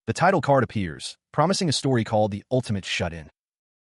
The title card appears, promising a story called The Ultimate Shut-In.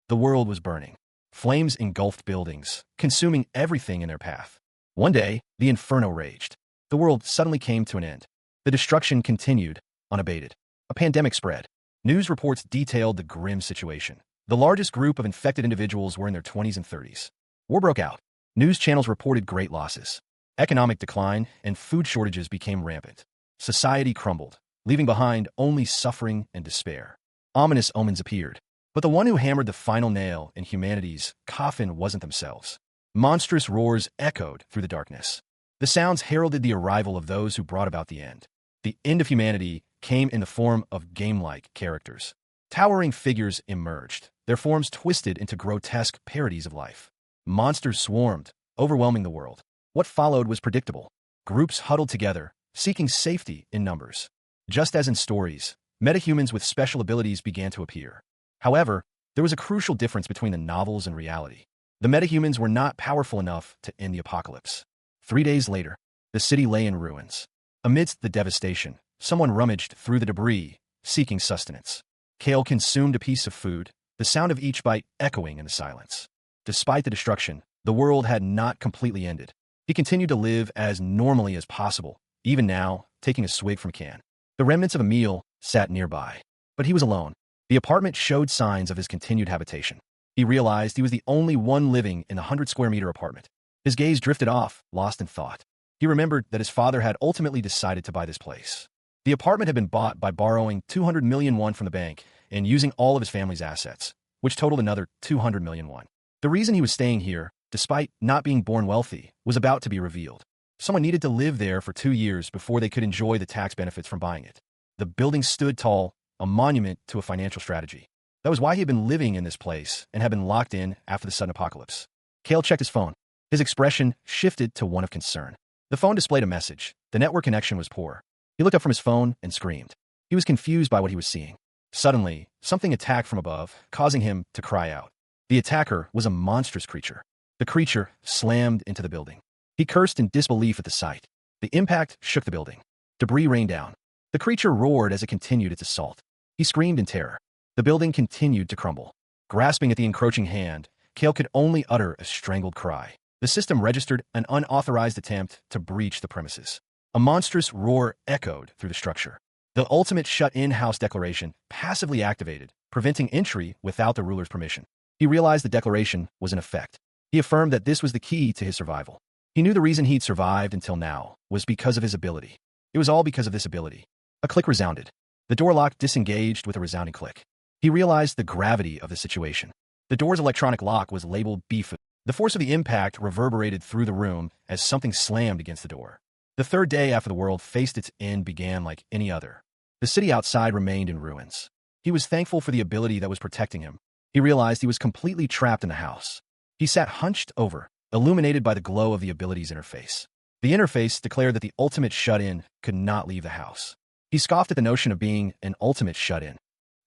The world was burning. Flames engulfed buildings, consuming everything in their path. One day, the inferno raged. The world suddenly came to an end. The destruction continued, unabated. A pandemic spread. News reports detailed the grim situation. The largest group of infected individuals were in their 20s and 30s. War broke out. News channels reported great losses. Economic decline and food shortages became rampant. Society crumbled, leaving behind only suffering and despair. Ominous omens appeared. But the one who hammered the final nail in humanity's coffin wasn't themselves. Monstrous roars echoed through the darkness. The sounds heralded the arrival of those who brought about the end. The end of humanity came in the form of game-like characters. Towering figures emerged, their forms twisted into grotesque parodies of life. Monsters swarmed, overwhelming the world. What followed was predictable. Groups huddled together, seeking safety in numbers. Just as in stories, metahumans with special abilities began to appear. However, there was a crucial difference between the novels and reality. The metahumans were not powerful enough to end the apocalypse. 3 days later, the city lay in ruins. Amidst the devastation, someone rummaged through the debris, seeking sustenance. Kale consumed a piece of food, the sound of each bite echoing in the silence. Despite the destruction, the world had not completely ended. He continued to live as normally as possible, even now, taking a swig from a can. The remnants of a meal sat nearby. But he was alone. The apartment showed signs of his continued habitation. He realized he was the only one living in the 100-square-meter apartment. His gaze drifted off, lost in thought. He remembered that his father had ultimately decided to buy this place. The apartment had been bought by borrowing 200 million won from the bank and using all of his family's assets, which totaled another 200 million won. The reason he was staying here, despite not being born wealthy, was about to be revealed. Someone needed to live there for 2 years before they could enjoy the tax benefits from buying it. The building stood tall, a monument to a financial strategy. That was why he had been living in this place and had been locked in after the sudden apocalypse. Kale checked his phone. His expression shifted to one of concern. The phone displayed a message. The network connection was poor. He looked up from his phone and screamed. He was confused by what he was seeing. Suddenly, something attacked from above, causing him to cry out. The attacker was a monstrous creature. The creature slammed into the building. He cursed in disbelief at the sight. The impact shook the building. Debris rained down. The creature roared as it continued its assault. He screamed in terror. The building continued to crumble. Grasping at the encroaching hand, Kale could only utter a strangled cry. The system registered an unauthorized attempt to breach the premises. A monstrous roar echoed through the structure. The ultimate shut-in house declaration passively activated, preventing entry without the ruler's permission. He realized the declaration was in effect. He affirmed that this was the key to his survival. He knew the reason he'd survived until now was because of his ability. It was all because of this ability. A click resounded. The door lock disengaged with a resounding click. He realized the gravity of the situation. The door's electronic lock was labeled B-Food. The force of the impact reverberated through the room as something slammed against the door. The third day after the world faced its end began like any other. The city outside remained in ruins. He was thankful for the ability that was protecting him. He realized he was completely trapped in the house. He sat hunched over, illuminated by the glow of the ability's interface. The interface declared that the ultimate shut-in could not leave the house. He scoffed at the notion of being an ultimate shut-in.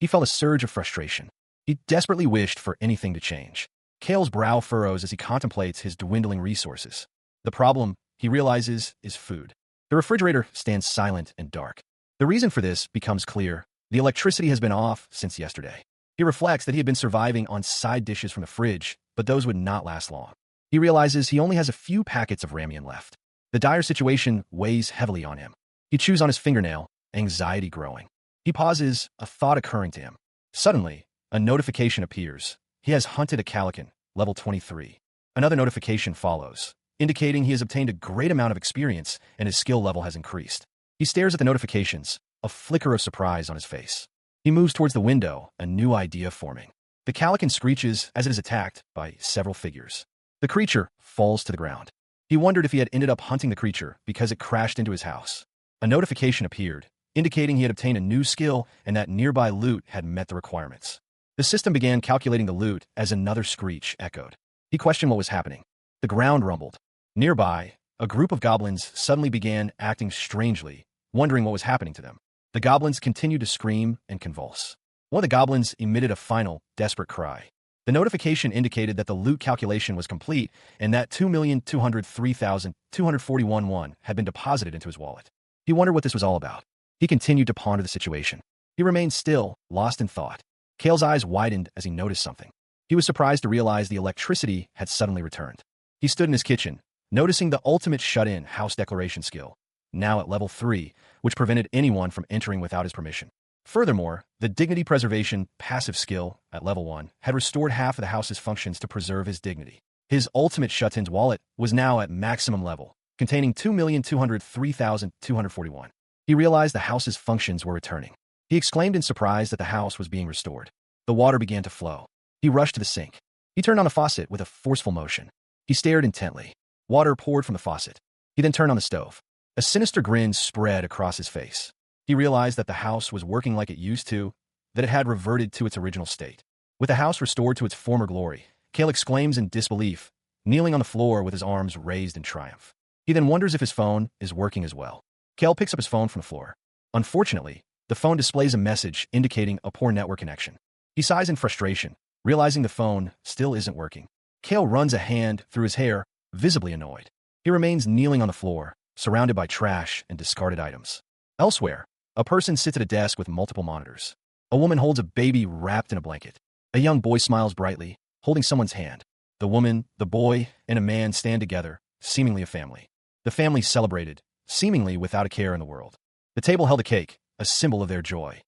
He felt a surge of frustration. He desperately wished for anything to change. Kale's brow furrows as he contemplates his dwindling resources. The problem, he realizes, is food. The refrigerator stands silent and dark. The reason for this becomes clear. The electricity has been off since yesterday. He reflects that he had been surviving on side dishes from the fridge, but those would not last long. He realizes he only has a few packets of ramen left. The dire situation weighs heavily on him. He chews on his fingernail, anxiety growing. He pauses, a thought occurring to him. Suddenly, a notification appears. He has hunted a Calican, level 23. Another notification follows, indicating he has obtained a great amount of experience and his skill level has increased. He stares at the notifications, a flicker of surprise on his face. He moves towards the window, a new idea forming. The Calican screeches as it is attacked by several figures. The creature falls to the ground. He wondered if he had ended up hunting the creature because it crashed into his house. A notification appeared, indicating he had obtained a new skill and that nearby loot had met the requirements. The system began calculating the loot as another screech echoed. He questioned what was happening. The ground rumbled. Nearby, a group of goblins suddenly began acting strangely, wondering what was happening to them. The goblins continued to scream and convulse. One of the goblins emitted a final, desperate cry. The notification indicated that the loot calculation was complete and that 2,203,241 won had been deposited into his wallet. He wondered what this was all about. He continued to ponder the situation. He remained still, lost in thought. Kale's eyes widened as he noticed something. He was surprised to realize the electricity had suddenly returned. He stood in his kitchen, noticing the ultimate shut-in house declaration skill, now at level 3, which prevented anyone from entering without his permission. Furthermore, the dignity preservation passive skill at level 1 had restored half of the house's functions to preserve his dignity. His ultimate shut-in's wallet was now at maximum level, containing 2,203,241. He realized the house's functions were returning. He exclaimed in surprise that the house was being restored. The water began to flow. He rushed to the sink. He turned on the faucet with a forceful motion. He stared intently. Water poured from the faucet. He then turned on the stove. A sinister grin spread across his face. He realized that the house was working like it used to, that it had reverted to its original state. With the house restored to its former glory, Kale exclaims in disbelief, kneeling on the floor with his arms raised in triumph. He then wonders if his phone is working as well. Kale picks up his phone from the floor. Unfortunately, the phone displays a message indicating a poor network connection. He sighs in frustration, realizing the phone still isn't working. Kale runs a hand through his hair, visibly annoyed. He remains kneeling on the floor, surrounded by trash and discarded items. Elsewhere, a person sits at a desk with multiple monitors. A woman holds a baby wrapped in a blanket. A young boy smiles brightly, holding someone's hand. The woman, the boy, and a man stand together, seemingly a family. The family celebrated, seemingly without a care in the world. The table held a cake, a symbol of their joy.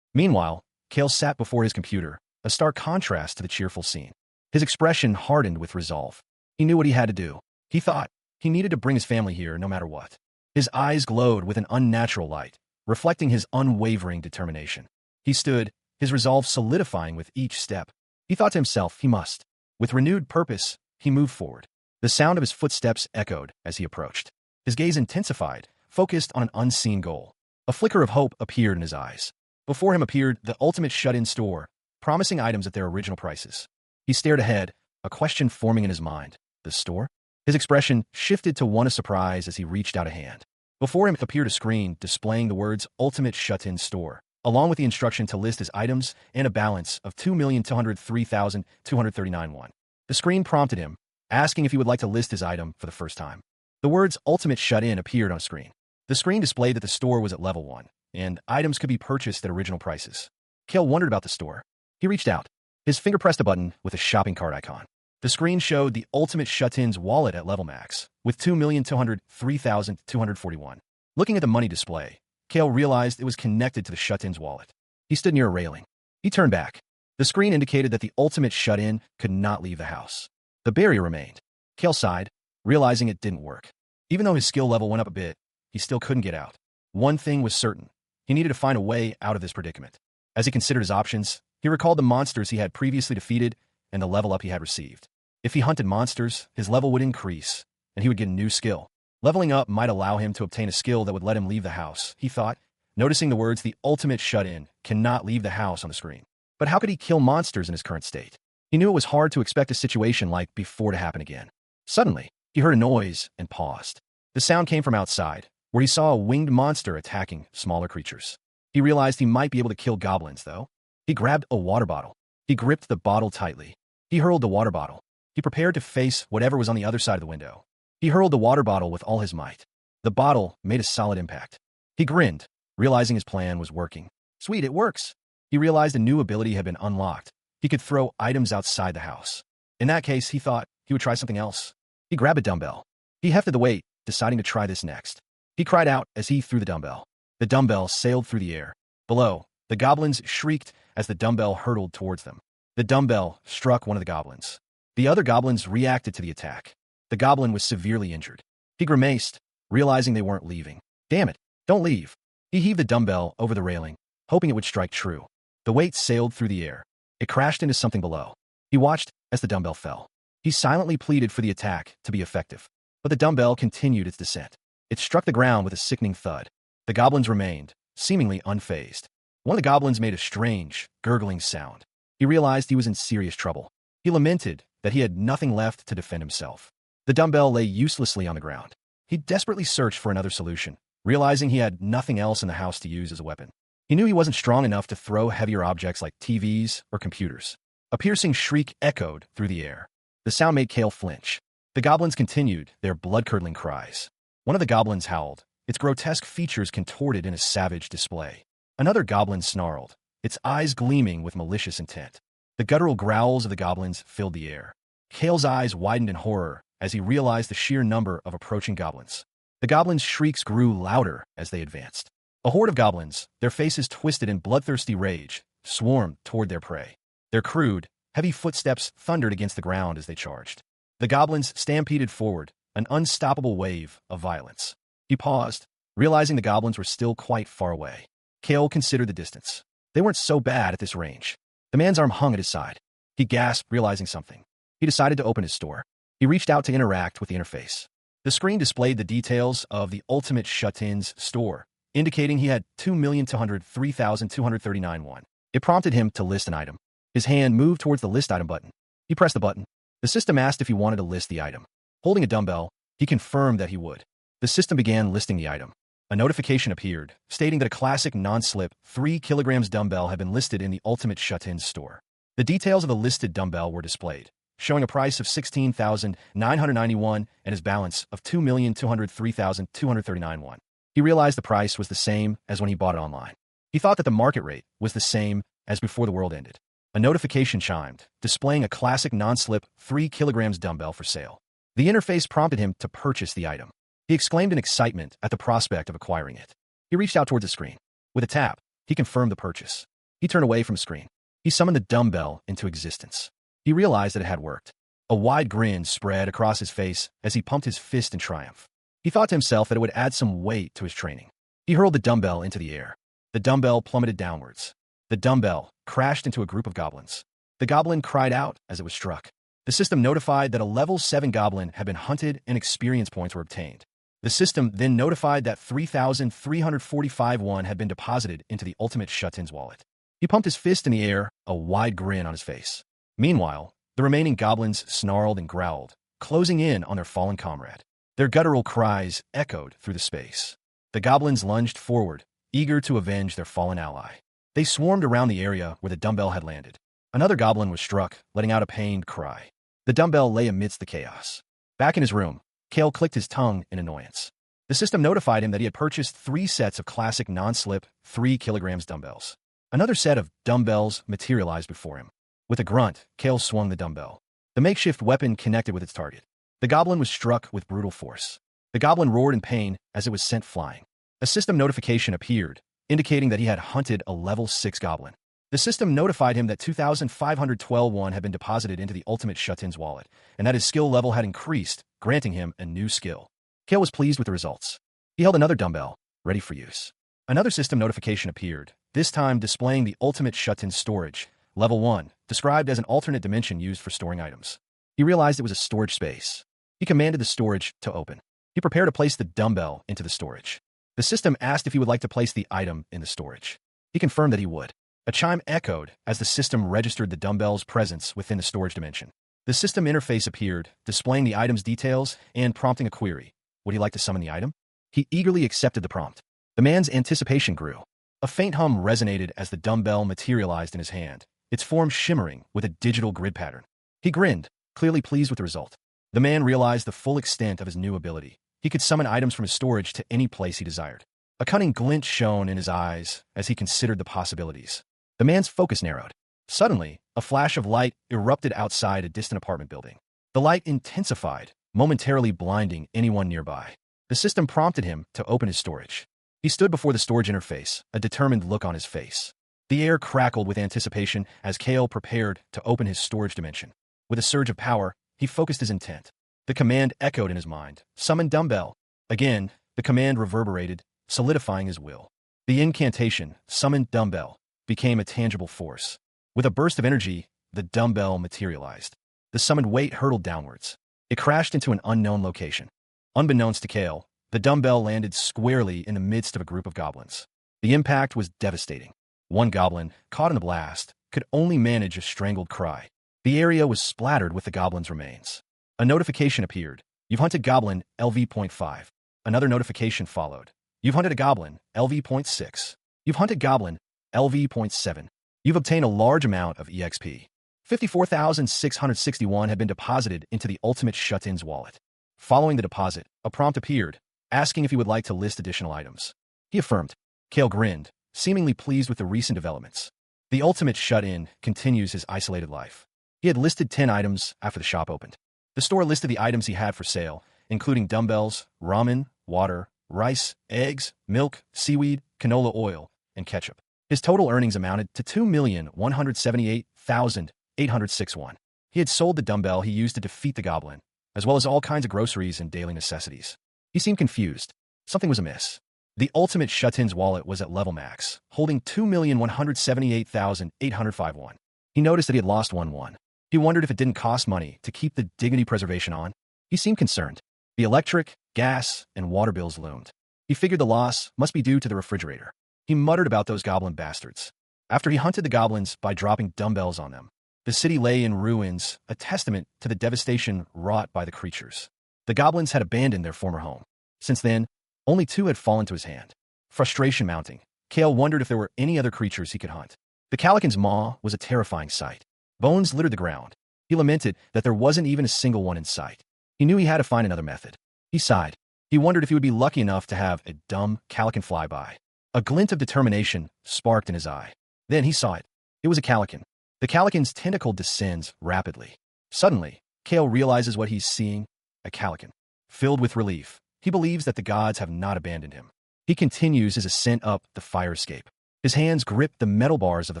Meanwhile, Kale sat before his computer, a stark contrast to the cheerful scene. His expression hardened with resolve. He knew what he had to do. He thought he needed to bring his family here no matter what. His eyes glowed with an unnatural light, reflecting his unwavering determination. He stood, his resolve solidifying with each step. He thought to himself he must. With renewed purpose, he moved forward. The sound of his footsteps echoed as he approached. His gaze intensified, focused on an unseen goal. A flicker of hope appeared in his eyes. Before him appeared the ultimate shut-in store, promising items at their original prices. He stared ahead, a question forming in his mind. The store? His expression shifted to one of surprise as he reached out a hand. Before him appeared a screen displaying the words Ultimate Shut-In Store, along with the instruction to list his items and a balance of 2,203,239 won. The screen prompted him, asking if he would like to list his item for the first time. The words Ultimate Shut-In appeared on screen. The screen displayed that the store was at level 1, and items could be purchased at original prices. Kale wondered about the store. He reached out. His finger pressed a button with a shopping cart icon. The screen showed the Ultimate Shut-In's wallet at level max, with 2,203,241. Looking at the money display, Kale realized it was connected to the Shut-In's wallet. He stood near a railing. He turned back. The screen indicated that the Ultimate Shut-In could not leave the house. The barrier remained. Kale sighed, realizing it didn't work. Even though his skill level went up a bit, he still couldn't get out. One thing was certain. He needed to find a way out of this predicament. As he considered his options, he recalled the monsters he had previously defeated and the level up he had received. If he hunted monsters, his level would increase, and he would get a new skill. Leveling up might allow him to obtain a skill that would let him leave the house, he thought, noticing the words the ultimate shut-in cannot leave the house on the screen. But how could he kill monsters in his current state? He knew it was hard to expect a situation like before to happen again. Suddenly, he heard a noise and paused. The sound came from outside, where he saw a winged monster attacking smaller creatures. He realized he might be able to kill goblins, though. He grabbed a water bottle. He gripped the bottle tightly. He hurled the water bottle. He prepared to face whatever was on the other side of the window. He hurled the water bottle with all his might. The bottle made a solid impact. He grinned, realizing his plan was working. Sweet, it works. He realized a new ability had been unlocked. He could throw items outside the house. In that case, he thought he would try something else. He grabbed a dumbbell. He hefted the weight, deciding to try this next. He cried out as he threw the dumbbell. The dumbbell sailed through the air. Below, the goblins shrieked as the dumbbell hurtled towards them. The dumbbell struck one of the goblins. The other goblins reacted to the attack. The goblin was severely injured. He grimaced, realizing they weren't leaving. Damn it, don't leave. He heaved the dumbbell over the railing, hoping it would strike true. The weight sailed through the air. It crashed into something below. He watched as the dumbbell fell. He silently pleaded for the attack to be effective. But the dumbbell continued its descent. It struck the ground with a sickening thud. The goblins remained, seemingly unfazed. One of the goblins made a strange, gurgling sound. He realized he was in serious trouble. He lamented that he had nothing left to defend himself. The dumbbell lay uselessly on the ground. He desperately searched for another solution, realizing he had nothing else in the house to use as a weapon. He knew he wasn't strong enough to throw heavier objects like TVs or computers. A piercing shriek echoed through the air. The sound made Kale flinch. The goblins continued their blood-curdling cries. One of the goblins howled, its grotesque features contorted in a savage display. Another goblin snarled, its eyes gleaming with malicious intent. The guttural growls of the goblins filled the air. Kale's eyes widened in horror as he realized the sheer number of approaching goblins. The goblins' shrieks grew louder as they advanced. A horde of goblins, their faces twisted in bloodthirsty rage, swarmed toward their prey. Their crude, heavy footsteps thundered against the ground as they charged. The goblins stampeded forward, an unstoppable wave of violence. He paused, realizing the goblins were still quite far away. Kale considered the distance. They weren't so bad at this range. The man's arm hung at his side. He gasped, realizing something. He decided to open his store. He reached out to interact with the interface. The screen displayed the details of the Ultimate Shut-In's store, indicating he had 2,203,239 won. It prompted him to list an item. His hand moved towards the List Item button. He pressed the button. The system asked if he wanted to list the item. Holding a dumbbell, he confirmed that he would. The system began listing the item. A notification appeared, stating that a classic non-slip 3 kilograms dumbbell had been listed in the Ultimate Shut-In store. The details of the listed dumbbell were displayed, showing a price of 16,991 and his balance of 2,203,239 won. He realized the price was the same as when he bought it online. He thought that the market rate was the same as before the world ended. A notification chimed, displaying a classic non-slip 3 kilograms dumbbell for sale. The interface prompted him to purchase the item. He exclaimed in excitement at the prospect of acquiring it. He reached out towards the screen. With a tap, he confirmed the purchase. He turned away from the screen. He summoned the dumbbell into existence. He realized that it had worked. A wide grin spread across his face as he pumped his fist in triumph. He thought to himself that it would add some weight to his training. He hurled the dumbbell into the air. The dumbbell plummeted downwards. The dumbbell crashed into a group of goblins. The goblin cried out as it was struck. The system notified that a level 7 goblin had been hunted and experience points were obtained. The system then notified that 3,345 won had been deposited into the Ultimate Shut-In's wallet. He pumped his fist in the air, a wide grin on his face. Meanwhile, the remaining goblins snarled and growled, closing in on their fallen comrade. Their guttural cries echoed through the space. The goblins lunged forward, eager to avenge their fallen ally. They swarmed around the area where the dumbbell had landed. Another goblin was struck, letting out a pained cry. The dumbbell lay amidst the chaos. Back in his room, Kale clicked his tongue in annoyance. The system notified him that he had purchased 3 sets of classic non-slip 3 kilograms dumbbells. Another set of dumbbells materialized before him. With a grunt, Kale swung the dumbbell. The makeshift weapon connected with its target. The goblin was struck with brutal force. The goblin roared in pain as it was sent flying. A system notification appeared, indicating that he had hunted a level 6 goblin. The system notified him that 2,512 won had been deposited into the Ultimate Shut-In's wallet, and that his skill level had increased, granting him a new skill. Kale was pleased with the results. He held another dumbbell, ready for use. Another system notification appeared, this time displaying the Ultimate Shut-In storage, level 1, described as an alternate dimension used for storing items. He realized it was a storage space. He commanded the storage to open. He prepared to place the dumbbell into the storage. The system asked if he would like to place the item in the storage. He confirmed that he would. A chime echoed as the system registered the dumbbell's presence within the storage dimension. The system interface appeared, displaying the item's details and prompting a query. Would he like to summon the item? He eagerly accepted the prompt. The man's anticipation grew. A faint hum resonated as the dumbbell materialized in his hand, its form shimmering with a digital grid pattern. He grinned, clearly pleased with the result. The man realized the full extent of his new ability. He could summon items from his storage to any place he desired. A cunning glint shone in his eyes as he considered the possibilities. The man's focus narrowed. Suddenly, a flash of light erupted outside a distant apartment building. The light intensified, momentarily blinding anyone nearby. The system prompted him to open his storage. He stood before the storage interface, a determined look on his face. The air crackled with anticipation as Kale prepared to open his storage dimension. With a surge of power, he focused his intent. The command echoed in his mind, "Summon dumbbell." Again, the command reverberated, solidifying his will. The incantation, "Summon dumbbell," became a tangible force. With a burst of energy, the dumbbell materialized. The summoned weight hurtled downwards. It crashed into an unknown location. Unbeknownst to Kale, the dumbbell landed squarely in the midst of a group of goblins. The impact was devastating. One goblin, caught in the blast, could only manage a strangled cry. The area was splattered with the goblin's remains. A notification appeared. "You've hunted goblin LV.5. Another notification followed. "You've hunted a goblin LV.6. You've hunted goblin LV.7. You've obtained a large amount of EXP. 54,661 had been deposited into the Ultimate Shut-In's wallet." Following the deposit, a prompt appeared, asking if he would like to list additional items. He affirmed. Kale grinned, seemingly pleased with the recent developments. The ultimate shut-in continues his isolated life. He had listed 10 items after the shop opened. The store listed the items he had for sale, including dumbbells, ramen, water, rice, eggs, milk, seaweed, canola oil, and ketchup. His total earnings amounted to 2,178,806 won. He had sold the dumbbell he used to defeat the goblin, as well as all kinds of groceries and daily necessities. He seemed confused. Something was amiss. The ultimate shut-in's wallet was at level max, holding 2,178,805 won. He noticed that he had lost 1 won. He wondered if it didn't cost money to keep the dignity preservation on. He seemed concerned. The electric, gas, and water bills loomed. He figured the loss must be due to the refrigerator. He muttered about those goblin bastards. After he hunted the goblins by dropping dumbbells on them, the city lay in ruins, a testament to the devastation wrought by the creatures. The goblins had abandoned their former home. Since then, only 2 had fallen to his hand. Frustration mounting, Kale wondered if there were any other creatures he could hunt. The Calican's maw was a terrifying sight. Bones littered the ground. He lamented that there wasn't even a single one in sight. He knew he had to find another method. He sighed. He wondered if he would be lucky enough to have a dumb Calican fly by. A glint of determination sparked in his eye. Then he saw it. It was a Calican. The Calican's tentacle descends rapidly. Suddenly, Kale realizes what he's seeing, a Calican. Filled with relief, he believes that the gods have not abandoned him. He continues his ascent up the fire escape. His hands grip the metal bars of the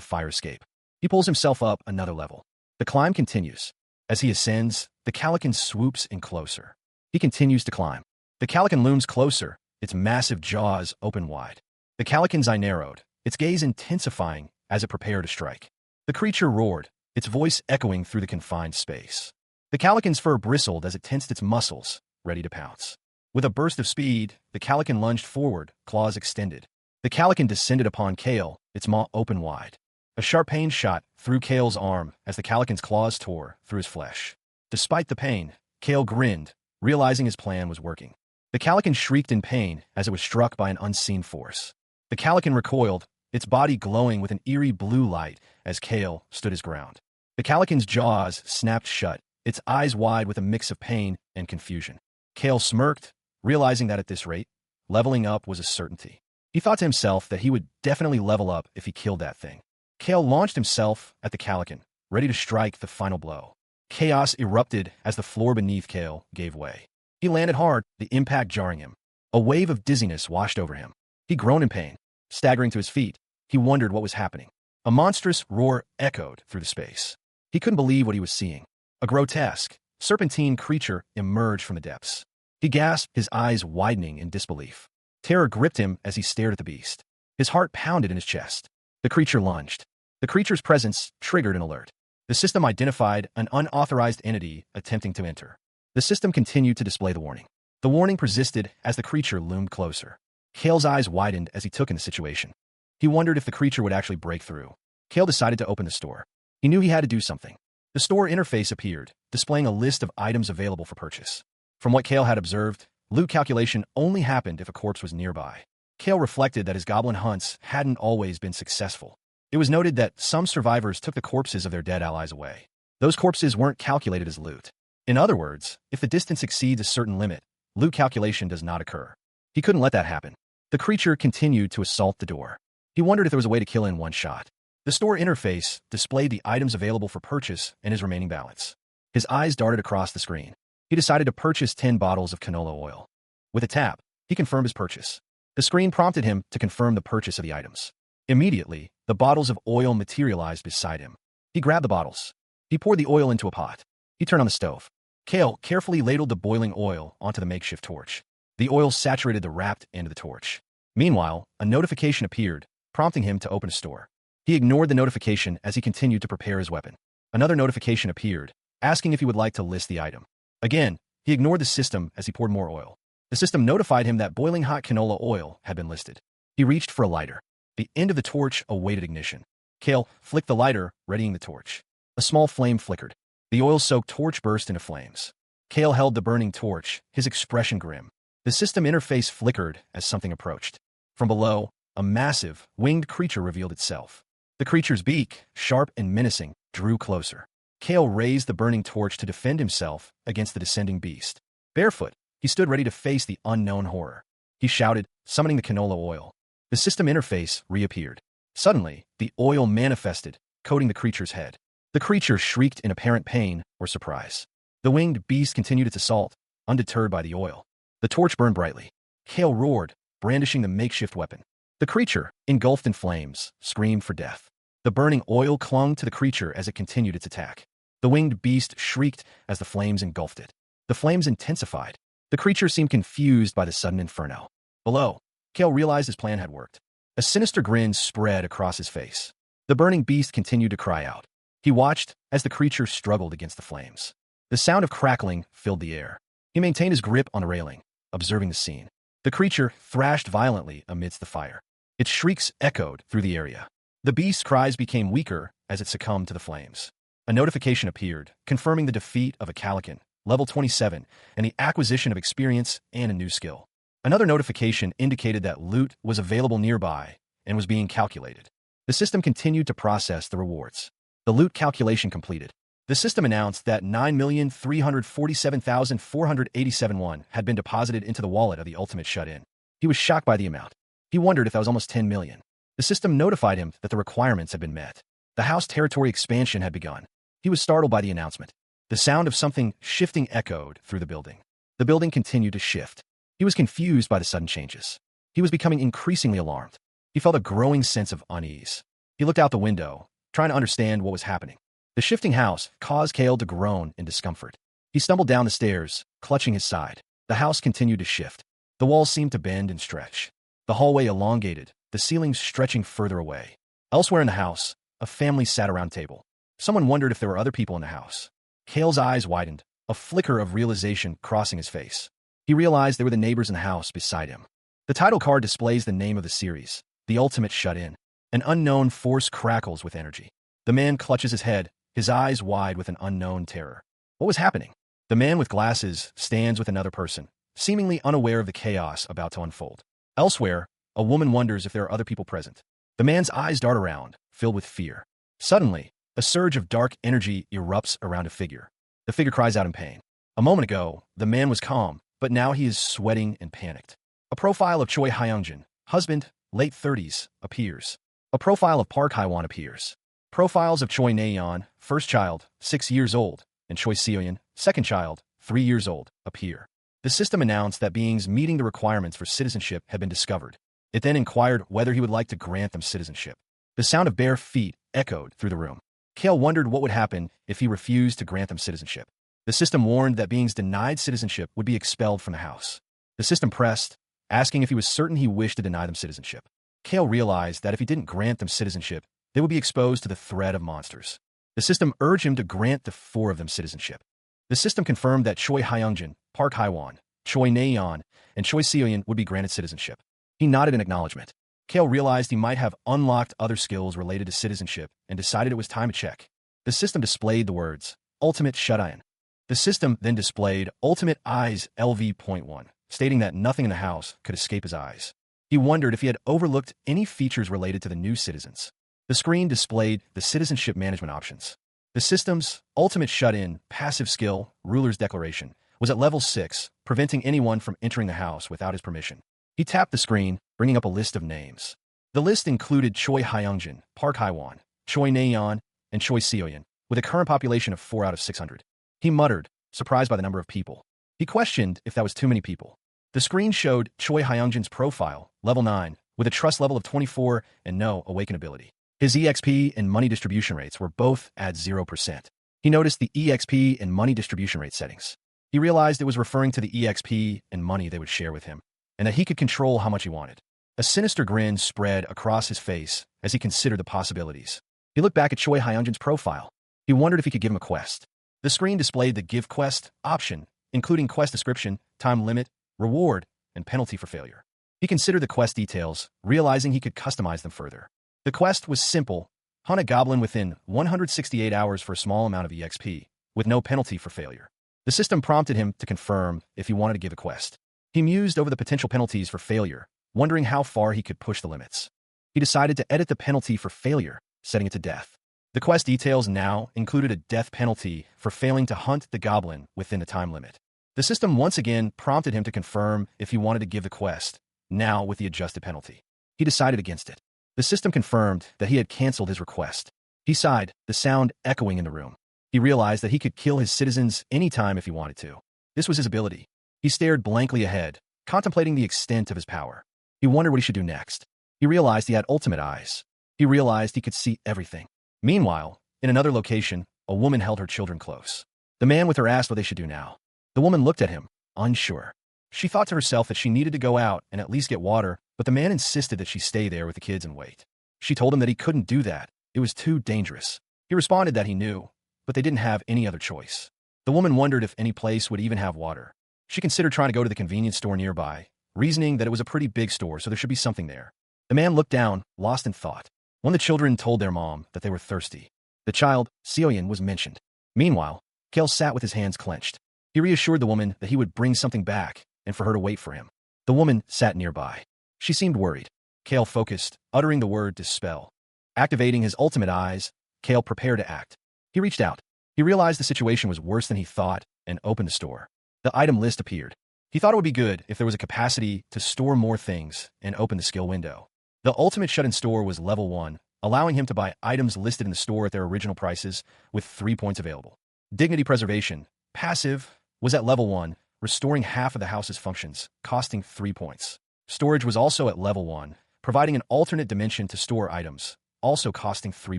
fire escape. He pulls himself up another level. The climb continues. As he ascends, the Calican swoops in closer. He continues to climb. The Calican looms closer, its massive jaws open wide. The Calican's eye narrowed, its gaze intensifying as it prepared to strike. The creature roared, its voice echoing through the confined space. The Calican's fur bristled as it tensed its muscles, ready to pounce. With a burst of speed, the Calican lunged forward, claws extended. The Calican descended upon Kale, its maw open wide. A sharp pain shot through Kale's arm as the Calican's claws tore through his flesh. Despite the pain, Kale grinned, realizing his plan was working. The Calican shrieked in pain as it was struck by an unseen force. The Calican recoiled, its body glowing with an eerie blue light as Kale stood his ground. The Calican's jaws snapped shut, its eyes wide with a mix of pain and confusion. Kale smirked, realizing that at this rate, leveling up was a certainty. He thought to himself that he would definitely level up if he killed that thing. Kale launched himself at the Calican, ready to strike the final blow. Chaos erupted as the floor beneath Kale gave way. He landed hard, the impact jarring him. A wave of dizziness washed over him. He groaned in pain. Staggering to his feet, he wondered what was happening. A monstrous roar echoed through the space. He couldn't believe what he was seeing. A grotesque, serpentine creature emerged from the depths. He gasped, his eyes widening in disbelief. Terror gripped him as he stared at the beast. His heart pounded in his chest. The creature lunged. The creature's presence triggered an alert. The system identified an unauthorized entity attempting to enter. The system continued to display the warning. The warning persisted as the creature loomed closer. Kale's eyes widened as he took in the situation. He wondered if the creature would actually break through. Kale decided to open the store. He knew he had to do something. The store interface appeared, displaying a list of items available for purchase. From what Kale had observed, loot calculation only happened if a corpse was nearby. Kale reflected that his goblin hunts hadn't always been successful. It was noted that some survivors took the corpses of their dead allies away. Those corpses weren't calculated as loot. In other words, if the distance exceeds a certain limit, loot calculation does not occur. He couldn't let that happen. The creature continued to assault the door. He wondered if there was a way to kill in one shot. The store interface displayed the items available for purchase and his remaining balance. His eyes darted across the screen. He decided to purchase 10 bottles of canola oil. With a tap, he confirmed his purchase. The screen prompted him to confirm the purchase of the items. Immediately, the bottles of oil materialized beside him. He grabbed the bottles. He poured the oil into a pot. He turned on the stove. Kale carefully ladled the boiling oil onto the makeshift torch. The oil saturated the wrapped end of the torch. Meanwhile, a notification appeared, prompting him to open a store. He ignored the notification as he continued to prepare his weapon. Another notification appeared, asking if he would like to list the item. Again, he ignored the system as he poured more oil. The system notified him that boiling hot canola oil had been listed. He reached for a lighter. The end of the torch awaited ignition. Kale flicked the lighter, readying the torch. A small flame flickered. The oil-soaked torch burst into flames. Kale held the burning torch, his expression grim. The system interface flickered as something approached. From below, a massive, winged creature revealed itself. The creature's beak, sharp and menacing, drew closer. Kale raised the burning torch to defend himself against the descending beast. Barefoot, he stood ready to face the unknown horror. He shouted, summoning the canola oil. The system interface reappeared. Suddenly, the oil manifested, coating the creature's head. The creature shrieked in apparent pain or surprise. The winged beast continued its assault, undeterred by the oil. The torch burned brightly. Kale roared, brandishing the makeshift weapon. The creature, engulfed in flames, screamed for death. The burning oil clung to the creature as it continued its attack. The winged beast shrieked as the flames engulfed it. The flames intensified. The creature seemed confused by the sudden inferno. Below, Kale realized his plan had worked. A sinister grin spread across his face. The burning beast continued to cry out. He watched as the creature struggled against the flames. The sound of crackling filled the air. He maintained his grip on the railing, observing the scene. The creature thrashed violently amidst the fire. Its shrieks echoed through the area. The beast's cries became weaker as it succumbed to the flames. A notification appeared, confirming the defeat of a Calican, level 27, and the acquisition of experience and a new skill. Another notification indicated that loot was available nearby and was being calculated. The system continued to process the rewards. The loot calculation completed. The system announced that 9,347,487 won had been deposited into the wallet of the ultimate shut-in. He was shocked by the amount. He wondered if that was almost 10 million. The system notified him that the requirements had been met. The house territory expansion had begun. He was startled by the announcement. The sound of something shifting echoed through the building. The building continued to shift. He was confused by the sudden changes. He was becoming increasingly alarmed. He felt a growing sense of unease. He looked out the window, trying to understand what was happening. The shifting house caused Kale to groan in discomfort. He stumbled down the stairs, clutching his side. The house continued to shift. The walls seemed to bend and stretch. The hallway elongated, the ceilings stretching further away. Elsewhere in the house, a family sat around a table. Someone wondered if there were other people in the house. Kale's eyes widened, a flicker of realization crossing his face. He realized they were the neighbors in the house beside him. The title card displays the name of the series, The Ultimate Shut-In. An unknown force crackles with energy. The man clutches his head, his eyes wide with an unknown terror. What was happening? The man with glasses stands with another person, seemingly unaware of the chaos about to unfold. Elsewhere, a woman wonders if there are other people present. The man's eyes dart around, filled with fear. Suddenly, a surge of dark energy erupts around a figure. The figure cries out in pain. A moment ago, the man was calm, but now he is sweating and panicked. A profile of Choi Hyungjin, husband, late 30s, appears. A profile of Park Haiwan appears. Profiles of Choi Naeon, first child, 6 years old, and Choi Seoyeon, second child, 3 years old, appear. The system announced that beings meeting the requirements for citizenship had been discovered. It then inquired whether he would like to grant them citizenship. The sound of bare feet echoed through the room. Kale wondered what would happen if he refused to grant them citizenship. The system warned that beings denied citizenship would be expelled from the house. The system pressed, asking if he was certain he wished to deny them citizenship. Kale realized that if he didn't grant them citizenship, they would be exposed to the threat of monsters. The system urged him to grant the 4 of them citizenship. The system confirmed that Choi Hyungjin, Park Haiwan, Choi Naeon, and Choi Seoyeon would be granted citizenship. He nodded in acknowledgement. Kale realized he might have unlocked other skills related to citizenship and decided it was time to check. The system displayed the words, Ultimate Shut-In. The system then displayed Ultimate Eyes LV.1, stating that nothing in the house could escape his eyes. He wondered if he had overlooked any features related to the new citizens. The screen displayed the citizenship management options. The system's Ultimate Shut-In passive skill, Ruler's Declaration, was at level 6, preventing anyone from entering the house without his permission. He tapped the screen, bringing up a list of names. The list included Choi Hyungjin, Park Haiwan, Choi Naeon, and Choi Seoyeon, with a current population of 4 out of 600. He muttered, surprised by the number of people. He questioned if that was too many people. The screen showed Choi Hyungjin's profile, level 9, with a trust level of 24 and no awaken ability. His EXP and money distribution rates were both at 0%. He noticed the EXP and money distribution rate settings. He realized it was referring to the EXP and money they would share with him, and that he could control how much he wanted. A sinister grin spread across his face as he considered the possibilities. He looked back at Choi Hyunjin's profile. He wondered if he could give him a quest. The screen displayed the Give Quest option, including quest description, time limit, reward, and penalty for failure. He considered the quest details, realizing he could customize them further. The quest was simple: hunt a goblin within 168 hours for a small amount of EXP, with no penalty for failure. The system prompted him to confirm if he wanted to give a quest. He mused over the potential penalties for failure, wondering how far he could push the limits. He decided to edit the penalty for failure, setting it to death. The quest details now included a death penalty for failing to hunt the goblin within the time limit. The system once again prompted him to confirm if he wanted to give the quest, now with the adjusted penalty. He decided against it. The system confirmed that he had canceled his request. He sighed, the sound echoing in the room. He realized that he could kill his citizens anytime if he wanted to. This was his ability. He stared blankly ahead, contemplating the extent of his power. He wondered what he should do next. He realized he had ultimate eyes. He realized he could see everything. Meanwhile, in another location, a woman held her children close. The man with her asked what they should do now. The woman looked at him, unsure. She thought to herself that she needed to go out and at least get water, but the man insisted that she stay there with the kids and wait. She told him that he couldn't do that. It was too dangerous. He responded that he knew, but they didn't have any other choice. The woman wondered if any place would even have water. She considered trying to go to the convenience store nearby, reasoning that it was a pretty big store, so there should be something there. The man looked down, lost in thought. One of the children told their mom that they were thirsty. The child, Seoyin, was mentioned. Meanwhile, Kale sat with his hands clenched. He reassured the woman that he would bring something back and for her to wait for him. The woman sat nearby. She seemed worried. Kale focused, uttering the word dispel. Activating his ultimate eyes, Kale prepared to act. He reached out. He realized the situation was worse than he thought and opened the store. The item list appeared. He thought it would be good if there was a capacity to store more things and open the skill window. The ultimate shut-in store was level 1, allowing him to buy items listed in the store at their original prices with 3 points available. Dignity Preservation, passive, was at level 1, restoring half of the house's functions, costing 3 points. Storage was also at level 1, providing an alternate dimension to store items, also costing 3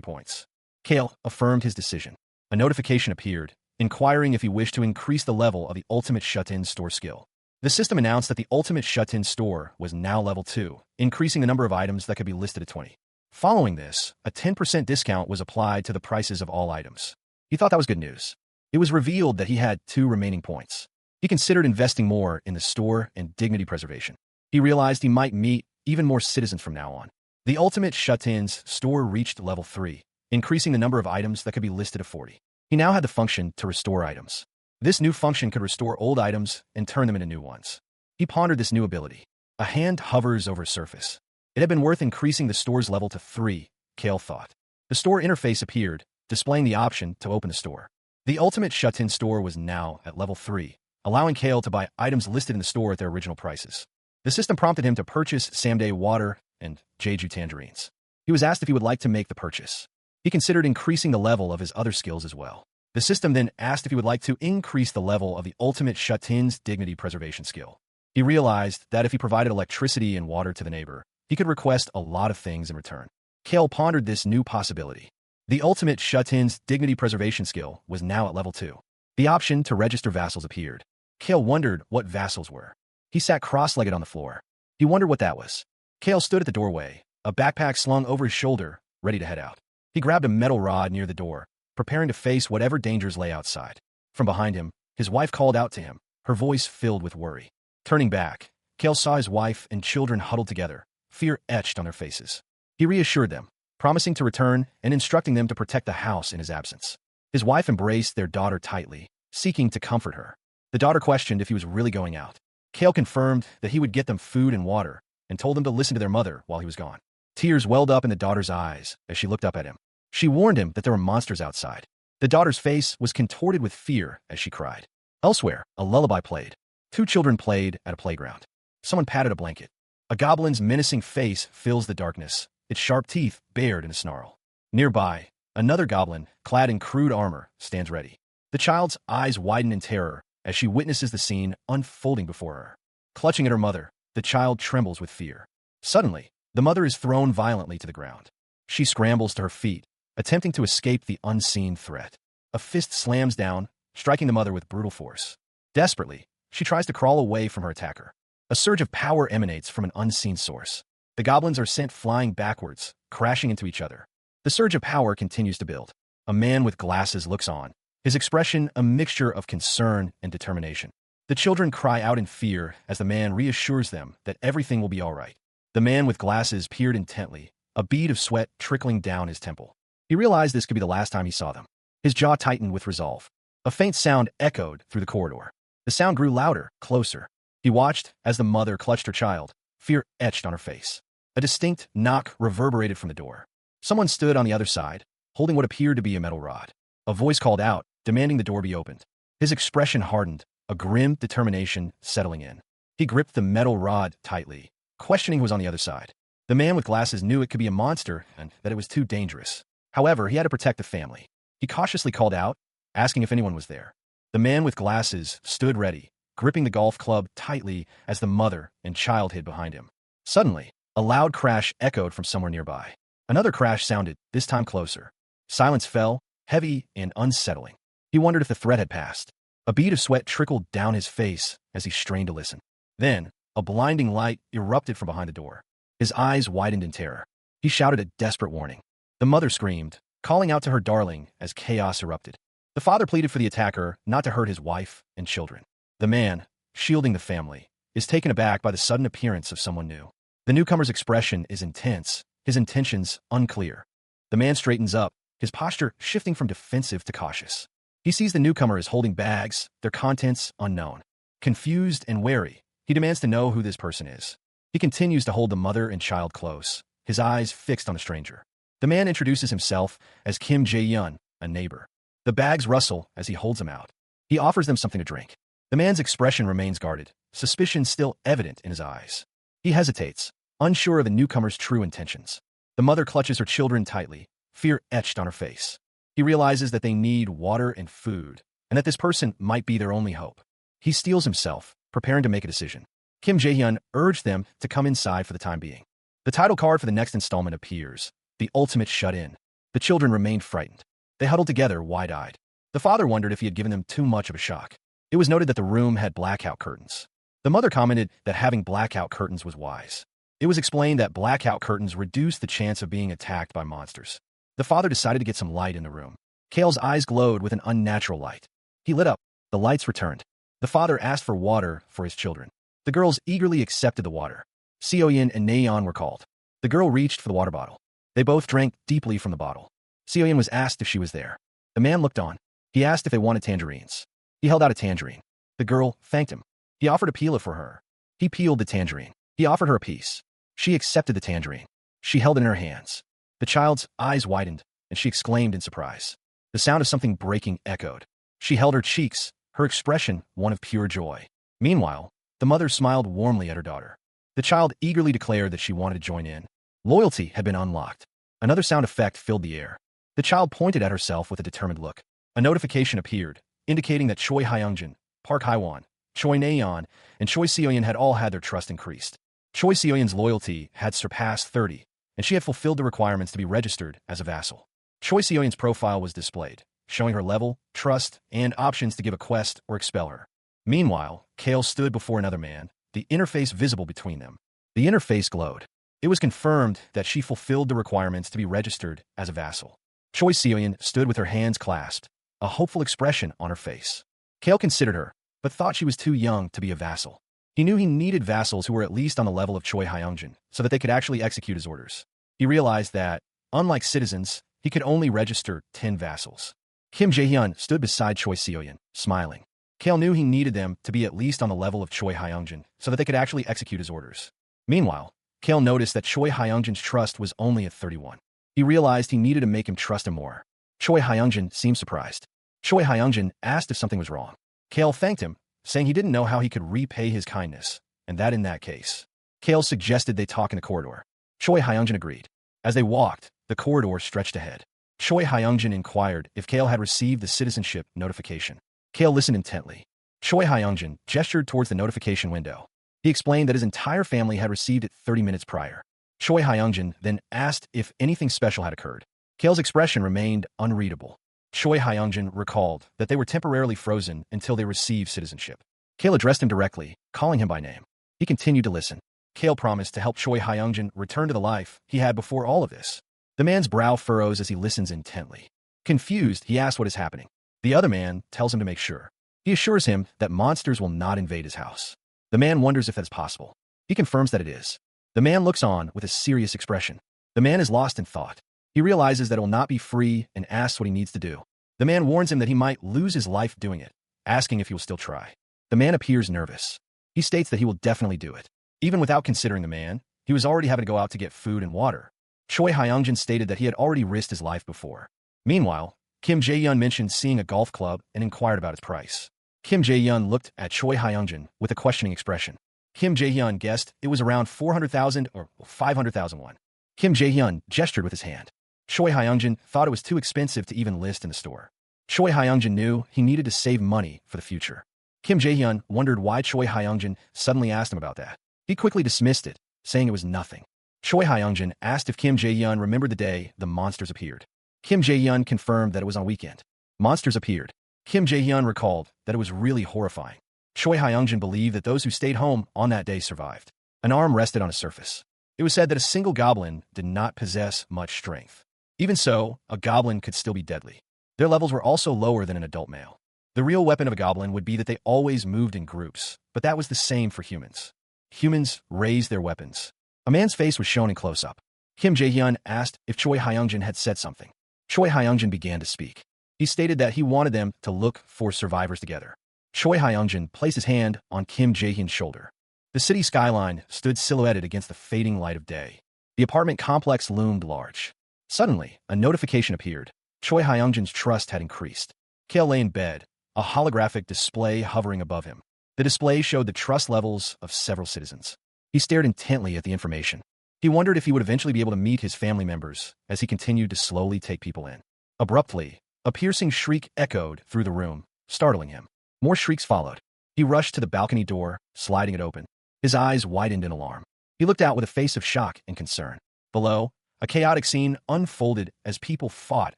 points. Kale affirmed his decision. A notification appeared, inquiring if he wished to increase the level of the ultimate shut-in store skill. The system announced that the ultimate shut-in store was now level 2, increasing the number of items that could be listed at 20. Following this, a 10% discount was applied to the prices of all items. He thought that was good news. It was revealed that he had 2 remaining points. He considered investing more in the store and dignity preservation. He realized he might meet even more citizens from now on. The ultimate shut-in's store reached level 3, increasing the number of items that could be listed to 40. He now had the function to restore items. This new function could restore old items and turn them into new ones. He pondered this new ability. A hand hovers over a surface. It had been worth increasing the store's level to 3, Kale thought. The store interface appeared, displaying the option to open the store. The ultimate shut-in store was now at level 3, allowing Kale to buy items listed in the store at their original prices. The system prompted him to purchase Samdae water and Jeju tangerines. He was asked if he would like to make the purchase. He considered increasing the level of his other skills as well. The system then asked if he would like to increase the level of the ultimate shut-in's dignity preservation skill. He realized that if he provided electricity and water to the neighbor, he could request a lot of things in return. Kale pondered this new possibility. The ultimate shut-in's dignity preservation skill was now at level 2. The option to register vassals appeared. Kale wondered what vassals were. He sat cross-legged on the floor. He wondered what that was. Kale stood at the doorway, a backpack slung over his shoulder, ready to head out. He grabbed a metal rod near the door, preparing to face whatever dangers lay outside. From behind him, his wife called out to him, her voice filled with worry. Turning back, Kale saw his wife and children huddled together, fear etched on their faces. He reassured them, promising to return and instructing them to protect the house in his absence. His wife embraced their daughter tightly, seeking to comfort her. The daughter questioned if he was really going out. Kale confirmed that he would get them food and water and told them to listen to their mother while he was gone. Tears welled up in the daughter's eyes as she looked up at him. She warned him that there were monsters outside. The daughter's face was contorted with fear as she cried. Elsewhere, a lullaby played. 2 children played at a playground. Someone patted a blanket. A goblin's menacing face fills the darkness, its sharp teeth bared in a snarl. Nearby, another goblin, clad in crude armor, stands ready. The child's eyes widen in terror as she witnesses the scene unfolding before her. Clutching at her mother, the child trembles with fear. Suddenly, the mother is thrown violently to the ground. She scrambles to her feet, attempting to escape the unseen threat. A fist slams down, striking the mother with brutal force. Desperately, she tries to crawl away from her attacker. A surge of power emanates from an unseen source. The goblins are sent flying backwards, crashing into each other. The surge of power continues to build. A man with glasses looks on, his expression a mixture of concern and determination. The children cry out in fear as the man reassures them that everything will be all right. The man with glasses peered intently, a bead of sweat trickling down his temple. He realized this could be the last time he saw them. His jaw tightened with resolve. A faint sound echoed through the corridor. The sound grew louder, closer. He watched as the mother clutched her child, fear etched on her face. A distinct knock reverberated from the door. Someone stood on the other side, holding what appeared to be a metal rod. A voice called out, demanding the door be opened. His expression hardened, a grim determination settling in. He gripped the metal rod tightly, questioning who was on the other side. The man with glasses knew it could be a monster and that it was too dangerous. However, he had to protect the family. He cautiously called out, asking if anyone was there. The man with glasses stood ready, gripping the golf club tightly as the mother and child hid behind him. Suddenly, a loud crash echoed from somewhere nearby. Another crash sounded, this time closer. Silence fell, heavy and unsettling. He wondered if the threat had passed. A bead of sweat trickled down his face as he strained to listen. Then, a blinding light erupted from behind the door. His eyes widened in terror. He shouted a desperate warning. The mother screamed, calling out to her darling as chaos erupted. The father pleaded for the attacker not to hurt his wife and children. The man, shielding the family, is taken aback by the sudden appearance of someone new. The newcomer's expression is intense, his intentions unclear. The man straightens up, his posture shifting from defensive to cautious. He sees the newcomer as holding bags, their contents unknown. Confused and wary, he demands to know who this person is. He continues to hold the mother and child close, his eyes fixed on the stranger. The man introduces himself as Kim Jae-hyun, a neighbor. The bags rustle as he holds them out. He offers them something to drink. The man's expression remains guarded, suspicion still evident in his eyes. He hesitates, unsure of the newcomer's true intentions. The mother clutches her children tightly, fear etched on her face. He realizes that they need water and food, and that this person might be their only hope. He steels himself, preparing to make a decision. Kim Jae-hyun urged them to come inside for the time being. The title card for the next installment appears, The Ultimate Shut-In. The children remained frightened. They huddled together, wide-eyed. The father wondered if he had given them too much of a shock. It was noted that the room had blackout curtains. The mother commented that having blackout curtains was wise. It was explained that blackout curtains reduced the chance of being attacked by monsters. The father decided to get some light in the room. Kale's eyes glowed with an unnatural light. He lit up. The lights returned. The father asked for water for his children. The girls eagerly accepted the water. Seoyin and Naeon were called. The girl reached for the water bottle. They both drank deeply from the bottle. Seoyin was asked if she was there. The man looked on. He asked if they wanted tangerines. He held out a tangerine. The girl thanked him. He offered to peel it for her. He peeled the tangerine. He offered her a piece. She accepted the tangerine. She held it in her hands. The child's eyes widened, and she exclaimed in surprise. The sound of something breaking echoed. She held her cheeks, her expression one of pure joy. Meanwhile, the mother smiled warmly at her daughter. The child eagerly declared that she wanted to join in. Loyalty had been unlocked. Another sound effect filled the air. The child pointed at herself with a determined look. A notification appeared, indicating that Choi Hyungjin, Park Hywon, Choi Naeon, and Choi Seoyin had all had their trust increased. Choi Seoyin's loyalty had surpassed 30, and she had fulfilled the requirements to be registered as a vassal. Choi Seoyin's profile was displayed, showing her level, trust, and options to give a quest or expel her. Meanwhile, Kale stood before another man, the interface visible between them. The interface glowed. It was confirmed that she fulfilled the requirements to be registered as a vassal. Choi Seoyin stood with her hands clasped, a hopeful expression on her face. Kale considered her, but thought she was too young to be a vassal. He knew he needed vassals who were at least on the level of Choi Hyungjin, so that they could actually execute his orders. He realized that, unlike citizens, he could only register 10 vassals. Kim Jae-hyun stood beside Choi Seoyin, smiling. Kale knew he needed them to be at least on the level of Choi Hyungjin, so that they could actually execute his orders. Meanwhile, Kale noticed that Choi Hyungjin's trust was only at 31. He realized he needed to make him trust him more. Choi Hyungjin seemed surprised. Choi Hyungjin asked if something was wrong. Kale thanked him, saying he didn't know how he could repay his kindness, and that in that case. Kale suggested they talk in the corridor. Choi Hyungjin agreed. As they walked, the corridor stretched ahead. Choi Hyungjin inquired if Kale had received the citizenship notification. Kale listened intently. Choi Hyungjin gestured towards the notification window. He explained that his entire family had received it 30 minutes prior. Choi Hyungjin then asked if anything special had occurred. Kale's expression remained unreadable. Choi Hyungjin recalled that they were temporarily frozen until they received citizenship. Kale addressed him directly, calling him by name. He continued to listen. Kale promised to help Choi Hyungjin return to the life he had before all of this. The man's brow furrows as he listens intently. Confused, he asks what is happening. The other man tells him to make sure. He assures him that monsters will not invade his house. The man wonders if that's possible. He confirms that it is. The man looks on with a serious expression. The man is lost in thought. He realizes that it will not be free and asks what he needs to do. The man warns him that he might lose his life doing it, asking if he will still try. The man appears nervous. He states that he will definitely do it. Even without considering the man, he was already having to go out to get food and water. Choi Hyungjin stated that he had already risked his life before. Meanwhile, Kim Jae-hyun mentioned seeing a golf club and inquired about its price. Kim Jae-hyun looked at Choi Hyungjin with a questioning expression. Kim Jae-hyun guessed it was around 400,000 or 500,000 won. Kim Jae-hyun gestured with his hand. Choi Hyungjin thought it was too expensive to even list in the store. Choi Hyungjin knew he needed to save money for the future. Kim Jae-hyun wondered why Choi Hyungjin suddenly asked him about that. He quickly dismissed it, saying it was nothing. Choi Hyungjin asked if Kim Jae-hyun remembered the day the monsters appeared. Kim Jae-hyun confirmed that it was on a weekend. Monsters appeared. Kim Jae-hyun recalled that it was really horrifying. Choi Hyungjin believed that those who stayed home on that day survived. An arm rested on a surface. It was said that a single goblin did not possess much strength. Even so, a goblin could still be deadly. Their levels were also lower than an adult male. The real weapon of a goblin would be that they always moved in groups, but that was the same for humans. Humans raised their weapons. A man's face was shown in close-up. Kim Jae-hyun asked if Choi Hyungjin had said something. Choi Hyungjin began to speak. He stated that he wanted them to look for survivors together. Choi Hyungjin placed his hand on Kim Jae-hyun's shoulder. The city skyline stood silhouetted against the fading light of day. The apartment complex loomed large. Suddenly, a notification appeared. Choi Hyungjin's trust had increased. Kale lay in bed, a holographic display hovering above him. The display showed the trust levels of several citizens. He stared intently at the information. He wondered if he would eventually be able to meet his family members as he continued to slowly take people in. Abruptly, a piercing shriek echoed through the room, startling him. More shrieks followed. He rushed to the balcony door, sliding it open. His eyes widened in alarm. He looked out with a face of shock and concern. Below, a chaotic scene unfolded as people fought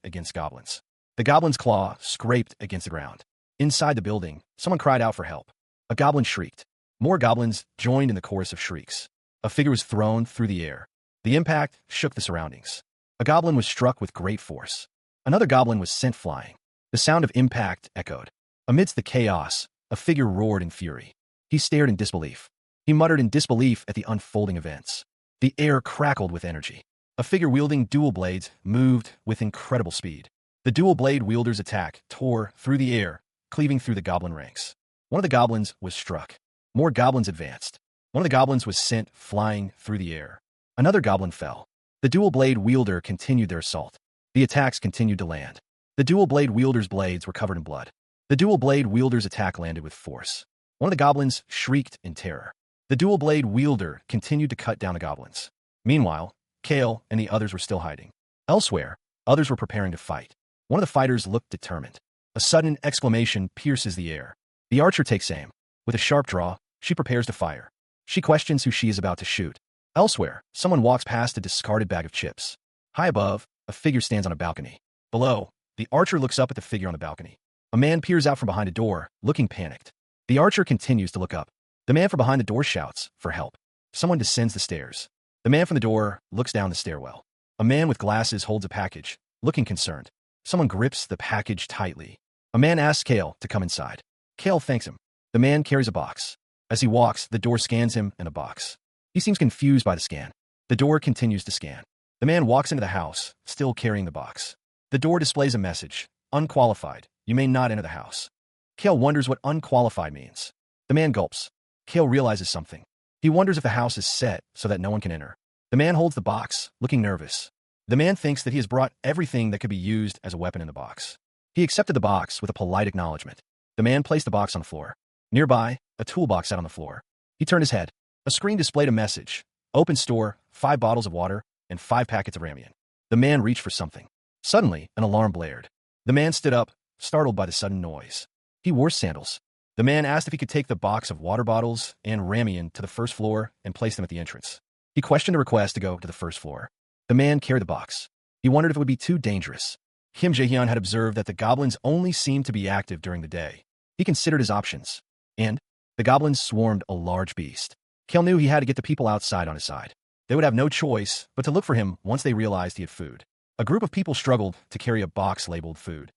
against goblins. The goblin's claw scraped against the ground. Inside the building, someone cried out for help. A goblin shrieked. More goblins joined in the chorus of shrieks. A figure was thrown through the air. The impact shook the surroundings. A goblin was struck with great force. Another goblin was sent flying. The sound of impact echoed. Amidst the chaos, a figure roared in fury. He stared in disbelief. He muttered in disbelief at the unfolding events. The air crackled with energy. A figure wielding dual blades moved with incredible speed. The dual blade wielder's attack tore through the air, cleaving through the goblin ranks. One of the goblins was struck. More goblins advanced. One of the goblins was sent flying through the air. Another goblin fell. The dual blade wielder continued their assault. The attacks continued to land. The dual blade wielder's blades were covered in blood. The dual blade wielder's attack landed with force. One of the goblins shrieked in terror. The dual blade wielder continued to cut down the goblins. Meanwhile, Kale and the others were still hiding. Elsewhere, others were preparing to fight. One of the fighters looked determined. A sudden exclamation pierces the air. The archer takes aim. With a sharp draw, she prepares to fire. She questions who she is about to shoot. Elsewhere, someone walks past a discarded bag of chips. High above, a figure stands on a balcony. Below, the archer looks up at the figure on the balcony. A man peers out from behind a door, looking panicked. The archer continues to look up. The man from behind the door shouts for help. Someone descends the stairs. The man from the door looks down the stairwell. A man with glasses holds a package, looking concerned. Someone grips the package tightly. A man asks Kale to come inside. Kale thanks him. The man carries a box. As he walks, the door scans him in a box. He seems confused by the scan. The door continues to scan. The man walks into the house, still carrying the box. The door displays a message. Unqualified. You may not enter the house. Kale wonders what unqualified means. The man gulps. Kale realizes something. He wonders if the house is set so that no one can enter. The man holds the box, looking nervous. The man thinks that he has brought everything that could be used as a weapon in the box. He accepted the box with a polite acknowledgement. The man placed the box on the floor. Nearby, a toolbox sat on the floor. He turned his head. A screen displayed a message. Open store, 5 bottles of water, and 5 packets of ramen. The man reached for something. Suddenly, an alarm blared. The man stood up, startled by the sudden noise. He wore sandals. The man asked if he could take the box of water bottles and ramen to the first floor and place them at the entrance. He questioned a request to go to the first floor. The man carried the box. He wondered if it would be too dangerous. Kim Jae-hyun had observed that the goblins only seemed to be active during the day. He considered his options. And the goblins swarmed a large beast. Kale knew he had to get the people outside on his side. They would have no choice but to look for him once they realized he had food. A group of people struggled to carry a box labeled food.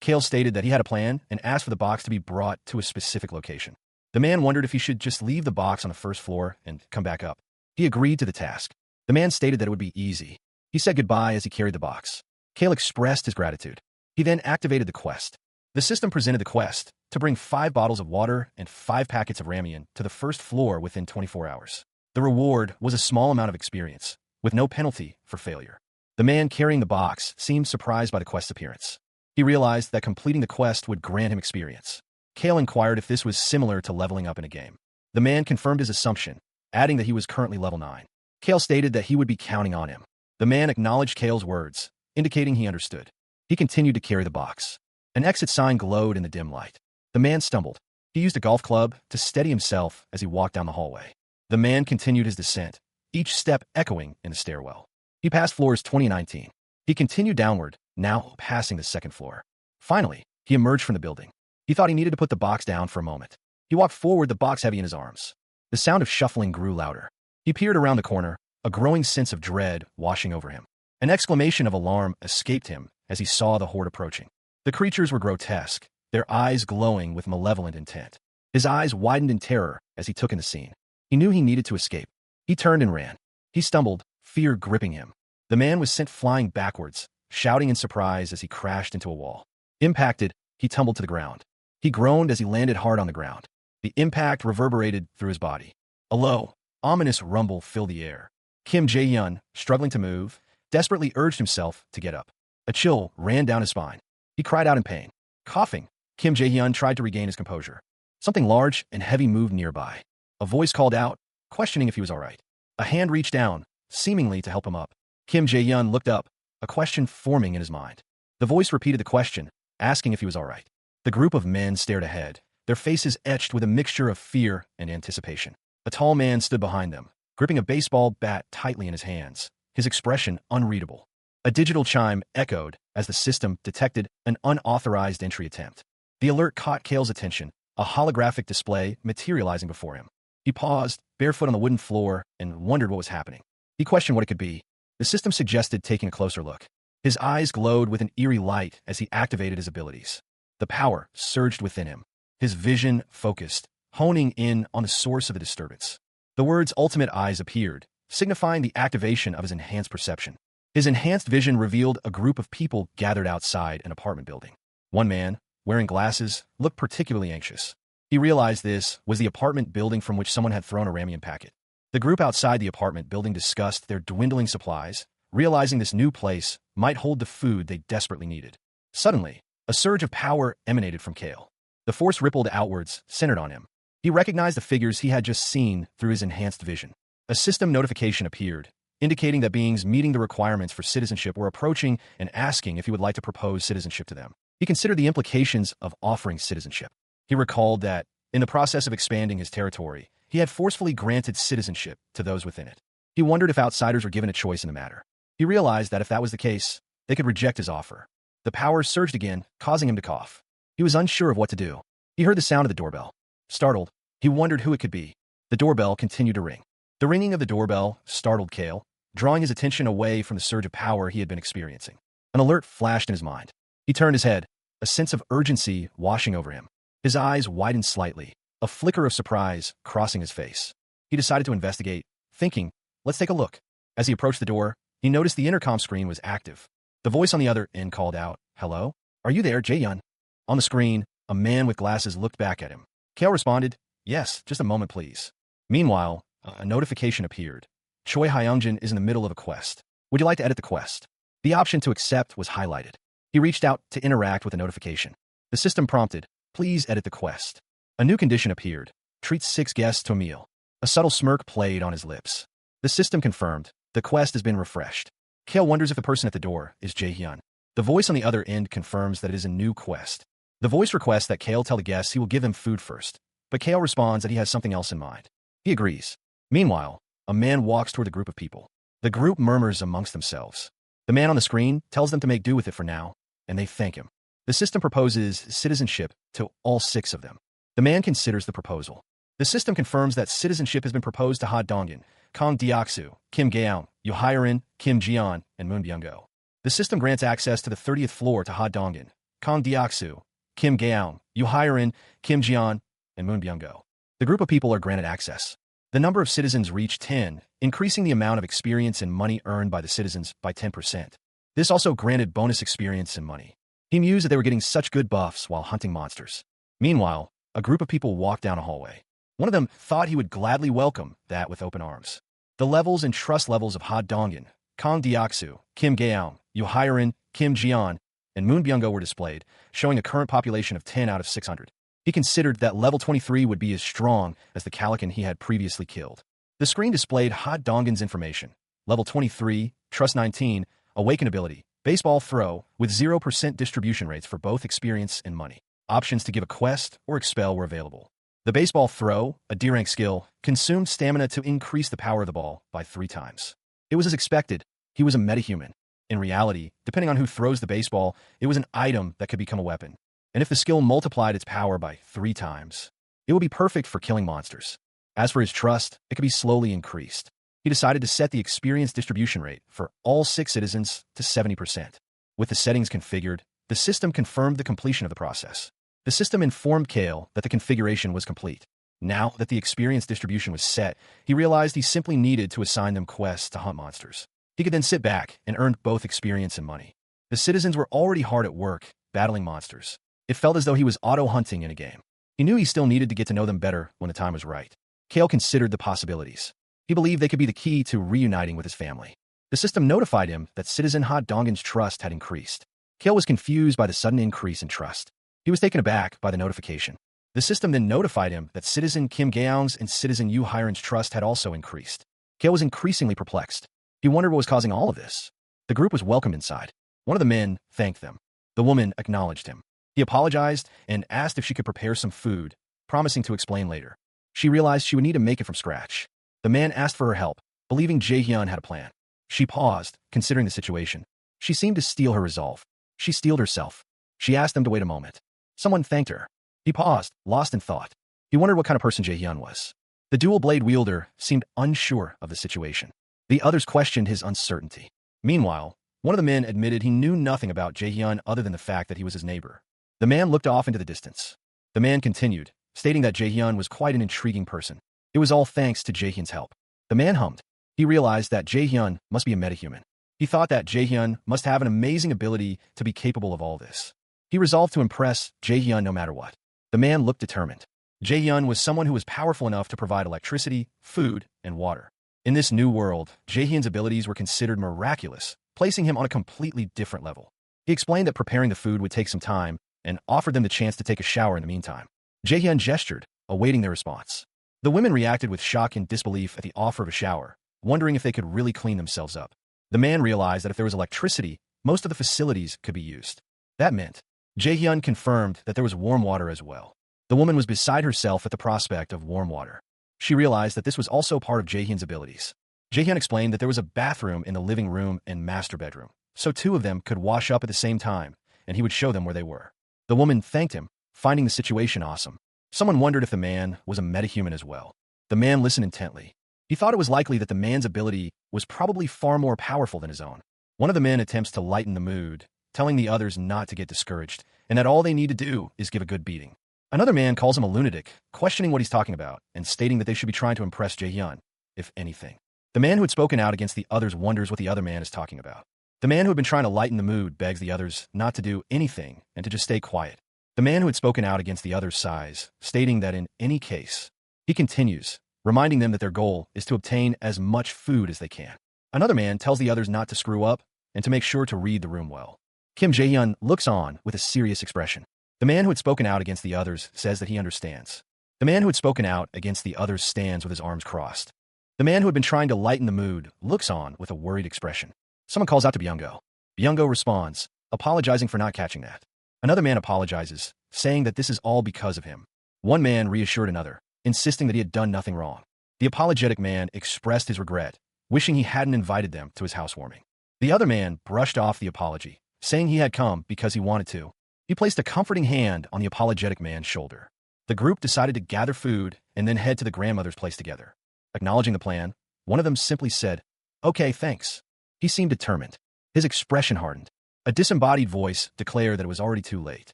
Kale stated that he had a plan and asked for the box to be brought to a specific location. The man wondered if he should just leave the box on the first floor and come back up. He agreed to the task. The man stated that it would be easy. He said goodbye as he carried the box. Kale expressed his gratitude. He then activated the quest. The system presented the quest to bring 5 bottles of water and 5 packets of ramen to the first floor within 24 hours. The reward was a small amount of experience, with no penalty for failure. The man carrying the box seemed surprised by the quest's appearance. He realized that completing the quest would grant him experience. Kale inquired if this was similar to leveling up in a game. The man confirmed his assumption, adding that he was currently level 9. Kale stated that he would be counting on him. The man acknowledged Kale's words, indicating he understood. He continued to carry the box. An exit sign glowed in the dim light. The man stumbled. He used a golf club to steady himself as he walked down the hallway. The man continued his descent, each step echoing in the stairwell. He passed floors 20 and 19. He continued downward, now passing the second floor. Finally, he emerged from the building. He thought he needed to put the box down for a moment. He walked forward, the box heavy in his arms. The sound of shuffling grew louder. He peered around the corner, a growing sense of dread washing over him. An exclamation of alarm escaped him as he saw the horde approaching. The creatures were grotesque, their eyes glowing with malevolent intent. His eyes widened in terror as he took in the scene. He knew he needed to escape. He turned and ran. He stumbled, fear gripping him. The man was sent flying backwards, shouting in surprise as he crashed into a wall. Impacted, he tumbled to the ground. He groaned as he landed hard on the ground. The impact reverberated through his body. A low, ominous rumble filled the air. Kim Jae-hyun, struggling to move, desperately urged himself to get up. A chill ran down his spine. He cried out in pain. Coughing, Kim Jae-hyun tried to regain his composure. Something large and heavy moved nearby. A voice called out, questioning if he was all right. A hand reached down, seemingly to help him up. Kim Jae-hyun looked up, a question forming in his mind. The voice repeated the question, asking if he was all right. The group of men stared ahead, their faces etched with a mixture of fear and anticipation. A tall man stood behind them, gripping a baseball bat tightly in his hands, his expression unreadable. A digital chime echoed as the system detected an unauthorized entry attempt. The alert caught Kale's attention, a holographic display materializing before him. He paused, barefoot on the wooden floor, and wondered what was happening. He questioned what it could be. The system suggested taking a closer look. His eyes glowed with an eerie light as he activated his abilities. The power surged within him. His vision focused, honing in on the source of the disturbance. The words ultimate eyes appeared, signifying the activation of his enhanced perception. His enhanced vision revealed a group of people gathered outside an apartment building. One man, wearing glasses, looked particularly anxious. He realized this was the apartment building from which someone had thrown a ramen packet. The group outside the apartment building discussed their dwindling supplies, realizing this new place might hold the food they desperately needed. Suddenly, a surge of power emanated from Kale. The force rippled outwards, centered on him. He recognized the figures he had just seen through his enhanced vision. A system notification appeared, indicating that beings meeting the requirements for citizenship were approaching and asking if he would like to propose citizenship to them. He considered the implications of offering citizenship. He recalled that, in the process of expanding his territory, he had forcefully granted citizenship to those within it. He wondered if outsiders were given a choice in the matter. He realized that if that was the case, they could reject his offer. The power surged again, causing him to cough. He was unsure of what to do. He heard the sound of the doorbell. Startled, he wondered who it could be. The doorbell continued to ring. The ringing of the doorbell startled Kale, drawing his attention away from the surge of power he had been experiencing. An alert flashed in his mind. He turned his head, a sense of urgency washing over him. His eyes widened slightly, a flicker of surprise crossing his face. He decided to investigate, thinking, let's take a look. As he approached the door, he noticed the intercom screen was active. The voice on the other end called out, "Hello? Are you there, Jae-hyun?" On the screen, a man with glasses looked back at him. Kale responded, "Yes, just a moment, please." Meanwhile, a notification appeared. Choi Hyungjin is in the middle of a quest. Would you like to edit the quest? The option to accept was highlighted. He reached out to interact with the notification. The system prompted, "Please edit the quest." A new condition appeared. Treat 6 guests to a meal. A subtle smirk played on his lips. The system confirmed. The quest has been refreshed. Kale wonders if the person at the door is Jae-hyun. The voice on the other end confirms that it is a new quest. The voice requests that Kale tell the guests he will give them food first, but Kale responds that he has something else in mind. He agrees. Meanwhile, a man walks toward the group of people. The group murmurs amongst themselves. The man on the screen tells them to make do with it for now, and they thank him. The system proposes citizenship to all 6 of them. The man considers the proposal. The system confirms that citizenship has been proposed to Ha Donghyun, Kang Deoksu, Kim Gaeun, Yoo Hyeon, Kim Jian, and Moon Byung-go. The system grants access to the 30th floor to Ha Donghyun, Kang Deoksu, Kim Gaeun, Yoo Hyeon, Kim Jian, and Moon Byung-go. The group of people are granted access. The number of citizens reached 10, increasing the amount of experience and money earned by the citizens by 10%. This also granted bonus experience and money. He mused that they were getting such good buffs while hunting monsters. Meanwhile, a group of people walked down a hallway. One of them thought he would gladly welcome that with open arms. The levels and trust levels of Ha Donghyun, Kang Deoksu, Kim Gaeun, Yoo Hyeon, Kim Jian, and Moon Byung-go were displayed, showing a current population of 10 out of 600. He considered that level 23 would be as strong as the Calican he had previously killed. The screen displayed Hot Dongan's information. Level 23, Trust 19, Awaken ability, Baseball Throw, with 0% distribution rates for both experience and money. Options to give a quest or expel were available. The Baseball Throw, a D-rank skill, consumed stamina to increase the power of the ball by 3 times. It was as expected. He was a metahuman. In reality, depending on who throws the baseball, it was an item that could become a weapon. And if the skill multiplied its power by 3 times, it would be perfect for killing monsters. As for his trust, it could be slowly increased. He decided to set the experience distribution rate for all 6 citizens to 70%. With the settings configured, the system confirmed the completion of the process. The system informed Kale that the configuration was complete. Now that the experience distribution was set, he realized he simply needed to assign them quests to hunt monsters. He could then sit back and earn both experience and money. The citizens were already hard at work, battling monsters. It felt as though he was auto-hunting in a game. He knew he still needed to get to know them better when the time was right. Kale considered the possibilities. He believed they could be the key to reuniting with his family. The system notified him that Citizen Hot Dongan's trust had increased. Kale was confused by the sudden increase in trust. He was taken aback by the notification. The system then notified him that Citizen Kim Gaung's and Citizen Yu Hiren's trust had also increased. Kale was increasingly perplexed. He wondered what was causing all of this. The group was welcomed inside. One of the men thanked them. The woman acknowledged him. He apologized and asked if she could prepare some food, promising to explain later. She realized she would need to make it from scratch. The man asked for her help, believing Jae-hyun had a plan. She paused, considering the situation. She seemed to steel her resolve. She steeled herself. She asked them to wait a moment. Someone thanked her. He paused, lost in thought. He wondered what kind of person Jae-hyun was. The dual-blade wielder seemed unsure of the situation. The others questioned his uncertainty. Meanwhile, one of the men admitted he knew nothing about Jae-hyun other than the fact that he was his neighbor. The man looked off into the distance. The man continued, stating that Jae-hyun was quite an intriguing person. It was all thanks to Jae-hyun's help. The man hummed. He realized that Jae-hyun must be a metahuman. He thought that Jae-hyun must have an amazing ability to be capable of all this. He resolved to impress Jae-hyun no matter what. The man looked determined. Jae-hyun was someone who was powerful enough to provide electricity, food, and water. In this new world, Jae-hyun's abilities were considered miraculous, placing him on a completely different level. He explained that preparing the food would take some time and offered them the chance to take a shower in the meantime. Jae-hyun gestured, awaiting their response. The women reacted with shock and disbelief at the offer of a shower, wondering if they could really clean themselves up. The man realized that if there was electricity, most of the facilities could be used. That meant Jae-hyun confirmed that there was warm water as well. The woman was beside herself at the prospect of warm water. She realized that this was also part of Jae-hyun's abilities. Jae-hyun explained that there was a bathroom in the living room and master bedroom, so 2 of them could wash up at the same time, and he would show them where they were. The woman thanked him, finding the situation awesome. Someone wondered if the man was a metahuman as well. The man listened intently. He thought it was likely that the man's ability was probably far more powerful than his own. One of the men attempts to lighten the mood, telling the others not to get discouraged, and that all they need to do is give a good beating. Another man calls him a lunatic, questioning what he's talking about, and stating that they should be trying to impress Jae-hyun, if anything. The man who had spoken out against the others wonders what the other man is talking about. The man who had been trying to lighten the mood begs the others not to do anything and to just stay quiet. The man who had spoken out against the others sighs, stating that in any case, he continues, reminding them that their goal is to obtain as much food as they can. Another man tells the others not to screw up and to make sure to read the room well. Kim Jae-hyun looks on with a serious expression. The man who had spoken out against the others says that he understands. The man who had spoken out against the others stands with his arms crossed. The man who had been trying to lighten the mood looks on with a worried expression. Someone calls out to Byung-go. Byung-go responds, apologizing for not catching that. Another man apologizes, saying that this is all because of him. One man reassured another, insisting that he had done nothing wrong. The apologetic man expressed his regret, wishing he hadn't invited them to his housewarming. The other man brushed off the apology, saying he had come because he wanted to. He placed a comforting hand on the apologetic man's shoulder. The group decided to gather food and then head to the grandmother's place together. Acknowledging the plan, one of them simply said, "Okay, thanks." He seemed determined. His expression hardened. A disembodied voice declared that it was already too late.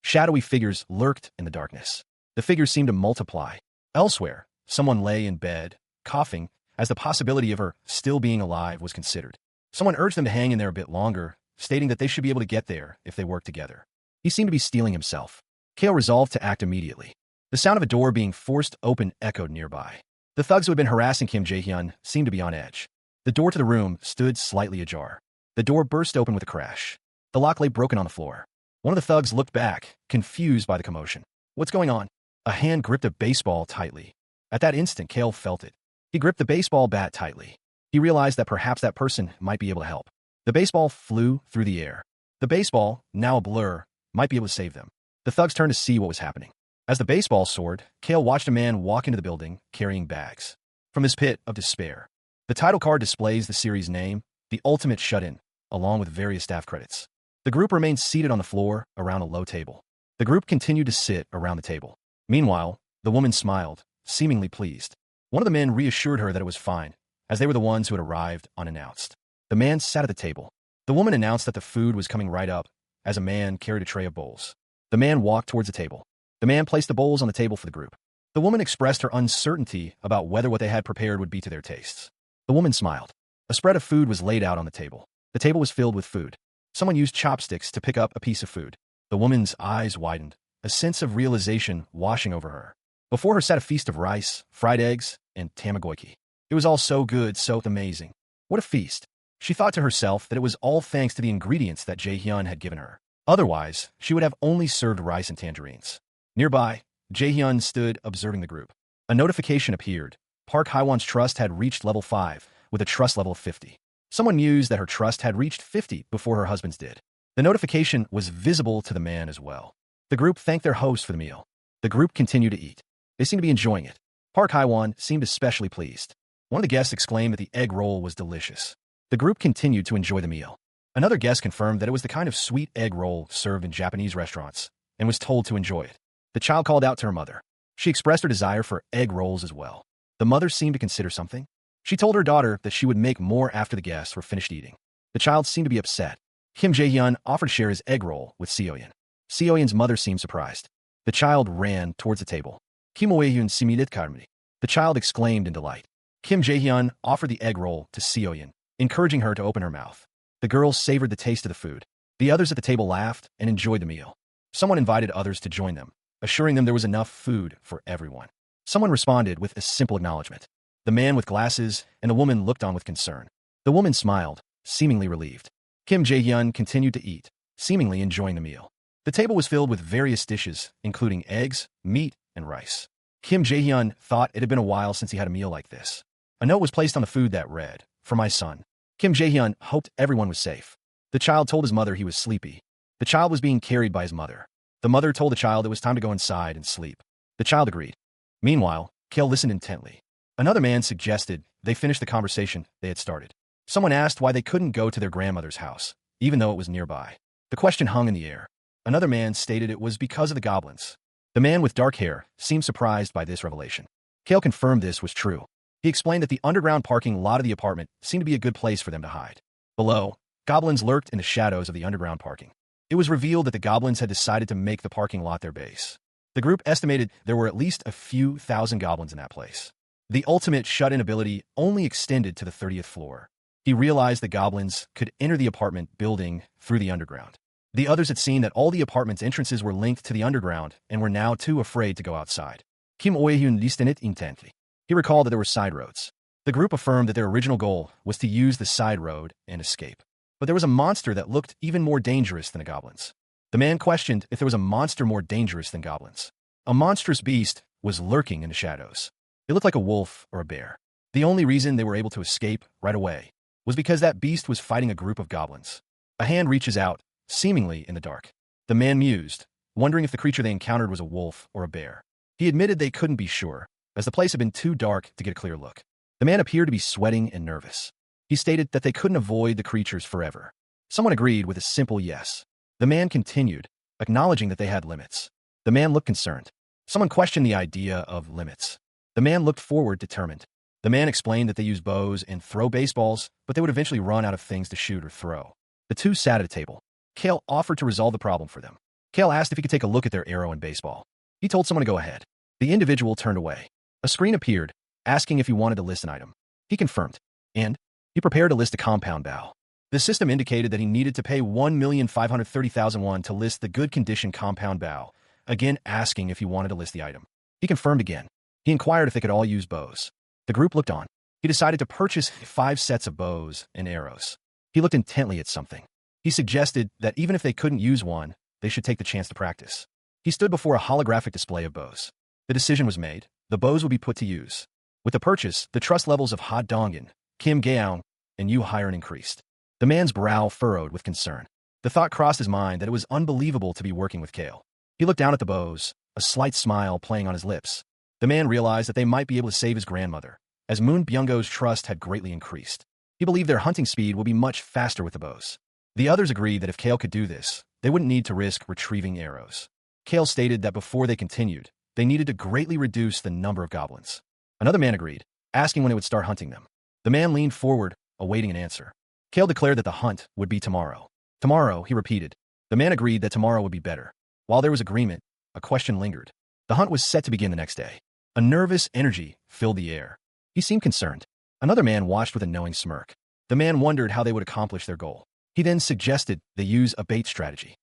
Shadowy figures lurked in the darkness. The figures seemed to multiply. Elsewhere, someone lay in bed, coughing, as the possibility of her still being alive was considered. Someone urged them to hang in there a bit longer, stating that they should be able to get there if they worked together. He seemed to be steeling himself. Kale resolved to act immediately. The sound of a door being forced open echoed nearby. The thugs who had been harassing Kim Jae-hyun seemed to be on edge. The door to the room stood slightly ajar. The door burst open with a crash. The lock lay broken on the floor. One of the thugs looked back, confused by the commotion. What's going on? A hand gripped a baseball tightly. At that instant, Kale felt it. He gripped the baseball bat tightly. He realized that perhaps that person might be able to help. The baseball flew through the air. The baseball, now a blur, might be able to save them. The thugs turned to see what was happening. As the baseball soared, Kale watched a man walk into the building carrying bags. From his pit of despair. The title card displays the series name, The Ultimate Shut-In, along with various staff credits. The group remained seated on the floor around a low table. The group continued to sit around the table. Meanwhile, the woman smiled, seemingly pleased. One of the men reassured her that it was fine, as they were the ones who had arrived unannounced. The man sat at the table. The woman announced that the food was coming right up, as a man carried a tray of bowls. The man walked towards the table. The man placed the bowls on the table for the group. The woman expressed her uncertainty about whether what they had prepared would be to their tastes. The woman smiled. A spread of food was laid out on the table. The table was filled with food. Someone used chopsticks to pick up a piece of food. The woman's eyes widened, a sense of realization washing over her. Before her sat a feast of rice, fried eggs, and tamagoyaki. It was all so good, so amazing. What a feast. She thought to herself that it was all thanks to the ingredients that Jae-hyun had given her. Otherwise, she would have only served rice and tangerines. Nearby, Jae-hyun stood observing the group. A notification appeared. Park Hye-won's trust had reached level 5, with a trust level of 50. Someone mused that her trust had reached 50 before her husband's did. The notification was visible to the man as well. The group thanked their host for the meal. The group continued to eat. They seemed to be enjoying it. Park Hye-won seemed especially pleased. One of the guests exclaimed that the egg roll was delicious. The group continued to enjoy the meal. Another guest confirmed that it was the kind of sweet egg roll served in Japanese restaurants, and was told to enjoy it. The child called out to her mother. She expressed her desire for egg rolls as well. The mother seemed to consider something. She told her daughter that she would make more after the guests were finished eating. The child seemed to be upset. Kim Jae-hyun offered to share his egg roll with Seo-yeon. Seo-yeon's mother seemed surprised. The child ran towards the table. Kim Jae-hyun similит karmani. The child exclaimed in delight. Kim Jae-hyun offered the egg roll to Seo-yeon, encouraging her to open her mouth. The girl savored the taste of the food. The others at the table laughed and enjoyed the meal. Someone invited others to join them, assuring them there was enough food for everyone. Someone responded with a simple acknowledgement. The man with glasses and the woman looked on with concern. The woman smiled, seemingly relieved. Kim Jae-hyun continued to eat, seemingly enjoying the meal. The table was filled with various dishes, including eggs, meat, and rice. Kim Jae-hyun thought it had been a while since he had a meal like this. A note was placed on the food that read, "For my son." Kim Jae-hyun hoped everyone was safe. The child told his mother he was sleepy. The child was being carried by his mother. The mother told the child it was time to go inside and sleep. The child agreed. Meanwhile, Kale listened intently. Another man suggested they finish the conversation they had started. Someone asked why they couldn't go to their grandmother's house, even though it was nearby. The question hung in the air. Another man stated it was because of the goblins. The man with dark hair seemed surprised by this revelation. Kale confirmed this was true. He explained that the underground parking lot of the apartment seemed to be a good place for them to hide. Below, goblins lurked in the shadows of the underground parking. It was revealed that the goblins had decided to make the parking lot their base. The group estimated there were at least a few thousand goblins in that place. The ultimate shut-in ability only extended to the 30th floor. He realized the goblins could enter the apartment building through the underground. The others had seen that all the apartment's entrances were linked to the underground and were now too afraid to go outside. Kim Jae-hyun listened it intently. He recalled that there were side roads. The group affirmed that their original goal was to use the side road and escape. But there was a monster that looked even more dangerous than the goblins. The man questioned if there was a monster more dangerous than goblins. A monstrous beast was lurking in the shadows. It looked like a wolf or a bear. The only reason they were able to escape right away was because that beast was fighting a group of goblins. A hand reaches out, seemingly in the dark. The man mused, wondering if the creature they encountered was a wolf or a bear. He admitted they couldn't be sure, as the place had been too dark to get a clear look. The man appeared to be sweating and nervous. He stated that they couldn't avoid the creatures forever. Someone agreed with a simple yes. The man continued, acknowledging that they had limits. The man looked concerned. Someone questioned the idea of limits. The man looked forward, determined. The man explained that they use bows and throw baseballs, but they would eventually run out of things to shoot or throw. The two sat at a table. Kale offered to resolve the problem for them. Kale asked if he could take a look at their arrow and baseball. He told someone to go ahead. The individual turned away. A screen appeared, asking if he wanted to list an item. He confirmed, and he prepared to list a compound bow. The system indicated that he needed to pay 1,530,000 won to list the good condition compound bow, again asking if he wanted to list the item. He confirmed again. He inquired if they could all use bows. The group looked on. He decided to purchase 5 sets of bows and arrows. He looked intently at something. He suggested that even if they couldn't use one, they should take the chance to practice. He stood before a holographic display of bows. The decision was made. The bows would be put to use. With the purchase, the trust levels of Ha Dongin, Kim Gaeong, and Yu Hiren increased. The man's brow furrowed with concern. The thought crossed his mind that it was unbelievable to be working with Kale. He looked down at the bows, a slight smile playing on his lips. The man realized that they might be able to save his grandmother, as Moon Byunggo's trust had greatly increased. He believed their hunting speed would be much faster with the bows. The others agreed that if Kale could do this, they wouldn't need to risk retrieving arrows. Kale stated that before they continued, they needed to greatly reduce the number of goblins. Another man agreed, asking when it would start hunting them. The man leaned forward, awaiting an answer. Kale declared that the hunt would be tomorrow. Tomorrow, he repeated. The man agreed that tomorrow would be better. While there was agreement, a question lingered. The hunt was set to begin the next day. A nervous energy filled the air. He seemed concerned. Another man watched with a knowing smirk. The man wondered how they would accomplish their goal. He then suggested they use a bait strategy.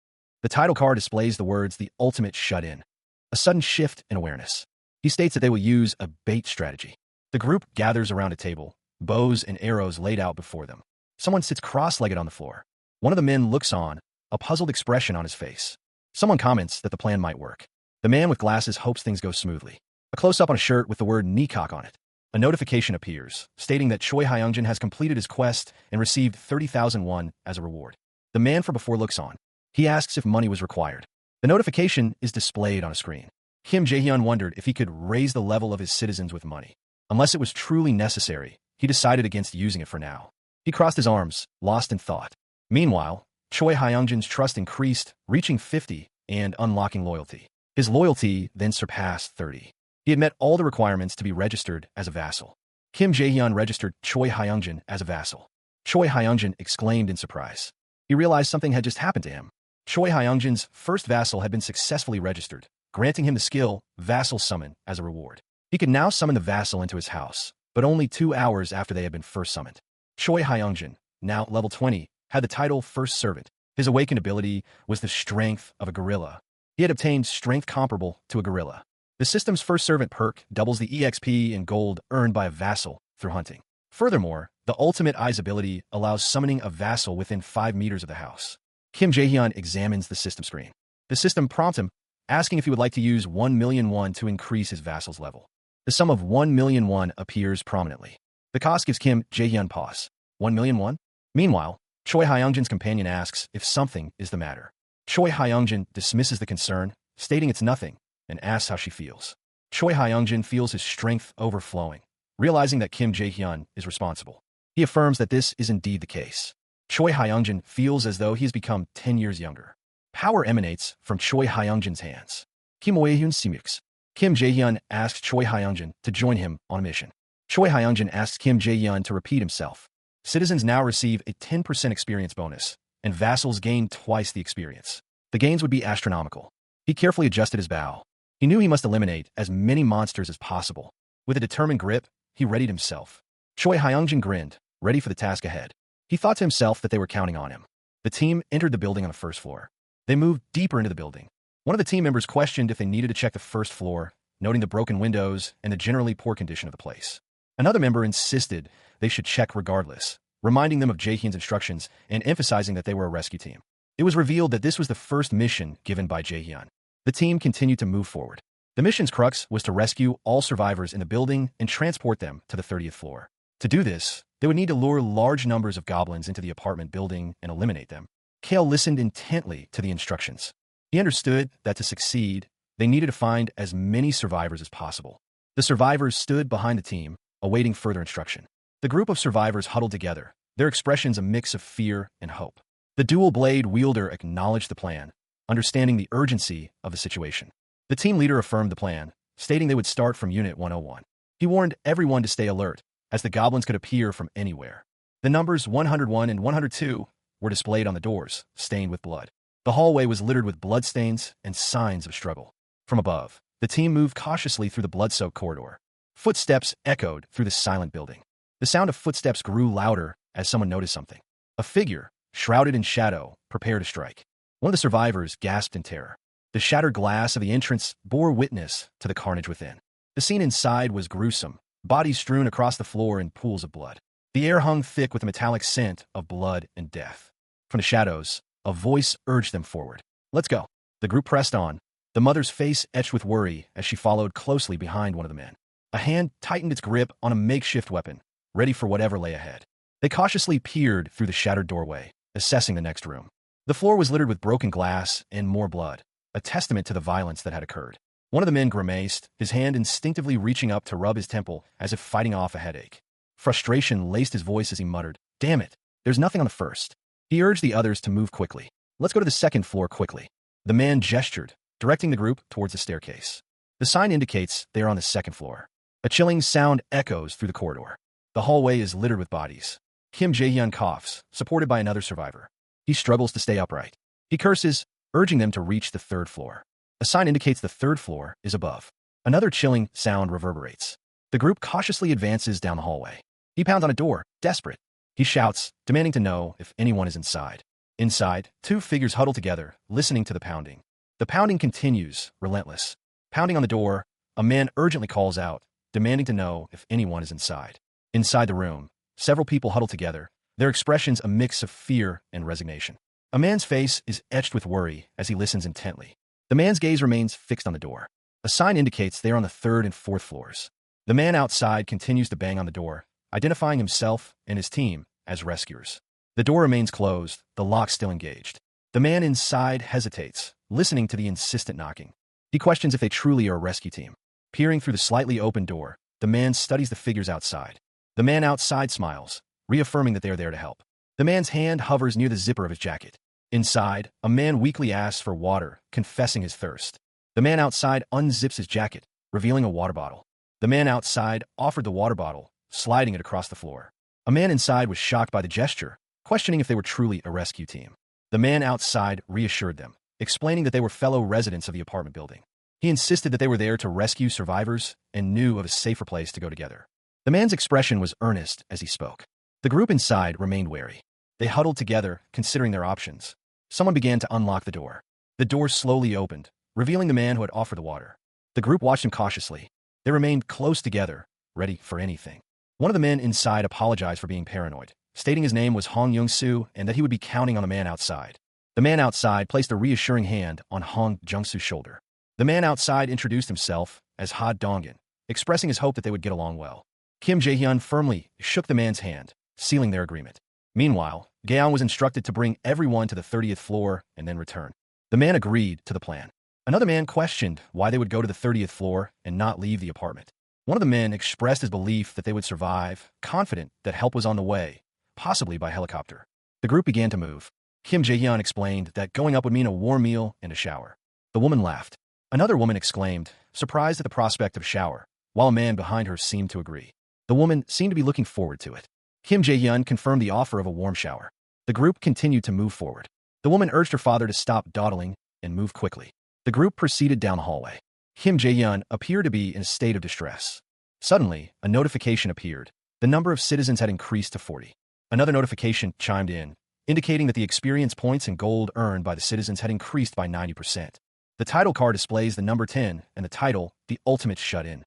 The title card displays the words, "The ultimate shut-in." A sudden shift in awareness. He states that they will use a bait strategy. The group gathers around a table, bows and arrows laid out before them. Someone sits cross-legged on the floor. One of the men looks on, a puzzled expression on his face. Someone comments that the plan might work. The man with glasses hopes things go smoothly. A close-up on a shirt with the word Nikok on it. A notification appears, stating that Choi Hyungjin has completed his quest and received 30,000 won as a reward. The man from before looks on. He asks if money was required. The notification is displayed on a screen. Kim Jae-hyun wondered if he could raise the level of his citizens with money. Unless it was truly necessary, he decided against using it for now. He crossed his arms, lost in thought. Meanwhile, Choi Hyungjin's trust increased, reaching 50 and unlocking loyalty. His loyalty then surpassed 30. He had met all the requirements to be registered as a vassal. Kim Jae-hyun registered Choi Hyungjin as a vassal. Choi Hyungjin exclaimed in surprise. He realized something had just happened to him. Choi Hyungjin's first vassal had been successfully registered, granting him the skill Vassal Summon as a reward. He could now summon the vassal into his house, but only 2 hours after they had been first summoned. Choi Hyungjin, now level 20, had the title First Servant. His awakened ability was the strength of a gorilla. He had obtained strength comparable to a gorilla. The system's First Servant perk doubles the EXP in gold earned by a vassal through hunting. Furthermore, the Ultimate Eyes ability allows summoning a vassal within 5 meters of the house. Kim Jae-hyun examines the system screen. The system prompts him, asking if he would like to use 1 million won to increase his vassal's level. The sum of 1 million won appears prominently. The cost gives Kim Jae-hyun pause. 1 million won? Meanwhile, Choi Hyungjin's companion asks if something is the matter. Choi Hyungjin dismisses the concern, stating it's nothing, and asks how she feels. Choi Hyungjin feels his strength overflowing, realizing that Kim Jae-hyun is responsible. He affirms that this is indeed the case. Choi Hyungjin feels as though he has become 10 years younger. Power emanates from Choi Hyungjin's hands. Kim Waehyun Simux. Kim Jae-hyun asks Choi Hyungjin to join him on a mission. Choi Hyungjin asks Kim Jae-hyun to repeat himself. Citizens now receive a 10% experience bonus, and vassals gain twice the experience. The gains would be astronomical. He carefully adjusted his bow. He knew he must eliminate as many monsters as possible. With a determined grip, he readied himself. Choi Hyungjin grinned, ready for the task ahead. He thought to himself that they were counting on him. The team entered the building on the first floor. They moved deeper into the building. One of the team members questioned if they needed to check the first floor, noting the broken windows and the generally poor condition of the place. Another member insisted they should check regardless, reminding them of Jae-hyun's instructions and emphasizing that they were a rescue team. It was revealed that this was the first mission given by Jae-hyun. The team continued to move forward. The mission's crux was to rescue all survivors in the building and transport them to the 30th floor. To do this, they would need to lure large numbers of goblins into the apartment building and eliminate them. Kale listened intently to the instructions. He understood that to succeed, they needed to find as many survivors as possible. The survivors stood behind the team, awaiting further instruction. The group of survivors huddled together, their expressions a mix of fear and hope. The dual-blade wielder acknowledged the plan, understanding the urgency of the situation. The team leader affirmed the plan, stating they would start from Unit 101. He warned everyone to stay alert, as the goblins could appear from anywhere. The numbers 101 and 102 were displayed on the doors, stained with blood. The hallway was littered with bloodstains and signs of struggle. From above, the team moved cautiously through the blood-soaked corridor. Footsteps echoed through the silent building. The sound of footsteps grew louder as someone noticed something. A figure, shrouded in shadow, prepared to strike. One of the survivors gasped in terror. The shattered glass of the entrance bore witness to the carnage within. The scene inside was gruesome, bodies strewn across the floor in pools of blood. The air hung thick with the metallic scent of blood and death. From the shadows, a voice urged them forward. Let's go. The group pressed on. The mother's face etched with worry as she followed closely behind one of the men. A hand tightened its grip on a makeshift weapon, ready for whatever lay ahead. They cautiously peered through the shattered doorway, assessing the next room. The floor was littered with broken glass and more blood, a testament to the violence that had occurred. One of the men grimaced, his hand instinctively reaching up to rub his temple as if fighting off a headache. Frustration laced his voice as he muttered, "Damn it, there's nothing on the first." He urged the others to move quickly. "Let's go to the second floor quickly." The man gestured, directing the group towards the staircase. The sign indicates they are on the second floor. A chilling sound echoes through the corridor. The hallway is littered with bodies. Kim Jae-hyun coughs, supported by another survivor. He struggles to stay upright. He curses, urging them to reach the third floor. A sign indicates the third floor is above. Another chilling sound reverberates. The group cautiously advances down the hallway. He pounds on a door, desperate. He shouts, demanding to know if anyone is inside. Inside, two figures huddle together, listening to the pounding. The pounding continues, relentless. Pounding on the door, a man urgently calls out, demanding to know if anyone is inside. Inside the room, several people huddle together, their expressions a mix of fear and resignation. A man's face is etched with worry as he listens intently. The man's gaze remains fixed on the door. A sign indicates they are on the third and fourth floors. The man outside continues to bang on the door, identifying himself and his team as rescuers. The door remains closed, the lock still engaged. The man inside hesitates, listening to the insistent knocking. He questions if they truly are a rescue team. Peering through the slightly open door, the man studies the figures outside. The man outside smiles, reaffirming that they are there to help. The man's hand hovers near the zipper of his jacket. Inside, a man weakly asks for water, confessing his thirst. The man outside unzips his jacket, revealing a water bottle. The man outside offered the water bottle, sliding it across the floor. A man inside was shocked by the gesture, questioning if they were truly a rescue team. The man outside reassured them, explaining that they were fellow residents of the apartment building. He insisted that they were there to rescue survivors and knew of a safer place to go together. The man's expression was earnest as he spoke. The group inside remained wary. They huddled together, considering their options. Someone began to unlock the door. The door slowly opened, revealing the man who had offered the water. The group watched him cautiously. They remained close together, ready for anything. One of the men inside apologized for being paranoid, stating his name was Hong Young-soo and that he would be counting on the man outside. The man outside placed a reassuring hand on Hong Jung-soo's shoulder. The man outside introduced himself as Ha Dongin, expressing his hope that they would get along well. Kim Jae-hyun firmly shook the man's hand, sealing their agreement. Meanwhile, Gaeon was instructed to bring everyone to the 30th floor and then return. The man agreed to the plan. Another man questioned why they would go to the 30th floor and not leave the apartment. One of the men expressed his belief that they would survive, confident that help was on the way, possibly by helicopter. The group began to move. Kim Jae-hyun explained that going up would mean a warm meal and a shower. The woman laughed. Another woman exclaimed, surprised at the prospect of a shower, while a man behind her seemed to agree. The woman seemed to be looking forward to it. Kim Jae-hyun confirmed the offer of a warm shower. The group continued to move forward. The woman urged her father to stop dawdling and move quickly. The group proceeded down the hallway. Kim Jae-hyun appeared to be in a state of distress. Suddenly, a notification appeared. The number of citizens had increased to 40. Another notification chimed in, indicating that the experience points and gold earned by the citizens had increased by 90%. The title card displays the number 10 and the title, The Ultimate Shut-In.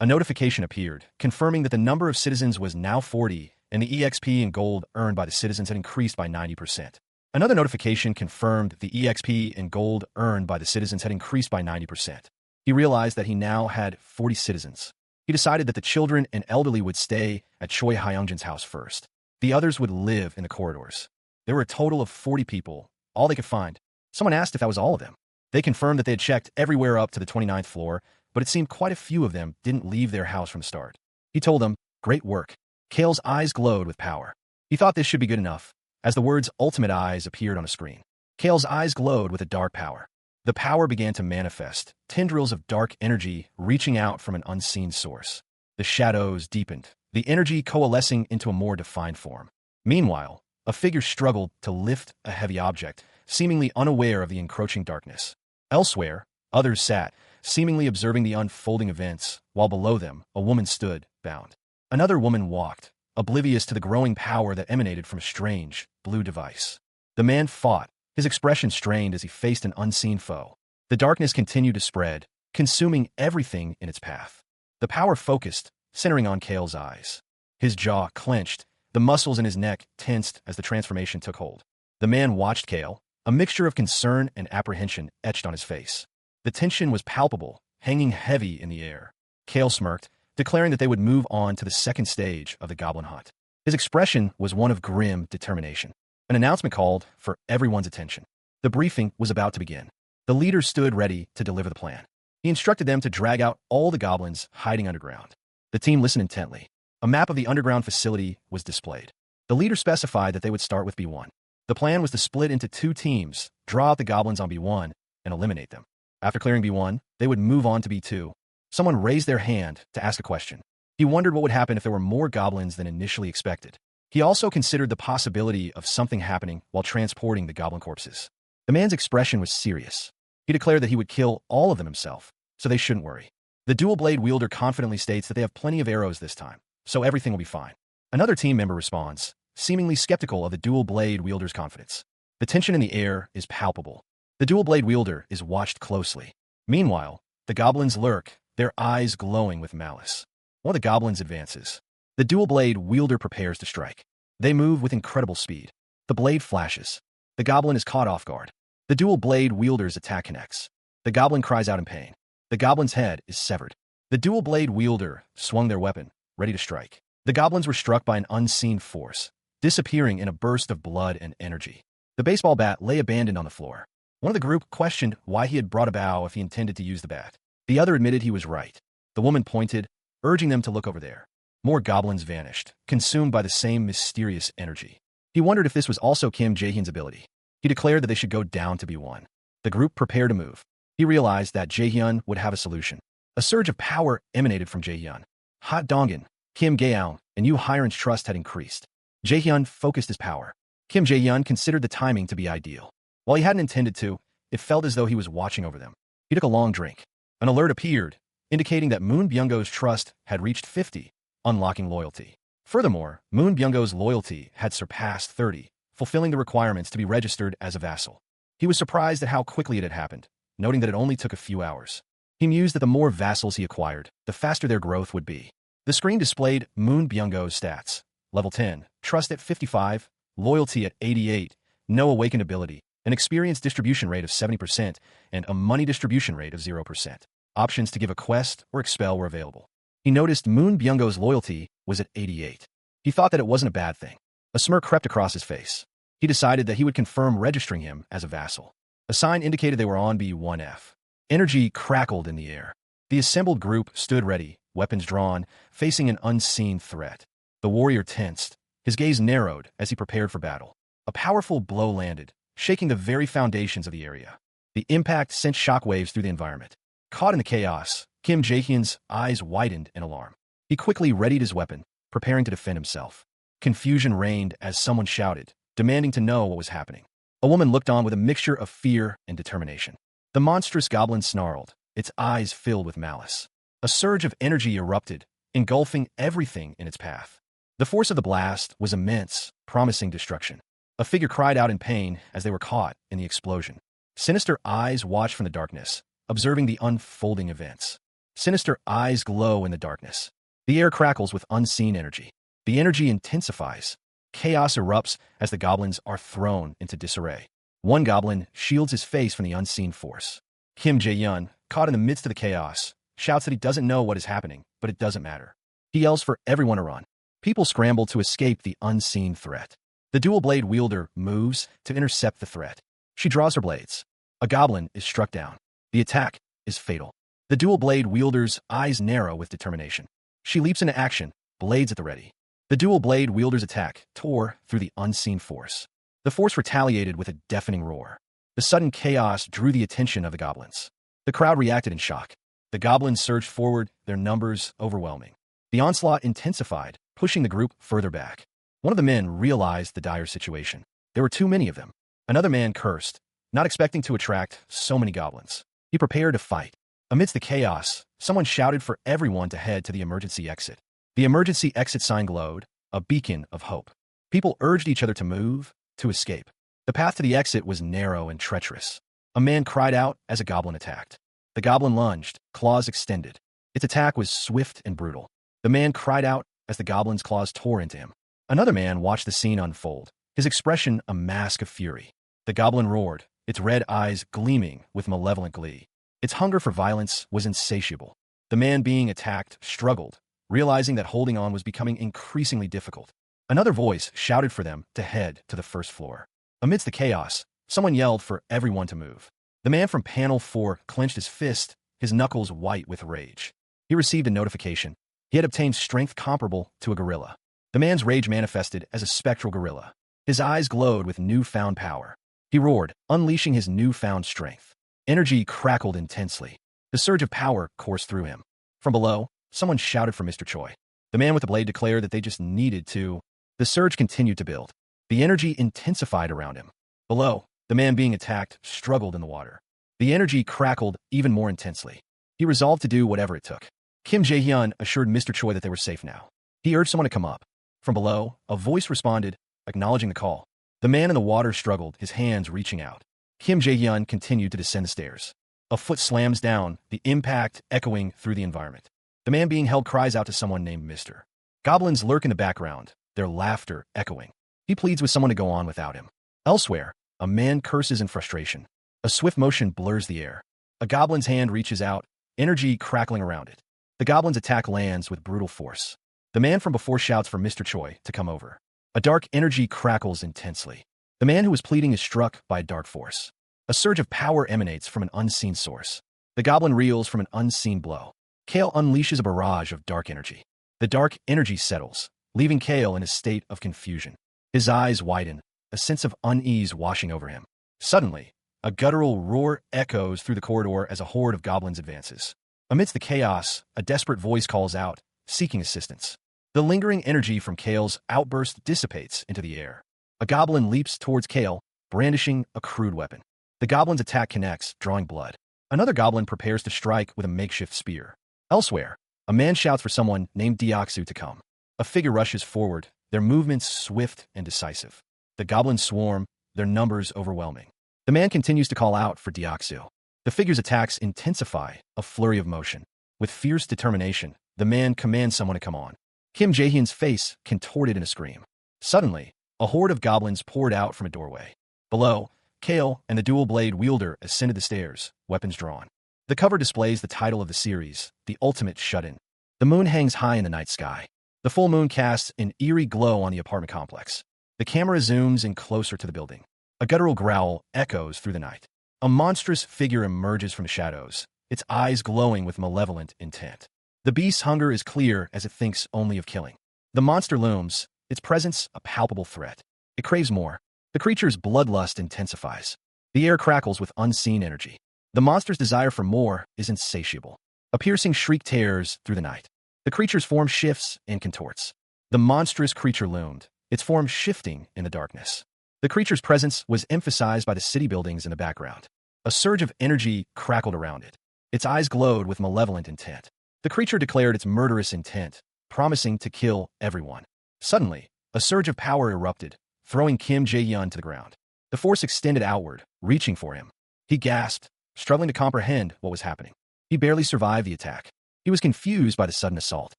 A notification appeared, confirming that the number of citizens was now 40 and the EXP and gold earned by the citizens had increased by 90%. Another notification confirmed the EXP and gold earned by the citizens had increased by 90%. He realized that he now had 40 citizens. He decided that the children and elderly would stay at Choi Hyungjin's house first. The others would live in the corridors. There were a total of 40 people, all they could find. Someone asked if that was all of them. They confirmed that they had checked everywhere up to the 29th floor, but it seemed quite a few of them didn't leave their house from the start. He told them, "Great work." Kale's eyes glowed with power. He thought this should be good enough, as the words Ultimate Eyes appeared on a screen. Kale's eyes glowed with a dark power. The power began to manifest, tendrils of dark energy reaching out from an unseen source. The shadows deepened, the energy coalescing into a more defined form. Meanwhile, a figure struggled to lift a heavy object, seemingly unaware of the encroaching darkness. Elsewhere, others sat, seemingly observing the unfolding events, while below them, a woman stood, bound. Another woman walked, oblivious to the growing power that emanated from a strange, blue device. The man fought, his expression strained as he faced an unseen foe. The darkness continued to spread, consuming everything in its path. The power focused, centering on Kale's eyes. His jaw clenched, the muscles in his neck tensed as the transformation took hold. The man watched Kale, a mixture of concern and apprehension etched on his face. The tension was palpable, hanging heavy in the air. Kale smirked, declaring that they would move on to the second stage of the goblin hunt. His expression was one of grim determination. An announcement called for everyone's attention. The briefing was about to begin. The leader stood ready to deliver the plan. He instructed them to drag out all the goblins hiding underground. The team listened intently. A map of the underground facility was displayed. The leader specified that they would start with B1. The plan was to split into 2 teams, draw out the goblins on B1, and eliminate them. After clearing B1, they would move on to B2. Someone raised their hand to ask a question. He wondered what would happen if there were more goblins than initially expected. He also considered the possibility of something happening while transporting the goblin corpses. The man's expression was serious. He declared that he would kill all of them himself, so they shouldn't worry. The dual blade wielder confidently states that they have plenty of arrows this time, so everything will be fine. Another team member responds, seemingly skeptical of the dual blade wielder's confidence. The tension in the air is palpable. The dual blade wielder is watched closely. Meanwhile, the goblins lurk, their eyes glowing with malice. One of the goblins advances. The dual blade wielder prepares to strike. They move with incredible speed. The blade flashes. The goblin is caught off guard. The dual blade wielder's attack connects. The goblin cries out in pain. The goblin's head is severed. The dual blade wielder swung their weapon, ready to strike. The goblins were struck by an unseen force, disappearing in a burst of blood and energy. The baseball bat lay abandoned on the floor. One of the group questioned why he had brought a bow if he intended to use the bat. The other admitted he was right. The woman pointed, urging them to look over there. More goblins vanished, consumed by the same mysterious energy. He wondered if this was also Kim Jae-hyun's ability. He declared that they should go down to B1. The group prepared to move. He realized that Jae-hyun would have a solution. A surge of power emanated from Jae-hyun. Hot Dongin, Kim Gaeong, and Yoo Hyun's trust had increased. Jae-hyun focused his power. Kim Jae-hyun considered the timing to be ideal. While he hadn't intended to, it felt as though he was watching over them. He took a long drink. An alert appeared, indicating that Moon Byung-go's trust had reached 50, unlocking loyalty. Furthermore, Moon Byung-go's loyalty had surpassed 30, fulfilling the requirements to be registered as a vassal. He was surprised at how quickly it had happened, noting that it only took a few hours. He mused that the more vassals he acquired, the faster their growth would be. The screen displayed Moon Byung-go's stats. Level 10, trust at 55, loyalty at 88, no awakened ability, an experience distribution rate of 70%, and a money distribution rate of 0%. Options to give a quest or expel were available. He noticed Moon Byung-go's loyalty was at 88. He thought that it wasn't a bad thing. A smirk crept across his face. He decided that he would confirm registering him as a vassal. A sign indicated they were on B1F. Energy crackled in the air. The assembled group stood ready, weapons drawn, facing an unseen threat. The warrior tensed. His gaze narrowed as he prepared for battle. A powerful blow landed, shaking the very foundations of the area. The impact sent shockwaves through the environment. Caught in the chaos, Kim Jae-hyun's eyes widened in alarm. He quickly readied his weapon, preparing to defend himself. Confusion reigned as someone shouted, demanding to know what was happening. A woman looked on with a mixture of fear and determination. The monstrous goblin snarled, its eyes filled with malice. A surge of energy erupted, engulfing everything in its path. The force of the blast was immense, promising destruction. A figure cried out in pain as they were caught in the explosion. Sinister eyes watched from the darkness, observing the unfolding events. Sinister eyes glow in the darkness. The air crackles with unseen energy. The energy intensifies. Chaos erupts as the goblins are thrown into disarray. One goblin shields his face from the unseen force. Kim Jae-hyun, caught in the midst of the chaos, shouts that he doesn't know what is happening, but it doesn't matter. He yells for everyone to run. People scramble to escape the unseen threat. The dual blade wielder moves to intercept the threat. She draws her blades. A goblin is struck down. The attack is fatal. The dual blade wielder's eyes narrow with determination. She leaps into action, blades at the ready. The dual blade wielder's attack tore through the unseen force. The force retaliated with a deafening roar. The sudden chaos drew the attention of the goblins. The crowd reacted in shock. The goblins surged forward, their numbers overwhelming. The onslaught intensified, pushing the group further back. One of the men realized the dire situation. There were too many of them. Another man cursed, not expecting to attract so many goblins. He prepared to fight. Amidst the chaos, someone shouted for everyone to head to the emergency exit. The emergency exit sign glowed, a beacon of hope. People urged each other to move, to escape. The path to the exit was narrow and treacherous. A man cried out as a goblin attacked. The goblin lunged, claws extended. Its attack was swift and brutal. The man cried out as the goblin's claws tore into him. Another man watched the scene unfold, his expression a mask of fury. The goblin roared, its red eyes gleaming with malevolent glee. Its hunger for violence was insatiable. The man being attacked struggled, realizing that holding on was becoming increasingly difficult. Another voice shouted for them to head to the first floor. Amidst the chaos, someone yelled for everyone to move. The man from panel 4 clenched his fist, his knuckles white with rage. He received a notification. He had obtained strength comparable to a gorilla. The man's rage manifested as a spectral gorilla. His eyes glowed with newfound power. He roared, unleashing his newfound strength. Energy crackled intensely. The surge of power coursed through him. From below, someone shouted for Mr. Choi. The man with the blade declared that they just needed to. The surge continued to build. The energy intensified around him. Below, the man being attacked struggled in the water. The energy crackled even more intensely. He resolved to do whatever it took. Kim Jae-hyun assured Mr. Choi that they were safe now. He urged someone to come up. From below, a voice responded, acknowledging the call. The man in the water struggled, his hands reaching out. Kim Jae-hyun continued to descend the stairs. A foot slams down, the impact echoing through the environment. The man being held cries out to someone named Mr. Goblins lurk in the background, their laughter echoing. He pleads with someone to go on without him. Elsewhere, a man curses in frustration. A swift motion blurs the air. A goblin's hand reaches out, energy crackling around it. The goblin's attack lands with brutal force. The man from before shouts for Mr. Choi to come over. A dark energy crackles intensely. The man who was pleading is struck by a dark force. A surge of power emanates from an unseen source. The goblin reels from an unseen blow. Kale unleashes a barrage of dark energy. The dark energy settles, leaving Kale in a state of confusion. His eyes widen, a sense of unease washing over him. Suddenly, a guttural roar echoes through the corridor as a horde of goblins advances. Amidst the chaos, a desperate voice calls out, seeking assistance. The lingering energy from Kale's outburst dissipates into the air. A goblin leaps towards Kale, brandishing a crude weapon. The goblin's attack connects, drawing blood. Another goblin prepares to strike with a makeshift spear. Elsewhere, a man shouts for someone named Deoksu to come. A figure rushes forward, their movements swift and decisive. The goblins swarm, their numbers overwhelming. The man continues to call out for Deoksu. The figure's attacks intensify, a flurry of motion. With fierce determination, the man commands someone to come on. Kim Jae-hyun's face contorted in a scream. Suddenly, a horde of goblins poured out from a doorway. Below, Kale and the dual-blade wielder ascended the stairs, weapons drawn. The cover displays the title of the series, The Ultimate Shut-In. The moon hangs high in the night sky. The full moon casts an eerie glow on the apartment complex. The camera zooms in closer to the building. A guttural growl echoes through the night. A monstrous figure emerges from the shadows, its eyes glowing with malevolent intent. The beast's hunger is clear as it thinks only of killing. The monster looms, its presence a palpable threat. It craves more. The creature's bloodlust intensifies. The air crackles with unseen energy. The monster's desire for more is insatiable. A piercing shriek tears through the night. The creature's form shifts and contorts. The monstrous creature loomed, its form shifting in the darkness. The creature's presence was emphasized by the city buildings in the background. A surge of energy crackled around it. Its eyes glowed with malevolent intent. The creature declared its murderous intent, promising to kill everyone. Suddenly, a surge of power erupted, throwing Kim Jae-hyun to the ground. The force extended outward, reaching for him. He gasped, struggling to comprehend what was happening. He barely survived the attack. He was confused by the sudden assault.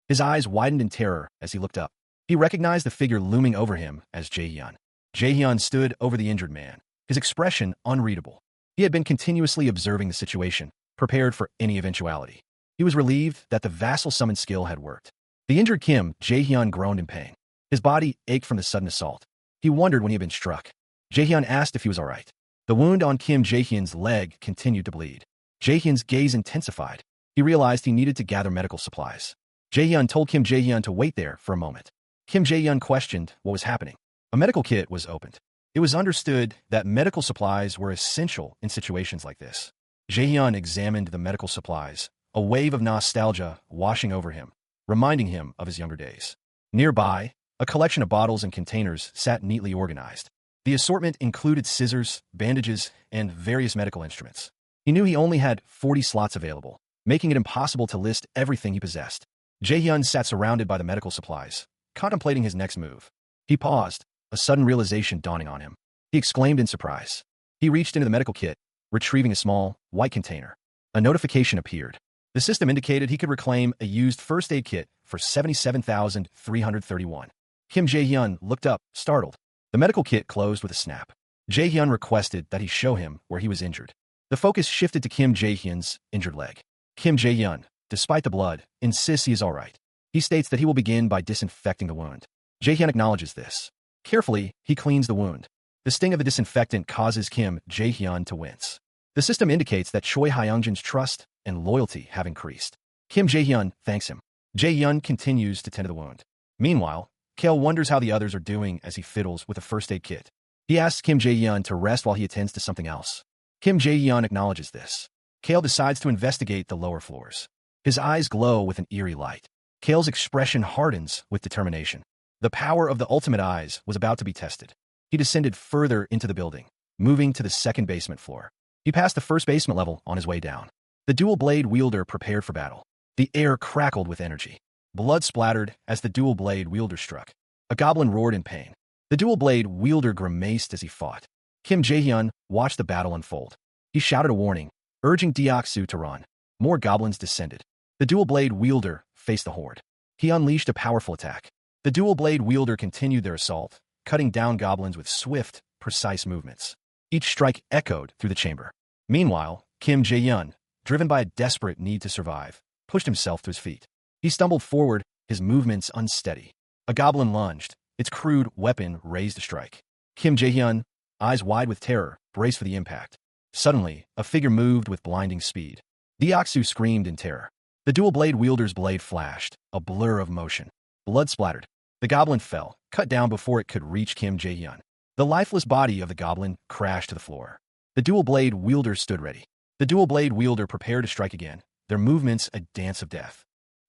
His eyes widened in terror as he looked up. He recognized the figure looming over him as Jae-hyun. Jae-hyun stood over the injured man, his expression unreadable. He had been continuously observing the situation, prepared for any eventuality. He was relieved that the vassal summon skill had worked. The injured Kim Jae-hyun groaned in pain. His body ached from the sudden assault. He wondered when he had been struck. Jae-hyun asked if he was all right. The wound on Kim Jae-hyun's leg continued to bleed. Jae-hyun's gaze intensified. He realized he needed to gather medical supplies. Jae-hyun told Kim Jae-hyun to wait there for a moment. Kim Jae-hyun questioned what was happening. A medical kit was opened. It was understood that medical supplies were essential in situations like this. Jae-hyun examined the medical supplies, a wave of nostalgia washing over him, reminding him of his younger days. Nearby, a collection of bottles and containers sat neatly organized. The assortment included scissors, bandages, and various medical instruments. He knew he only had 40 slots available, making it impossible to list everything he possessed. Jae-hyun sat surrounded by the medical supplies, contemplating his next move. He paused, a sudden realization dawning on him. He exclaimed in surprise. He reached into the medical kit, retrieving a small, white container. A notification appeared. The system indicated he could reclaim a used first aid kit for 77,331. Kim Jae-hyun looked up, startled. The medical kit closed with a snap. Jae-hyun requested that he show him where he was injured. The focus shifted to Kim Jae-hyun's injured leg. Kim Jae-hyun, despite the blood, insists he is all right. He states that he will begin by disinfecting the wound. Jae-hyun acknowledges this. Carefully, he cleans the wound. The sting of the disinfectant causes Kim Jae-hyun to wince. The system indicates that Choi Hyunjin's trust and loyalty have increased. Kim Jae-hyun thanks him. Jae-hyun continues to tend to the wound. Meanwhile, Kale wonders how the others are doing as he fiddles with a first aid kit. He asks Kim Jae-hyun to rest while he attends to something else. Kim Jae-hyun acknowledges this. Kale decides to investigate the lower floors. His eyes glow with an eerie light. Kale's expression hardens with determination. The power of the ultimate eyes was about to be tested. He descended further into the building, moving to the second basement floor. He passed the first basement level on his way down. The dual-blade wielder prepared for battle. The air crackled with energy. Blood splattered as the dual-blade wielder struck. A goblin roared in pain. The dual-blade wielder grimaced as he fought. Kim Jae-hyun watched the battle unfold. He shouted a warning, urging Deok-soo to run. More goblins descended. The dual-blade wielder faced the horde. He unleashed a powerful attack. The dual-blade wielder continued their assault, cutting down goblins with swift, precise movements. Each strike echoed through the chamber. Meanwhile, Kim Jae-hyun, driven by a desperate need to survive, pushed himself to his feet. He stumbled forward, his movements unsteady. A goblin lunged, its crude weapon raised to strike. Kim Jae-hyun, eyes wide with terror, braced for the impact. Suddenly, a figure moved with blinding speed. Deok-soo screamed in terror. The dual-blade wielder's blade flashed, a blur of motion. Blood splattered. The goblin fell, cut down before it could reach Kim Jae-hyun. The lifeless body of the goblin crashed to the floor. The dual-blade wielder stood ready. The dual-blade wielder prepared to strike again, their movements a dance of death.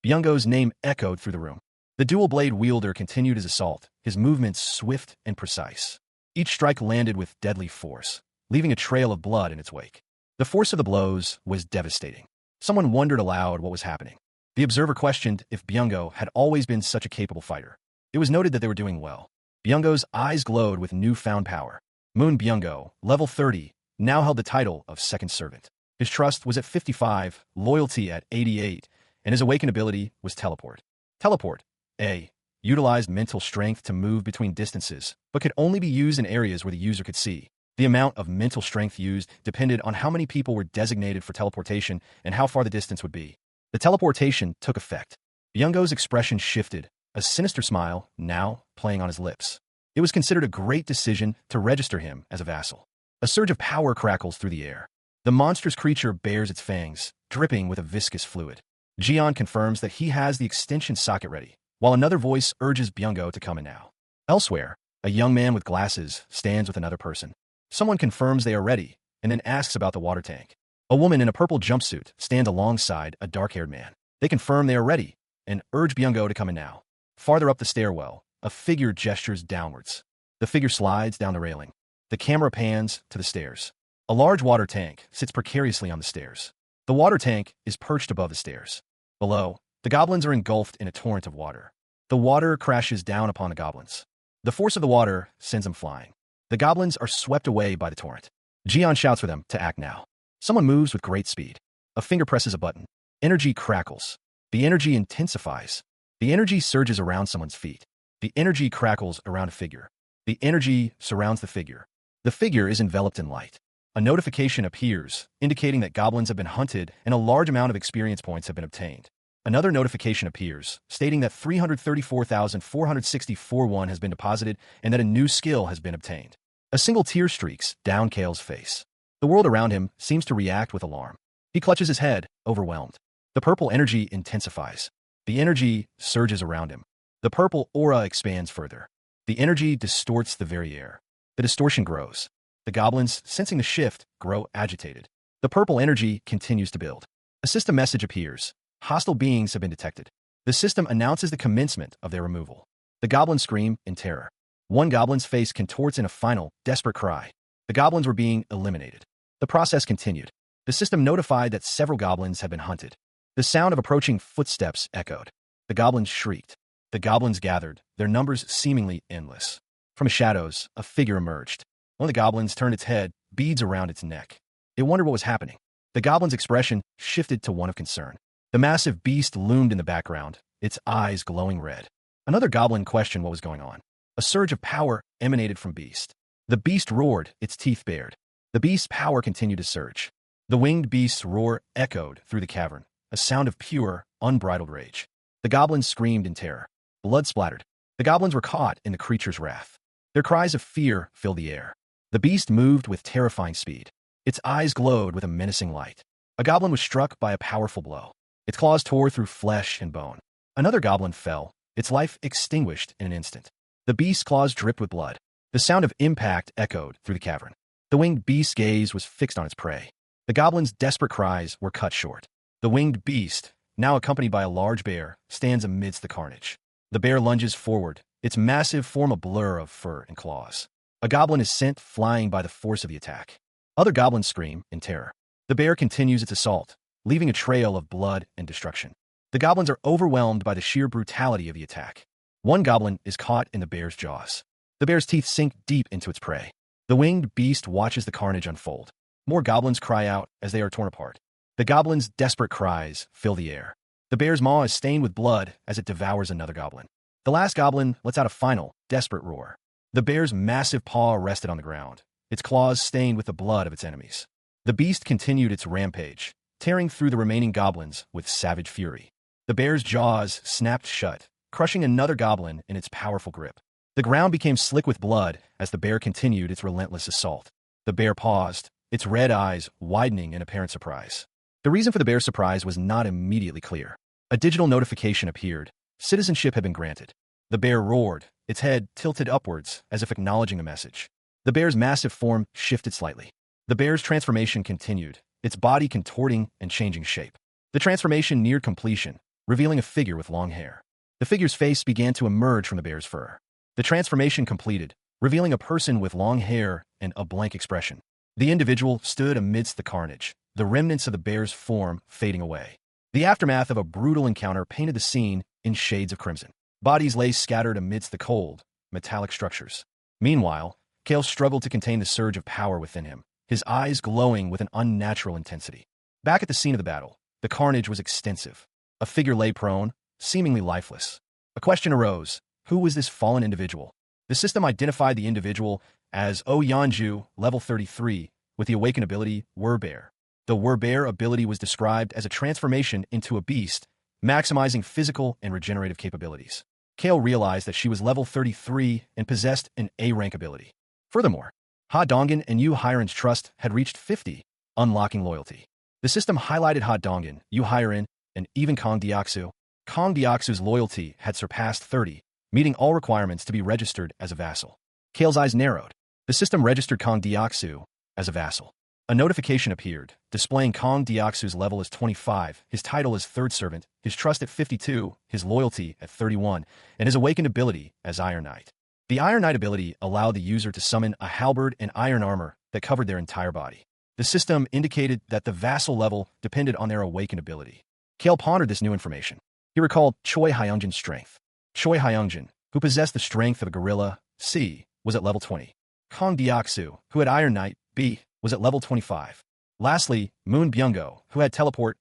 Byung-go's name echoed through the room. The dual-blade wielder continued his assault, his movements swift and precise. Each strike landed with deadly force, leaving a trail of blood in its wake. The force of the blows was devastating. Someone wondered aloud what was happening. The observer questioned if Byung-go had always been such a capable fighter. It was noted that they were doing well. Byung-go's eyes glowed with newfound power. Moon Byung-go, level 30, now held the title of Second Servant. His trust was at 55, loyalty at 88, and his awakened ability was Teleport. Teleport, A, utilized mental strength to move between distances, but could only be used in areas where the user could see. The amount of mental strength used depended on how many people were designated for teleportation and how far the distance would be. The teleportation took effect. Byung-go's expression shifted, a sinister smile now playing on his lips. It was considered a great decision to register him as a vassal. A surge of power crackles through the air. The monstrous creature bares its fangs, dripping with a viscous fluid. Jian confirms that he has the extension socket ready, while another voice urges Byung-go to come in now. Elsewhere, a young man with glasses stands with another person. Someone confirms they are ready, and then asks about the water tank. A woman in a purple jumpsuit stands alongside a dark-haired man. They confirm they are ready, and urge Byung-go to come in now. Farther up the stairwell, a figure gestures downwards. The figure slides down the railing. The camera pans to the stairs. A large water tank sits precariously on the stairs. The water tank is perched above the stairs. Below, the goblins are engulfed in a torrent of water. The water crashes down upon the goblins. The force of the water sends them flying. The goblins are swept away by the torrent. Jian shouts for them to act now. Someone moves with great speed. A finger presses a button. Energy crackles. The energy intensifies. The energy surges around someone's feet. The energy crackles around a figure. The energy surrounds the figure. The figure is enveloped in light. A notification appears, indicating that goblins have been hunted and a large amount of experience points have been obtained. Another notification appears, stating that 334,464 won has been deposited and that a new skill has been obtained. A single tear streaks down Kale's face. The world around him seems to react with alarm. He clutches his head, overwhelmed. The purple energy intensifies. The energy surges around him. The purple aura expands further. The energy distorts the very air. The distortion grows. The goblins, sensing the shift, grow agitated. The purple energy continues to build. A system message appears. Hostile beings have been detected. The system announces the commencement of their removal. The goblins scream in terror. One goblin's face contorts in a final, desperate cry. The goblins were being eliminated. The process continued. The system notified that several goblins had been hunted. The sound of approaching footsteps echoed. The goblins shrieked. The goblins gathered, their numbers seemingly endless. From the shadows, a figure emerged. One of the goblins turned its head, beads around its neck. It wondered what was happening. The goblin's expression shifted to one of concern. The massive beast loomed in the background, its eyes glowing red. Another goblin questioned what was going on. A surge of power emanated from beast. The beast roared, its teeth bared. The beast's power continued to surge. The winged beast's roar echoed through the cavern, a sound of pure, unbridled rage. The goblins screamed in terror. Blood splattered. The goblins were caught in the creature's wrath. Their cries of fear filled the air. The beast moved with terrifying speed. Its eyes glowed with a menacing light. A goblin was struck by a powerful blow. Its claws tore through flesh and bone. Another goblin fell, its life extinguished in an instant. The beast's claws dripped with blood. The sound of impact echoed through the cavern. The winged beast's gaze was fixed on its prey. The goblin's desperate cries were cut short. The winged beast, now accompanied by a large bear, stands amidst the carnage. The bear lunges forward, its massive form a blur of fur and claws. A goblin is sent flying by the force of the attack. Other goblins scream in terror. The bear continues its assault, leaving a trail of blood and destruction. The goblins are overwhelmed by the sheer brutality of the attack. One goblin is caught in the bear's jaws. The bear's teeth sink deep into its prey. The winged beast watches the carnage unfold. More goblins cry out as they are torn apart. The goblin's desperate cries fill the air. The bear's maw is stained with blood as it devours another goblin. The last goblin lets out a final, desperate roar. The bear's massive paw rested on the ground, its claws stained with the blood of its enemies. The beast continued its rampage, tearing through the remaining goblins with savage fury. The bear's jaws snapped shut, crushing another goblin in its powerful grip. The ground became slick with blood as the bear continued its relentless assault. The bear paused, its red eyes widening in apparent surprise. The reason for the bear's surprise was not immediately clear. A digital notification appeared. Citizenship had been granted. The bear roared, its head tilted upwards as if acknowledging a message. The bear's massive form shifted slightly. The bear's transformation continued, its body contorting and changing shape. The transformation neared completion, revealing a figure with long hair. The figure's face began to emerge from the bear's fur. The transformation completed, revealing a person with long hair and a blank expression. The individual stood amidst the carnage, the remnants of the bear's form fading away. The aftermath of a brutal encounter painted the scene in shades of crimson. Bodies lay scattered amidst the cold, metallic structures. Meanwhile, Kale struggled to contain the surge of power within him, his eyes glowing with an unnatural intensity. Back at the scene of the battle, the carnage was extensive. A figure lay prone, seemingly lifeless. A question arose: who was this fallen individual? The system identified the individual as O Yanju, level 33, with the awakened ability Werbear. The Werbear ability was described as a transformation into a beast, maximizing physical and regenerative capabilities. Kale realized that she was level 33 and possessed an A-rank ability. Furthermore, Ha Dongin and Yu Hiren's trust had reached 50, unlocking loyalty. The system highlighted Ha Dongin, Yu Hiren, and even Kong Diaksu. Kong Diaksu's loyalty had surpassed 30, meeting all requirements to be registered as a vassal. Kale's eyes narrowed. The system registered Kong Diaksu as a vassal. A notification appeared, displaying Kong Diaksu's level as 25, his title as Third Servant, his trust at 52, his loyalty at 31, and his awakened ability as Iron Knight. The Iron Knight ability allowed the user to summon a halberd and iron armor that covered their entire body. The system indicated that the vassal level depended on their awakened ability. Kale pondered this new information. He recalled Choi Hyunjin's strength. Choi Hyunjin, who possessed the strength of a gorilla, C, was at level 20. Kong Diaksu, who had Iron Knight, B, was at level 25. Lastly, Moon Byungo, who had teleport,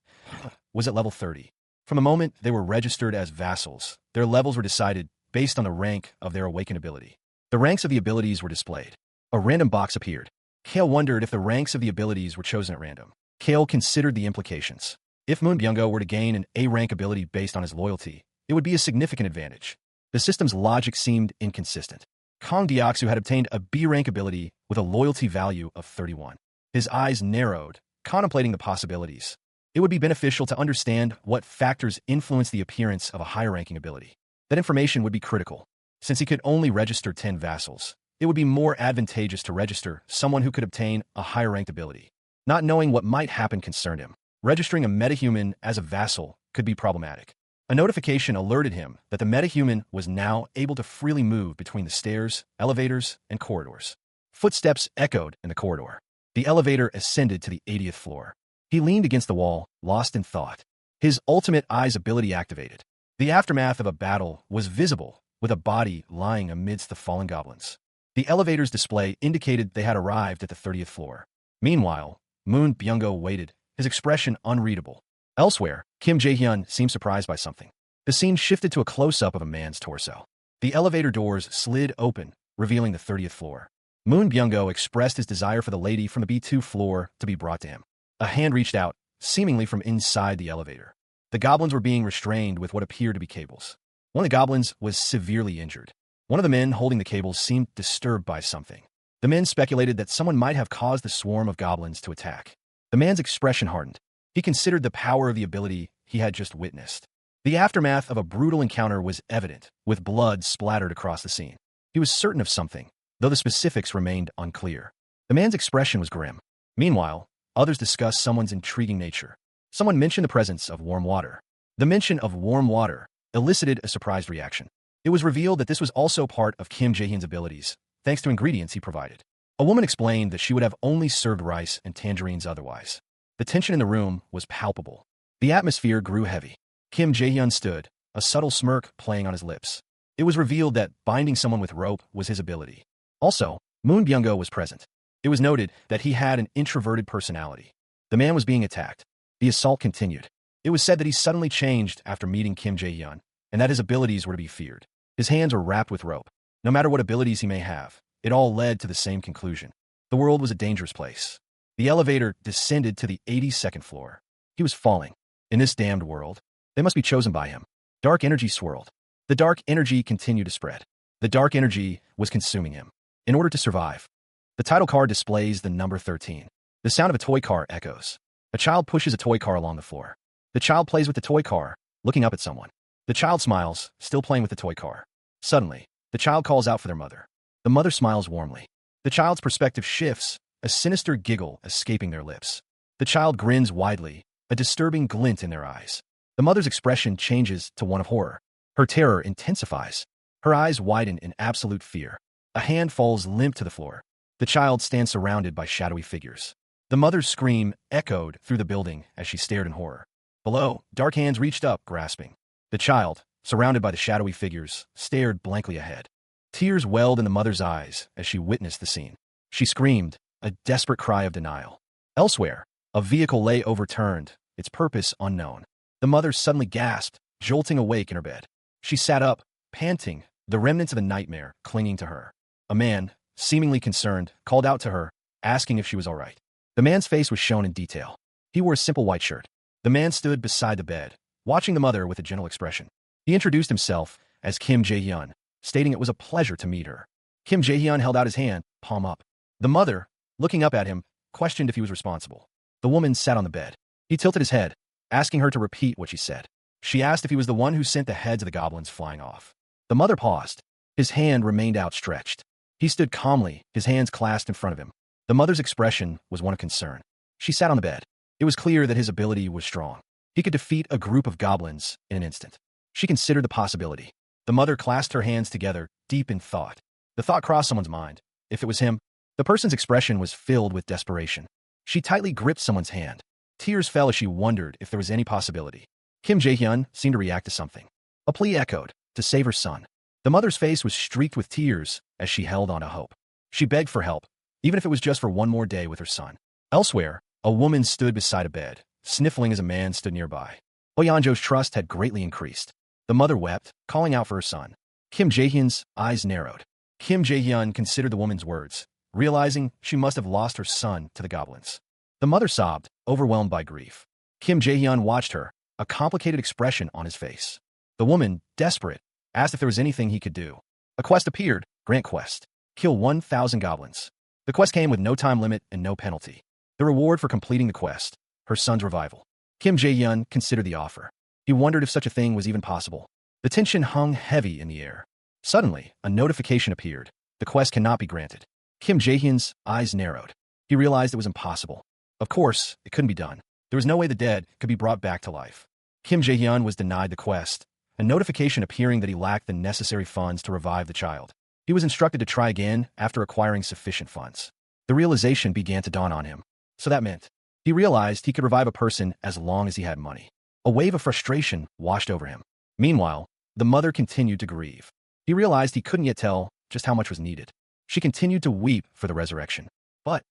was at level 30. From the moment they were registered as vassals, their levels were decided based on the rank of their awakened ability. The ranks of the abilities were displayed. A random box appeared. Kale wondered if the ranks of the abilities were chosen at random. Kale considered the implications. If Moon Byungo were to gain an A-rank ability based on his loyalty, it would be a significant advantage. The system's logic seemed inconsistent. Kong Diaksu had obtained a B-rank ability with a loyalty value of 31. His eyes narrowed, contemplating the possibilities. It would be beneficial to understand what factors influence the appearance of a higher-ranking ability. That information would be critical. Since he could only register 10 vassals, it would be more advantageous to register someone who could obtain a higher-ranked ability. Not knowing what might happen concerned him. Registering a metahuman as a vassal could be problematic. A notification alerted him that the metahuman was now able to freely move between the stairs, elevators, and corridors. Footsteps echoed in the corridor. The elevator ascended to the 80th floor. He leaned against the wall, lost in thought. His ultimate eyes ability activated. The aftermath of a battle was visible, with a body lying amidst the fallen goblins. The elevator's display indicated they had arrived at the 30th floor. Meanwhile, Moon Byungo waited, his expression unreadable. Elsewhere, Kim Jae-hyun seemed surprised by something. The scene shifted to a close-up of a man's torso. The elevator doors slid open, revealing the 30th floor. Moon Byungo expressed his desire for the lady from the B2 floor to be brought to him. A hand reached out, seemingly from inside the elevator. The goblins were being restrained with what appeared to be cables. One of the goblins was severely injured. One of the men holding the cables seemed disturbed by something. The men speculated that someone might have caused the swarm of goblins to attack. The man's expression hardened. He considered the power of the ability he had just witnessed. The aftermath of a brutal encounter was evident, with blood splattered across the scene. He was certain of something, though the specifics remained unclear. The man's expression was grim. Meanwhile, others discussed someone's intriguing nature. Someone mentioned the presence of warm water. The mention of warm water elicited a surprised reaction. It was revealed that this was also part of Kim Jae-hyun's abilities, thanks to ingredients he provided. A woman explained that she would have only served rice and tangerines otherwise. The tension in the room was palpable. The atmosphere grew heavy. Kim Jae-hyun stood, a subtle smirk playing on his lips. It was revealed that binding someone with rope was his ability. Also, Moon Byung-go was present. It was noted that he had an introverted personality. The man was being attacked. The assault continued. It was said that he suddenly changed after meeting Kim Jae-hyun, and that his abilities were to be feared. His hands were wrapped with rope. No matter what abilities he may have, it all led to the same conclusion. The world was a dangerous place. The elevator descended to the 82nd floor. He was falling. In this damned world, they must be chosen by him. Dark energy swirled. The dark energy continued to spread. The dark energy was consuming him. In order to survive, the title card displays the number 13. The sound of a toy car echoes. A child pushes a toy car along the floor. The child plays with the toy car, looking up at someone. The child smiles, still playing with the toy car. Suddenly, the child calls out for their mother. The mother smiles warmly. The child's perspective shifts, a sinister giggle escaping their lips. The child grins widely, a disturbing glint in their eyes. The mother's expression changes to one of horror. Her terror intensifies. Her eyes widen in absolute fear. A hand falls limp to the floor. The child stands surrounded by shadowy figures. The mother's scream echoed through the building as she stared in horror. Below, dark hands reached up, grasping. The child, surrounded by the shadowy figures, stared blankly ahead. Tears welled in the mother's eyes as she witnessed the scene. She screamed, a desperate cry of denial. Elsewhere, a vehicle lay overturned, its purpose unknown. The mother suddenly gasped, jolting awake in her bed. She sat up, panting, the remnants of a nightmare clinging to her. A man, seemingly concerned, called out to her, asking if she was all right. The man's face was shown in detail. He wore a simple white shirt. The man stood beside the bed, watching the mother with a gentle expression. He introduced himself as Kim Jae-hyun, stating it was a pleasure to meet her. Kim Jae-hyun held out his hand, palm up. The mother, looking up at him, questioned if he was responsible. The woman sat on the bed. He tilted his head, asking her to repeat what she said. She asked if he was the one who sent the heads of the goblins flying off. The mother paused. His hand remained outstretched. He stood calmly, his hands clasped in front of him. The mother's expression was one of concern. She sat on the bed. It was clear that his ability was strong. He could defeat a group of goblins in an instant. She considered the possibility. The mother clasped her hands together, deep in thought. The thought crossed someone's mind. If it was him, the person's expression was filled with desperation. She tightly gripped someone's hand. Tears fell as she wondered if there was any possibility. Kim Jae-hyun seemed to react to something. A plea echoed, to save her son. The mother's face was streaked with tears as she held on to hope. She begged for help, even if it was just for one more day with her son. Elsewhere, a woman stood beside a bed, sniffling as a man stood nearby. Oyeonjo's trust had greatly increased. The mother wept, calling out for her son. Kim Jae-hyun's eyes narrowed. Kim Jae-hyun considered the woman's words, realizing she must have lost her son to the goblins. The mother sobbed, overwhelmed by grief. Kim Jae-hyun watched her, a complicated expression on his face. The woman, desperate, asked if there was anything he could do. A quest appeared, grant quest. Kill 1,000 goblins. The quest came with no time limit and no penalty. The reward for completing the quest, her son's revival. Kim Jae-hyun considered the offer. He wondered if such a thing was even possible. The tension hung heavy in the air. Suddenly, a notification appeared. The quest cannot be granted. Kim Jae-hyun's eyes narrowed. He realized it was impossible. Of course, it couldn't be done. There was no way the dead could be brought back to life. Kim Jae-hyun was denied the quest, a notification appearing that he lacked the necessary funds to revive the child. He was instructed to try again after acquiring sufficient funds. The realization began to dawn on him. So that meant he realized he could revive a person as long as he had money. A wave of frustration washed over him. Meanwhile, the mother continued to grieve. He realized he couldn't yet tell just how much was needed. She continued to weep for the resurrection. But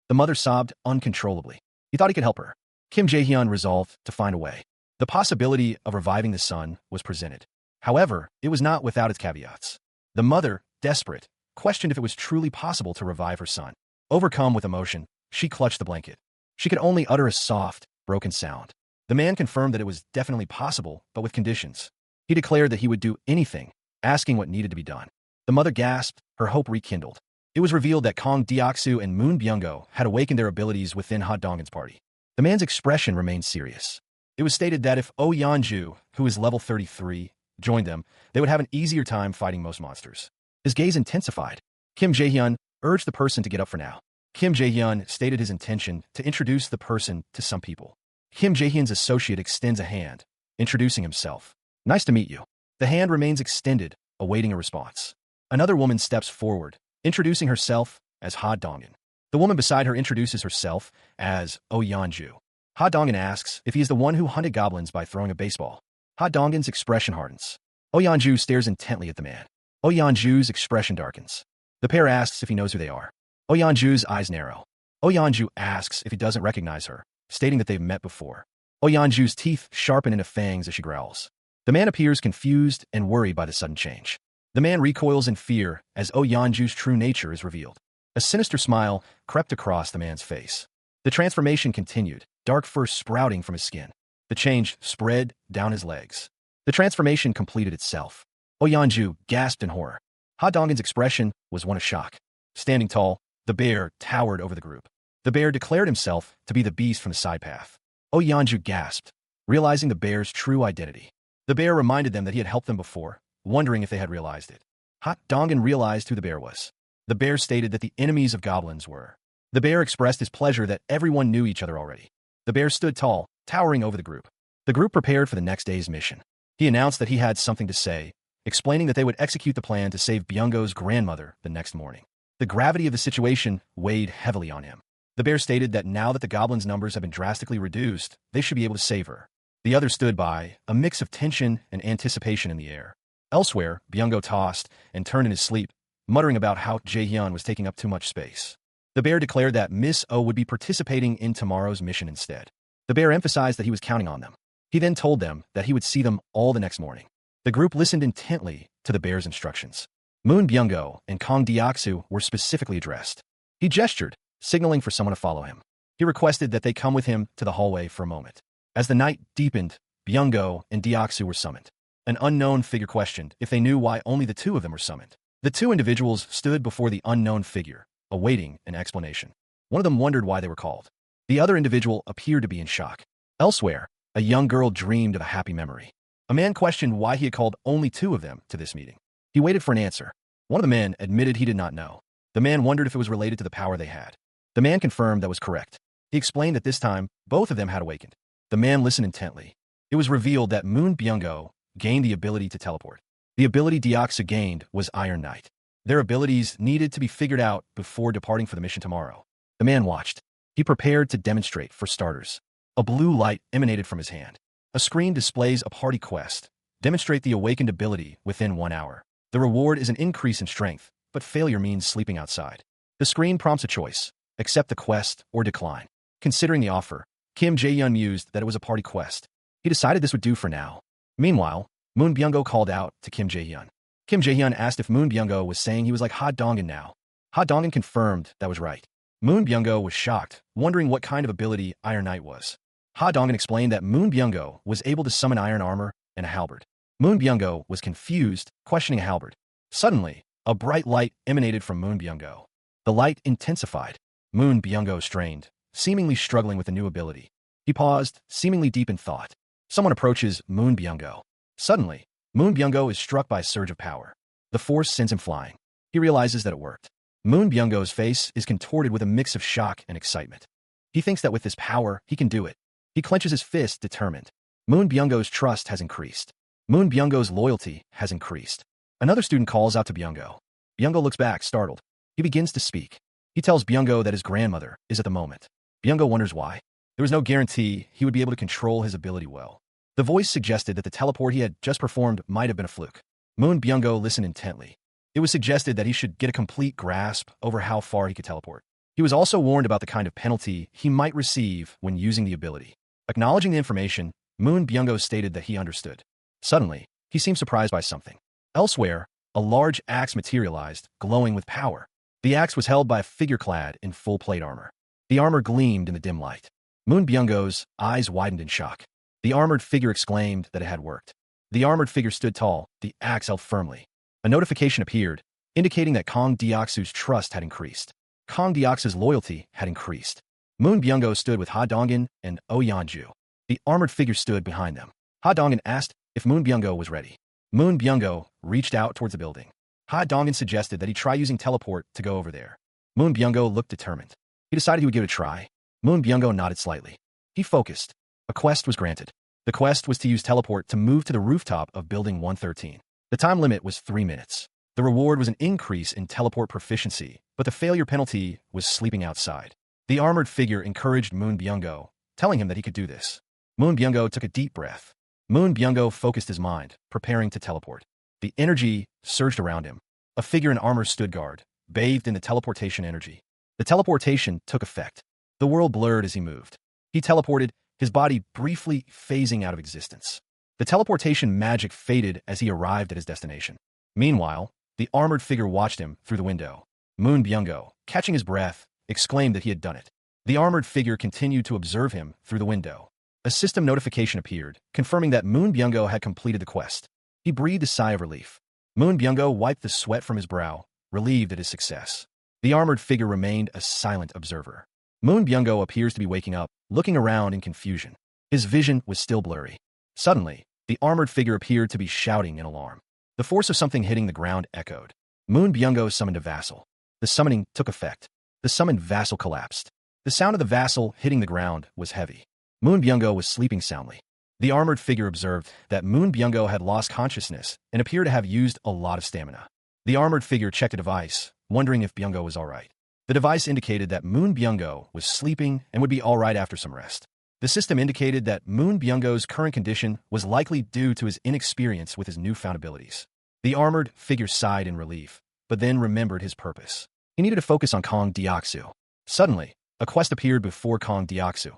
the mother sobbed uncontrollably. He thought he could help her. Kim Jae-hyun resolved to find a way. The possibility of reviving the son was presented. However, it was not without its caveats. The mother, desperate, questioned if it was truly possible to revive her son. Overcome with emotion, she clutched the blanket. She could only utter a soft, broken sound. The man confirmed that it was definitely possible, but with conditions. He declared that he would do anything, asking what needed to be done. The mother gasped, her hope rekindled. It was revealed that Kong Deoksu and Moon Byung-go had awakened their abilities within Ha Donggin's party. The man's expression remained serious. It was stated that if Oh Yeonju, who is level 33, joined them, they would have an easier time fighting most monsters. His gaze intensified. Kim Jae-hyun urged the person to get up for now. Kim Jae-hyun stated his intention to introduce the person to some people. Kim Jae-hyun's associate extends a hand, introducing himself. Nice to meet you. The hand remains extended, awaiting a response. Another woman steps forward, introducing herself as Ha Dongin. The woman beside her introduces herself as Oh Yeonju. Ha Dongin asks if he is the one who hunted goblins by throwing a baseball. Ha Donggin's expression hardens. Oh Yeonju stares intently at the man. Oh Yeonju's expression darkens. The pair asks if he knows who they are. Oh Yeonju's eyes narrow. Oh Yeonju asks if he doesn't recognize her, stating that they've met before. Oh Yeonju's teeth sharpen into fangs as she growls. The man appears confused and worried by the sudden change. The man recoils in fear as Oh Yeonju's true nature is revealed. A sinister smile crept across the man's face. The transformation continued, dark fur sprouting from his skin. The change spread down his legs. The transformation completed itself. Oh Yeonju gasped in horror. Ha Donggin's expression was one of shock. Standing tall, the bear towered over the group. The bear declared himself to be the beast from the side path. Oh Yeonju gasped, realizing the bear's true identity. The bear reminded them that he had helped them before, wondering if they had realized it. Ha Donggin realized who the bear was. The bear stated that the enemies of goblins were. The bear expressed his pleasure that everyone knew each other already. The bear stood tall, towering over the group. The group prepared for the next day's mission. He announced that he had something to say, explaining that they would execute the plan to save Byung-go's grandmother the next morning. The gravity of the situation weighed heavily on him. The bear stated that now that the goblins' numbers have been drastically reduced, they should be able to save her. The others stood by, a mix of tension and anticipation in the air. Elsewhere, Byung-go tossed and turned in his sleep, muttering about how Jae-hyun was taking up too much space. The bear declared that Miss Oh would be participating in tomorrow's mission instead. The bear emphasized that he was counting on them. He then told them that he would see them all the next morning. The group listened intently to the bear's instructions. Moon Byung-go and Kong Deoksu were specifically addressed. He gestured, signaling for someone to follow him. He requested that they come with him to the hallway for a moment. As the night deepened, Byung-go and Deoksu were summoned. An unknown figure questioned if they knew why only the two of them were summoned. The two individuals stood before the unknown figure, awaiting an explanation. One of them wondered why they were called. The other individual appeared to be in shock. Elsewhere, a young girl dreamed of a happy memory. A man questioned why he had called only two of them to this meeting. He waited for an answer. One of the men admitted he did not know. The man wondered if it was related to the power they had. The man confirmed that was correct. He explained that this time, both of them had awakened. The man listened intently. It was revealed that Moon Byung-go gained the ability to teleport. The ability Deoksu gained was Iron Knight. Their abilities needed to be figured out before departing for the mission tomorrow. The man watched. He prepared to demonstrate for starters. A blue light emanated from his hand. A screen displays a party quest. Demonstrate the awakened ability within 1 hour. The reward is an increase in strength, but failure means sleeping outside. The screen prompts a choice. Accept the quest or decline. Considering the offer, Kim Jae-hyun mused that it was a party quest. He decided this would do for now. Meanwhile, Moon Byung-go called out to Kim Jae-hyun. Kim Jae-hyun asked if Moon Byung-go was saying he was like Ha Dongin now. Ha Dongin confirmed that was right. Moon Byung-go was shocked, wondering what kind of ability Iron Knight was. Ha Dongin explained that Moon Byung-go was able to summon iron armor and a halberd. Moon Byung-go was confused, questioning a halberd. Suddenly, a bright light emanated from Moon Byung-go. The light intensified. Moon Byung-go strained, seemingly struggling with a new ability. He paused, seemingly deep in thought. Someone approaches Moon Byung-go. Suddenly, Moon Byung-go is struck by a surge of power. The force sends him flying. He realizes that it worked. Moon Byung-go's face is contorted with a mix of shock and excitement. He thinks that with this power, he can do it. He clenches his fist, determined. Moon Byung-go's trust has increased. Moon Byung-go's loyalty has increased. Another student calls out to Byung-go. Byung-go looks back, startled. He begins to speak. He tells Byung-go that his grandmother is at the moment. Byung-go wonders why. There was no guarantee he would be able to control his ability well. The voice suggested that the teleport he had just performed might have been a fluke. Moon Byung-go listened intently. It was suggested that he should get a complete grasp over how far he could teleport. He was also warned about the kind of penalty he might receive when using the ability. Acknowledging the information, Moon Byung-go stated that he understood. Suddenly, he seemed surprised by something. Elsewhere, a large axe materialized, glowing with power. The axe was held by a figure clad in full plate armor. The armor gleamed in the dim light. Moon Byung-go's eyes widened in shock. The armored figure exclaimed that it had worked. The armored figure stood tall, the axe held firmly. A notification appeared, indicating that Kang Deoksu's trust had increased. Kang Deoksu's loyalty had increased. Moon Byung-go stood with Ha Dongin and Oh Yeonju. The armored figure stood behind them. Ha Dongin asked if Moon Byung-go was ready. Moon Byung-go reached out towards the building. Ha Dongin suggested that he try using teleport to go over there. Moon Byung-go looked determined. He decided he would give it a try. Moon Byung-go nodded slightly. He focused. A quest was granted. The quest was to use teleport to move to the rooftop of Building 113. The time limit was 3 minutes. The reward was an increase in teleport proficiency, but the failure penalty was sleeping outside. The armored figure encouraged Moon Byung-go, telling him that he could do this. Moon Byung-go took a deep breath. Moon Byung-go focused his mind, preparing to teleport. The energy surged around him. A figure in armor stood guard, bathed in the teleportation energy. The teleportation took effect. The world blurred as he moved. He teleported, his body briefly phasing out of existence. The teleportation magic faded as he arrived at his destination. Meanwhile, the armored figure watched him through the window. Moon Byung-go, catching his breath, exclaimed that he had done it. The armored figure continued to observe him through the window. A system notification appeared, confirming that Moon Byung-go had completed the quest. He breathed a sigh of relief. Moon Byung-go wiped the sweat from his brow, relieved at his success. The armored figure remained a silent observer. Moon Byung-go appears to be waking up, looking around in confusion. His vision was still blurry. Suddenly, the armored figure appeared to be shouting in alarm. The force of something hitting the ground echoed. Moon Byung-go summoned a vassal. The summoning took effect. The summoned vassal collapsed. The sound of the vassal hitting the ground was heavy. Moon Byung-go was sleeping soundly. The armored figure observed that Moon Byung-go had lost consciousness and appeared to have used a lot of stamina. The armored figure checked a device, wondering if Byung-go was all right. The device indicated that Moon Byung-go was sleeping and would be all right after some rest. The system indicated that Moon Byung-go's current condition was likely due to his inexperience with his newfound abilities. The armored figure sighed in relief, but then remembered his purpose. He needed to focus on Kang Deoksu. Suddenly, a quest appeared before Kang Deoksu.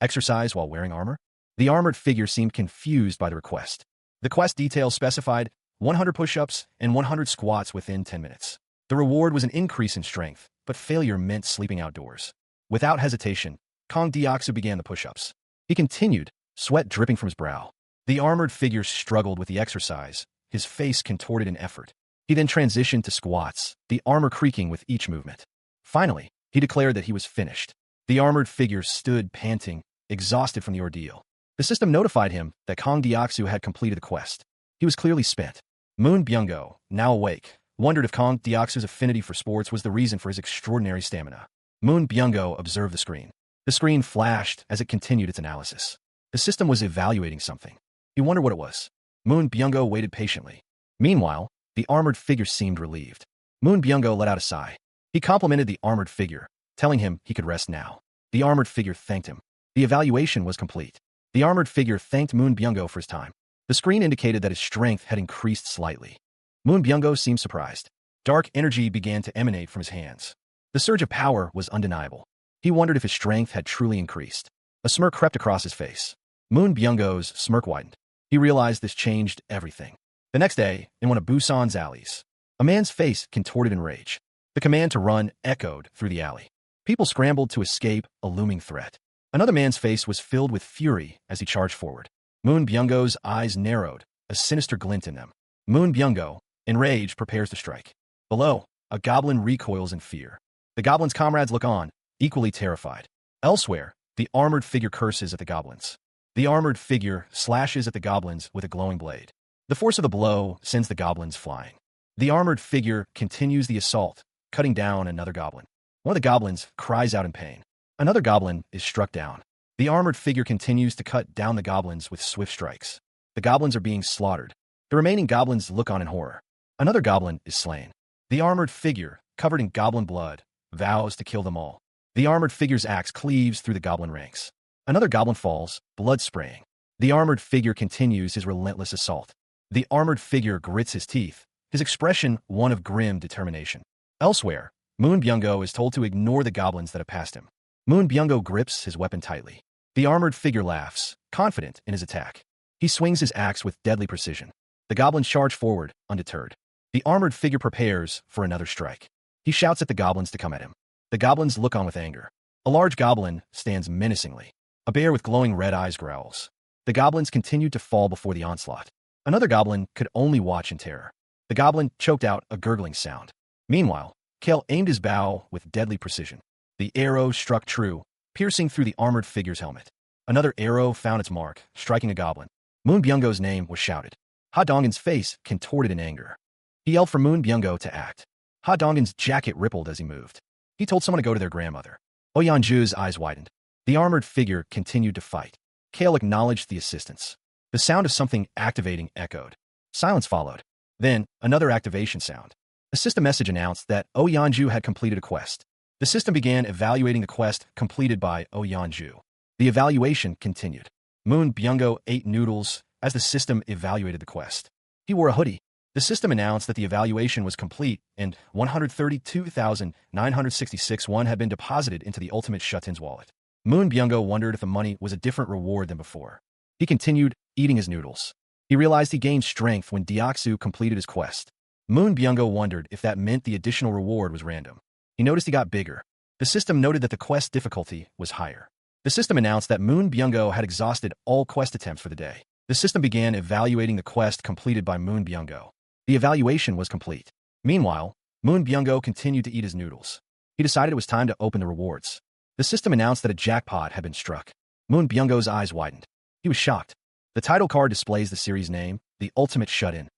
Exercise while wearing armor? The armored figure seemed confused by the request. The quest details specified 100 push-ups and 100 squats within 10 minutes. The reward was an increase in strength, but failure meant sleeping outdoors. Without hesitation, Kang Deoksu began the push-ups. He continued, sweat dripping from his brow. The armored figure struggled with the exercise, his face contorted in effort. He then transitioned to squats, the armor creaking with each movement. Finally, he declared that he was finished. The armored figure stood panting, exhausted from the ordeal. The system notified him that Kang Deoksu had completed the quest. He was clearly spent. Moon Byung-go, now awake, wondered if Kang Deoksu's affinity for sports was the reason for his extraordinary stamina. Moon Byung-go observed the screen. The screen flashed as it continued its analysis. The system was evaluating something. He wondered what it was. Moon Byung-go waited patiently. Meanwhile, the armored figure seemed relieved. Moon Byung-go let out a sigh. He complimented the armored figure, telling him he could rest now. The armored figure thanked him. The evaluation was complete. The armored figure thanked Moon Byung-go for his time. The screen indicated that his strength had increased slightly. Moon Byung-go seemed surprised. Dark energy began to emanate from his hands. The surge of power was undeniable. He wondered if his strength had truly increased. A smirk crept across his face. Moon Byung-go's smirk widened. He realized this changed everything. The next day, in one of Busan's alleys, a man's face contorted in rage. The command to run echoed through the alley. People scrambled to escape a looming threat. Another man's face was filled with fury as he charged forward. Moon Byung-go's eyes narrowed, a sinister glint in them. Moon Byung-go, enraged, prepares to strike. Below, a goblin recoils in fear. The goblin's comrades look on, equally terrified. Elsewhere, the armored figure curses at the goblins. The armored figure slashes at the goblins with a glowing blade. The force of the blow sends the goblins flying. The armored figure continues the assault, cutting down another goblin. One of the goblins cries out in pain. Another goblin is struck down. The armored figure continues to cut down the goblins with swift strikes. The goblins are being slaughtered. The remaining goblins look on in horror. Another goblin is slain. The armored figure, covered in goblin blood, vows to kill them all. The armored figure's axe cleaves through the goblin ranks. Another goblin falls, blood spraying. The armored figure continues his relentless assault. The armored figure grits his teeth, his expression one of grim determination. Elsewhere, Moon Byung-go is told to ignore the goblins that have passed him. Moon Byung-go grips his weapon tightly. The armored figure laughs, confident in his attack. He swings his axe with deadly precision. The goblins charge forward, undeterred. The armored figure prepares for another strike. He shouts at the goblins to come at him. The goblins look on with anger. A large goblin stands menacingly. A bear with glowing red eyes growls. The goblins continued to fall before the onslaught. Another goblin could only watch in terror. The goblin choked out a gurgling sound. Meanwhile, Kale aimed his bow with deadly precision. The arrow struck true, piercing through the armored figure's helmet. Another arrow found its mark, striking a goblin. Moon Byung-go's name was shouted. Ha Donggin's face contorted in anger. He yelled for Moon Byung-go to act. Ha Donggin's jacket rippled as he moved. He told someone to go to their grandmother. Oyeonju's eyes widened. The armored figure continued to fight. Kale acknowledged the assistance. The sound of something activating echoed. Silence followed. Then, another activation sound. A system message announced that Oyeonju had completed a quest. The system began evaluating the quest completed by Oyeonju. The evaluation continued. Moon Byung-go ate noodles as the system evaluated the quest. He wore a hoodie. The system announced that the evaluation was complete and 132,966 won had been deposited into the ultimate Shutin's wallet. Moon Byung-go wondered if the money was a different reward than before. He continued eating his noodles. He realized he gained strength when Deoksu completed his quest. Moon Byung-go wondered if that meant the additional reward was random. He noticed he got bigger. The system noted that the quest difficulty was higher. The system announced that Moon Byung-go had exhausted all quest attempts for the day. The system began evaluating the quest completed by Moon Byung-go. The evaluation was complete. Meanwhile, Moon Byung-go continued to eat his noodles. He decided it was time to open the rewards. The system announced that a jackpot had been struck. Moon Byung-go's eyes widened. He was shocked. The title card displays the series name, The Ultimate Shut-In.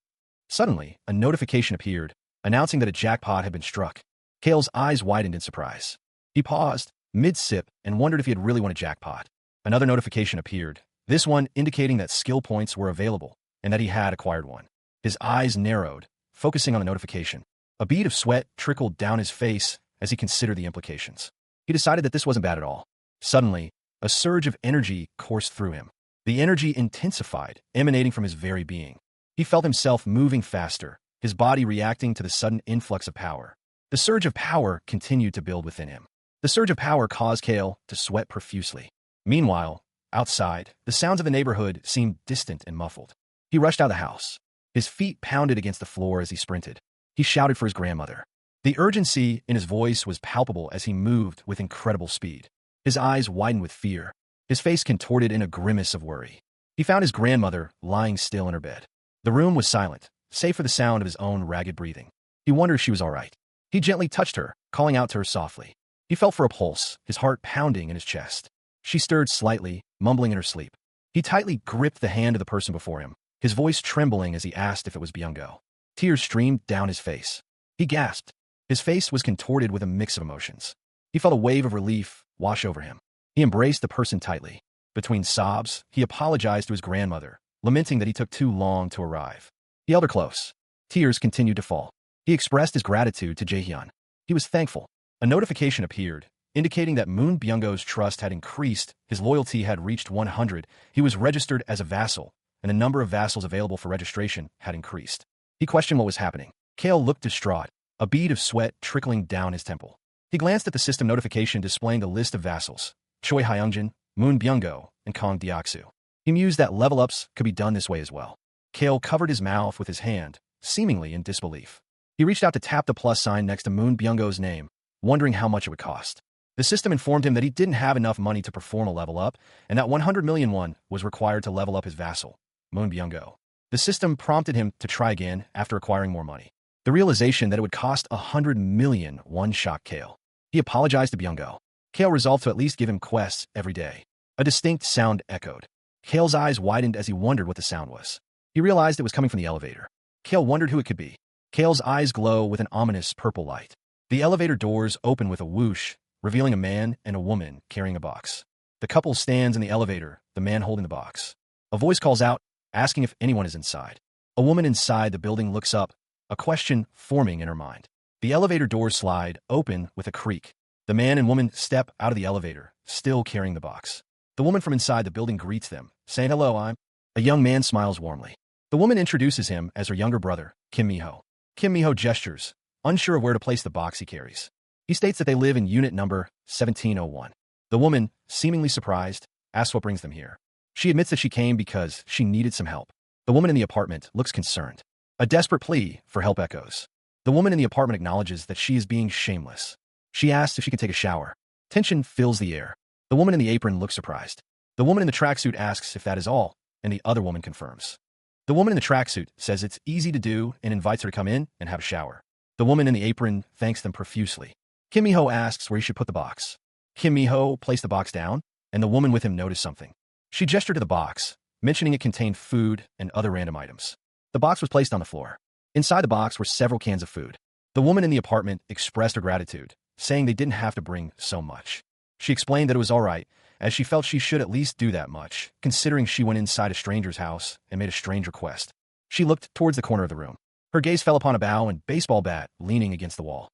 Suddenly, a notification appeared, announcing that a jackpot had been struck. Kale's eyes widened in surprise. He paused, mid-sip, and wondered if he had really won a jackpot. Another notification appeared, this one indicating that skill points were available, and that he had acquired one. His eyes narrowed, focusing on the notification. A bead of sweat trickled down his face as he considered the implications. He decided that this wasn't bad at all. Suddenly, a surge of energy coursed through him. The energy intensified, emanating from his very being. He felt himself moving faster, his body reacting to the sudden influx of power. The surge of power continued to build within him. The surge of power caused Kale to sweat profusely. Meanwhile, outside, the sounds of the neighborhood seemed distant and muffled. He rushed out of the house. His feet pounded against the floor as he sprinted. He shouted for his grandmother. The urgency in his voice was palpable as he moved with incredible speed. His eyes widened with fear. His face contorted in a grimace of worry. He found his grandmother lying still in her bed. The room was silent, save for the sound of his own ragged breathing. He wondered if she was all right. He gently touched her, calling out to her softly. He felt for a pulse, his heart pounding in his chest. She stirred slightly, mumbling in her sleep. He tightly gripped the hand of the person before him, his voice trembling as he asked if it was Byung-go. Tears streamed down his face. He gasped. His face was contorted with a mix of emotions. He felt a wave of relief wash over him. He embraced the person tightly. Between sobs, he apologized to his grandmother, lamenting that he took too long to arrive. He held her close. Tears continued to fall. He expressed his gratitude to Jaehyun. He was thankful. A notification appeared, indicating that Moon Byung-go's trust had increased, his loyalty had reached 100, he was registered as a vassal, and the number of vassals available for registration had increased. He questioned what was happening. Kale looked distraught, a bead of sweat trickling down his temple. He glanced at the system notification displaying the list of vassals, Choi Hyungjin, Moon Byung-go, and Kang Deoksu. He mused that level-ups could be done this way as well. Kale covered his mouth with his hand, seemingly in disbelief. He reached out to tap the plus sign next to Moon Byung-go's name, wondering how much it would cost. The system informed him that he didn't have enough money to perform a level up, and that 100 million won was required to level up his vassal, Moon Byung-go. The system prompted him to try again after acquiring more money. The realization that it would cost 100 million won shocked Kale. He apologized to Byung-go. Kale resolved to at least give him quests every day. A distinct sound echoed. Kale's eyes widened as he wondered what the sound was. He realized it was coming from the elevator. Kale wondered who it could be. Kale's eyes glow with an ominous purple light. The elevator doors open with a whoosh, revealing a man and a woman carrying a box. The couple stands in the elevator, the man holding the box. A voice calls out, asking if anyone is inside. A woman inside the building looks up, a question forming in her mind. The elevator doors slide open with a creak. The man and woman step out of the elevator, still carrying the box. The woman from inside the building greets them, saying, "Hello, I'm..." A young man smiles warmly. The woman introduces him as her younger brother, Kim Mi-ho. Kim Mi-ho gestures, unsure of where to place the box he carries. He states that they live in unit number 1701. The woman, seemingly surprised, asks what brings them here. She admits that she came because she needed some help. The woman in the apartment looks concerned. A desperate plea for help echoes. The woman in the apartment acknowledges that she is being shameless. She asks if she can take a shower. Tension fills the air. The woman in the apron looks surprised. The woman in the tracksuit asks if that is all, and the other woman confirms. The woman in the tracksuit says it's easy to do and invites her to come in and have a shower. The woman in the apron thanks them profusely. Kim Mi-ho asks where he should put the box. Kim Mi-ho placed the box down, and the woman with him noticed something. She gestured to the box, mentioning it contained food and other random items. The box was placed on the floor. Inside the box were several cans of food. The woman in the apartment expressed her gratitude, saying they didn't have to bring so much. She explained that it was all right, as she felt she should at least do that much, considering she went inside a stranger's house and made a strange request. She looked towards the corner of the room. Her gaze fell upon a bow and baseball bat leaning against the wall.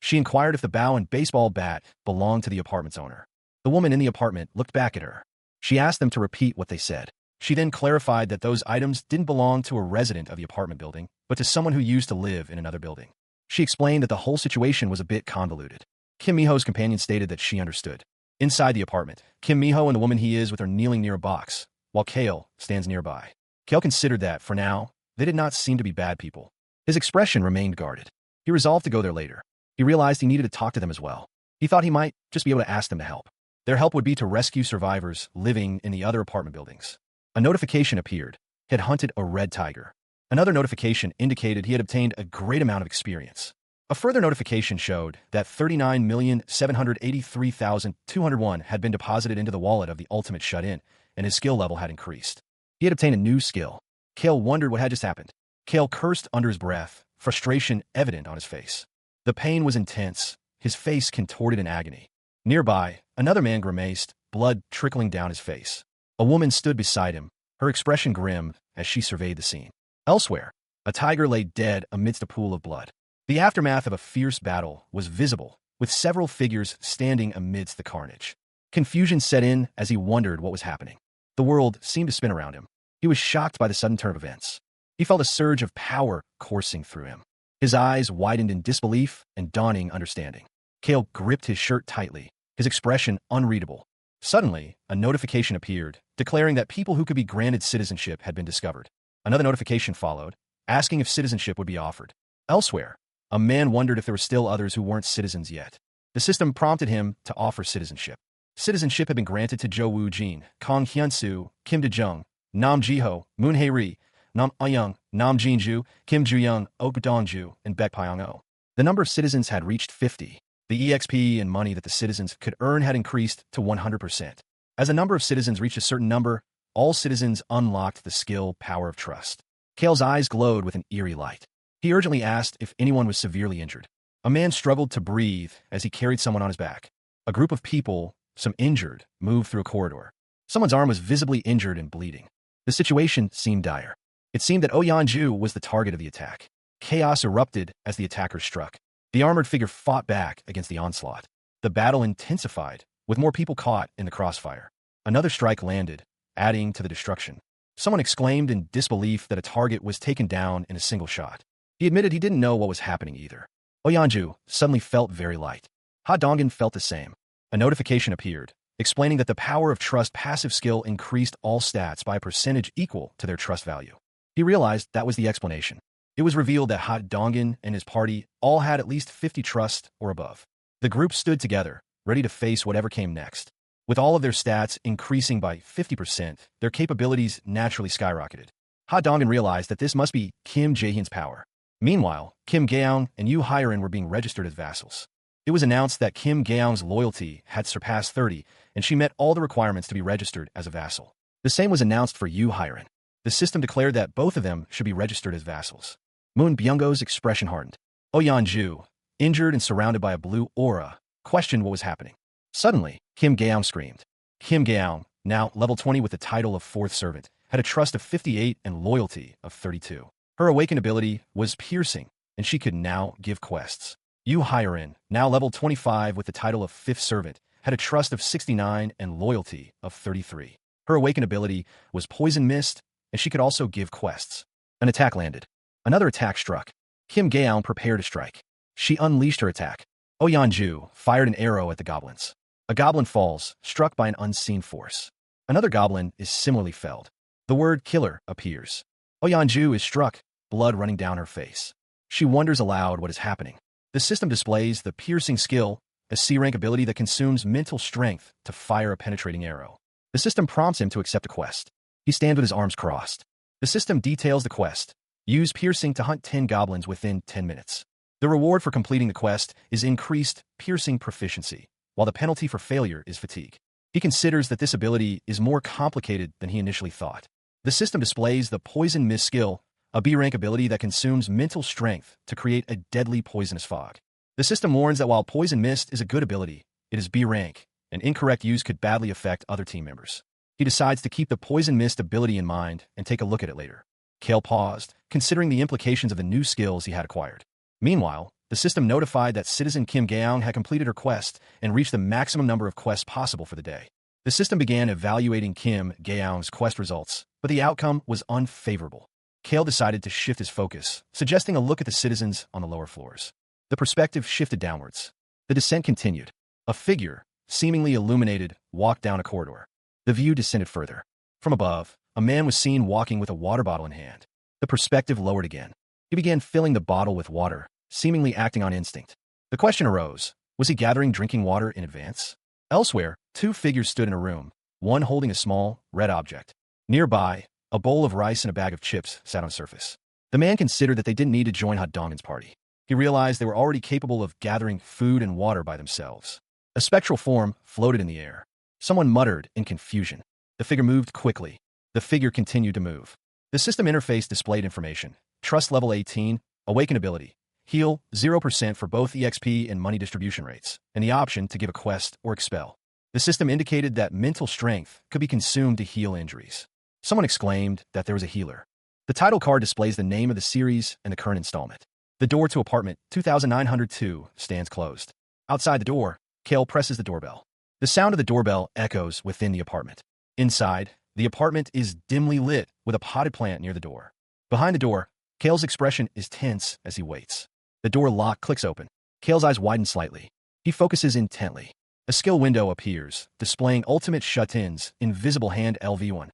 She inquired if the bow and baseball bat belonged to the apartment's owner. The woman in the apartment looked back at her. She asked them to repeat what they said. She then clarified that those items didn't belong to a resident of the apartment building, but to someone who used to live in another building. She explained that the whole situation was a bit convoluted. Kim Mi-ho's companion stated that she understood. Inside the apartment, Kim Mi-ho and the woman he is with are kneeling near a box, while Kale stands nearby. Kale considered that, for now, they did not seem to be bad people. His expression remained guarded. He resolved to go there later. He realized he needed to talk to them as well. He thought he might just be able to ask them to help. Their help would be to rescue survivors living in the other apartment buildings. A notification appeared. He had hunted a red tiger. Another notification indicated he had obtained a great amount of experience. A further notification showed that 39,783,201 had been deposited into the wallet of the ultimate shut-in, and his skill level had increased. He had obtained a new skill. Kale wondered what had just happened. Kale cursed under his breath, frustration evident on his face. The pain was intense, his face contorted in agony. Nearby, another man grimaced, blood trickling down his face. A woman stood beside him, her expression grim as she surveyed the scene. Elsewhere, a tiger lay dead amidst a pool of blood. The aftermath of a fierce battle was visible, with several figures standing amidst the carnage. Confusion set in as he wondered what was happening. The world seemed to spin around him. He was shocked by the sudden turn of events. He felt a surge of power coursing through him. His eyes widened in disbelief and dawning understanding. Kale gripped his shirt tightly, his expression unreadable. Suddenly, a notification appeared, declaring that people who could be granted citizenship had been discovered. Another notification followed, asking if citizenship would be offered. Elsewhere, a man wondered if there were still others who weren't citizens yet. The system prompted him to offer citizenship. Citizenship had been granted to Jo Woo-jin, Kang Hyun-soo, Kim De-jung, Nam Ji-ho, Moon Hae-ri, Nam Ah-young, Nam Jin-ju, Kim Ju-young, Ok Dong-ju, and Baek Pyong-oh. The number of citizens had reached 50. The EXP and money that the citizens could earn had increased to 100%. As the number of citizens reached a certain number, all citizens unlocked the skill Power of Trust. Kale's eyes glowed with an eerie light. He urgently asked if anyone was severely injured. A man struggled to breathe as he carried someone on his back. A group of people, some injured, moved through a corridor. Someone's arm was visibly injured and bleeding. The situation seemed dire. It seemed that Oh-yeon-ju was the target of the attack. Chaos erupted as the attackers struck. The armored figure fought back against the onslaught. The battle intensified, with more people caught in the crossfire. Another strike landed, adding to the destruction. Someone exclaimed in disbelief that a target was taken down in a single shot. He admitted he didn't know what was happening either. Oh-yeon-ju suddenly felt very light. Ha Dongin felt the same. A notification appeared, explaining that the Power of Trust passive skill increased all stats by a percentage equal to their trust value. He realized that was the explanation. It was revealed that Ha Dongin and his party all had at least 50 trust or above. The group stood together, ready to face whatever came next. With all of their stats increasing by 50%, their capabilities naturally skyrocketed. Ha Dongin realized that this must be Kim Jae-hyun's power. Meanwhile, Kim Gaeong and Yoo Hye-rin were being registered as vassals. It was announced that Kim Gaeong's loyalty had surpassed 30, and she met all the requirements to be registered as a vassal. The same was announced for Yoo Hye-rin. The system declared that both of them should be registered as vassals. Moon Byung-go's expression hardened. Oh-yeon-ju, injured and surrounded by a blue aura, questioned what was happening. Suddenly, Kim Gaeong screamed. Kim Gaeong, now level 20 with the title of Fourth Servant, had a trust of 58 and loyalty of 32. Her awakened ability was piercing, and she could now give quests. Yoo Hye-rin, now level 25 with the title of Fifth Servant, had a trust of 69 and loyalty of 33. Her awakened ability was Poison Mist, and she could also give quests. An attack landed. Another attack struck. Kim Gaeong prepared to strike. She unleashed her attack. Oh-yeon-ju fired an arrow at the goblins. A goblin falls, struck by an unseen force. Another goblin is similarly felled. The word killer appears. Oh-yeon-ju is struck, blood running down her face. She wonders aloud what is happening. The system displays the piercing skill, a C-rank ability that consumes mental strength to fire a penetrating arrow. The system prompts him to accept a quest. He stands with his arms crossed. The system details the quest. Use piercing to hunt 10 goblins within 10 minutes. The reward for completing the quest is increased piercing proficiency, while the penalty for failure is fatigue. He considers that this ability is more complicated than he initially thought. The system displays the Poison Mist skill, a B-rank ability that consumes mental strength to create a deadly poisonous fog. The system warns that while Poison Mist is a good ability, it is B-rank, and incorrect use could badly affect other team members. He decides to keep the Poison Mist ability in mind and take a look at it later. Kale paused, considering the implications of the new skills he had acquired. Meanwhile, the system notified that citizen Kim Gaeong had completed her quest and reached the maximum number of quests possible for the day. The system began evaluating Kim Gaeong's quest results, but the outcome was unfavorable. Kale decided to shift his focus, suggesting a look at the citizens on the lower floors. The perspective shifted downwards. The descent continued. A figure, seemingly illuminated, walked down a corridor. The view descended further. From above, a man was seen walking with a water bottle in hand. The perspective lowered again. He began filling the bottle with water, seemingly acting on instinct. The question arose, was he gathering drinking water in advance? Elsewhere, two figures stood in a room, one holding a small, red object. Nearby, a bowl of rice and a bag of chips sat on the surface. The man considered that they didn't need to join Hadongin's party. He realized they were already capable of gathering food and water by themselves. A spectral form floated in the air. Someone muttered in confusion. The figure moved quickly. The figure continued to move. The system interface displayed information. Trust level 18, awaken ability. Heal 0% for both EXP and money distribution rates, and the option to give a quest or expel. The system indicated that mental strength could be consumed to heal injuries. Someone exclaimed that there was a healer. The title card displays the name of the series and the current installment. The door to apartment 2902 stands closed. Outside the door, Kale presses the doorbell. The sound of the doorbell echoes within the apartment. Inside, the apartment is dimly lit with a potted plant near the door. Behind the door, Kale's expression is tense as he waits. The door lock clicks open. Kale's eyes widen slightly. He focuses intently. A skill window appears, displaying Ultimate Shut-In's Invisible Hand LV1.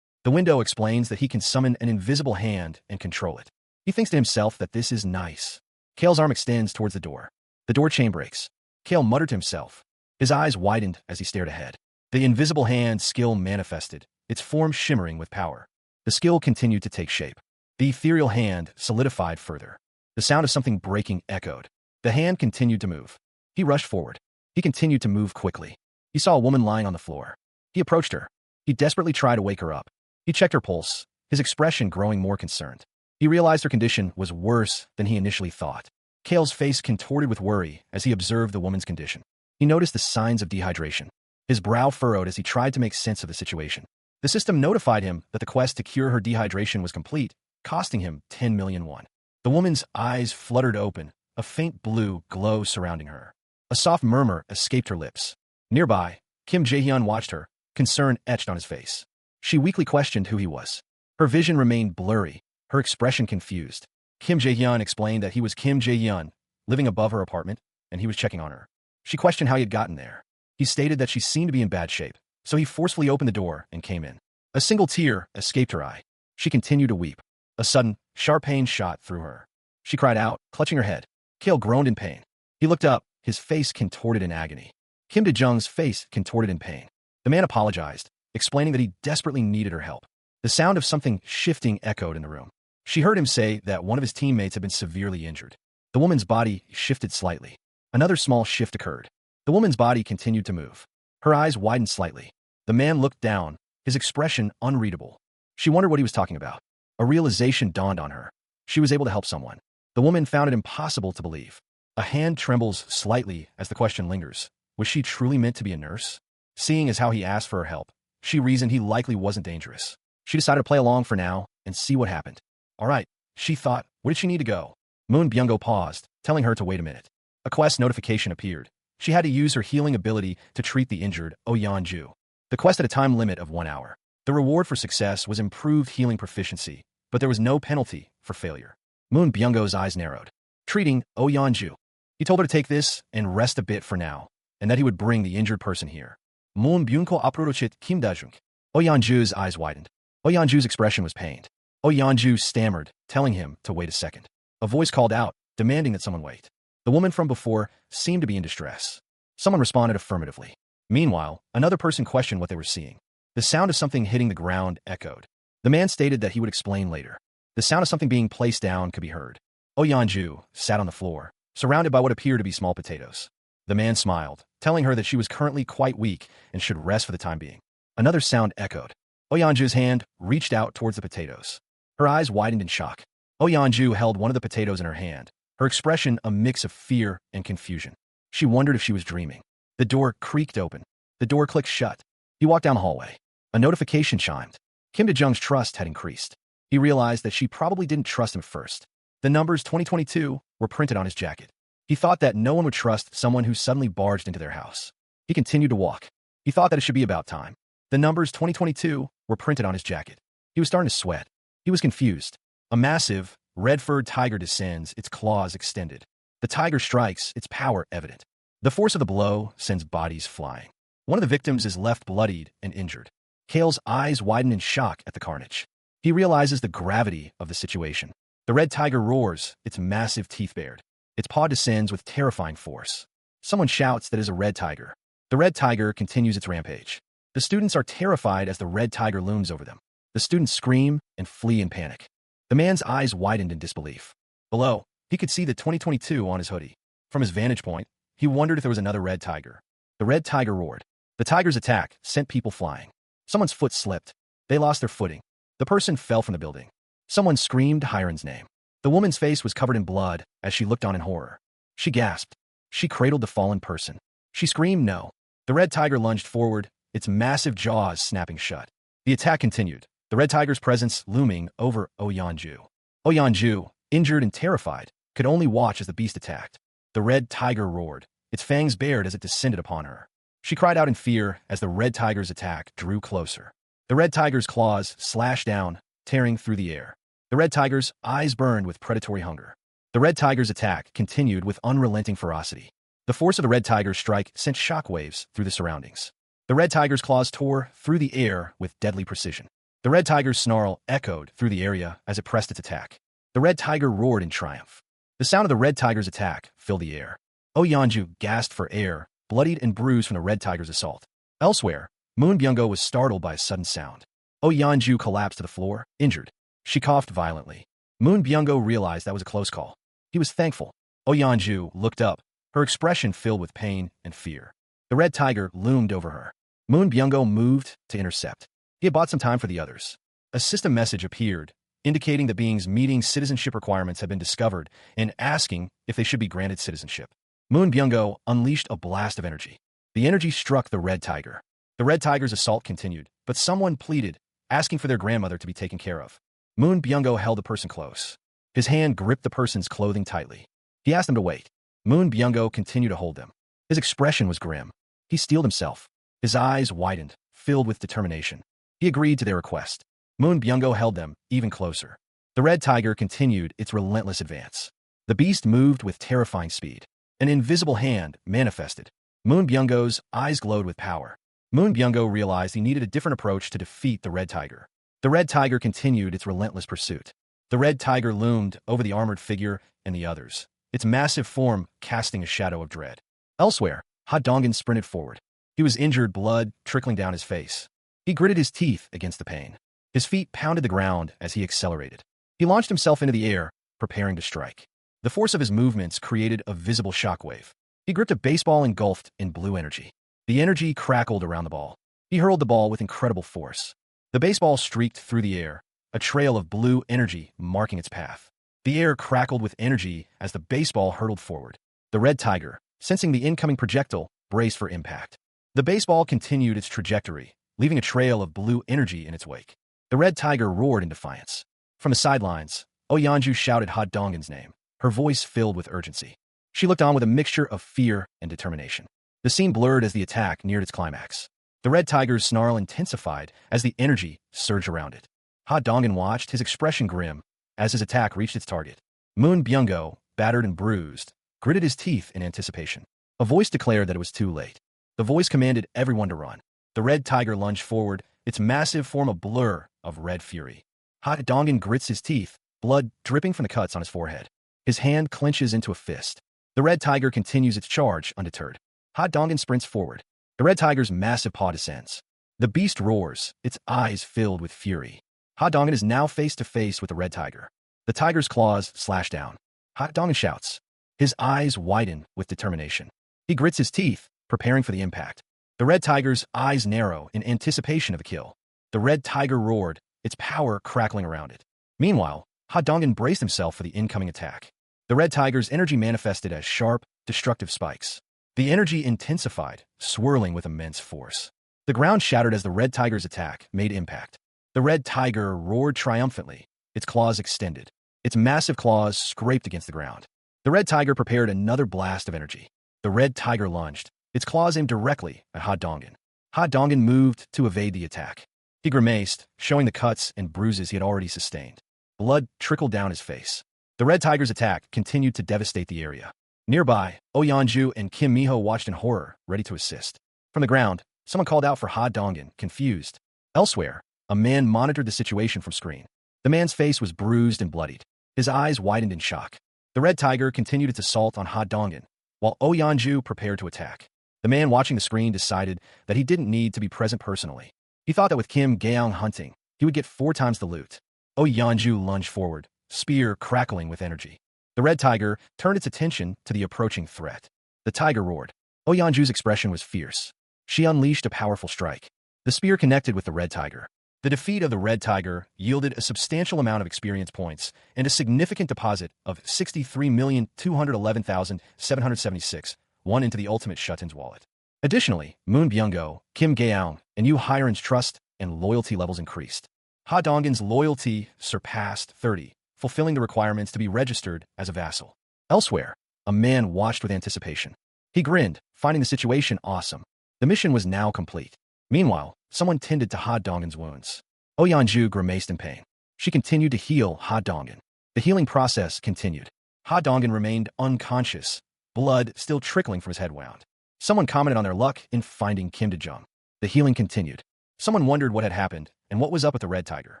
The window explains that he can summon an invisible hand and control it. He thinks to himself that this is nice. Kale's arm extends towards the door. The door chain breaks. Kale muttered to himself. His eyes widened as he stared ahead. The invisible hand skill manifested, its form shimmering with power. The skill continued to take shape. The ethereal hand solidified further. The sound of something breaking echoed. The hand continued to move. He rushed forward. He continued to move quickly. He saw a woman lying on the floor. He approached her. He desperately tried to wake her up. He checked her pulse, his expression growing more concerned. He realized her condition was worse than he initially thought. Kale's face contorted with worry as he observed the woman's condition. He noticed the signs of dehydration. His brow furrowed as he tried to make sense of the situation. The system notified him that the quest to cure her dehydration was complete, costing him 10 million won. The woman's eyes fluttered open, a faint blue glow surrounding her. A soft murmur escaped her lips. Nearby, Kim Jae-hyun watched her, concern etched on his face. She weakly questioned who he was. Her vision remained blurry, her expression confused. Kim Jae-hyun explained that he was Kim Jae-hyun, living above her apartment, and he was checking on her. She questioned how he had gotten there. He stated that she seemed to be in bad shape, so he forcefully opened the door and came in. A single tear escaped her eye. She continued to weep. A sudden, sharp pain shot through her. She cried out, clutching her head. Kale groaned in pain. He looked up, his face contorted in agony. Kim De-jung's face contorted in pain. The man apologized, explaining that he desperately needed her help. The sound of something shifting echoed in the room. She heard him say that one of his teammates had been severely injured. The woman's body shifted slightly. Another small shift occurred. The woman's body continued to move. Her eyes widened slightly. The man looked down, his expression unreadable. She wondered what he was talking about. A realization dawned on her. She was able to help someone. The woman found it impossible to believe. A hand trembles slightly as the question lingers. Was she truly meant to be a nurse? Seeing as how he asked for her help, she reasoned he likely wasn't dangerous. She decided to play along for now and see what happened. All right, she thought, where did she need to go? Moon Byung-go paused, telling her to wait a minute. A quest notification appeared. She had to use her healing ability to treat the injured Oh Yeon-ju. The quest had a time limit of 1 hour. The reward for success was improved healing proficiency, but there was no penalty for failure. Moon Byung-go's eyes narrowed. Treating Oh Yeon-ju. He told her to take this and rest a bit for now, and that he would bring the injured person here. Moon Byung-ko approached Kim Da-jung. Oh Yeon-ju's eyes widened. Oh Yeon-ju's expression was pained. Oh Yeon-ju stammered, telling him to wait a second. A voice called out, demanding that someone wait. The woman from before seemed to be in distress. Someone responded affirmatively. Meanwhile, another person questioned what they were seeing. The sound of something hitting the ground echoed. The man stated that he would explain later. The sound of something being placed down could be heard. Oyanju sat on the floor, surrounded by what appeared to be small potatoes. The man smiled, telling her that she was currently quite weak and should rest for the time being. Another sound echoed. Oyanju's hand reached out towards the potatoes. Her eyes widened in shock. Oyanju held one of the potatoes in her hand, her expression a mix of fear and confusion. She wondered if she was dreaming. The door creaked open. The door clicked shut. He walked down the hallway. A notification chimed. Kim De-jung's trust had increased. He realized that she probably didn't trust him at first. The numbers 2022 were printed on his jacket. He thought that no one would trust someone who suddenly barged into their house. He continued to walk. He thought that it should be about time. The numbers 2022 were printed on his jacket. He was starting to sweat. He was confused. A massive, red-furred tiger descends, its claws extended. The tiger strikes, its power evident. The force of the blow sends bodies flying. One of the victims is left bloodied and injured. Kale's eyes widen in shock at the carnage. He realizes the gravity of the situation. The red tiger roars, its massive teeth bared. Its paw descends with terrifying force. Someone shouts that it is a red tiger. The red tiger continues its rampage. The students are terrified as the red tiger looms over them. The students scream and flee in panic. The man's eyes widened in disbelief. Below, he could see the 2022 on his hoodie. From his vantage point, he wondered if there was another red tiger. The red tiger roared. The tiger's attack sent people flying. Someone's foot slipped. They lost their footing. The person fell from the building. Someone screamed Hiren's name. The woman's face was covered in blood as she looked on in horror. She gasped. She cradled the fallen person. She screamed no. The red tiger lunged forward, its massive jaws snapping shut. The attack continued, the red tiger's presence looming over Oyanju. Oyanju, injured and terrified, could only watch as the beast attacked. The red tiger roared, its fangs bared as it descended upon her. She cried out in fear as the red tiger's attack drew closer. The red tiger's claws slashed down, tearing through the air. The red tiger's eyes burned with predatory hunger. The red tiger's attack continued with unrelenting ferocity. The force of the red tiger's strike sent shockwaves through the surroundings. The red tiger's claws tore through the air with deadly precision. The red tiger's snarl echoed through the area as it pressed its attack. The red tiger roared in triumph. The sound of the red tiger's attack filled the air. Oyanju gasped for air, bloodied and bruised from the red tiger's assault. Elsewhere, Moon Byung-go was startled by a sudden sound. Oyanju collapsed to the floor, injured. She coughed violently. Moon Byung-go realized that was a close call. He was thankful. Oyanju looked up, her expression filled with pain and fear. The red tiger loomed over her. Moon Byung-go moved to intercept. He had bought some time for the others. A system message appeared, indicating the beings meeting citizenship requirements had been discovered and asking if they should be granted citizenship. Moon Byung-go unleashed a blast of energy. The energy struck the red tiger. The red tiger's assault continued, but someone pleaded, asking for their grandmother to be taken care of. Moon Byung-go held the person close. His hand gripped the person's clothing tightly. He asked them to wait. Moon Byung-go continued to hold them. His expression was grim. He steeled himself. His eyes widened, filled with determination. He agreed to their request. Moon Byung-go held them even closer. The red tiger continued its relentless advance. The beast moved with terrifying speed. An invisible hand manifested. Moon Byung-go's eyes glowed with power. Moon Byung-go realized he needed a different approach to defeat the red tiger. The red tiger continued its relentless pursuit. The red tiger loomed over the armored figure and the others, its massive form casting a shadow of dread. Elsewhere, Ha Dongin sprinted forward. He was injured, blood trickling down his face. He gritted his teeth against the pain. His feet pounded the ground as he accelerated. He launched himself into the air, preparing to strike. The force of his movements created a visible shockwave. He gripped a baseball engulfed in blue energy. The energy crackled around the ball. He hurled the ball with incredible force. The baseball streaked through the air, a trail of blue energy marking its path. The air crackled with energy as the baseball hurtled forward. The red tiger, sensing the incoming projectile, braced for impact. The baseball continued its trajectory, leaving a trail of blue energy in its wake. The red tiger roared in defiance. From the sidelines, Oyanju shouted Ha Dongin's name, her voice filled with urgency. She looked on with a mixture of fear and determination. The scene blurred as the attack neared its climax. The red tiger's snarl intensified as the energy surged around it. Ha Dongin watched, his expression grim, as his attack reached its target. Moon Byung-go, battered and bruised, gritted his teeth in anticipation. A voice declared that it was too late. The voice commanded everyone to run. The red tiger lunged forward, its massive form a blur of red fury. Ha Dongin grits his teeth, blood dripping from the cuts on his forehead. His hand clenches into a fist. The red tiger continues its charge undeterred. Ha Dongin sprints forward. The red tiger's massive paw descends. The beast roars, its eyes filled with fury. Ha Dongin is now face to face with the red tiger. The tiger's claws slash down. Ha Dongin shouts. His eyes widen with determination. He grits his teeth, preparing for the impact. The red tiger's eyes narrow in anticipation of a kill. The red tiger roared, its power crackling around it. Meanwhile, Ha Dongin braced himself for the incoming attack. The red tiger's energy manifested as sharp, destructive spikes. The energy intensified, swirling with immense force. The ground shattered as the red tiger's attack made impact. The red tiger roared triumphantly, its claws extended. Its massive claws scraped against the ground. The red tiger prepared another blast of energy. The red tiger lunged, its claws aimed directly at Ha Dongin. Ha Dongin moved to evade the attack. He grimaced, showing the cuts and bruises he had already sustained. Blood trickled down his face. The red tiger's attack continued to devastate the area. Nearby, Oyeonju and Kim Miho watched in horror, ready to assist. From the ground, someone called out for Ha Dongin, confused. Elsewhere, a man monitored the situation from screen. The man's face was bruised and bloodied. His eyes widened in shock. The red tiger continued its assault on Ha Dongin, while Oyeonju prepared to attack. The man watching the screen decided that he didn't need to be present personally. He thought that with Kim Gaeong hunting, he would get 4 times the loot. Oyeonju lunged forward, spear crackling with energy. The red tiger turned its attention to the approaching threat. The tiger roared. Oyeonju's expression was fierce. She unleashed a powerful strike. The spear connected with the red tiger. The defeat of the red tiger yielded a substantial amount of experience points and a significant deposit of 63,211,776 won into the ultimate Shutten's wallet. Additionally, Moon Byung-go, Kim Gaeong, and Yu Hairan's trust and loyalty levels increased. Ha Donggin's loyalty surpassed 30, fulfilling the requirements to be registered as a vassal. Elsewhere, a man watched with anticipation. He grinned, finding the situation awesome. The mission was now complete. Meanwhile, someone tended to Ha Donggin's wounds. Oyeonju grimaced in pain. She continued to heal Ha Dongin. The healing process continued. Ha Dongin remained unconscious, blood still trickling from his head wound. Someone commented on their luck in finding Kim Dae-jung. The healing continued. Someone wondered what had happened and what was up with the red tiger.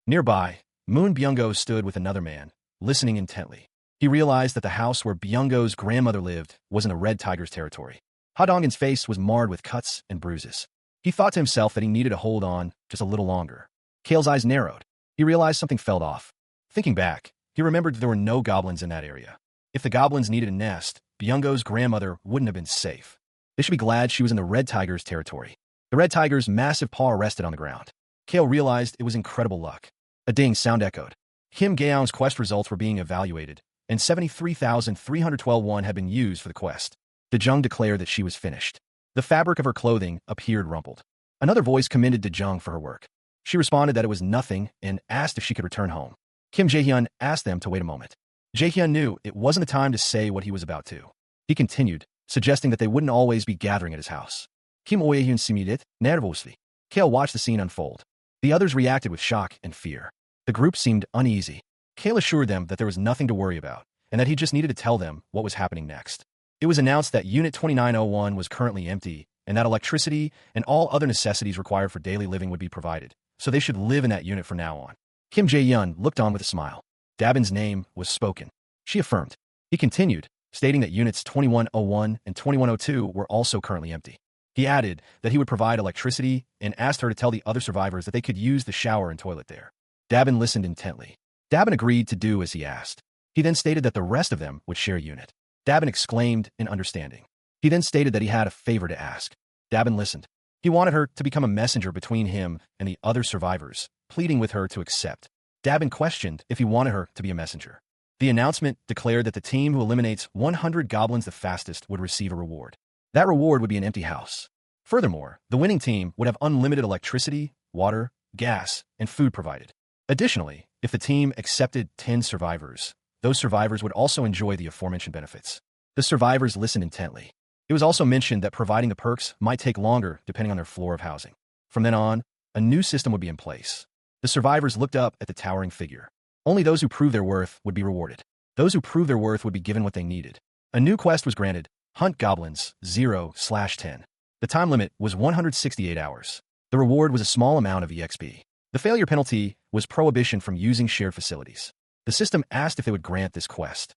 Nearby, Moon Byung-go stood with another man, listening intently. He realized that the house where Byung-go's grandmother lived was in the red tiger's territory. Ha Donggin's face was marred with cuts and bruises. He thought to himself that he needed to hold on just a little longer. Kale's eyes narrowed. He realized something fell off. Thinking back, he remembered that there were no goblins in that area. If the goblins needed a nest, Byung-go's grandmother wouldn't have been safe. They should be glad she was in the red tiger's territory. The red tiger's massive paw rested on the ground. Kale realized it was incredible luck. A ding sound echoed. Kim Gaeong's quest results were being evaluated, and 73,312 won had been used for the quest. Dae-jung declared that she was finished. The fabric of her clothing appeared rumpled. Another voice commended Dae-jung for her work. She responded that it was nothing and asked if she could return home. Kim Jae-hyun asked them to wait a moment. Jae-hyun knew it wasn't the time to say what he was about to. He continued, suggesting that they wouldn't always be gathering at his house. Kim Oye-hyun simidit nervously. Kale watched the scene unfold. The others reacted with shock and fear. The group seemed uneasy. Kale assured them that there was nothing to worry about, and that he just needed to tell them what was happening next. It was announced that Unit 2901 was currently empty, and that electricity and all other necessities required for daily living would be provided, so they should live in that unit from now on. Kim Jae-hyun looked on with a smile. Dabin's name was spoken. She affirmed. He continued, stating that Units 2101 and 2102 were also currently empty. He added that he would provide electricity and asked her to tell the other survivors that they could use the shower and toilet there. Dabin listened intently. Dabin agreed to do as he asked. He then stated that the rest of them would share a unit. Dabin exclaimed in understanding. He then stated that he had a favor to ask. Dabin listened. He wanted her to become a messenger between him and the other survivors, pleading with her to accept. Dabin questioned if he wanted her to be a messenger. The announcement declared that the team who eliminates 100 goblins the fastest would receive a reward. That reward would be an empty house. Furthermore, the winning team would have unlimited electricity, water, gas, and food provided. Additionally, if the team accepted 10 survivors, those survivors would also enjoy the aforementioned benefits. The survivors listened intently. It was also mentioned that providing the perks might take longer depending on their floor of housing. From then on, a new system would be in place. The survivors looked up at the towering figure. Only those who proved their worth would be rewarded. Those who proved their worth would be given what they needed. A new quest was granted, Hunt Goblins 0/10. The time limit was 168 hours. The reward was a small amount of EXP. The failure penalty was prohibition from using shared facilities. The system asked if they would grant this quest.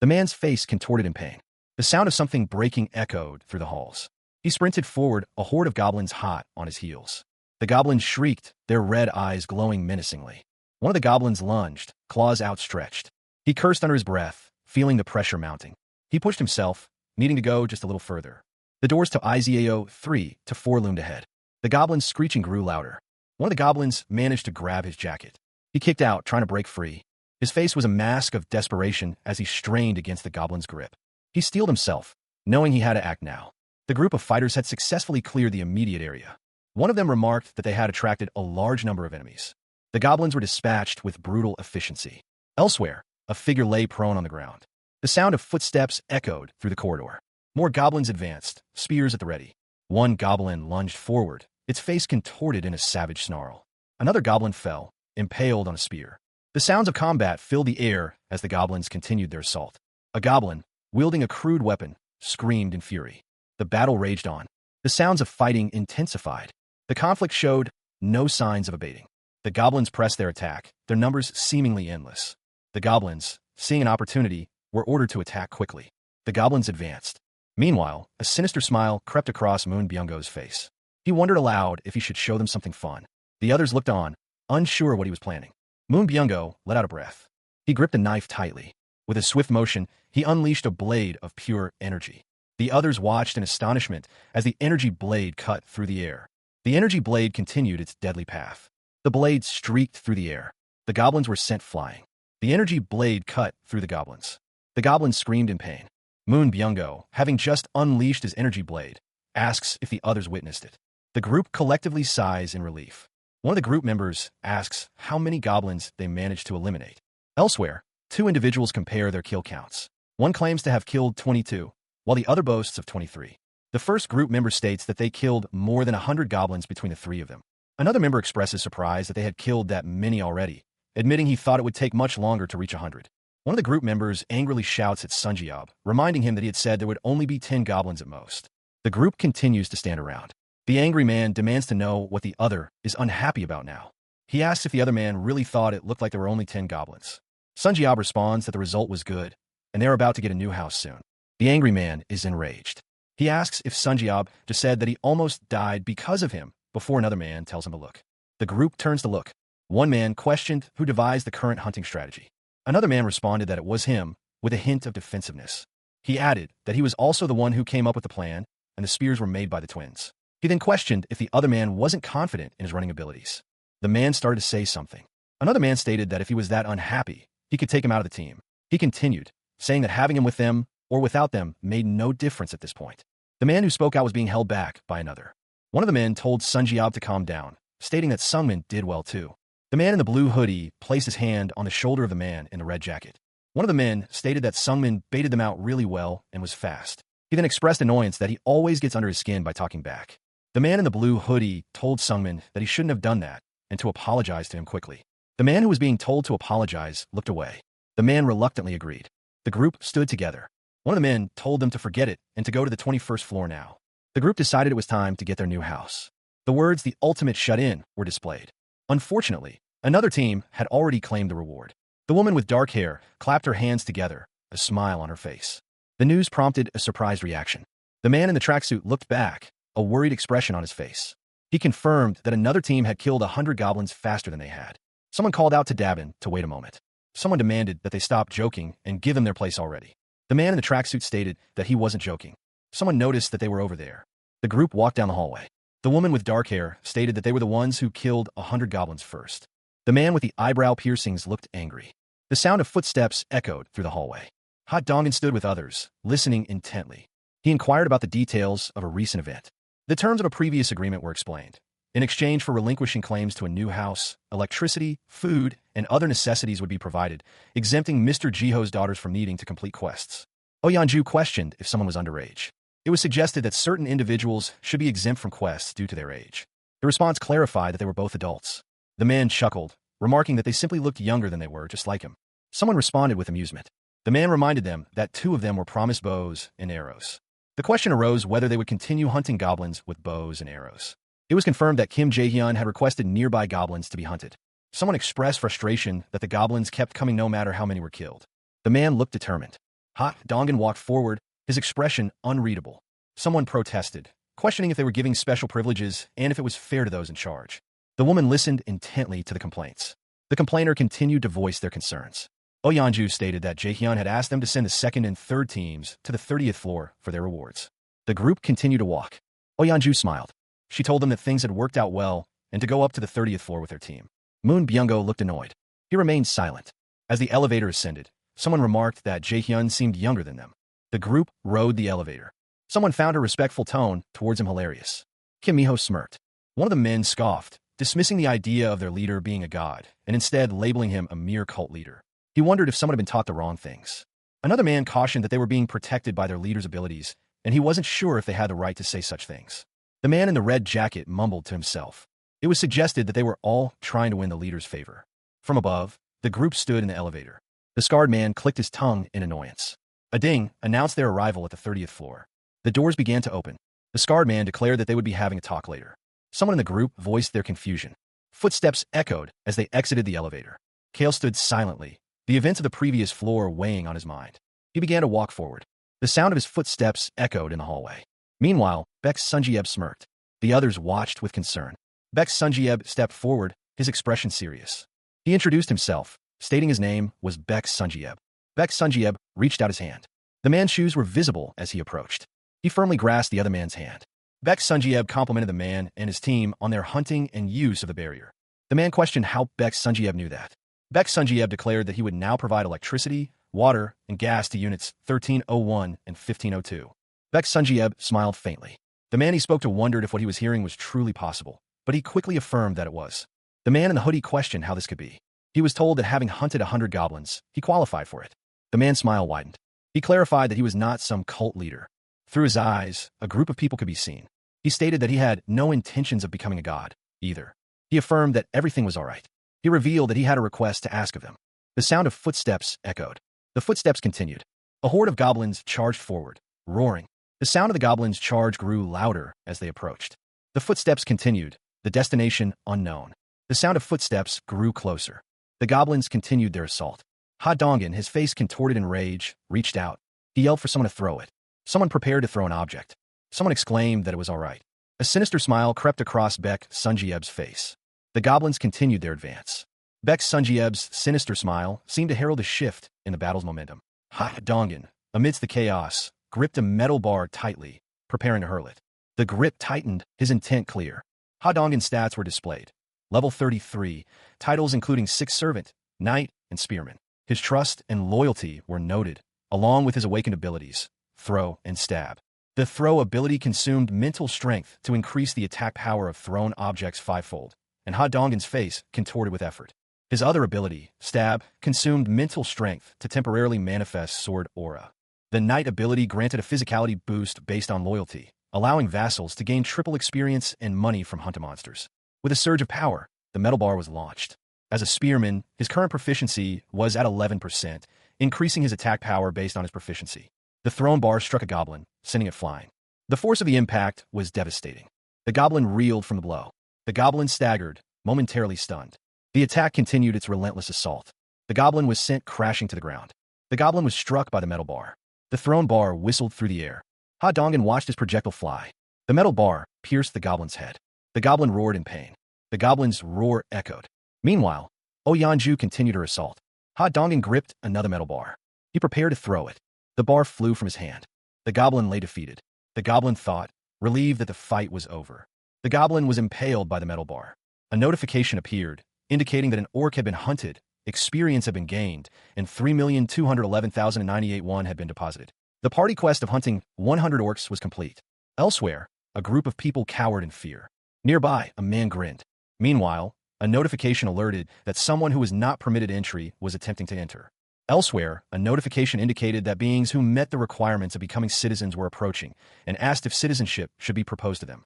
The man's face contorted in pain. The sound of something breaking echoed through the halls. He sprinted forward, a horde of goblins hot on his heels. The goblins shrieked, their red eyes glowing menacingly. One of the goblins lunged, claws outstretched. He cursed under his breath, feeling the pressure mounting. He pushed himself, needing to go just a little further. The doors to IZAO 3 to 4 loomed ahead. The goblin's screeching grew louder. One of the goblins managed to grab his jacket. He kicked out, trying to break free. His face was a mask of desperation as he strained against the goblin's grip. He steeled himself, knowing he had to act now. The group of fighters had successfully cleared the immediate area. One of them remarked that they had attracted a large number of enemies. The goblins were dispatched with brutal efficiency. Elsewhere, a figure lay prone on the ground. The sound of footsteps echoed through the corridor. More goblins advanced, spears at the ready. One goblin lunged forward, its face contorted in a savage snarl. Another goblin fell, impaled on a spear. The sounds of combat filled the air as the goblins continued their assault. A goblin, wielding a crude weapon, screamed in fury. The battle raged on. The sounds of fighting intensified. The conflict showed no signs of abating. The goblins pressed their attack, their numbers seemingly endless. The goblins, seeing an opportunity, were ordered to attack quickly. The goblins advanced. Meanwhile, a sinister smile crept across Moon Byung-go's face. He wondered aloud if he should show them something fun. The others looked on, unsure what he was planning. Moon Byung-go let out a breath. He gripped the knife tightly. With a swift motion, he unleashed a blade of pure energy. The others watched in astonishment as the energy blade cut through the air. The energy blade continued its deadly path. The blade streaked through the air. The goblins were sent flying. The energy blade cut through the goblins. The goblins screamed in pain. Moon Byung-go, having just unleashed his energy blade, asks if the others witnessed it. The group collectively sighs in relief. One of the group members asks how many goblins they managed to eliminate. Elsewhere, two individuals compare their kill counts. One claims to have killed 22, while the other boasts of 23. The first group member states that they killed more than 100 goblins between the three of them. Another member expresses surprise that they had killed that many already, admitting he thought it would take much longer to reach 100. One of the group members angrily shouts at Sunjiob, reminding him that he had said there would only be 10 goblins at most. The group continues to stand around. The angry man demands to know what the other is unhappy about now. He asks if the other man really thought it looked like there were only 10 goblins. Sunjiob responds that the result was good, and they're about to get a new house soon. The angry man is enraged. He asks if Sunjiob just said that he almost died because of him before another man tells him to look. The group turns to look. One man questioned who devised the current hunting strategy. Another man responded that it was him, with a hint of defensiveness. He added that he was also the one who came up with the plan, and the spears were made by the twins. He then questioned if the other man wasn't confident in his running abilities. The man started to say something. Another man stated that if he was that unhappy, he could take him out of the team. He continued, saying that having him with them or without them made no difference at this point. The man who spoke out was being held back by another. One of the men told Sunjiob to calm down, stating that Sungmin did well too. The man in the blue hoodie placed his hand on the shoulder of the man in the red jacket. One of the men stated that Sungmin baited them out really well and was fast. He then expressed annoyance that he always gets under his skin by talking back. The man in the blue hoodie told Sungmin that he shouldn't have done that and to apologize to him quickly. The man who was being told to apologize looked away. The man reluctantly agreed. The group stood together. One of the men told them to forget it and to go to the 21st floor now. The group decided it was time to get their new house. The words "the ultimate shut-in" were displayed. Unfortunately, another team had already claimed the reward. The woman with dark hair clapped her hands together, a smile on her face. The news prompted a surprised reaction. The man in the tracksuit looked back, a worried expression on his face. He confirmed that another team had killed 100 goblins faster than they had. Someone called out to Dabin to wait a moment. Someone demanded that they stop joking and give them their place already. The man in the tracksuit stated that he wasn't joking. Someone noticed that they were over there. The group walked down the hallway. The woman with dark hair stated that they were the ones who killed 100 goblins first. The man with the eyebrow piercings looked angry. The sound of footsteps echoed through the hallway. Hot Dongan stood with others, listening intently. He inquired about the details of a recent event. The terms of a previous agreement were explained. In exchange for relinquishing claims to a new house, electricity, food, and other necessities would be provided, exempting Mr. Jiho's daughters from needing to complete quests. Oyeonju questioned if someone was underage. It was suggested that certain individuals should be exempt from quests due to their age. The response clarified that they were both adults. The man chuckled, remarking that they simply looked younger than they were, just like him. Someone responded with amusement. The man reminded them that two of them were promised bows and arrows. The question arose whether they would continue hunting goblins with bows and arrows. It was confirmed that Kim Jae-hyun had requested nearby goblins to be hunted. Someone expressed frustration that the goblins kept coming no matter how many were killed. The man looked determined. Hot Dongan walked forward, his expression unreadable. Someone protested, questioning if they were giving special privileges and if it was fair to those in charge. The woman listened intently to the complaints. The complainer continued to voice their concerns. Oyanju stated that Jaehyun had asked them to send the second and third teams to the 30th floor for their rewards. The group continued to walk. Oyanju smiled. She told them that things had worked out well and to go up to the 30th floor with their team. Moon Byung-go looked annoyed. He remained silent. As the elevator ascended, someone remarked that Jaehyun seemed younger than them. The group rode the elevator. Someone found her respectful tone towards him hilarious. Kim Miho smirked. One of the men scoffed, dismissing the idea of their leader being a god, and instead labeling him a mere cult leader. He wondered if someone had been taught the wrong things. Another man cautioned that they were being protected by their leader's abilities, and he wasn't sure if they had the right to say such things. The man in the red jacket mumbled to himself. It was suggested that they were all trying to win the leader's favor. From above, the group stood in the elevator. The scarred man clicked his tongue in annoyance. A ding announced their arrival at the 30th floor. The doors began to open. The scarred man declared that they would be having a talk later. Someone in the group voiced their confusion. Footsteps echoed as they exited the elevator. Kale stood silently, the events of the previous floor weighing on his mind. He began to walk forward. The sound of his footsteps echoed in the hallway. Meanwhile, Baek Sunjieb smirked. The others watched with concern. Baek Sunjieb stepped forward, his expression serious. He introduced himself, stating his name was Baek Sunjieb. Baek Sunjieb reached out his hand. The man's shoes were visible as he approached. He firmly grasped the other man's hand. Baek Sunjieb complimented the man and his team on their hunting and use of the barrier. The man questioned how Baek Sunjieb knew that. Baek Sunjieb declared that he would now provide electricity, water, and gas to units 1301 and 1502. Baek Sunjieb smiled faintly. The man he spoke to wondered if what he was hearing was truly possible, but he quickly affirmed that it was. The man in the hoodie questioned how this could be. He was told that having hunted 100 goblins, he qualified for it. The man's smile widened. He clarified that he was not some cult leader. Through his eyes, a group of people could be seen. He stated that he had no intentions of becoming a god, either. He affirmed that everything was all right. He revealed that he had a request to ask of them. The sound of footsteps echoed. The footsteps continued. A horde of goblins charged forward, roaring. The sound of the goblins' charge grew louder as they approached. The footsteps continued, the destination unknown. The sound of footsteps grew closer. The goblins continued their assault. Ha Dongin, his face contorted in rage, reached out. He yelled for someone to throw it. Someone prepared to throw an object. Someone exclaimed that it was all right. A sinister smile crept across Baek Sunjieb's face. The goblins continued their advance. Baek Sunjieb's sinister smile seemed to herald a shift in the battle's momentum. Ha Dongin, amidst the chaos, gripped a metal bar tightly, preparing to hurl it. The grip tightened, his intent clear. Ha Dongin's stats were displayed. Level 33, titles including Sixth Servant, Knight, and Spearman. His trust and loyalty were noted, along with his awakened abilities, Throw and Stab. The Throw ability consumed mental strength to increase the attack power of thrown objects fivefold, and Ha Dongin's face contorted with effort. His other ability, Stab, consumed mental strength to temporarily manifest sword aura. The Knight ability granted a physicality boost based on loyalty, allowing vassals to gain triple experience and money from hunted monsters. With a surge of power, the metal bar was launched. As a spearman, his current proficiency was at 11%, increasing his attack power based on his proficiency. The thrown bar struck a goblin, sending it flying. The force of the impact was devastating. The goblin reeled from the blow. The goblin staggered, momentarily stunned. The attack continued its relentless assault. The goblin was sent crashing to the ground. The goblin was struck by the metal bar. The thrown bar whistled through the air. Ha Dongin watched his projectile fly. The metal bar pierced the goblin's head. The goblin roared in pain. The goblin's roar echoed. Meanwhile, Oyanju continued her assault. Ha Dongin gripped another metal bar. He prepared to throw it. The bar flew from his hand. The goblin lay defeated. The goblin thought, relieved that the fight was over. The goblin was impaled by the metal bar. A notification appeared, indicating that an orc had been hunted, experience had been gained, and 3,211,098 won had been deposited. The party quest of hunting 100 orcs was complete. Elsewhere, a group of people cowered in fear. Nearby, a man grinned. Meanwhile, a notification alerted that someone who was not permitted entry was attempting to enter. Elsewhere, a notification indicated that beings who met the requirements of becoming citizens were approaching and asked if citizenship should be proposed to them.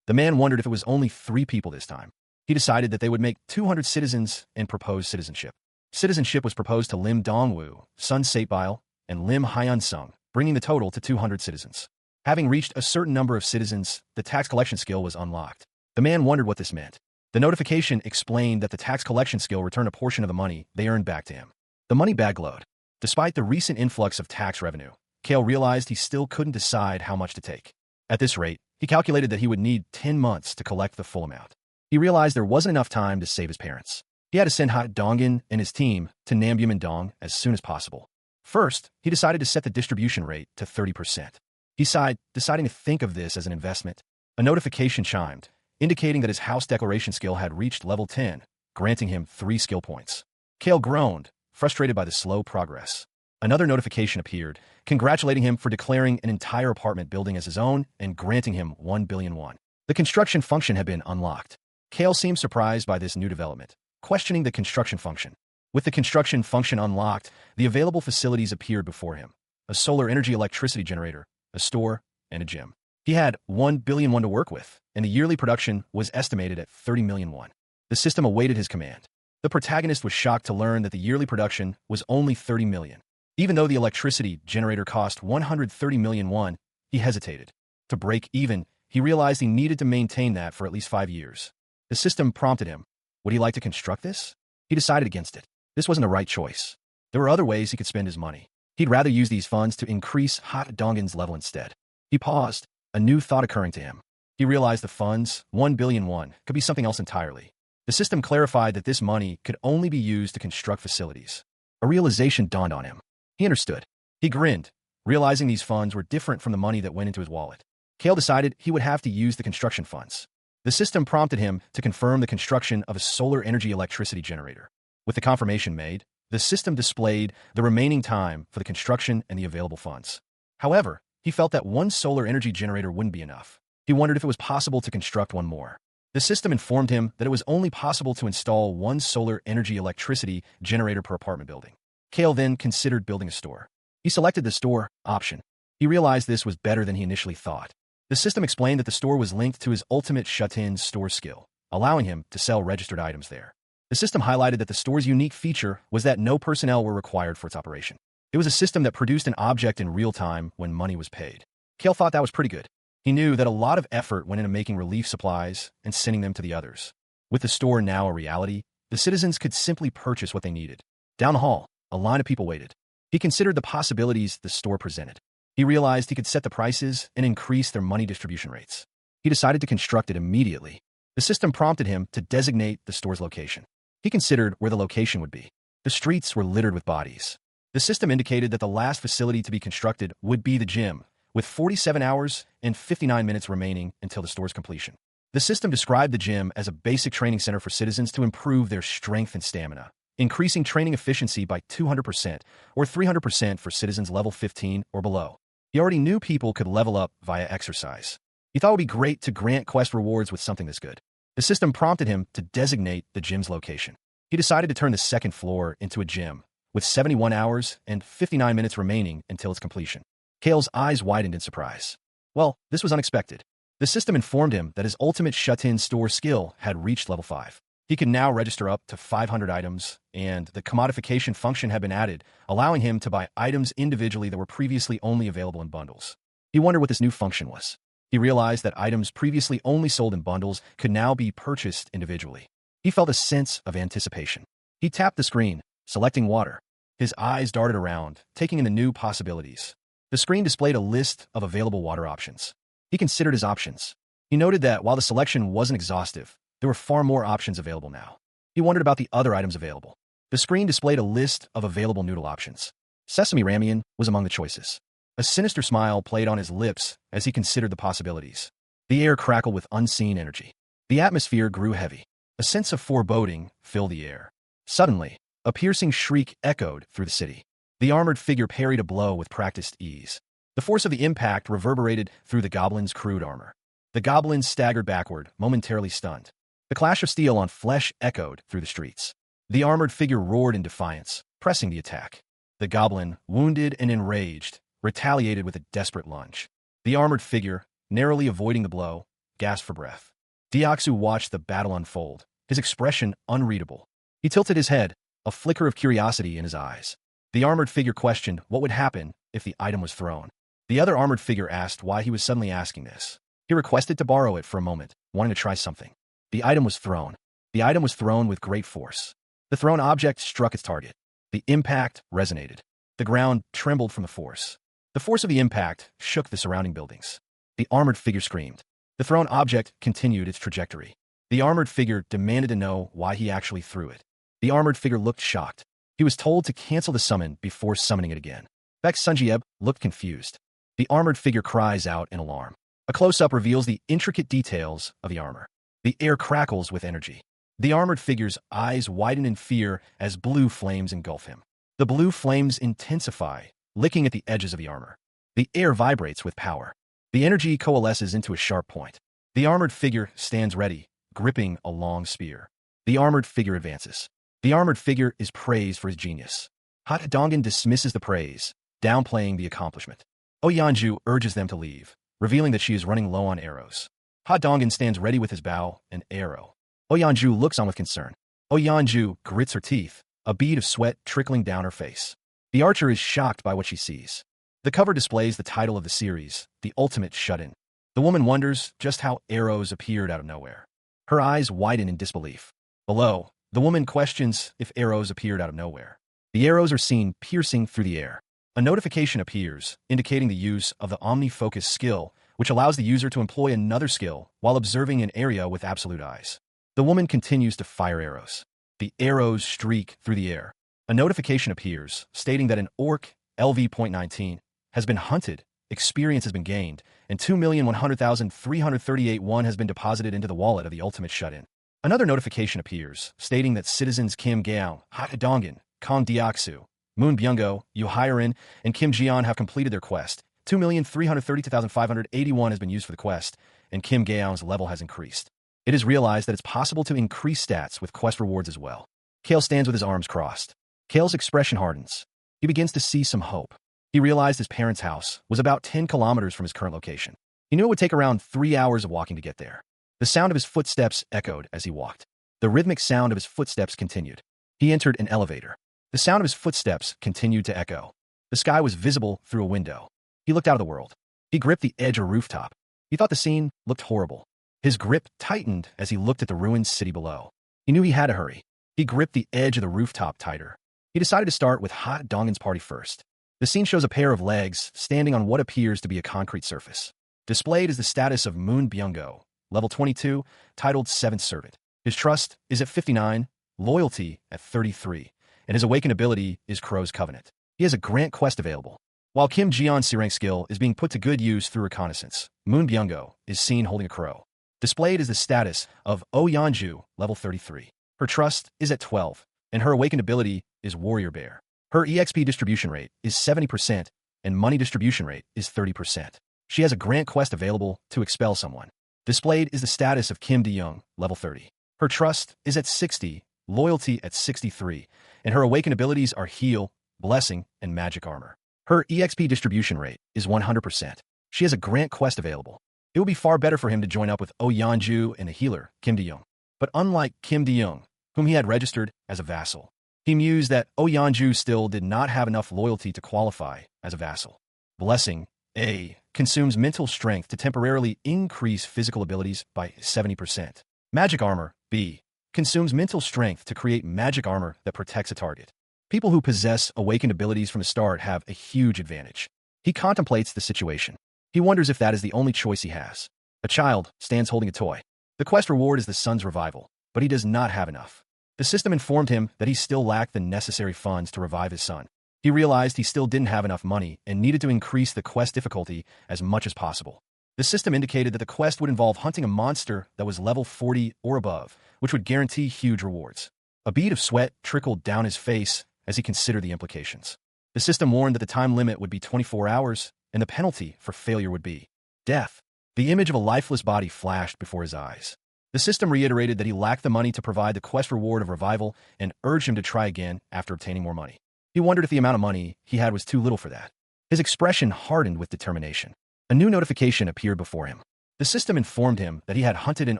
The man wondered if it was only 3 people this time. He decided that they would make 200 citizens and propose citizenship. Citizenship was proposed to Lim Dongwoo, Sun Saitbile, and Lim Hyun-sung, bringing the total to 200 citizens. Having reached a certain number of citizens, the tax collection skill was unlocked. The man wondered what this meant. The notification explained that the tax collection skill returned a portion of the money they earned back to him. The money bag glowed. Despite the recent influx of tax revenue, Kale realized he still couldn't decide how much to take. At this rate, he calculated that he would need 10 months to collect the full amount. He realized there wasn't enough time to save his parents. He had to send Ha Dongin and his team to Namgyumen-dong as soon as possible. First, he decided to set the distribution rate to 30%. He sighed, deciding to think of this as an investment. A notification chimed, indicating that his house decoration skill had reached level 10, granting him 3 skill points. Kale groaned, frustrated by the slow progress. Another notification appeared, congratulating him for declaring an entire apartment building as his own and granting him 1 billion won. The construction function had been unlocked. Kale seemed surprised by this new development, questioning the construction function. With the construction function unlocked, the available facilities appeared before him. A solar energy electricity generator, a store, and a gym. He had 1 billion won to work with, and the yearly production was estimated at 30 million won. The system awaited his command. The protagonist was shocked to learn that the yearly production was only 30 million. Even though the electricity generator cost 130 million won, he hesitated. To break even, he realized he needed to maintain that for at least 5 years. The system prompted him. Would he like to construct this? He decided against it. This wasn't the right choice. There were other ways he could spend his money. He'd rather use these funds to increase Ha Dongin's level instead. He paused, a new thought occurring to him. He realized the funds, 1 billion won, could be something else entirely. The system clarified that this money could only be used to construct facilities. A realization dawned on him. He understood. He grinned, realizing these funds were different from the money that went into his wallet. Kale decided he would have to use the construction funds. The system prompted him to confirm the construction of a solar energy electricity generator. With the confirmation made, the system displayed the remaining time for the construction and the available funds. However, he felt that one solar energy generator wouldn't be enough. He wondered if it was possible to construct one more. The system informed him that it was only possible to install one solar energy electricity generator per apartment building. Kale then considered building a store. He selected the store option. He realized this was better than he initially thought. The system explained that the store was linked to his ultimate shut-in store skill, allowing him to sell registered items there. The system highlighted that the store's unique feature was that no personnel were required for its operation. It was a system that produced an object in real time when money was paid. Kale thought that was pretty good. He knew that a lot of effort went into making relief supplies and sending them to the others. With the store now a reality, the citizens could simply purchase what they needed. Down the hall, a line of people waited. He considered the possibilities the store presented. He realized he could set the prices and increase their money distribution rates. He decided to construct it immediately. The system prompted him to designate the store's location. He considered where the location would be. The streets were littered with bodies. The system indicated that the last facility to be constructed would be the gym, with 47 hours and 59 minutes remaining until the store's completion. The system described the gym as a basic training center for citizens to improve their strength and stamina, increasing training efficiency by 200% or 300% for citizens level 15 or below. He already knew people could level up via exercise. He thought it would be great to grant quest rewards with something this good. The system prompted him to designate the gym's location. He decided to turn the second floor into a gym, with 71 hours and 59 minutes remaining until its completion. Kale's eyes widened in surprise. Well, this was unexpected. The system informed him that his ultimate shut-in store skill had reached level 5. He could now register up to 500 items, and the commodification function had been added, allowing him to buy items individually that were previously only available in bundles. He wondered what this new function was. He realized that items previously only sold in bundles could now be purchased individually. He felt a sense of anticipation. He tapped the screen, selecting water. His eyes darted around, taking in the new possibilities. The screen displayed a list of available water options. He considered his options. He noted that while the selection wasn't exhaustive, there were far more options available now. He wondered about the other items available. The screen displayed a list of available noodle options. Sesame ramen was among the choices. A sinister smile played on his lips as he considered the possibilities. The air crackled with unseen energy. The atmosphere grew heavy. A sense of foreboding filled the air. Suddenly, a piercing shriek echoed through the city. The armored figure parried a blow with practiced ease. The force of the impact reverberated through the goblin's crude armor. The goblins staggered backward, momentarily stunned. The clash of steel on flesh echoed through the streets. The armored figure roared in defiance, pressing the attack. The goblin, wounded and enraged, retaliated with a desperate lunge. The armored figure, narrowly avoiding the blow, gasped for breath. Deoxu watched the battle unfold, his expression unreadable. He tilted his head, a flicker of curiosity in his eyes. The armored figure questioned what would happen if the item was thrown. The other armored figure asked why he was suddenly asking this. He requested to borrow it for a moment, wanting to try something. The item was thrown. The item was thrown with great force. The thrown object struck its target. The impact resonated. The ground trembled from the force. The force of the impact shook the surrounding buildings. The armored figure screamed. The thrown object continued its trajectory. The armored figure demanded to know why he actually threw it. The armored figure looked shocked. He was told to cancel the summon before summoning it again. Baek Sunjieb looked confused. The armored figure cries out in alarm. A close-up reveals the intricate details of the armor. The air crackles with energy. The armored figure's eyes widen in fear as blue flames engulf him. The blue flames intensify, licking at the edges of the armor. The air vibrates with power. The energy coalesces into a sharp point. The armored figure stands ready, gripping a long spear. The armored figure advances. The armored figure is praised for his genius. Hot Dongan dismisses the praise, downplaying the accomplishment. Oyanju urges them to leave, revealing that she is running low on arrows. Hot Dongan stands ready with his bow and arrow. Oyanju looks on with concern. Oyanju grits her teeth, a bead of sweat trickling down her face. The archer is shocked by what she sees. The cover displays the title of the series, The Ultimate Shut-In. The woman wonders just how arrows appeared out of nowhere. Her eyes widen in disbelief. Below, the woman questions if arrows appeared out of nowhere. The arrows are seen piercing through the air. A notification appears, indicating the use of the OmniFocus skill, which allows the user to employ another skill while observing an area with absolute eyes. The woman continues to fire arrows. The arrows streak through the air. A notification appears, stating that an orc, LV.19, has been hunted, experience has been gained, and 2,100,338 won has been deposited into the wallet of the Ultimate Shut-In. Another notification appears, stating that citizens Kim Gaon, Ha Dongan, Kong Diaksu, Moon Byung-go, Yu Hyerin, and Kim Jian have completed their quest. 2,332,581 has been used for the quest, and Kim Gaon's level has increased. It is realized that it's possible to increase stats with quest rewards as well. Kale stands with his arms crossed. Kale's expression hardens. He begins to see some hope. He realized his parents' house was about 10 kilometers from his current location. He knew it would take around 3 hours of walking to get there. The sound of his footsteps echoed as he walked. The rhythmic sound of his footsteps continued. He entered an elevator. The sound of his footsteps continued to echo. The sky was visible through a window. He looked out of the world. He gripped the edge of a rooftop. He thought the scene looked horrible. His grip tightened as he looked at the ruined city below. He knew he had to hurry. He gripped the edge of the rooftop tighter. He decided to start with Hot Dongan's party first. The scene shows a pair of legs standing on what appears to be a concrete surface. Displayed is the status of Moon Byung-go, level 22, titled 7th Servant. His trust is at 59, loyalty at 33, and his awakened ability is Crow's Covenant. He has a Grant quest available. While Kim Jian's C-rank skill is being put to good use through reconnaissance, Moon Byung-go is seen holding a crow. Displayed is the status of Oyanju, level 33. Her trust is at 12, and her awakened ability is Warrior Bear. Her EXP distribution rate is 70%, and money distribution rate is 30%. She has a Grant quest available to expel someone. Displayed is the status of Kim De-young, level 30. Her trust is at 60, loyalty at 63, and her awakened abilities are Heal, Blessing, and Magic Armor. Her EXP distribution rate is 100%. She has a Grant quest available. It would be far better for him to join up with Oyanju and the healer, Kim De-young. But unlike Kim De-young, whom he had registered as a vassal, he mused that Oyanju still did not have enough loyalty to qualify as a vassal. Blessing, A, consumes mental strength to temporarily increase physical abilities by 70%. Magic Armor, B, consumes mental strength to create magic armor that protects a target. People who possess awakened abilities from the start have a huge advantage. He contemplates the situation. He wonders if that is the only choice he has. A child stands holding a toy. The quest reward is the son's revival, but he does not have enough. The system informed him that he still lacked the necessary funds to revive his son. He realized he still didn't have enough money and needed to increase the quest difficulty as much as possible. The system indicated that the quest would involve hunting a monster that was level 40 or above, which would guarantee huge rewards. A bead of sweat trickled down his face as he considered the implications. The system warned that the time limit would be 24 hours, and the penalty for failure would be death. The image of a lifeless body flashed before his eyes. The system reiterated that he lacked the money to provide the quest reward of revival and urged him to try again after obtaining more money. He wondered if the amount of money he had was too little for that. His expression hardened with determination. A new notification appeared before him. The system informed him that he had hunted an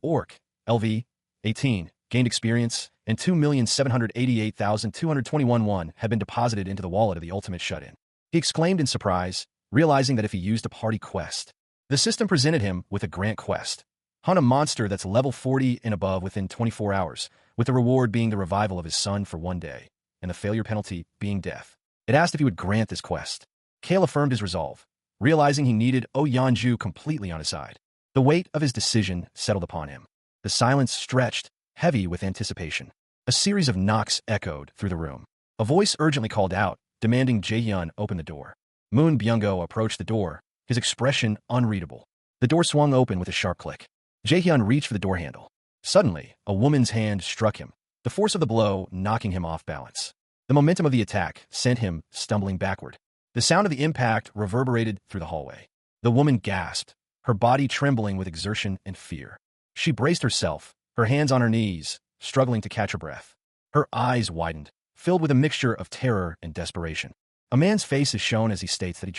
orc, LV, 18, gained experience, and 2,788,221 won had been deposited into the wallet of the Ultimate Shut-In. He exclaimed in surprise, realizing that if he used a party quest, the system presented him with a Grant quest. Hunt a monster that's level 40 and above within 24 hours, with the reward being the revival of his son for 1 day, and the failure penalty being death. It asked if he would grant this quest. Kale affirmed his resolve, realizing he needed Yanju completely on his side. The weight of his decision settled upon him. The silence stretched, heavy with anticipation. A series of knocks echoed through the room. A voice urgently called out, demanding Jaehyun open the door. Moon Byung-go approached the door, his expression unreadable. The door swung open with a sharp click. Jaehyun reached for the door handle. Suddenly, a woman's hand struck him, the force of the blow knocking him off balance. The momentum of the attack sent him stumbling backward. The sound of the impact reverberated through the hallway. The woman gasped, her body trembling with exertion and fear. She braced herself, her hands on her knees, struggling to catch her breath. Her eyes widened, filled with a mixture of terror and desperation. A man's face is shown as he states that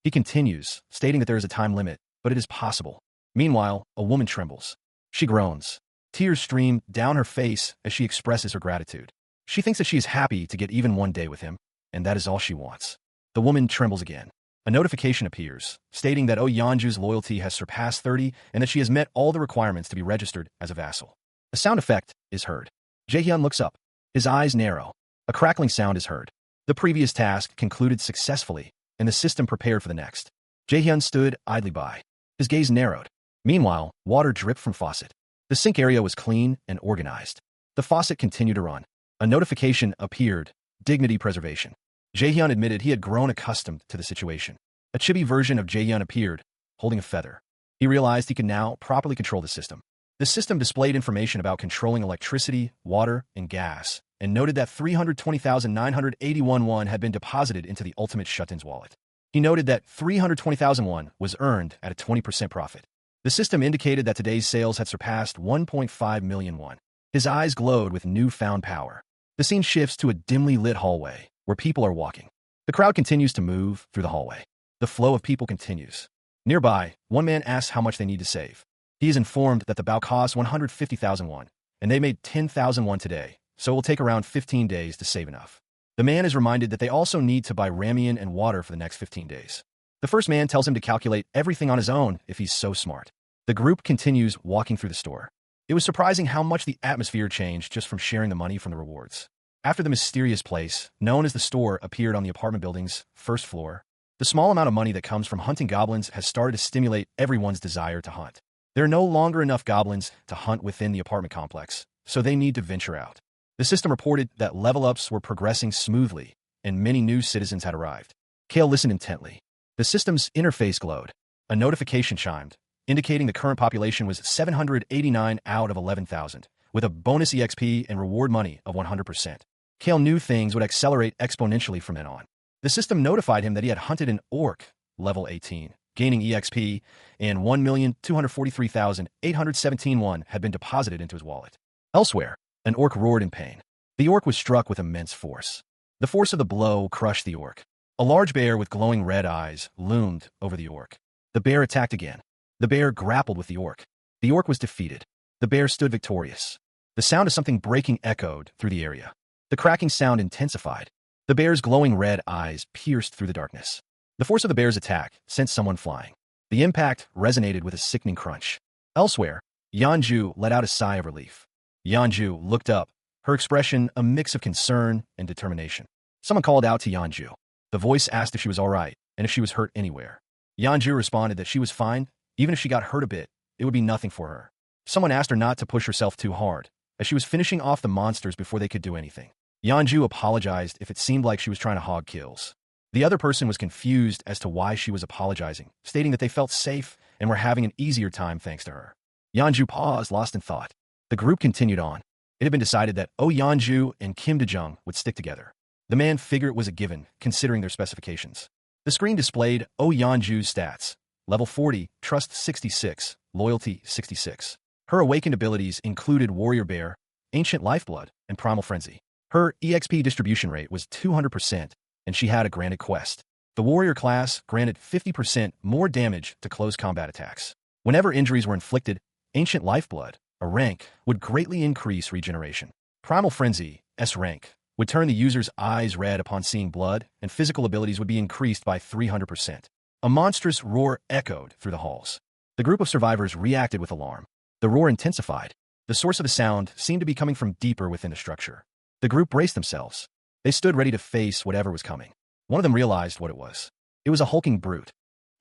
he continues, stating that there is a time limit, but it is possible. Meanwhile, a woman trembles. She groans. Tears stream down her face as she expresses her gratitude. She thinks that she is happy to get even one day with him, and that is all she wants. The woman trembles again. A notification appears, stating that Yanju's loyalty has surpassed 30 and that she has met all the requirements to be registered as a vassal. A sound effect is heard. Jaehyun looks up. His eyes narrow. A crackling sound is heard. The previous task concluded successfully, and the system prepared for the next. Jaehyun stood idly by. His gaze narrowed. Meanwhile, water dripped from faucet. The sink area was clean and organized. The faucet continued to run. A notification appeared. Dignity preservation. Jaehyun admitted he had grown accustomed to the situation. A chibi version of Jaehyun appeared, holding a feather. He realized he could now properly control the system. The system displayed information about controlling electricity, water, and gas, and noted that 320,981 won had been deposited into the ultimate shut-in's wallet. He noted that 320,000 won was earned at a 20% profit. The system indicated that today's sales had surpassed 1.5 million won. His eyes glowed with newfound power. The scene shifts to a dimly lit hallway, where people are walking. The crowd continues to move through the hallway. The flow of people continues. Nearby, one man asks how much they need to save. He is informed that the bao costs 150,000 won, and they made 10,000 won today, so it will take around 15 days to save enough. The man is reminded that they also need to buy ramen and water for the next 15 days. The first man tells him to calculate everything on his own if he's so smart. The group continues walking through the store. It was surprising how much the atmosphere changed just from sharing the money from the rewards. After the mysterious place, known as the store, appeared on the apartment building's first floor, the small amount of money that comes from hunting goblins has started to stimulate everyone's desire to hunt. There are no longer enough goblins to hunt within the apartment complex, so they need to venture out. The system reported that level-ups were progressing smoothly, and many new citizens had arrived. Kale listened intently. The system's interface glowed. A notification chimed, indicating the current population was 789 out of 11,000, with a bonus EXP and reward money of 100%. Kale knew things would accelerate exponentially from then on. The system notified him that he had hunted an orc, level 18, gaining EXP, and 1,243,817 won had been deposited into his wallet. Elsewhere, an orc roared in pain. The orc was struck with immense force. The force of the blow crushed the orc. A large bear with glowing red eyes loomed over the orc. The bear attacked again. The bear grappled with the orc. The orc was defeated. The bear stood victorious. The sound of something breaking echoed through the area. The cracking sound intensified. The bear's glowing red eyes pierced through the darkness. The force of the bear's attack sent someone flying. The impact resonated with a sickening crunch. Elsewhere, Yanju let out a sigh of relief. Yanju looked up, her expression a mix of concern and determination. Someone called out to Yanju. The voice asked if she was all right and if she was hurt anywhere. Yanju responded that she was fine. Even if she got hurt a bit, it would be nothing for her. Someone asked her not to push herself too hard, as she was finishing off the monsters before they could do anything. Yanju apologized if it seemed like she was trying to hog kills. The other person was confused as to why she was apologizing, stating that they felt safe and were having an easier time thanks to her. Yanju paused, lost in thought. The group continued on. It had been decided that Yanju and Kim Dejung would stick together. The man figured it was a given, considering their specifications. The screen displayed Yanju's stats. Level 40, Trust 66, Loyalty 66. Her awakened abilities included Warrior Bear, Ancient Lifeblood, and Primal Frenzy. Her EXP distribution rate was 200%, and she had a granted quest. The Warrior class granted 50% more damage to close combat attacks. Whenever injuries were inflicted, Ancient Lifeblood, a rank, would greatly increase regeneration. Primal Frenzy, S rank, would turn the user's eyes red upon seeing blood, and physical abilities would be increased by 300%. A monstrous roar echoed through the halls. The group of survivors reacted with alarm. The roar intensified. The source of the sound seemed to be coming from deeper within the structure. The group braced themselves. They stood ready to face whatever was coming. One of them realized what it was. It was a hulking brute.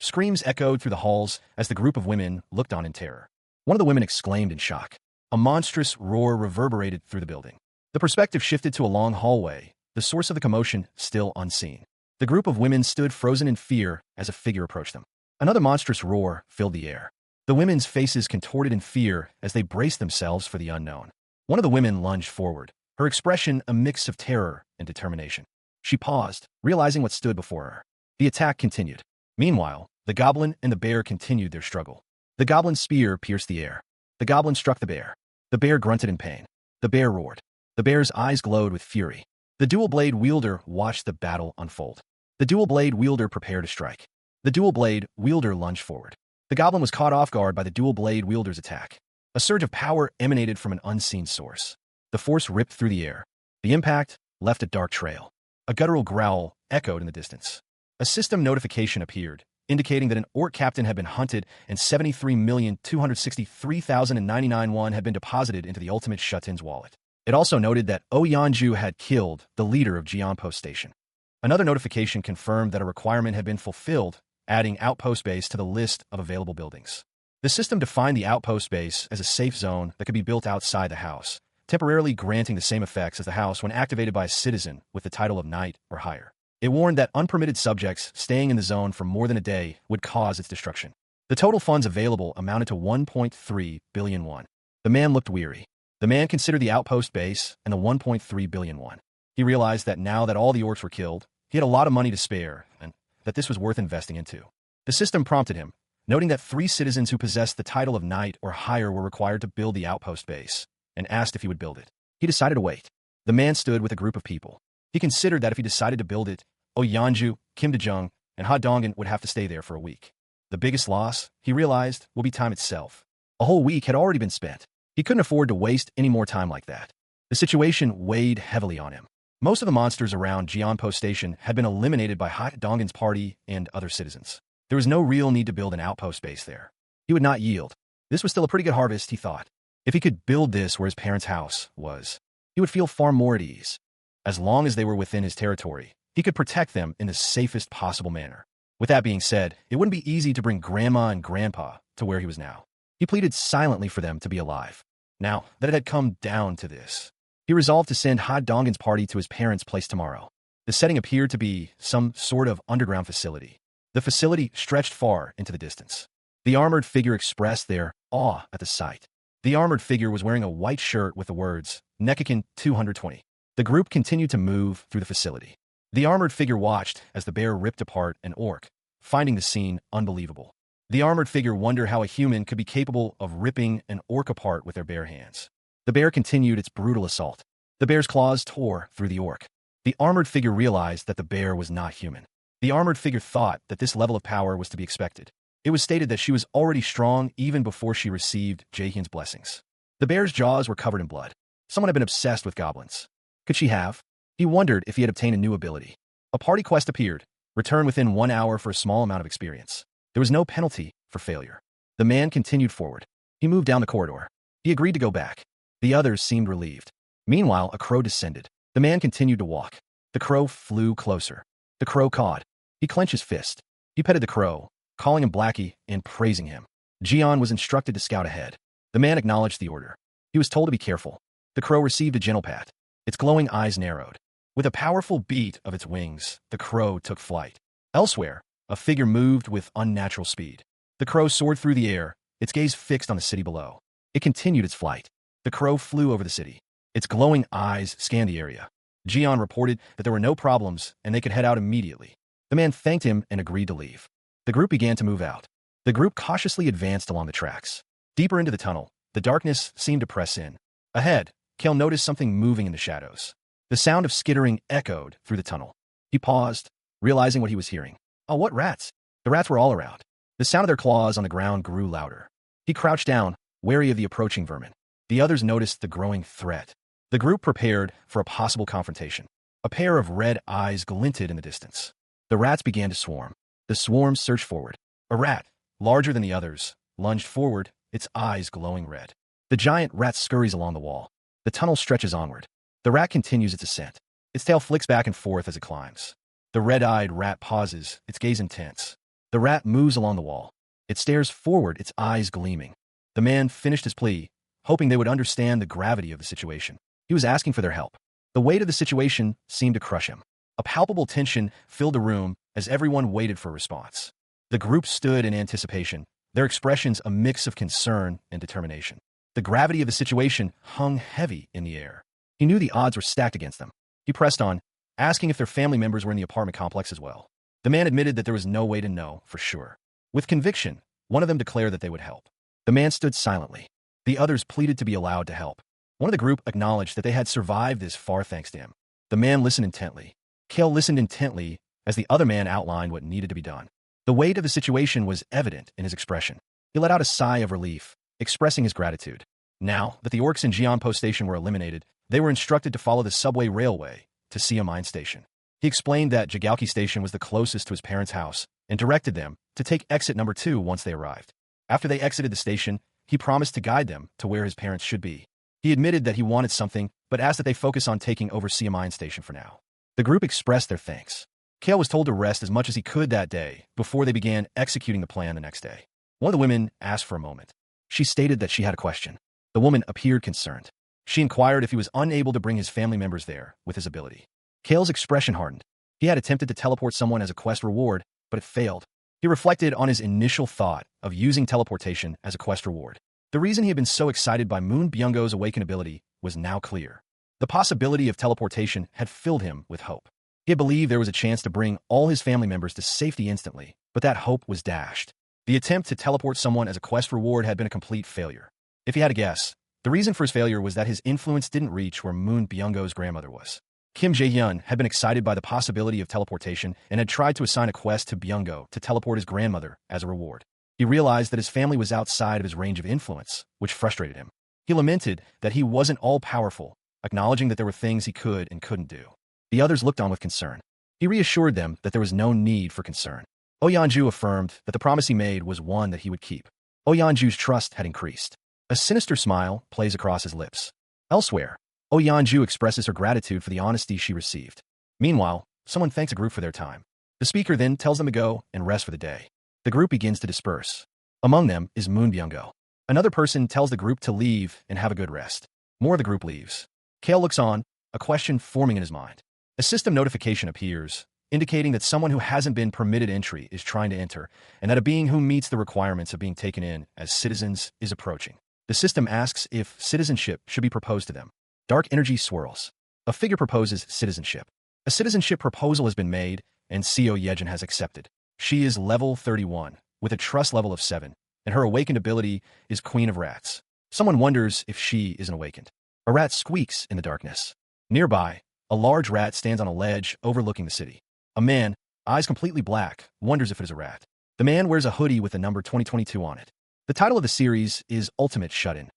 Screams echoed through the halls as the group of women looked on in terror. One of the women exclaimed in shock. A monstrous roar reverberated through the building. The perspective shifted to a long hallway, the source of the commotion still unseen. The group of women stood frozen in fear as a figure approached them. Another monstrous roar filled the air. The women's faces contorted in fear as they braced themselves for the unknown. One of the women lunged forward, her expression a mix of terror and determination. She paused, realizing what stood before her. The attack continued. Meanwhile, the goblin and the bear continued their struggle. The goblin's spear pierced the air. The goblin struck the bear. The bear grunted in pain. The bear roared. The bear's eyes glowed with fury. The dual-blade wielder watched the battle unfold. The dual-blade wielder prepared to strike. The dual-blade wielder lunged forward. The goblin was caught off guard by the dual-blade wielder's attack. A surge of power emanated from an unseen source. The force ripped through the air. The impact left a dark trail. A guttural growl echoed in the distance. A system notification appeared, indicating that an orc captain had been hunted and 73,263,099 won had been deposited into the ultimate Shutin's wallet. It also noted that Oyanju had killed the leader of Jianpo Station. Another notification confirmed that a requirement had been fulfilled, adding Outpost Base to the list of available buildings. The system defined the Outpost Base as a safe zone that could be built outside the house, temporarily granting the same effects as the house when activated by a citizen with the title of Knight or higher. It warned that unpermitted subjects staying in the zone for more than a day would cause its destruction. The total funds available amounted to 1.3 billion won. The man looked weary. The man considered the Outpost Base and the 1.3 billion won. He realized that now that all the orcs were killed, he had a lot of money to spare, and that this was worth investing into. The system prompted him, noting that 3 citizens who possessed the title of Knight or higher were required to build the Outpost Base, and asked if he would build it. He decided to wait. The man stood with a group of people. He considered that if he decided to build it, Oyanju, Kim Dejung, and Ha Dongin would have to stay there for a week. The biggest loss, he realized, will be time itself. A whole week had already been spent. He couldn't afford to waste any more time like that. The situation weighed heavily on him. Most of the monsters around Jianpo Station had been eliminated by Ha Dongin's party and other citizens. There was no real need to build an outpost base there. He would not yield. This was still a pretty good harvest, he thought. If he could build this where his parents' house was, he would feel far more at ease. As long as they were within his territory, he could protect them in the safest possible manner. With that being said, it wouldn't be easy to bring Grandma and Grandpa to where he was now. He pleaded silently for them to be alive. Now that it had come down to this, he resolved to send Ha Dongin's party to his parents' place tomorrow. The setting appeared to be some sort of underground facility. The facility stretched far into the distance. The armored figure expressed their awe at the sight. The armored figure was wearing a white shirt with the words, Nekakin 220. The group continued to move through the facility. The armored figure watched as the bear ripped apart an orc, finding the scene unbelievable. The armored figure wondered how a human could be capable of ripping an orc apart with their bare hands. The bear continued its brutal assault. The bear's claws tore through the orc. The armored figure realized that the bear was not human. The armored figure thought that this level of power was to be expected. It was stated that she was already strong even before she received Jaehyun's blessings. The bear's jaws were covered in blood. Someone had been obsessed with goblins. Could she have? He wondered if he had obtained a new ability. A party quest appeared. Return within 1 hour for a small amount of experience. There was no penalty for failure. The man continued forward. He moved down the corridor. He agreed to go back. The others seemed relieved. Meanwhile, a crow descended. The man continued to walk. The crow flew closer. The crow cawed. He clenched his fist. He petted the crow, calling him Blackie and praising him. Jian was instructed to scout ahead. The man acknowledged the order. He was told to be careful. The crow received a gentle pat. Its glowing eyes narrowed. With a powerful beat of its wings, the crow took flight. Elsewhere, a figure moved with unnatural speed. The crow soared through the air, its gaze fixed on the city below. It continued its flight. The crow flew over the city. Its glowing eyes scanned the area. Jian reported that there were no problems and they could head out immediately. The man thanked him and agreed to leave. The group began to move out. The group cautiously advanced along the tracks. Deeper into the tunnel, the darkness seemed to press in. Ahead, Kel noticed something moving in the shadows. The sound of skittering echoed through the tunnel. He paused, realizing what he was hearing. Oh, what rats? The rats were all around. The sound of their claws on the ground grew louder. He crouched down, wary of the approaching vermin. The others noticed the growing threat. The group prepared for a possible confrontation. A pair of red eyes glinted in the distance. The rats began to swarm. The swarm surged forward. A rat, larger than the others, lunged forward, its eyes glowing red. The giant rat scurries along the wall. The tunnel stretches onward. The rat continues its ascent. Its tail flicks back and forth as it climbs. The The red-eyed rat pauses, its gaze intense. The rat moves along the wall. It stares forward, its eyes gleaming. The man finished his plea, hoping they would understand the gravity of the situation. He was asking for their help. The weight of the situation seemed to crush him. A palpable tension filled the room as everyone waited for a response. The group stood in anticipation, their expressions a mix of concern and determination. The gravity of the situation hung heavy in the air. He knew the odds were stacked against them. He pressed on, asking if their family members were in the apartment complex as well. The man admitted that there was no way to know for sure. With conviction, one of them declared that they would help. The man stood silently. The others pleaded to be allowed to help. One of the group acknowledged that they had survived this far thanks to him. The man listened intently. Kale listened intently as the other man outlined what needed to be done. The weight of the situation was evident in his expression. He let out a sigh of relief, expressing his gratitude. Now that the orcs in Jianpo Station were eliminated, they were instructed to follow the subway railway to Sia Mine Station. He explained that Jigaoki Station was the closest to his parents' house and directed them to take exit number 2 once they arrived. After they exited the station, he promised to guide them to where his parents should be. He admitted that he wanted something, but asked that they focus on taking over Sia Mine Station for now. The group expressed their thanks. Kale was told to rest as much as he could that day before they began executing the plan the next day. One of the women asked for a moment. She stated that she had a question. The woman appeared concerned. She inquired if he was unable to bring his family members there with his ability. Kale's expression hardened. He had attempted to teleport someone as a quest reward, but it failed. He reflected on his initial thought of using teleportation as a quest reward. The reason he had been so excited by Moon Byunggo's awakened ability was now clear. The possibility of teleportation had filled him with hope. He had believed there was a chance to bring all his family members to safety instantly, but that hope was dashed. The attempt to teleport someone as a quest reward had been a complete failure. If he had to guess, the reason for his failure was that his influence didn't reach where Moon Byunggo's grandmother was. Kim Jae-hyun had been excited by the possibility of teleportation and had tried to assign a quest to Byunggo to teleport his grandmother as a reward. He realized that his family was outside of his range of influence, which frustrated him. He lamented that he wasn't all-powerful, acknowledging that there were things he could and couldn't do. The others looked on with concern. He reassured them that there was no need for concern. Oh Yeonju affirmed that the promise he made was one that he would keep. Oh Yeonju's trust had increased. A sinister smile plays across his lips. Elsewhere, Oh Yeonju expresses her gratitude for the honesty she received. Meanwhile, someone thanks a group for their time. The speaker then tells them to go and rest for the day. The group begins to disperse. Among them is Moon Byunggo. Another person tells the group to leave and have a good rest. More of the group leaves. Kale looks on, a question forming in his mind. A system notification appears, indicating that someone who hasn't been permitted entry is trying to enter, and that a being who meets the requirements of being taken in as citizens is approaching. The system asks if citizenship should be proposed to them. Dark energy swirls. A figure proposes citizenship. A citizenship proposal has been made, and Seo Yejin has accepted. She is level 31, with a trust level of 7, and her awakened ability is Queen of Rats. Someone wonders if she isn't awakened. A rat squeaks in the darkness. Nearby, a large rat stands on a ledge overlooking the city. A man, eyes completely black, wonders if it is a rat. The man wears a hoodie with the number 2022 on it. The title of the series is Ultimate Shut-In.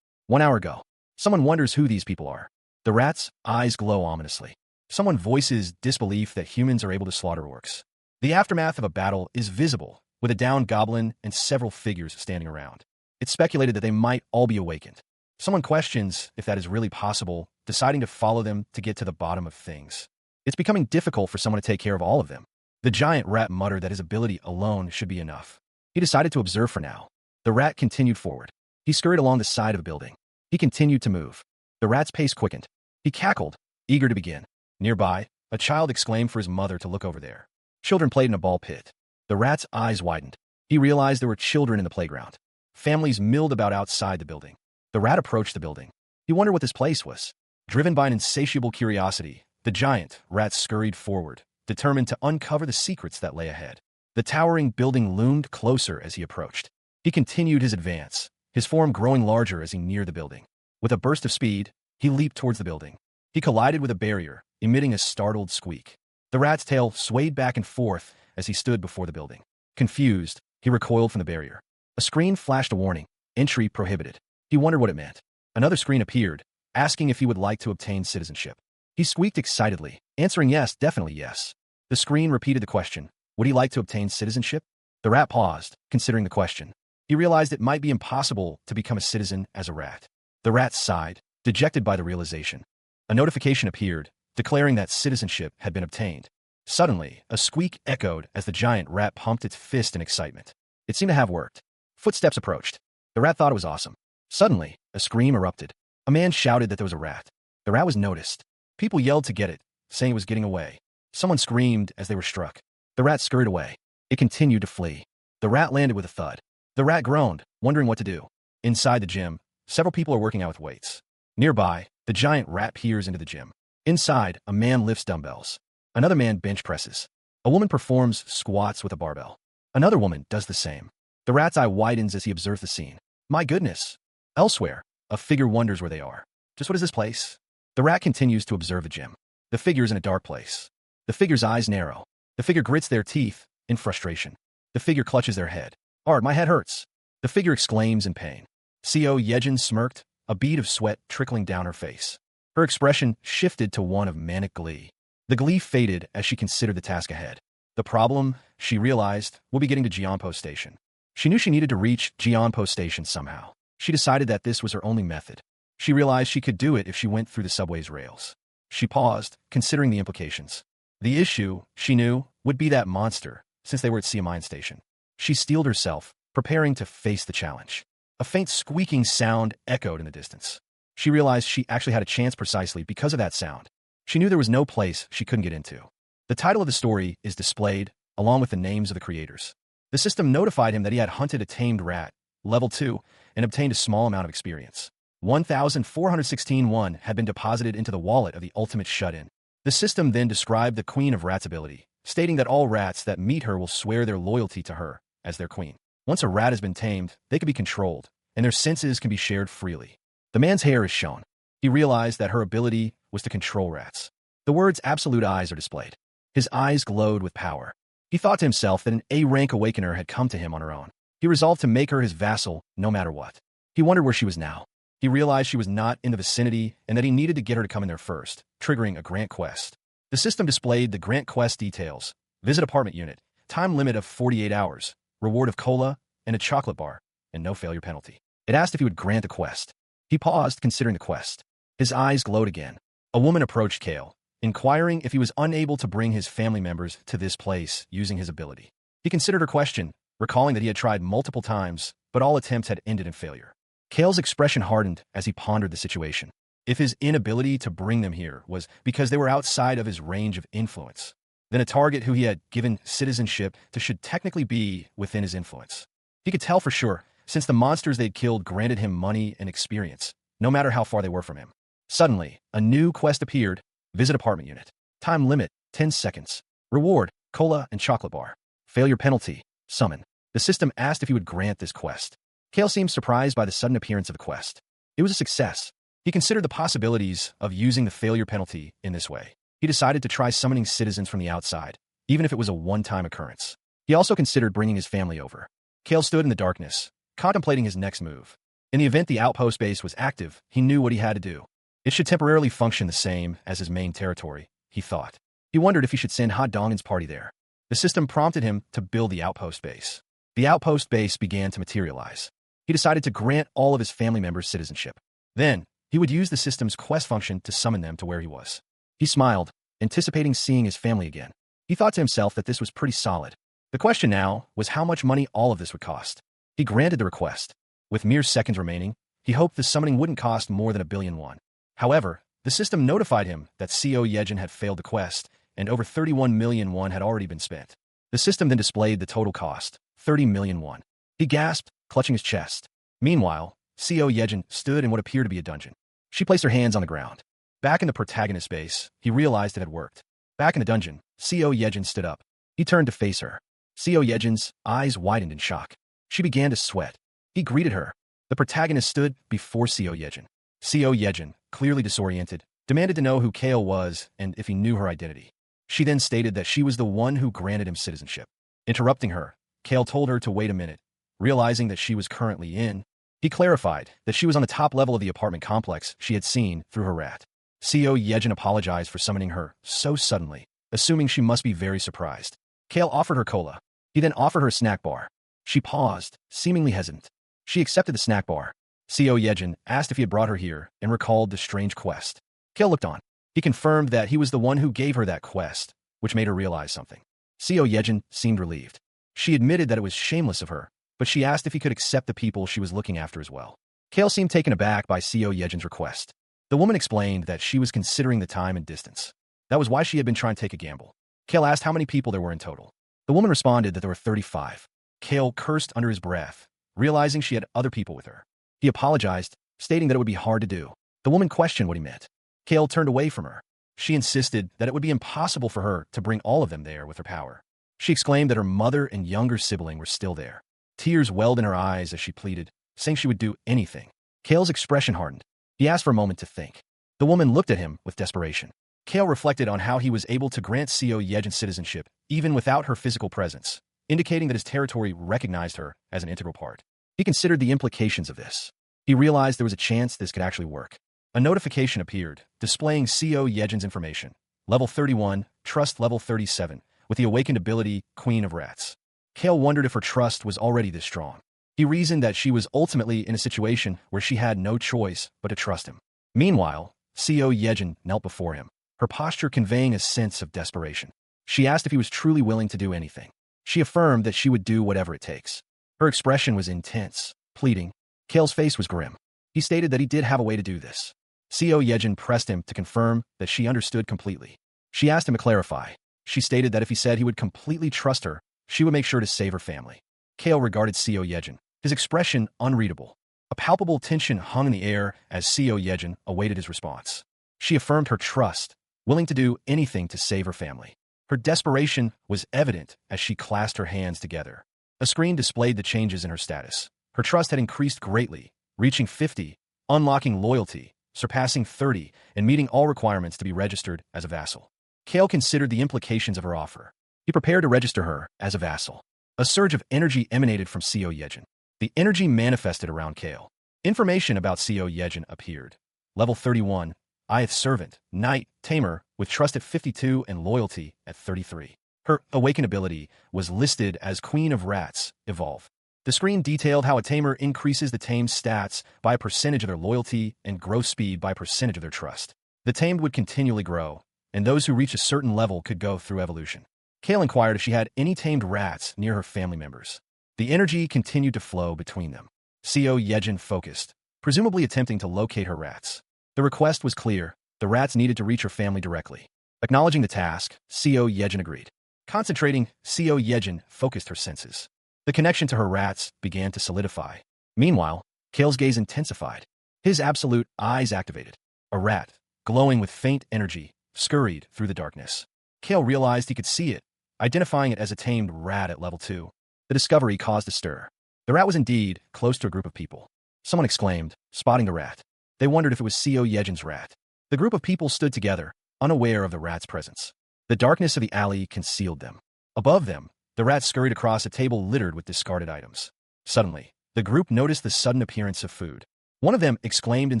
1 hour ago, someone wonders who these people are. The rat's eyes glow ominously. Someone voices disbelief that humans are able to slaughter orcs. The aftermath of a battle is visible, with a downed goblin and several figures standing around. It's speculated that they might all be awakened. Someone questions if that is really possible, deciding to follow them to get to the bottom of things. It's becoming difficult for someone to take care of all of them. The giant rat muttered that his ability alone should be enough. He decided to observe for now. The rat continued forward. He scurried along the side of a building. He continued to move. The rat's pace quickened. He cackled, eager to begin. Nearby, a child exclaimed for his mother to look over there. Children played in a ball pit. The rat's eyes widened. He realized there were children in the playground. Families milled about outside the building. The rat approached the building. He wondered what this place was. Driven by an insatiable curiosity, the giant rat scurried forward, determined to uncover the secrets that lay ahead. The towering building loomed closer as he approached. He continued his advance, his form growing larger as he neared the building. With a burst of speed, he leaped towards the building. He collided with a barrier, emitting a startled squeak. The rat's tail swayed back and forth as he stood before the building. Confused, he recoiled from the barrier. A screen flashed a warning, entry prohibited. He wondered what it meant. Another screen appeared, asking if he would like to obtain citizenship. He squeaked excitedly, answering yes, definitely yes. The screen repeated the question, would he like to obtain citizenship? The rat paused, considering the question. He realized it might be impossible to become a citizen as a rat. The rat sighed, dejected by the realization. A notification appeared, declaring that citizenship had been obtained. Suddenly, a squeak echoed as the giant rat pumped its fist in excitement. It seemed to have worked. Footsteps approached. The rat thought it was awesome. Suddenly, a scream erupted. A man shouted that there was a rat. The rat was noticed. People yelled to get it, saying it was getting away. Someone screamed as they were struck. The rat scurried away. It continued to flee. The rat landed with a thud. The rat groaned, wondering what to do. Inside the gym, several people are working out with weights. Nearby, the giant rat peers into the gym. Inside, a man lifts dumbbells. Another man bench presses. A woman performs squats with a barbell. Another woman does the same. The rat's eye widens as he observes the scene. My goodness! Elsewhere, a figure wonders where they are. Just what is this place? The rat continues to observe the gym. The figure's in a dark place. The figure's eyes narrow. The figure grits their teeth in frustration. The figure clutches their head. Art, my head hurts. The figure exclaims in pain. Seo Yejin smirked, a bead of sweat trickling down her face. Her expression shifted to one of manic glee. The glee faded as she considered the task ahead. The problem, she realized, will be getting to Jeonpo Station. She knew she needed to reach Jeonpo Station somehow. She decided that this was her only method. She realized she could do it if she went through the subway's rails. She paused, considering the implications. The issue, she knew, would be that monster, since they were at Siamine Station. She steeled herself, preparing to face the challenge. A faint squeaking sound echoed in the distance. She realized she actually had a chance precisely because of that sound. She knew there was no place she couldn't get into. The title of the story is displayed, along with the names of the creators. The system notified him that he had hunted a tamed rat, level 2, and obtained a small amount of experience. 1,416 had been deposited into the wallet of the ultimate shut-in. The system then described the Queen of Rats' ability, stating that all rats that meet her will swear their loyalty to her as their queen. Once a rat has been tamed, they can be controlled, and their senses can be shared freely. The man's hair is shown. He realized that her ability was to control rats. The words absolute eyes are displayed. His eyes glowed with power. He thought to himself that an A-rank awakener had come to him on her own. He resolved to make her his vassal, no matter what. He wondered where she was now. He realized she was not in the vicinity and that he needed to get her to come in there first, triggering a grant quest. The system displayed the grant quest details. Visit apartment unit. Time limit of 48 hours. Reward of cola and a chocolate bar, and no failure penalty. It asked if he would grant the quest. He paused, considering the quest. His eyes glowed again. A woman approached Kale, inquiring if he was unable to bring his family members to this place using his ability. He considered her question, recalling that he had tried multiple times, but all attempts had ended in failure. Kale's expression hardened as he pondered the situation. If his inability to bring them here was because they were outside of his range of influence, then a target who he had given citizenship to should technically be within his influence. He could tell for sure, since the monsters they'd killed granted him money and experience, no matter how far they were from him. Suddenly, a new quest appeared. Visit apartment unit. Time limit, 10 seconds. Reward, cola and chocolate bar. Failure penalty, summon. The system asked if he would grant this quest. Kale seemed surprised by the sudden appearance of the quest. It was a success. He considered the possibilities of using the failure penalty in this way. He decided to try summoning citizens from the outside, even if it was a one-time occurrence. He also considered bringing his family over. Kale stood in the darkness, contemplating his next move. In the event the outpost base was active, he knew what he had to do. It should temporarily function the same as his main territory, he thought. He wondered if he should send Ha Dong's party there. The system prompted him to build the outpost base. The outpost base began to materialize. He decided to grant all of his family members citizenship. Then, he would use the system's quest function to summon them to where he was. He smiled, anticipating seeing his family again. He thought to himself that this was pretty solid. The question now was how much money all of this would cost. He granted the request. With mere seconds remaining, he hoped the summoning wouldn't cost more than 1 billion won. However, the system notified him that Seo Yejin had failed the quest, and over 31 million won had already been spent. The system then displayed the total cost, 30 million won. He gasped, clutching his chest. Meanwhile, Seo Yejin stood in what appeared to be a dungeon. She placed her hands on the ground. Back in the protagonist's base, he realized it had worked. Back in the dungeon, Seo Yejin stood up. He turned to face her. Seo Yejin's eyes widened in shock. She began to sweat. He greeted her. The protagonist stood before Seo Yejin. Seo Yejin, clearly disoriented, demanded to know who Kale was and if he knew her identity. She then stated that she was the one who granted him citizenship. Interrupting her, Kale told her to wait a minute. Realizing that she was currently in, he clarified that she was on the top level of the apartment complex she had seen through her rat. Seo Yejin apologized for summoning her so suddenly, assuming she must be very surprised. Kale offered her cola. He then offered her a snack bar. She paused, seemingly hesitant. She accepted the snack bar. Seo Yejin asked if he had brought her here and recalled the strange quest. Kale looked on. He confirmed that he was the one who gave her that quest, which made her realize something. Seo Yejin seemed relieved. She admitted that it was shameless of her, but she asked if he could accept the people she was looking after as well. Kale seemed taken aback by Seo Yejin's request. The woman explained that she was considering the time and distance. That was why she had been trying to take a gamble. Kale asked how many people there were in total. The woman responded that there were 35. Kale cursed under his breath, realizing she had other people with her. He apologized, stating that it would be hard to do. The woman questioned what he meant. Kale turned away from her. She insisted that it would be impossible for her to bring all of them there with her power. She exclaimed that her mother and younger sibling were still there. Tears welled in her eyes as she pleaded, saying she would do anything. Kale's expression hardened. He asked for a moment to think. The woman looked at him with desperation. Kale reflected on how he was able to grant Seo Yejin citizenship, even without her physical presence, indicating that his territory recognized her as an integral part. He considered the implications of this. He realized there was a chance this could actually work. A notification appeared, displaying Seo Yejin's information. Level 31, Trust Level 37, with the awakened ability Queen of Rats. Kale wondered if her trust was already this strong. He reasoned that she was ultimately in a situation where she had no choice but to trust him. Meanwhile, Seo Yejin knelt before him, her posture conveying a sense of desperation. She asked if he was truly willing to do anything. She affirmed that she would do whatever it takes. Her expression was intense, pleading. Kale's face was grim. He stated that he did have a way to do this. Seo Yejin pressed him to confirm that she understood completely. She asked him to clarify. She stated that if he said he would completely trust her, she would make sure to save her family. Kale regarded Seo Yejin, his expression unreadable. A palpable tension hung in the air as Seo Yejin awaited his response. She affirmed her trust, willing to do anything to save her family. Her desperation was evident as she clasped her hands together. A screen displayed the changes in her status. Her trust had increased greatly, reaching 50, unlocking loyalty, surpassing 30, and meeting all requirements to be registered as a vassal. Kale considered the implications of her offer. He prepared to register her as a vassal. A surge of energy emanated from Seo Yejin. The energy manifested around Kale. Information about Seo Yejin appeared. Level 31, Ith Servant, Knight, Tamer, with trust at 52 and loyalty at 33. Her awakened ability was listed as Queen of Rats, Evolve. The screen detailed how a tamer increases the tamed stats by a percentage of their loyalty and growth speed by a percentage of their trust. The tamed would continually grow, and those who reach a certain level could go through evolution. Kale inquired if she had any tamed rats near her family members. The energy continued to flow between them. Seo Yejin focused, presumably attempting to locate her rats. The request was clear. The rats needed to reach her family directly. Acknowledging the task, Seo Yejin agreed. Concentrating, Seo Yejin focused her senses. The connection to her rats began to solidify. Meanwhile, Kale's gaze intensified. His absolute eyes activated. A rat, glowing with faint energy, scurried through the darkness. Kale realized he could see it, identifying it as a tamed rat at level 2. The discovery caused a stir. The rat was indeed close to a group of people. Someone exclaimed, spotting the rat. They wondered if it was Seo Yejin's rat. The group of people stood together, unaware of the rat's presence. The darkness of the alley concealed them. Above them, the rat scurried across a table littered with discarded items. Suddenly, the group noticed the sudden appearance of food. One of them exclaimed in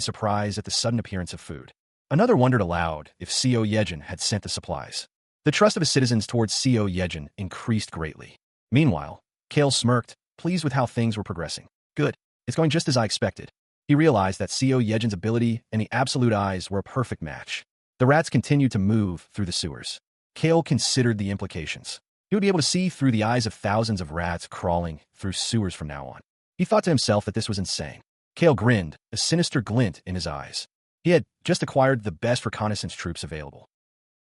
surprise at the sudden appearance of food. Another wondered aloud if Seo Yejin had sent the supplies. The trust of his citizens towards Seo Yejin increased greatly. Meanwhile, Kale smirked, pleased with how things were progressing. Good. It's going just as I expected. He realized that Seo Yejin's ability and the absolute eyes were a perfect match. The rats continued to move through the sewers. Kale considered the implications. He would be able to see through the eyes of thousands of rats crawling through sewers from now on. He thought to himself that this was insane. Kale grinned, a sinister glint in his eyes. He had just acquired the best reconnaissance troops available.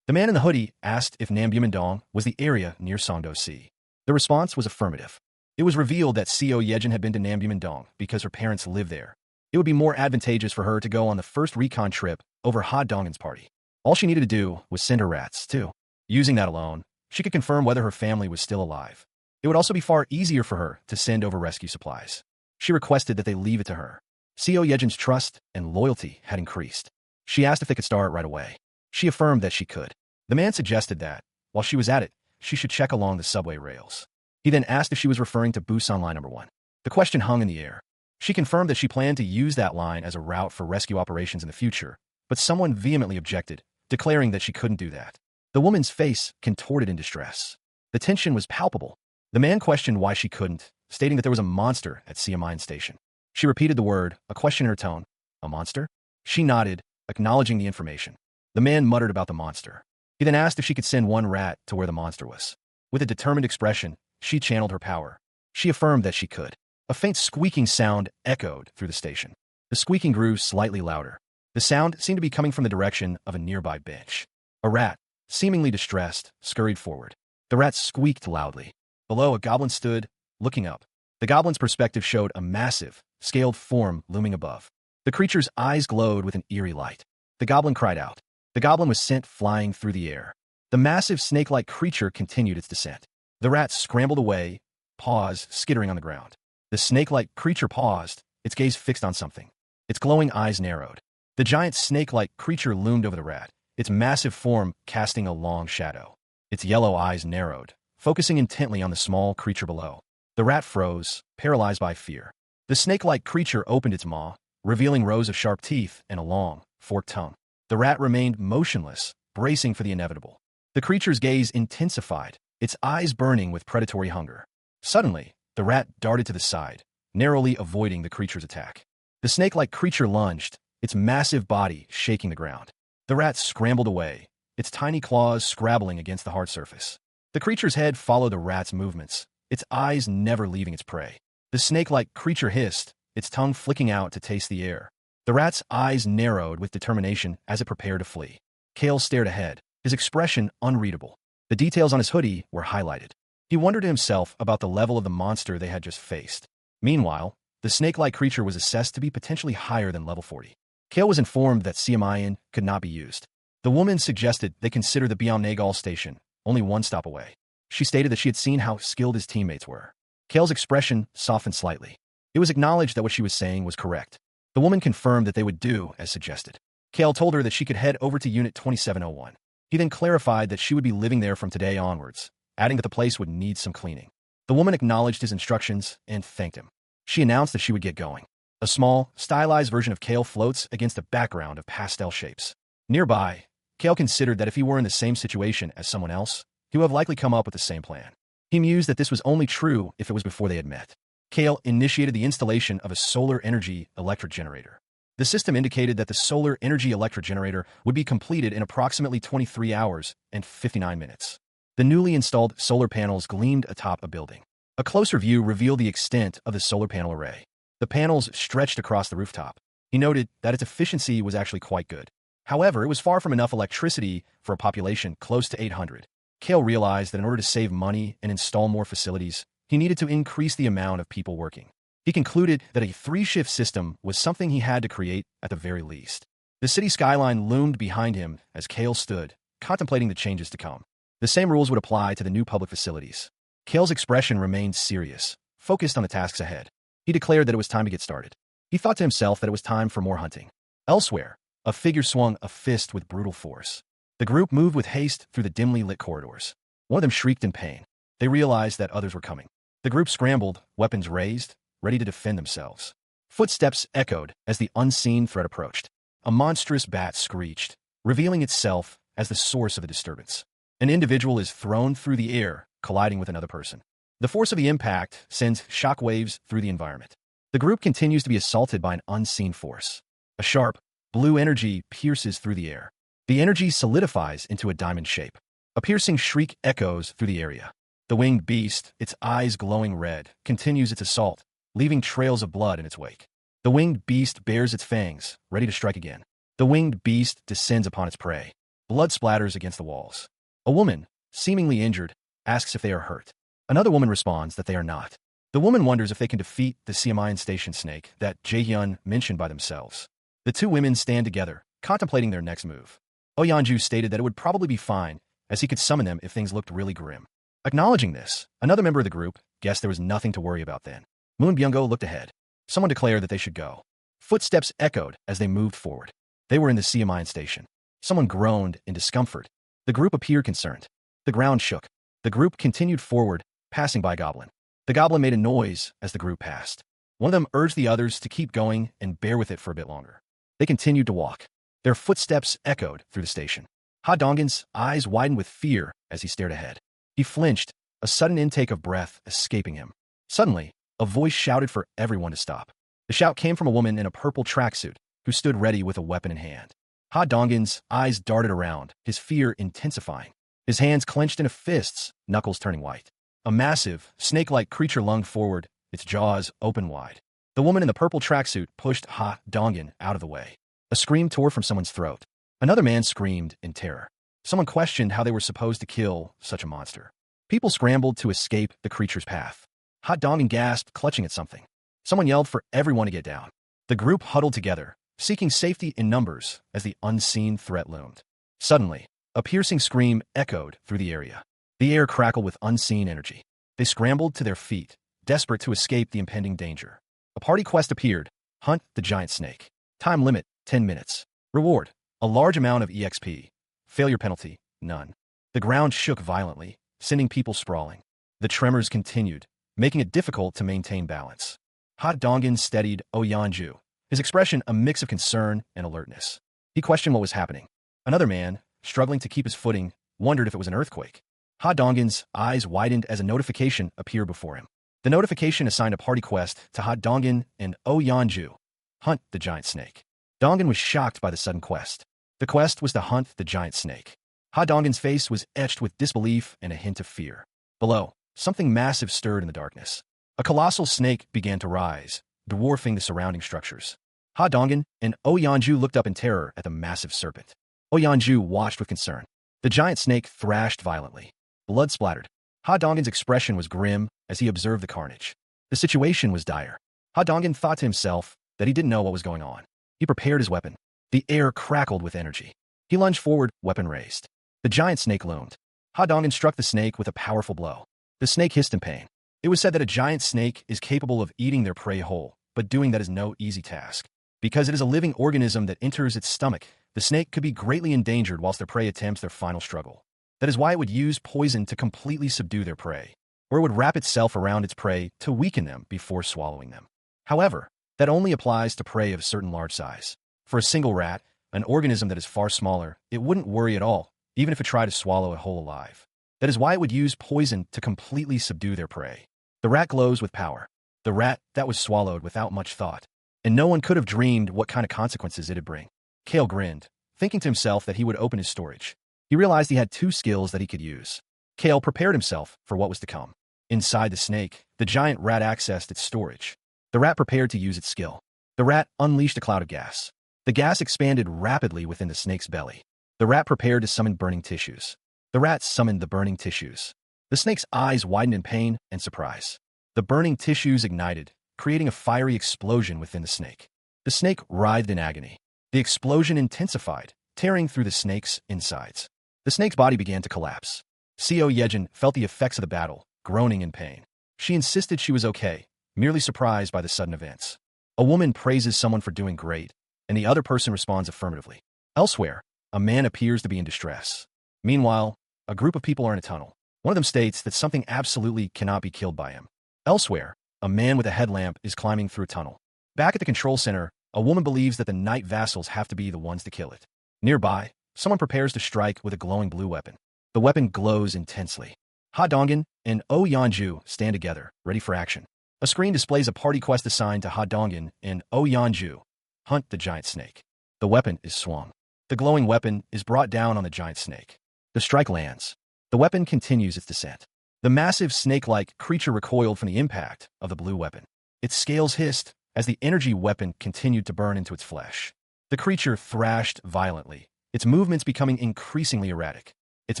The man in the hoodie asked if Nambyumindong was the area near Songdo Sea. The response was affirmative. It was revealed that Seo Yejin had been to Nambyumindong because her parents lived there. It would be more advantageous for her to go on the first recon trip over Ha Dongan's party. All she needed to do was send her rats, too. Using that alone, she could confirm whether her family was still alive. It would also be far easier for her to send over rescue supplies. She requested that they leave it to her. Seo Yejin's trust and loyalty had increased. She asked if they could start right away. She affirmed that she could. The man suggested that, while she was at it, she should check along the subway rails. He then asked if she was referring to Busan Line Number 1. The question hung in the air. She confirmed that she planned to use that line as a route for rescue operations in the future, but someone vehemently objected, declaring that she couldn't do that. The woman's face contorted in distress. The tension was palpable. The man questioned why she couldn't, stating that there was a monster at Siamine Station. She repeated the word, a question in her tone. A monster? She nodded, acknowledging the information. The man muttered about the monster. He then asked if she could send one rat to where the monster was. With a determined expression, she channeled her power. She affirmed that she could. A faint squeaking sound echoed through the station. The squeaking grew slightly louder. The sound seemed to be coming from the direction of a nearby bench. A rat, seemingly distressed, scurried forward. The rat squeaked loudly. Below, a goblin stood, looking up. The goblin's perspective showed a massive, scaled form looming above. The creature's eyes glowed with an eerie light. The goblin cried out. The goblin was sent flying through the air. The massive snake-like creature continued its descent. The rat scrambled away, paws skittering on the ground. The snake-like creature paused, its gaze fixed on something. Its glowing eyes narrowed. The giant snake-like creature loomed over the rat, its massive form casting a long shadow. Its yellow eyes narrowed, focusing intently on the small creature below. The rat froze, paralyzed by fear. The snake-like creature opened its maw, revealing rows of sharp teeth and a long, forked tongue. The rat remained motionless, bracing for the inevitable. The creature's gaze intensified, its eyes burning with predatory hunger. Suddenly, the rat darted to the side, narrowly avoiding the creature's attack. The snake-like creature lunged, its massive body shaking the ground. The rat scrambled away, its tiny claws scrabbling against the hard surface. The creature's head followed the rat's movements, its eyes never leaving its prey. The snake-like creature hissed, its tongue flicking out to taste the air. The rat's eyes narrowed with determination as it prepared to flee. Kale stared ahead, his expression unreadable. The details on his hoodie were highlighted. He wondered to himself about the level of the monster they had just faced. Meanwhile, the snake-like creature was assessed to be potentially higher than level 40. Kale was informed that CMIN could not be used. The woman suggested they consider the Beyond Nagal station, only one stop away. She stated that she had seen how skilled his teammates were. Kale's expression softened slightly. It was acknowledged that what she was saying was correct. The woman confirmed that they would do as suggested. Kale told her that she could head over to Unit 2701. He then clarified that she would be living there from today onwards, adding that the place would need some cleaning. The woman acknowledged his instructions and thanked him. She announced that she would get going. A small, stylized version of Kale floats against a background of pastel shapes. Nearby, Kale considered that if he were in the same situation as someone else, he would have likely come up with the same plan. He mused that this was only true if it was before they had met. Kale initiated the installation of a solar energy electric generator. The system indicated that the solar energy electric generator would be completed in approximately 23 hours and 59 minutes. The newly installed solar panels gleamed atop a building. A closer view revealed the extent of the solar panel array. The panels stretched across the rooftop. He noted that its efficiency was actually quite good. However, it was far from enough electricity for a population close to 800. Kale realized that in order to save money and install more facilities, he needed to increase the amount of people working. He concluded that a 3-shift system was something he had to create at the very least. The city skyline loomed behind him as Kale stood, contemplating the changes to come. The same rules would apply to the new public facilities. Kale's expression remained serious, focused on the tasks ahead. He declared that it was time to get started. He thought to himself that it was time for more hunting. Elsewhere, a figure swung a fist with brutal force. The group moved with haste through the dimly lit corridors. One of them shrieked in pain. They realized that others were coming. The group scrambled, weapons raised, ready to defend themselves. Footsteps echoed as the unseen threat approached. A monstrous bat screeched, revealing itself as the source of the disturbance. An individual is thrown through the air, colliding with another person. The force of the impact sends shockwaves through the environment. The group continues to be assaulted by an unseen force. A sharp, blue energy pierces through the air. The energy solidifies into a diamond shape. A piercing shriek echoes through the area. The winged beast, its eyes glowing red, continues its assault, leaving trails of blood in its wake. The winged beast bares its fangs, ready to strike again. The winged beast descends upon its prey. Blood splatters against the walls. A woman, seemingly injured, asks if they are hurt. Another woman responds that they are not. The woman wonders if they can defeat the Siamayan station snake that Jaehyun mentioned by themselves. The two women stand together, contemplating their next move. Oyeonju stated that it would probably be fine, as he could summon them if things looked really grim. Acknowledging this, another member of the group guessed there was nothing to worry about then. Moon Byung-go looked ahead. Someone declared that they should go. Footsteps echoed as they moved forward. They were in the Siamayan station. Someone groaned in discomfort. The group appeared concerned. The ground shook. The group continued forward, passing by Goblin. The Goblin made a noise as the group passed. One of them urged the others to keep going and bear with it for a bit longer. They continued to walk. Their footsteps echoed through the station. Ha Donggin's eyes widened with fear as he stared ahead. He flinched, a sudden intake of breath escaping him. Suddenly, a voice shouted for everyone to stop. The shout came from a woman in a purple tracksuit who stood ready with a weapon in hand. Ha Donggen's eyes darted around, his fear intensifying. His hands clenched into fists, knuckles turning white. A massive, snake-like creature lunged forward, its jaws open wide. The woman in the purple tracksuit pushed Ha Donggen out of the way. A scream tore from someone's throat. Another man screamed in terror. Someone questioned how they were supposed to kill such a monster. People scrambled to escape the creature's path. Ha Donggen gasped, clutching at something. Someone yelled for everyone to get down. The group huddled together, seeking safety in numbers as the unseen threat loomed. Suddenly, a piercing scream echoed through the area. The air crackled with unseen energy. They scrambled to their feet, desperate to escape the impending danger. A party quest appeared: Hunt the giant snake. Time limit, 10 minutes. Reward: a large amount of EXP. Failure penalty, none. The ground shook violently, sending people sprawling. The tremors continued, making it difficult to maintain balance. Ha Donggen steadied Oyanju, his expression a mix of concern and alertness. He questioned what was happening. Another man, struggling to keep his footing, wondered if it was an earthquake. Ha Donggen's eyes widened as a notification appeared before him. The notification assigned a party quest to Ha Donggen and Oyanju: Hunt the giant snake. Donggen was shocked by the sudden quest. The quest was to hunt the giant snake. Ha Donggen's face was etched with disbelief and a hint of fear. Below, something massive stirred in the darkness. A colossal snake began to rise, dwarfing the surrounding structures. Ha Donggen and Oyanju looked up in terror at the massive serpent. Oyanju watched with concern. The giant snake thrashed violently. Blood splattered. Ha Donggen's expression was grim as he observed the carnage. The situation was dire. Ha Donggen thought to himself that he didn't know what was going on. He prepared his weapon. The air crackled with energy. He lunged forward, weapon raised. The giant snake loomed. Ha Donggen struck the snake with a powerful blow. The snake hissed in pain. It was said that a giant snake is capable of eating their prey whole, but doing that is no easy task. Because it is a living organism that enters its stomach, the snake could be greatly endangered whilst their prey attempts their final struggle. That is why it would use poison to completely subdue their prey, or it would wrap itself around its prey to weaken them before swallowing them. However, that only applies to prey of a certain large size. For a single rat, an organism that is far smaller, it wouldn't worry at all, even if it tried to swallow it whole alive. That is why it would use poison to completely subdue their prey. The rat glows with power. The rat that was swallowed without much thought. And no one could have dreamed what kind of consequences it'd bring. Kale grinned, thinking to himself that he would open his storage. He realized he had two skills that he could use. Kale prepared himself for what was to come. Inside the snake, the giant rat accessed its storage. The rat prepared to use its skill. The rat unleashed a cloud of gas. The gas expanded rapidly within the snake's belly. The rat prepared to summon burning tissues. The rat summoned the burning tissues. The snake's eyes widened in pain and surprise. The burning tissues ignited, creating a fiery explosion within the snake. The snake writhed in agony. The explosion intensified, tearing through the snake's insides. The snake's body began to collapse. Seo Yejin felt the effects of the battle, groaning in pain. She insisted she was okay, merely surprised by the sudden events. A woman praises someone for doing great, and the other person responds affirmatively. Elsewhere, a man appears to be in distress. Meanwhile, a group of people are in a tunnel. One of them states that something absolutely cannot be killed by him. Elsewhere, a man with a headlamp is climbing through a tunnel. Back at the control center, a woman believes that the night vassals have to be the ones to kill it. Nearby, someone prepares to strike with a glowing blue weapon. The weapon glows intensely. Ha Donggen and Oyanju stand together, ready for action. A screen displays a party quest assigned to Ha Donggen and Oyanju: Hunt the giant snake. The weapon is swung. The glowing weapon is brought down on the giant snake. The strike lands. The weapon continues its descent. The massive snake-like creature recoiled from the impact of the blue weapon. Its scales hissed as the energy weapon continued to burn into its flesh. The creature thrashed violently, its movements becoming increasingly erratic. Its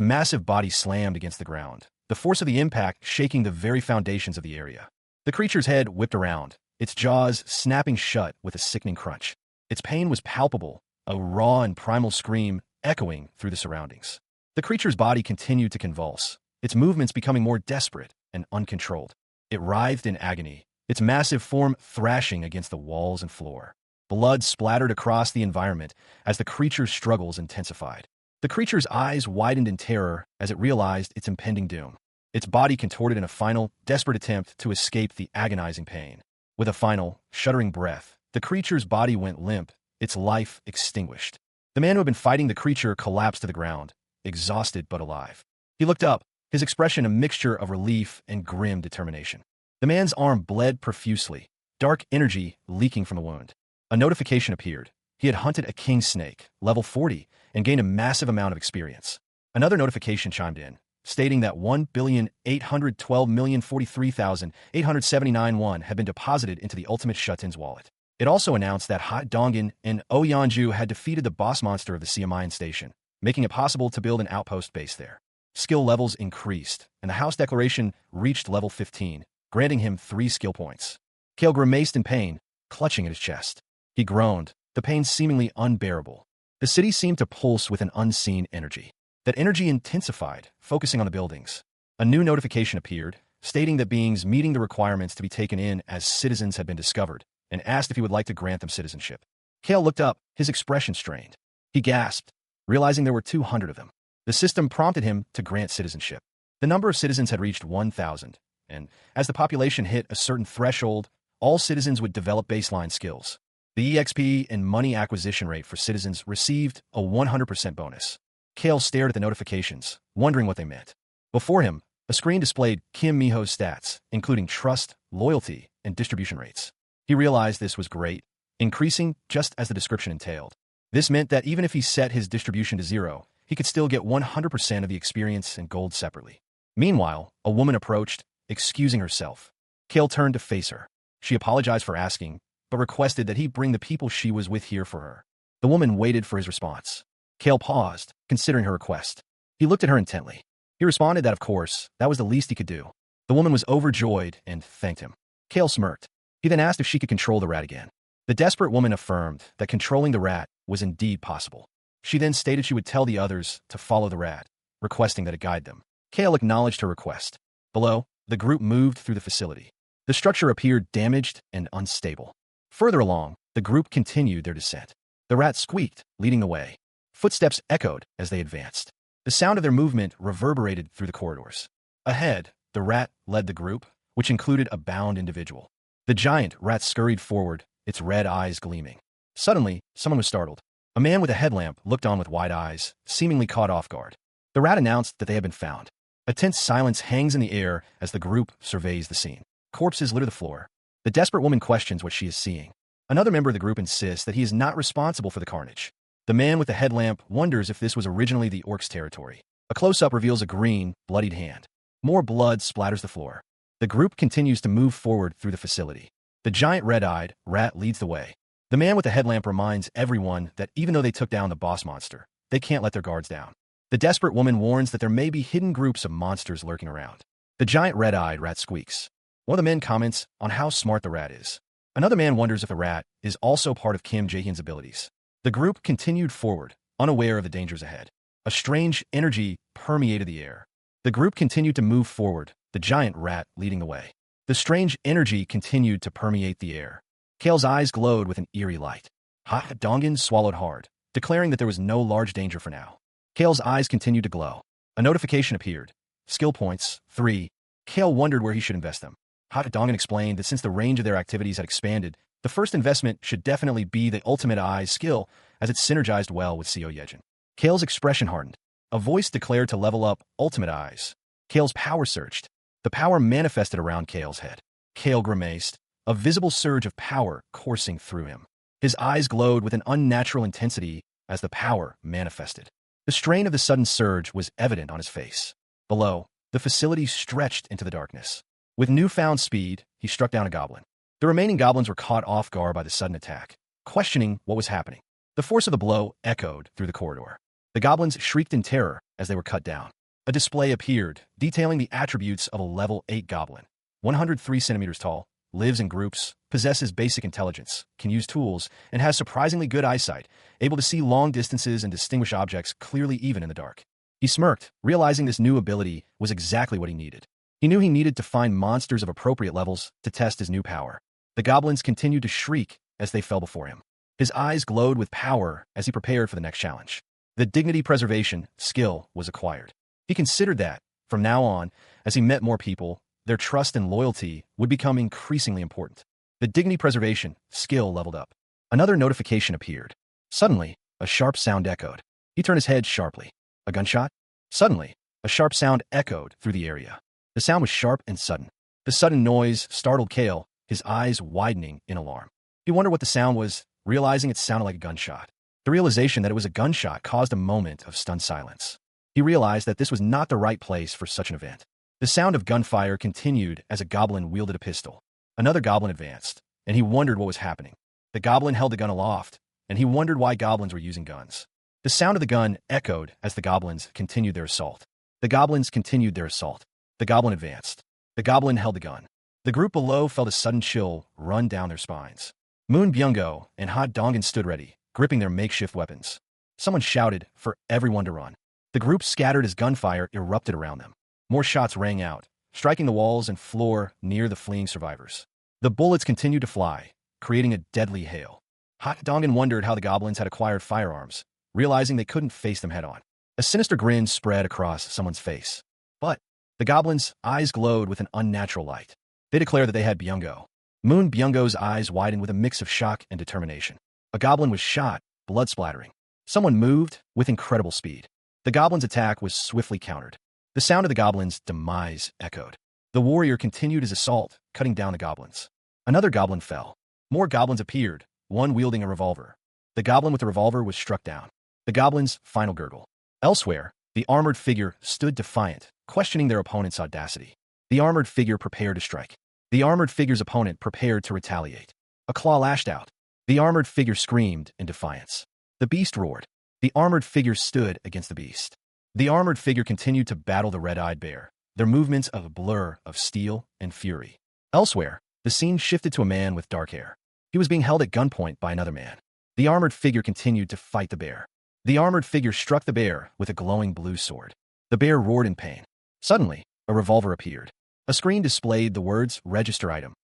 massive body slammed against the ground, the force of the impact shaking the very foundations of the area. The creature's head whipped around, its jaws snapping shut with a sickening crunch. Its pain was palpable, a raw and primal scream echoing through the surroundings. The creature's body continued to convulse, its movements becoming more desperate and uncontrolled. It writhed in agony, its massive form thrashing against the walls and floor. Blood splattered across the environment as the creature's struggles intensified. The creature's eyes widened in terror as it realized its impending doom. Its body contorted in a final, desperate attempt to escape the agonizing pain. With a final, shuddering breath, the creature's body went limp, its life extinguished. The man who had been fighting the creature collapsed to the ground, exhausted but alive. He looked up, his expression a mixture of relief and grim determination. The man's arm bled profusely, dark energy leaking from the wound. A notification appeared. He had hunted a king snake, level 40, and gained a massive amount of experience. Another notification chimed in, stating that 1,812,043,879 won had been deposited into the Ultimate Shut-in's wallet. It also announced that Ha Dongin and Oyeonju had defeated the boss monster of the Siamayan Station, making it possible to build an outpost base there. Skill levels increased, and the house declaration reached level 15, granting him 3 skill points. Kale grimaced in pain, clutching at his chest. He groaned, the pain seemingly unbearable. The city seemed to pulse with an unseen energy. That energy intensified, focusing on the buildings. A new notification appeared, stating that beings meeting the requirements to be taken in as citizens had been discovered, and asked if he would like to grant them citizenship. Kale looked up, his expression strained. He gasped, realizing there were 200 of them. The system prompted him to grant citizenship. The number of citizens had reached 1,000, and as the population hit a certain threshold, all citizens would develop baseline skills. The EXP and money acquisition rate for citizens received a 100% bonus. Kale stared at the notifications, wondering what they meant. Before him, a screen displayed Kim Miho's stats, including trust, loyalty, and distribution rates. He realized this was great, increasing just as the description entailed. This meant that even if he set his distribution to 0, he could still get 100% of the experience and gold separately. Meanwhile, a woman approached, excusing herself. Kale turned to face her. She apologized for asking, but requested that he bring the people she was with here for her. The woman waited for his response. Kale paused, considering her request. He looked at her intently. He responded that, of course, that was the least he could do. The woman was overjoyed and thanked him. Kale smirked. He then asked if she could control the rat again. The desperate woman affirmed that controlling the rat was indeed possible. She then stated she would tell the others to follow the rat, requesting that it guide them. Kale acknowledged her request. Below, the group moved through the facility. The structure appeared damaged and unstable. Further along, the group continued their descent. The rat squeaked, leading the way. Footsteps echoed as they advanced. The sound of their movement reverberated through the corridors. Ahead, the rat led the group, which included a bound individual. The giant rat scurried forward, its red eyes gleaming. Suddenly, someone was startled. A man with a headlamp looked on with wide eyes, seemingly caught off guard. The rat announced that they had been found. A tense silence hangs in the air as the group surveys the scene. Corpses litter the floor. The desperate woman questions what she is seeing. Another member of the group insists that he is not responsible for the carnage. The man with the headlamp wonders if this was originally the orc's territory. A close-up reveals a green, bloodied hand. More blood splatters the floor. The group continues to move forward through the facility. The giant red-eyed rat leads the way. The man with the headlamp reminds everyone that even though they took down the boss monster, they can't let their guards down. The desperate woman warns that there may be hidden groups of monsters lurking around. The giant red-eyed rat squeaks. One of the men comments on how smart the rat is. Another man wonders if the rat is also part of Kim Jae-hyun's abilities. The group continued forward, unaware of the dangers ahead. A strange energy permeated the air. The group continued to move forward, the giant rat leading the way. The strange energy continued to permeate the air. Kale's eyes glowed with an eerie light. Ha Dongin swallowed hard, declaring that there was no large danger for now. Kale's eyes continued to glow. A notification appeared. Skill points, 3. Kale wondered where he should invest them. Ha Dongin explained that since the range of their activities had expanded, the first investment should definitely be the Ultimate Eyes skill, as it synergized well with Seo Yejin. Kale's expression hardened. A voice declared to level up Ultimate Eyes. Kale's power surged. The power manifested around Kale's head. Kale grimaced, a visible surge of power coursing through him. His eyes glowed with an unnatural intensity as the power manifested. The strain of the sudden surge was evident on his face. Below, the facility stretched into the darkness. With newfound speed, he struck down a goblin. The remaining goblins were caught off guard by the sudden attack, questioning what was happening. The force of the blow echoed through the corridor. The goblins shrieked in terror as they were cut down. A display appeared, detailing the attributes of a level 8 goblin. 103 centimeters tall, lives in groups, possesses basic intelligence, can use tools, and has surprisingly good eyesight, able to see long distances and distinguish objects clearly even in the dark. He smirked, realizing this new ability was exactly what he needed. He knew he needed to find monsters of appropriate levels to test his new power. The goblins continued to shriek as they fell before him. His eyes glowed with power as he prepared for the next challenge. The dignity preservation skill was acquired. He considered that, from now on, as he met more people, their trust and loyalty would become increasingly important. The dignity preservation skill leveled up. Another notification appeared. Suddenly, a sharp sound echoed. He turned his head sharply. A gunshot? Suddenly, a sharp sound echoed through the area. The sound was sharp and sudden. The sudden noise startled Kale, his eyes widening in alarm. He wondered what the sound was, realizing it sounded like a gunshot. The realization that it was a gunshot caused a moment of stunned silence. He realized that this was not the right place for such an event. The sound of gunfire continued as a goblin wielded a pistol. Another goblin advanced, and he wondered what was happening. The goblin held the gun aloft, and he wondered why goblins were using guns. The sound of the gun echoed as the goblins continued their assault. The goblins continued their assault. The goblin advanced. The goblin held the gun. The group below felt a sudden chill run down their spines. Moon Byung-go and Hot Dongan stood ready, gripping their makeshift weapons. Someone shouted for everyone to run. The group scattered as gunfire erupted around them. More shots rang out, striking the walls and floor near the fleeing survivors. The bullets continued to fly, creating a deadly hail. Hot Dongan wondered how the goblins had acquired firearms, realizing they couldn't face them head-on. A sinister grin spread across someone's face. But the goblins' eyes glowed with an unnatural light. They declared that they had Byung-go. Moon Byung-go's eyes widened with a mix of shock and determination. A goblin was shot, blood splattering. Someone moved with incredible speed. The goblin's attack was swiftly countered. The sound of the goblin's demise echoed. The warrior continued his assault, cutting down the goblins. Another goblin fell. More goblins appeared, one wielding a revolver. The goblin with the revolver was struck down. The goblin's final gurgle. Elsewhere, the armored figure stood defiant, questioning their opponent's audacity. The armored figure prepared to strike. The armored figure's opponent prepared to retaliate. A claw lashed out. The armored figure screamed in defiance. The beast roared. The armored figure stood against the beast. The armored figure continued to battle the red-eyed bear, their movements a blur of steel and fury. Elsewhere, the scene shifted to a man with dark hair. He was being held at gunpoint by another man. The armored figure continued to fight the bear. The armored figure struck the bear with a glowing blue sword. The bear roared in pain. Suddenly, a revolver appeared. A screen displayed the words, "Register item."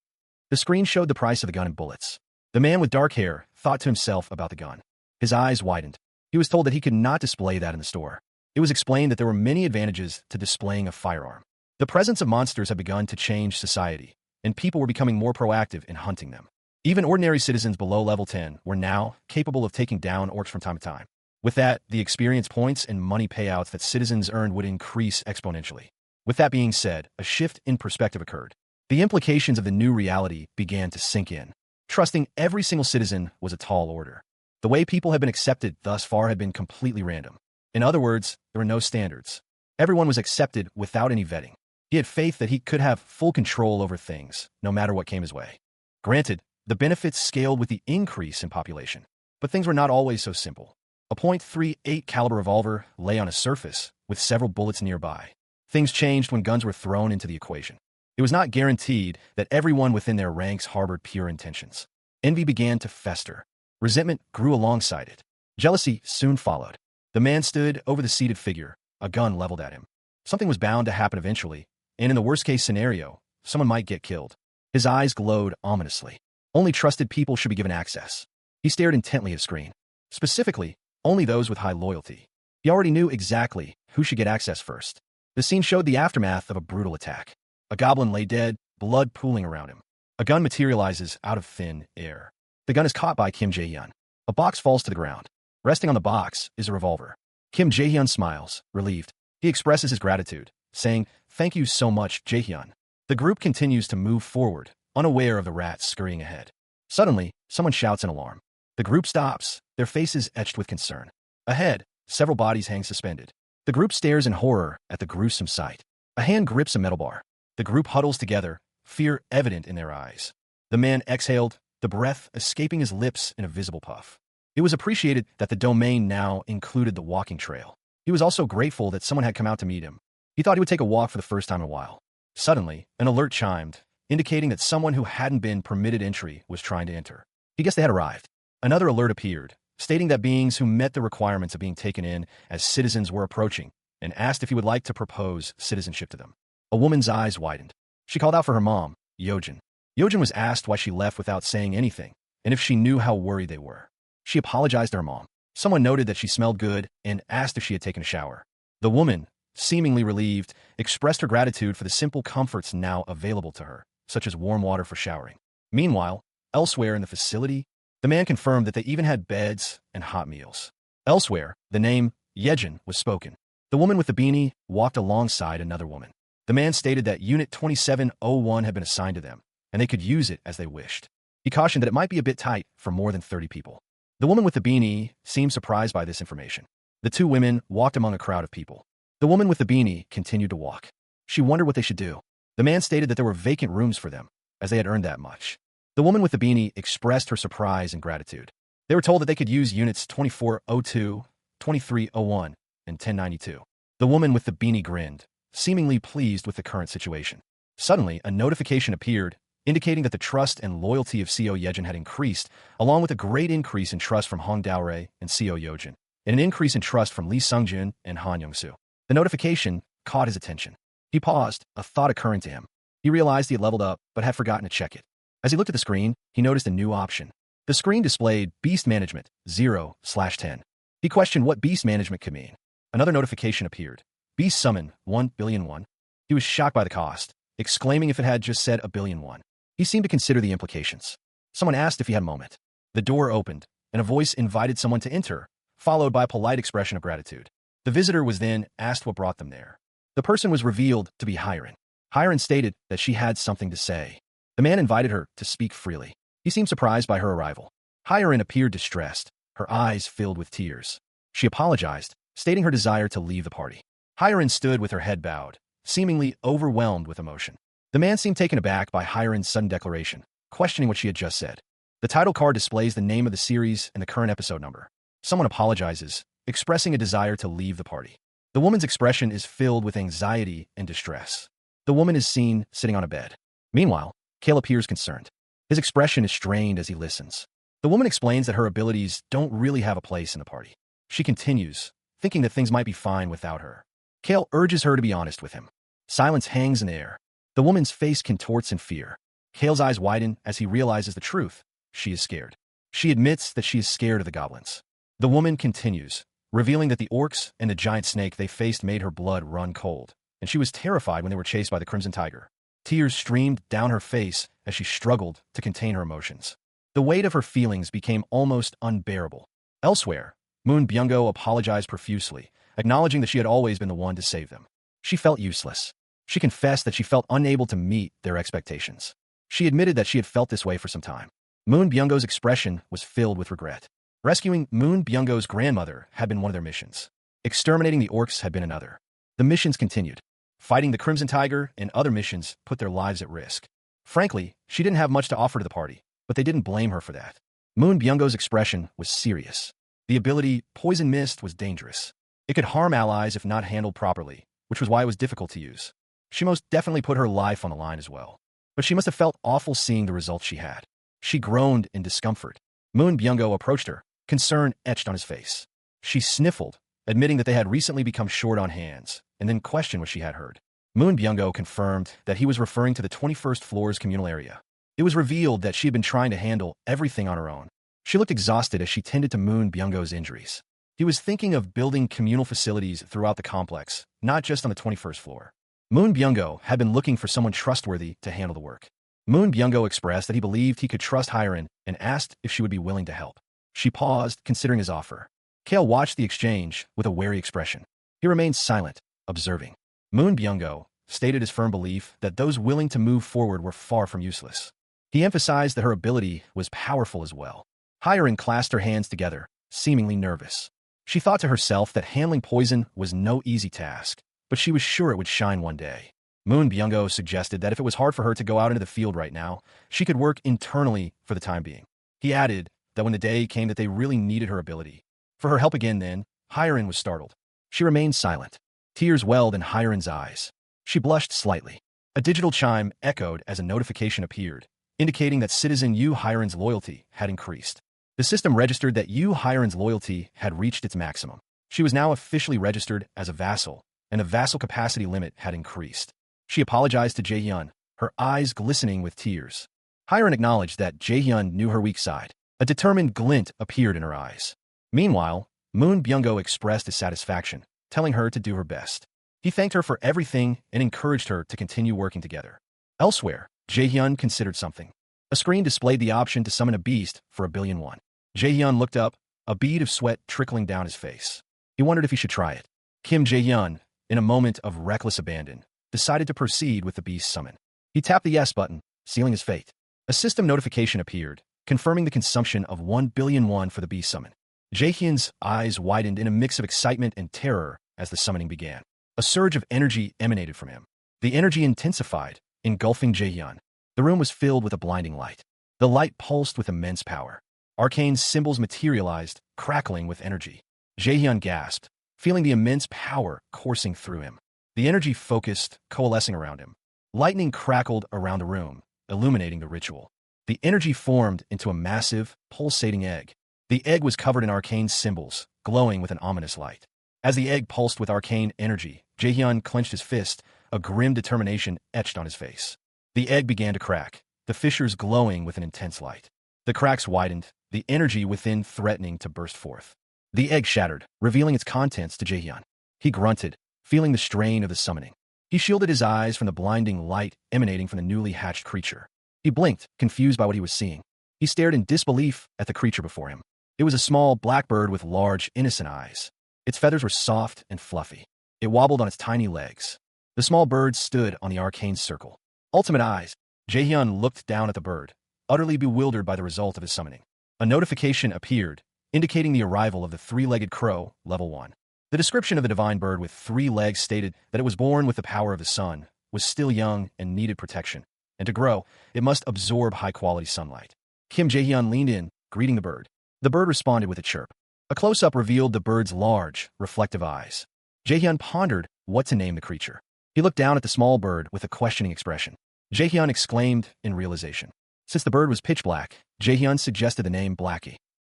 The screen showed the price of the gun and bullets. The man with dark hair thought to himself about the gun. His eyes widened. He was told that he could not display that in the store. It was explained that there were many advantages to displaying a firearm. The presence of monsters had begun to change society, and people were becoming more proactive in hunting them. Even ordinary citizens below level 10 were now capable of taking down orcs from time to time. With that, the experience points and money payouts that citizens earned would increase exponentially. With that being said, a shift in perspective occurred. The implications of the new reality began to sink in. Trusting every single citizen was a tall order. The way people had been accepted thus far had been completely random. In other words, there were no standards. Everyone was accepted without any vetting. He had faith that he could have full control over things, no matter what came his way. Granted, the benefits scaled with the increase in population. But things were not always so simple. A .38 caliber revolver lay on a surface, with several bullets nearby. Things changed when guns were thrown into the equation. It was not guaranteed that everyone within their ranks harbored pure intentions. Envy began to fester. Resentment grew alongside it. Jealousy soon followed. The man stood over the seated figure, a gun leveled at him. Something was bound to happen eventually, and in the worst-case scenario, someone might get killed. His eyes glowed ominously. Only trusted people should be given access. He stared intently at a screen. Specifically, only those with high loyalty. He already knew exactly who should get access first. The scene showed the aftermath of a brutal attack. A goblin lay dead, blood pooling around him. A gun materializes out of thin air. The gun is caught by Kim Jae-hyun. A box falls to the ground. Resting on the box is a revolver. Kim Jae-hyun smiles, relieved. He expresses his gratitude, saying, "Thank you so much, Jae-hyun." The group continues to move forward, unaware of the rats scurrying ahead. Suddenly, someone shouts in alarm. The group stops, their faces etched with concern. Ahead, several bodies hang suspended. The group stares in horror at the gruesome sight. A hand grips a metal bar. The group huddles together, fear evident in their eyes. The man exhaled, the breath escaping his lips in a visible puff. It was appreciated that the domain now included the walking trail. He was also grateful that someone had come out to meet him. He thought he would take a walk for the first time in a while. Suddenly, an alert chimed, indicating that someone who hadn't been permitted entry was trying to enter. He guessed they had arrived. Another alert appeared, stating that beings who met the requirements of being taken in as citizens were approaching, and asked if he would like to propose citizenship to them. A woman's eyes widened. She called out for her mom, Yojin. Yojin was asked why she left without saying anything, and if she knew how worried they were. She apologized to her mom. Someone noted that she smelled good and asked if she had taken a shower. The woman, seemingly relieved, expressed her gratitude for the simple comforts now available to her, such as warm water for showering. Meanwhile, elsewhere in the facility, the man confirmed that they even had beds and hot meals. Elsewhere, the name Yejin was spoken. The woman with the beanie walked alongside another woman. The man stated that Unit 2701 had been assigned to them, and they could use it as they wished. He cautioned that it might be a bit tight for more than 30 people. The woman with the beanie seemed surprised by this information. The two women walked among a crowd of people. The woman with the beanie continued to walk. She wondered what they should do. The man stated that there were vacant rooms for them, as they had earned that much. The woman with the beanie expressed her surprise and gratitude. They were told that they could use units 2402, 2301, and 1092. The woman with the beanie grinned, seemingly pleased with the current situation. Suddenly, a notification appeared, indicating that the trust and loyalty of Seo Yejin had increased, along with a great increase in trust from Hong Daorei and Seo Yojin, and an increase in trust from Lee Sungjun and Han Youngsu. The notification caught his attention. He paused, a thought occurring to him. He realized he had leveled up, but had forgotten to check it. As he looked at the screen, he noticed a new option. The screen displayed Beast Management 0/10. He questioned what Beast Management could mean. Another notification appeared. Beast Summon 1,000,000,000. He was shocked by the cost, exclaiming if it had just said 1,000,000,000. He seemed to consider the implications. Someone asked if he had a moment. The door opened, and a voice invited someone to enter, followed by a polite expression of gratitude. The visitor was then asked what brought them there. The person was revealed to be Hiren. Hiren stated that she had something to say. The man invited her to speak freely. He seemed surprised by her arrival. Hiren appeared distressed, her eyes filled with tears. She apologized, stating her desire to leave the party. Hiren stood with her head bowed, seemingly overwhelmed with emotion. The man seemed taken aback by Hiren's sudden declaration, questioning what she had just said. The title card displays the name of the series and the current episode number. Someone apologizes, expressing a desire to leave the party. The woman's expression is filled with anxiety and distress. The woman is seen sitting on a bed. Meanwhile, Kale appears concerned. His expression is strained as he listens. The woman explains that her abilities don't really have a place in the party. She continues, thinking that things might be fine without her. Kale urges her to be honest with him. Silence hangs in the air. The woman's face contorts in fear. Kale's eyes widen as he realizes the truth. She is scared. She admits that she is scared of the goblins. The woman continues, revealing that the orcs and the giant snake they faced made her blood run cold, and she was terrified when they were chased by the Crimson Tiger. Tears streamed down her face as she struggled to contain her emotions. The weight of her feelings became almost unbearable. Elsewhere, Moon Byung-go apologized profusely, acknowledging that she had always been the one to save them. She felt useless. She confessed that she felt unable to meet their expectations. She admitted that she had felt this way for some time. Moon Byung-go's expression was filled with regret. Rescuing Moon Byung-go's grandmother had been one of their missions. Exterminating the orcs had been another. The missions continued. Fighting the Crimson Tiger and other missions put their lives at risk. Frankly, she didn't have much to offer to the party, but they didn't blame her for that. Moon Byung-go's expression was serious. The ability Poison Mist was dangerous. It could harm allies if not handled properly, which was why it was difficult to use. She most definitely put her life on the line as well. But she must have felt awful seeing the results she had. She groaned in discomfort. Moon Byung-go approached her, concern etched on his face. She sniffled, admitting that they had recently become short on hands, and then questioned what she had heard. Moon Byung-go confirmed that he was referring to the 21st floor's communal area. It was revealed that she had been trying to handle everything on her own. She looked exhausted as she tended to Moon Byung-go's injuries. He was thinking of building communal facilities throughout the complex, not just on the 21st floor. Moon Byung-go had been looking for someone trustworthy to handle the work. Moon Byung-go expressed that he believed he could trust Hiren and asked if she would be willing to help. She paused, considering his offer. Kale watched the exchange with a wary expression. He remained silent, observing. Moon Byung-go stated his firm belief that those willing to move forward were far from useless. He emphasized that her ability was powerful as well. Hiren clasped her hands together, seemingly nervous. She thought to herself that handling poison was no easy task, but she was sure it would shine one day. Moon Byung-go suggested that if it was hard for her to go out into the field right now, she could work internally for the time being. He added that when the day came that they really needed her ability. For her help again then, Hiren was startled. She remained silent. Tears welled in Hiren's eyes. She blushed slightly. A digital chime echoed as a notification appeared, indicating that Citizen Yu Hiren's loyalty had increased. The system registered that Yu Hiren's loyalty had reached its maximum. She was now officially registered as a vassal, and the vassal capacity limit had increased. She apologized to Jae-hyun, her eyes glistening with tears. Hiren acknowledged that Jae-hyun knew her weak side. A determined glint appeared in her eyes. Meanwhile, Moon Byung-go expressed his satisfaction, telling her to do her best. He thanked her for everything and encouraged her to continue working together. Elsewhere, Jae-hyun considered something. A screen displayed the option to summon a beast for 1,000,000,000 won. Jae-hyun looked up, a bead of sweat trickling down his face. He wondered if he should try it. Kim Jae-hyun, in a moment of reckless abandon, decided to proceed with the beast summon. He tapped the yes button, sealing his fate. A system notification appeared, confirming the consumption of 1 billion won for the beast summon. Jaehyun's eyes widened in a mix of excitement and terror as the summoning began. A surge of energy emanated from him. The energy intensified, engulfing Jaehyun. The room was filled with a blinding light. The light pulsed with immense power. Arcane symbols materialized, crackling with energy. Jaehyun gasped, feeling the immense power coursing through him. The energy focused, coalescing around him. Lightning crackled around the room, illuminating the ritual. The energy formed into a massive, pulsating egg. The egg was covered in arcane symbols, glowing with an ominous light. As the egg pulsed with arcane energy, Jaehyun clenched his fist, a grim determination etched on his face. The egg began to crack, the fissures glowing with an intense light. The cracks widened, the energy within threatening to burst forth. The egg shattered, revealing its contents to Jaehyun. He grunted, feeling the strain of the summoning. He shielded his eyes from the blinding light emanating from the newly hatched creature. He blinked, confused by what he was seeing. He stared in disbelief at the creature before him. It was a small black bird with large, innocent eyes. Its feathers were soft and fluffy. It wobbled on its tiny legs. The small bird stood on the arcane circle. Ultimate eyes. Jaehyun looked down at the bird, utterly bewildered by the result of his summoning. A notification appeared, indicating the arrival of the three-legged crow, level 1. The description of the divine bird with 3 legs stated that it was born with the power of the sun, was still young and needed protection, and to grow, it must absorb high-quality sunlight. Kim Jaehyun leaned in, greeting the bird. The bird responded with a chirp. A close-up revealed the bird's large, reflective eyes. Jaehyun pondered what to name the creature. He looked down at the small bird with a questioning expression. Jaehyun exclaimed in realization. Since the bird was pitch black, Jaehyun suggested the name Blackie.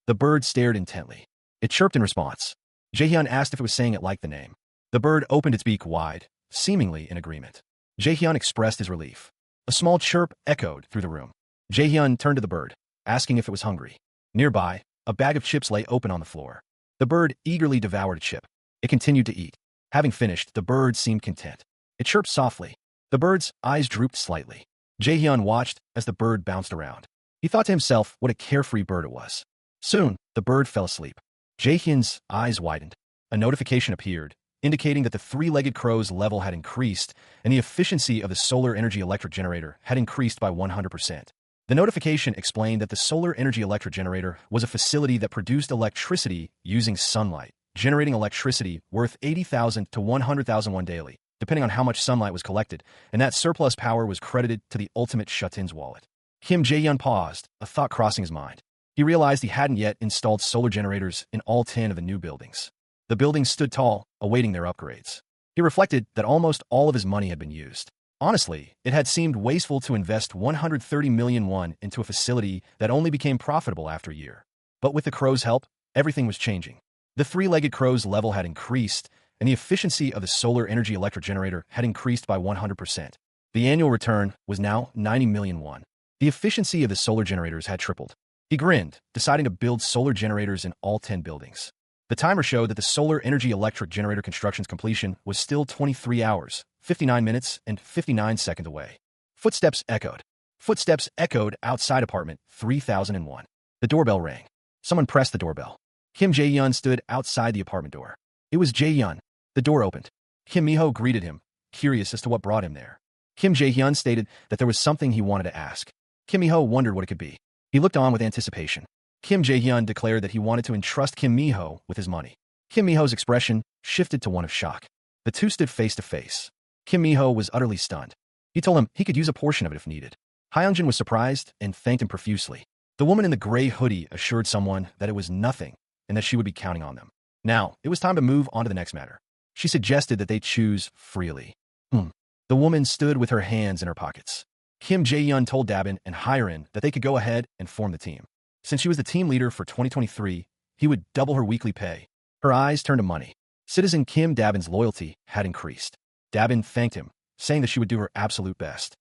The bird stared intently. It chirped in response. Jaehyun asked if it was saying it liked the name. The bird opened its beak wide, seemingly in agreement. Jaehyun expressed his relief. A small chirp echoed through the room. Jaehyun turned to the bird, asking if it was hungry. Nearby, a bag of chips lay open on the floor. The bird eagerly devoured a chip. It continued to eat. Having finished, the bird seemed content. It chirped softly. The bird's eyes drooped slightly. Jaehyun watched as the bird bounced around. He thought to himself what a carefree bird it was. Soon, the bird fell asleep. Jaehyun's eyes widened. A notification appeared, indicating that the three-legged crow's level had increased and the efficiency of the solar energy electric generator had increased by 100%. The notification explained that the solar energy electric generator was a facility that produced electricity using sunlight, generating electricity worth 80,000 to 100,000 won daily, depending on how much sunlight was collected, and that surplus power was credited to the ultimate shut-in's wallet. Kim Jaehyun paused, a thought crossing his mind. He realized he hadn't yet installed solar generators in all 10 of the new buildings. The buildings stood tall, awaiting their upgrades. He reflected that almost all of his money had been used. Honestly, it had seemed wasteful to invest 130 million won into a facility that only became profitable after a year. But with the crow's help, everything was changing. The three-legged crow's level had increased, and the efficiency of the solar energy electric generator had increased by 100%. The annual return was now 90 million won. The efficiency of the solar generators had tripled. He grinned, deciding to build solar generators in all 10 buildings. The timer showed that the solar energy electric generator construction's completion was still 23 hours, 59 minutes, and 59 seconds away. Footsteps echoed. Footsteps echoed outside apartment 3001. The doorbell rang. Someone pressed the doorbell. Kim Jaehyun stood outside the apartment door. It was Jaehyun. The door opened. Kim Miho greeted him, curious as to what brought him there. Kim Jaehyun stated that there was something he wanted to ask. Kim Miho wondered what it could be. He looked on with anticipation. Kim Jaehyun declared that he wanted to entrust Kim Miho with his money. Kim Miho's expression shifted to one of shock. The two stood face to face. Kim Miho was utterly stunned. He told him he could use a portion of it if needed. Hyunjin was surprised and thanked him profusely. The woman in the gray hoodie assured someone that it was nothing and that she would be counting on them. Now, it was time to move on to the next matter. She suggested that they choose freely. The woman stood with her hands in her pockets. Kim Jaehyun told Dabin and Hyrin that they could go ahead and form the team. Since she was the team leader for 2023, he would double her weekly pay. Her eyes turned to money. Citizen Kim Dabin's loyalty had increased. Dabin thanked him, saying that she would do her absolute best.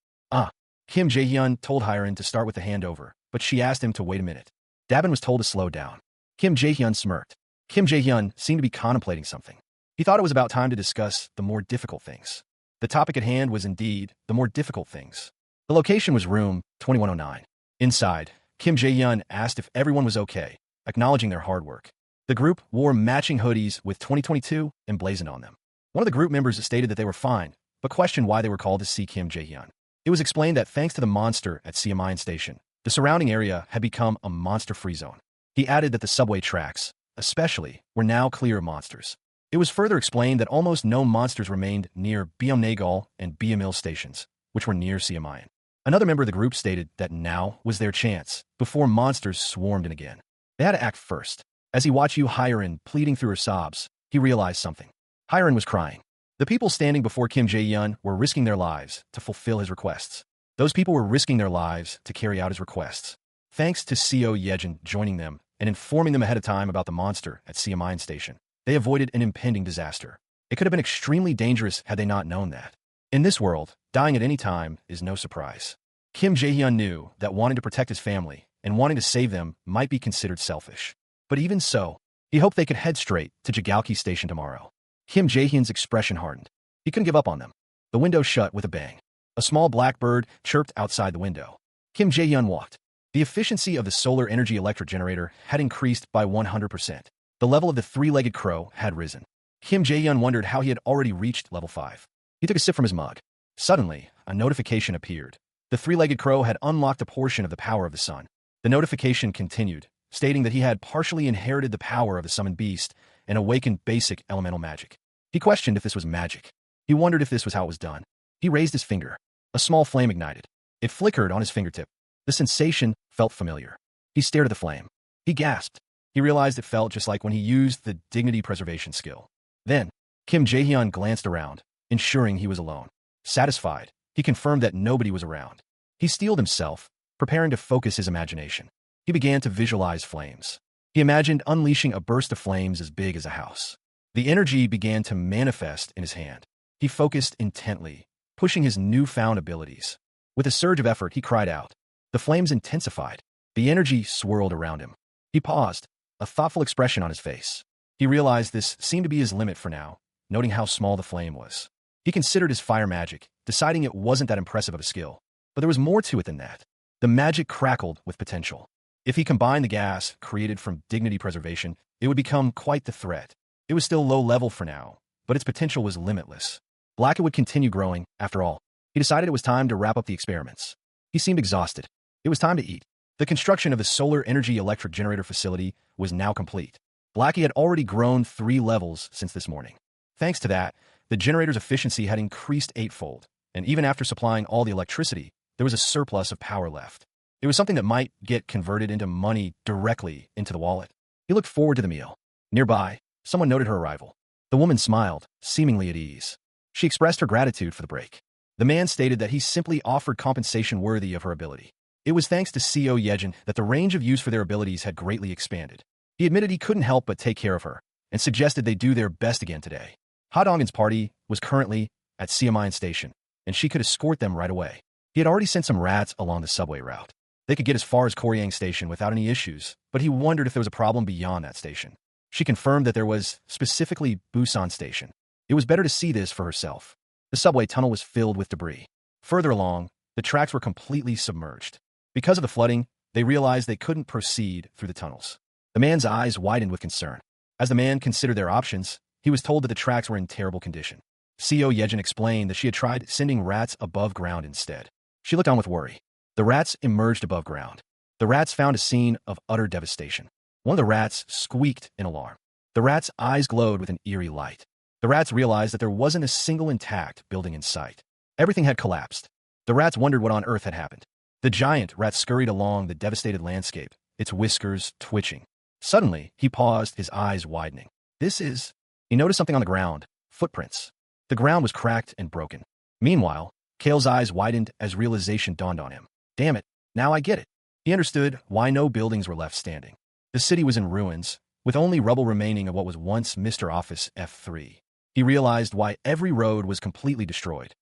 Kim Jaehyun told Hyrin to start with the handover, but she asked him to wait a minute. Dabin was told to slow down. Kim Jaehyun smirked. Kim Jaehyun seemed to be contemplating something. He thought it was about time to discuss the more difficult things. The topic at hand was indeed the more difficult things. The location was room 2109. Inside, Kim Jaehyun asked if everyone was okay, acknowledging their hard work. The group wore matching hoodies with 2022 emblazoned on them. One of the group members stated that they were fine, but questioned why they were called to see Kim Jaehyun. It was explained that thanks to the monster at Siamayan Station, the surrounding area had become a monster-free zone. He added that the subway tracks, especially, were now clear of monsters. It was further explained that almost no monsters remained near Byumnagal and Byumil stations, which were near Siamayan. Another member of the group stated that now was their chance, before monsters swarmed in again. They had to act first. As he watched Yu Hyerin pleading through her sobs, he realized something. Hyerin was crying. The people standing before Kim Jae-hyun were risking their lives to fulfill his requests. Those people were risking their lives to carry out his requests. Thanks to Seo Yejin joining them and informing them ahead of time about the monster at Siamayan Station, they avoided an impending disaster. It could have been extremely dangerous had they not known that. In this world, dying at any time is no surprise. Kim Jae-hyun knew that wanting to protect his family and wanting to save them might be considered selfish. But even so, he hoped they could head straight to Jigaoki Station tomorrow. Kim Jae-hyun's expression hardened. He couldn't give up on them. The window shut with a bang. A small blackbird chirped outside the window. Kim Jae-hyun walked. The efficiency of the solar energy electric generator had increased by 100%. The level of the three-legged crow had risen. Kim Jae-hyun wondered how he had already reached level 5. He took a sip from his mug. Suddenly, a notification appeared. The three-legged crow had unlocked a portion of the power of the sun. The notification continued, stating that he had partially inherited the power of the summoned beast and awakened basic elemental magic. He questioned if this was magic. He wondered if this was how it was done. He raised his finger. A small flame ignited. It flickered on his fingertip. The sensation felt familiar. He stared at the flame. He gasped. He realized it felt just like when he used the dignity preservation skill. Then, Kim Jae-hyun glanced around, ensuring he was alone. Satisfied, he confirmed that nobody was around. He steeled himself, preparing to focus his imagination. He began to visualize flames. He imagined unleashing a burst of flames as big as a house. The energy began to manifest in his hand. He focused intently, pushing his newfound abilities. With a surge of effort, he cried out. The flames intensified. The energy swirled around him. He paused, a thoughtful expression on his face. He realized this seemed to be his limit for now, noting how small the flame was. He considered his fire magic, deciding it wasn't that impressive of a skill. But there was more to it than that. The magic crackled with potential. If he combined the gas created from dignity preservation, it would become quite the threat. It was still low level for now, but its potential was limitless. Blackett would continue growing, after all. He decided it was time to wrap up the experiments. He seemed exhausted. It was time to eat. The construction of the solar energy electric generator facility was now complete. Blackie had already grown 3 levels since this morning. Thanks to that, the generator's efficiency had increased 8-fold, and even after supplying all the electricity, there was a surplus of power left. It was something that might get converted into money directly into the wallet. He looked forward to the meal. Nearby, someone noted her arrival. The woman smiled, seemingly at ease. She expressed her gratitude for the break. The man stated that he simply offered compensation worthy of her ability. It was thanks to Seo Yejin that the range of use for their abilities had greatly expanded. He admitted he couldn't help but take care of her, and suggested they do their best again today. Ha Dong's party was currently at Siamayan Station, and she could escort them right away. He had already sent some rats along the subway route. They could get as far as Koryang Station without any issues, but he wondered if there was a problem beyond that station. She confirmed that there was, specifically Busan Station. It was better to see this for herself. The subway tunnel was filled with debris. Further along, the tracks were completely submerged. Because of the flooding, they realized they couldn't proceed through the tunnels. The man's eyes widened with concern. As the man considered their options, he was told that the tracks were in terrible condition. Seo Yejin explained that she had tried sending rats above ground instead. She looked on with worry. The rats emerged above ground. The rats found a scene of utter devastation. One of the rats squeaked in alarm. The rat's eyes glowed with an eerie light. The rats realized that there wasn't a single intact building in sight. Everything had collapsed. The rats wondered what on earth had happened. The giant rat scurried along the devastated landscape, its whiskers twitching. Suddenly, he paused, his eyes widening. He noticed something on the ground, footprints. The ground was cracked and broken. Meanwhile, Kale's eyes widened as realization dawned on him. Damn it, now I get it. He understood why no buildings were left standing. The city was in ruins, with only rubble remaining of what was once Mr. Office F3. He realized why every road was completely destroyed.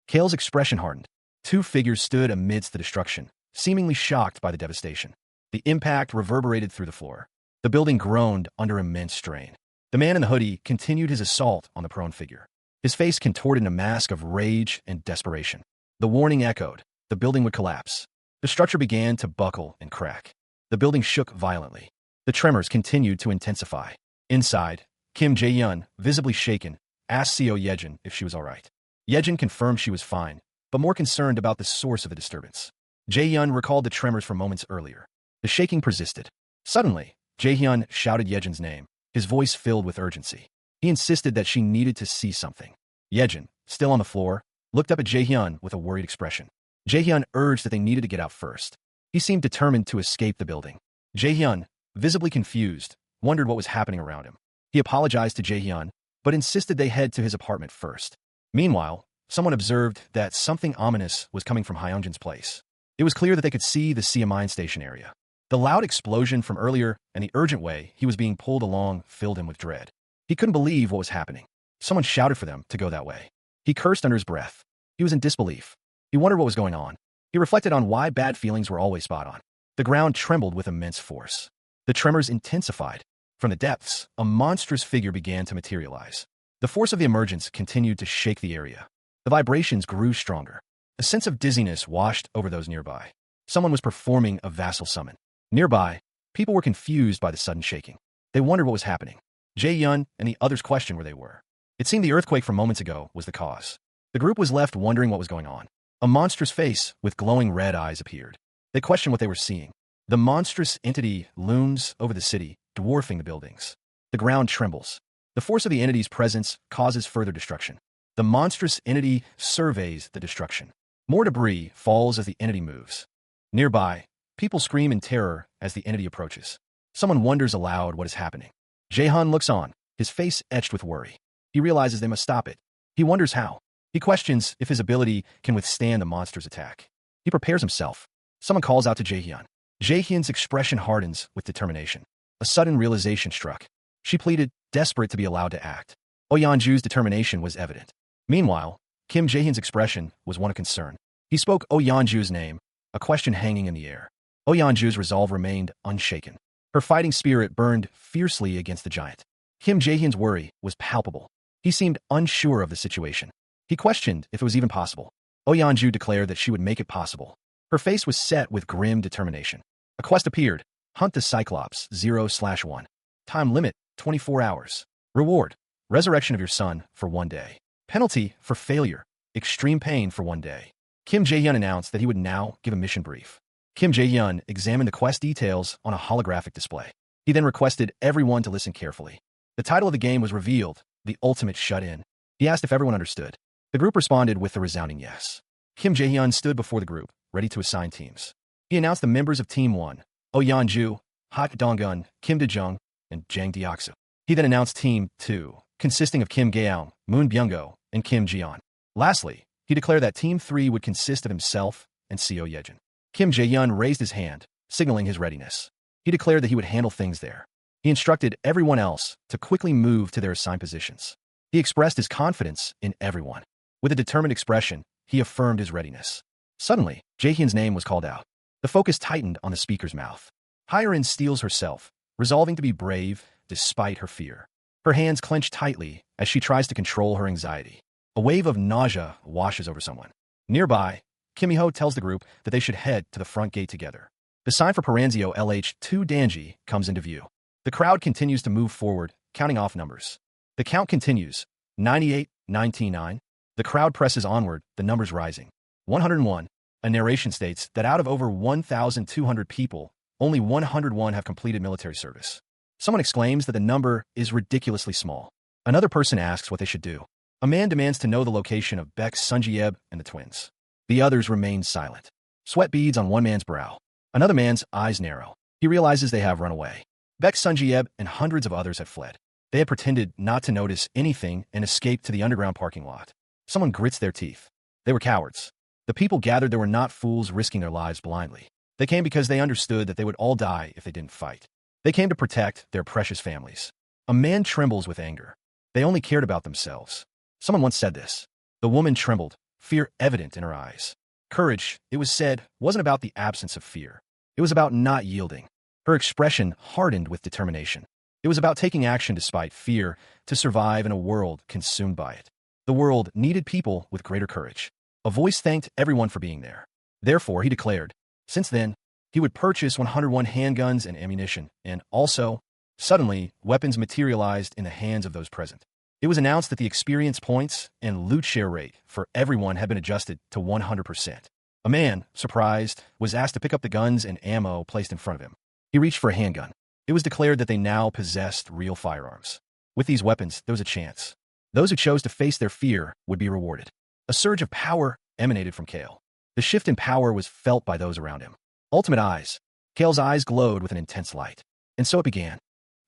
Kale's expression hardened. 2 figures stood amidst the destruction, seemingly shocked by the devastation. The impact reverberated through the floor. The building groaned under immense strain. The man in the hoodie continued his assault on the prone figure. His face contorted in a mask of rage and desperation. The warning echoed. The building would collapse. The structure began to buckle and crack. The building shook violently. The tremors continued to intensify. Inside, Kim Jae-hyun, visibly shaken, asked Seo Yejin if she was all right. Yejin confirmed she was fine, but more concerned about the source of the disturbance. Jae-hyun recalled the tremors from moments earlier. The shaking persisted. Suddenly, Jae-hyun shouted Yejin's name, his voice filled with urgency. He insisted that she needed to see something. Yejin, still on the floor, looked up at Jae-hyun with a worried expression. Jae-hyun urged that they needed to get out first. He seemed determined to escape the building. Jae-hyun, visibly confused, wondered what was happening around him. He apologized to Jae-hyun, but insisted they head to his apartment first. Meanwhile, someone observed that something ominous was coming from Hyunjin's place. It was clear that they could see the Siamine station area. The loud explosion from earlier and the urgent way he was being pulled along filled him with dread. He couldn't believe what was happening. Someone shouted for them to go that way. He cursed under his breath. He was in disbelief. He wondered what was going on. He reflected on why bad feelings were always spot on. The ground trembled with immense force. The tremors intensified. From the depths, a monstrous figure began to materialize. The force of the emergence continued to shake the area. The vibrations grew stronger. A sense of dizziness washed over those nearby. Someone was performing a vassal summon. Nearby, people were confused by the sudden shaking. They wondered what was happening. Jae-hyun and the others questioned where they were. It seemed the earthquake from moments ago was the cause. The group was left wondering what was going on. A monstrous face with glowing red eyes appeared. They questioned what they were seeing. The monstrous entity looms over the city, dwarfing the buildings. The ground trembles. The force of the entity's presence causes further destruction. The monstrous entity surveys the destruction. More debris falls as the entity moves. Nearby, people scream in terror as the entity approaches. Someone wonders aloud what is happening. Jae-hyun looks on, his face etched with worry. He realizes they must stop it. He wonders how. He questions if his ability can withstand the monster's attack. He prepares himself. Someone calls out to Jae-hyun. Jae-hyun's expression hardens with determination. A sudden realization struck. She pleaded, desperate to be allowed to act. Oh Yeonju's determination was evident. Meanwhile, Kim Jae-hyun's expression was one of concern. He spoke Oh Yeonju's name, a question hanging in the air. Oh Yeonju's resolve remained unshaken. Her fighting spirit burned fiercely against the giant. Kim Jae-hyun's worry was palpable. He seemed unsure of the situation. He questioned if it was even possible. Oh Yeonju declared that she would make it possible. Her face was set with grim determination. A quest appeared. Hunt the Cyclops 0/1. Time limit 24 hours. Reward: resurrection of your son for 1 day. Penalty for failure: extreme pain for 1 day. Kim Jae-hyun announced that he would now give a mission brief. Kim Jae-hyun examined the quest details on a holographic display. He then requested everyone to listen carefully. The title of the game was revealed, The Ultimate Shut-In. He asked if everyone understood. The group responded with a resounding yes. Kim Jae-hyun stood before the group, ready to assign teams. He announced the members of Team 1, Oh Yeonju, Hak Dong-gun, Kim De-jung, and Jang Deoksu. He then announced Team 2, consisting of Kim Gaeong, Moon Byung-go, and Kim Jian. Lastly, he declared that Team 3 would consist of himself and Seo Yejin. Kim Jae-hyun raised his hand, signaling his readiness. He declared that he would handle things there. He instructed everyone else to quickly move to their assigned positions. He expressed his confidence in everyone. With a determined expression, he affirmed his readiness. Suddenly, Jae-hyun's name was called out. The focus tightened on the speaker's mouth. Hyerin steels herself, resolving to be brave despite her fear. Her hands clench tightly as she tries to control her anxiety. A wave of nausea washes over someone. Nearby, Kim Mi-ho tells the group that they should head to the front gate together. The sign for Paranzio LH2 Danji comes into view. The crowd continues to move forward, counting off numbers. The count continues. 98, 99. The crowd presses onward, the numbers rising. 101. A narration states that out of over 1,200 people, only 101 have completed military service. Someone exclaims that the number is ridiculously small. Another person asks what they should do. A man demands to know the location of Baek Sunjieb and the twins. The others remain silent. Sweat beads on one man's brow. Another man's eyes narrow. He realizes they have run away. Baek Sunjieb and hundreds of others have fled. They had pretended not to notice anything and escaped to the underground parking lot. Someone grits their teeth. They were cowards. The people gathered there were not fools risking their lives blindly. They came because they understood that they would all die if they didn't fight. They came to protect their precious families. A man trembles with anger. They only cared about themselves. Someone once said this. The woman trembled, fear evident in her eyes. Courage, it was said, wasn't about the absence of fear. It was about not yielding. Her expression hardened with determination. It was about taking action despite fear to survive in a world consumed by it. The world needed people with greater courage. A voice thanked everyone for being there. Therefore, he declared, since then, he would purchase 101 handguns and ammunition, and also, suddenly, weapons materialized in the hands of those present. It was announced that the experience points and loot share rate for everyone had been adjusted to 100%. A man, surprised, was asked to pick up the guns and ammo placed in front of him. He reached for a handgun. It was declared that they now possessed real firearms. With these weapons, there was a chance. Those who chose to face their fear would be rewarded. A surge of power emanated from Kale. The shift in power was felt by those around him. Ultimate eyes. Kale's eyes glowed with an intense light. And so it began.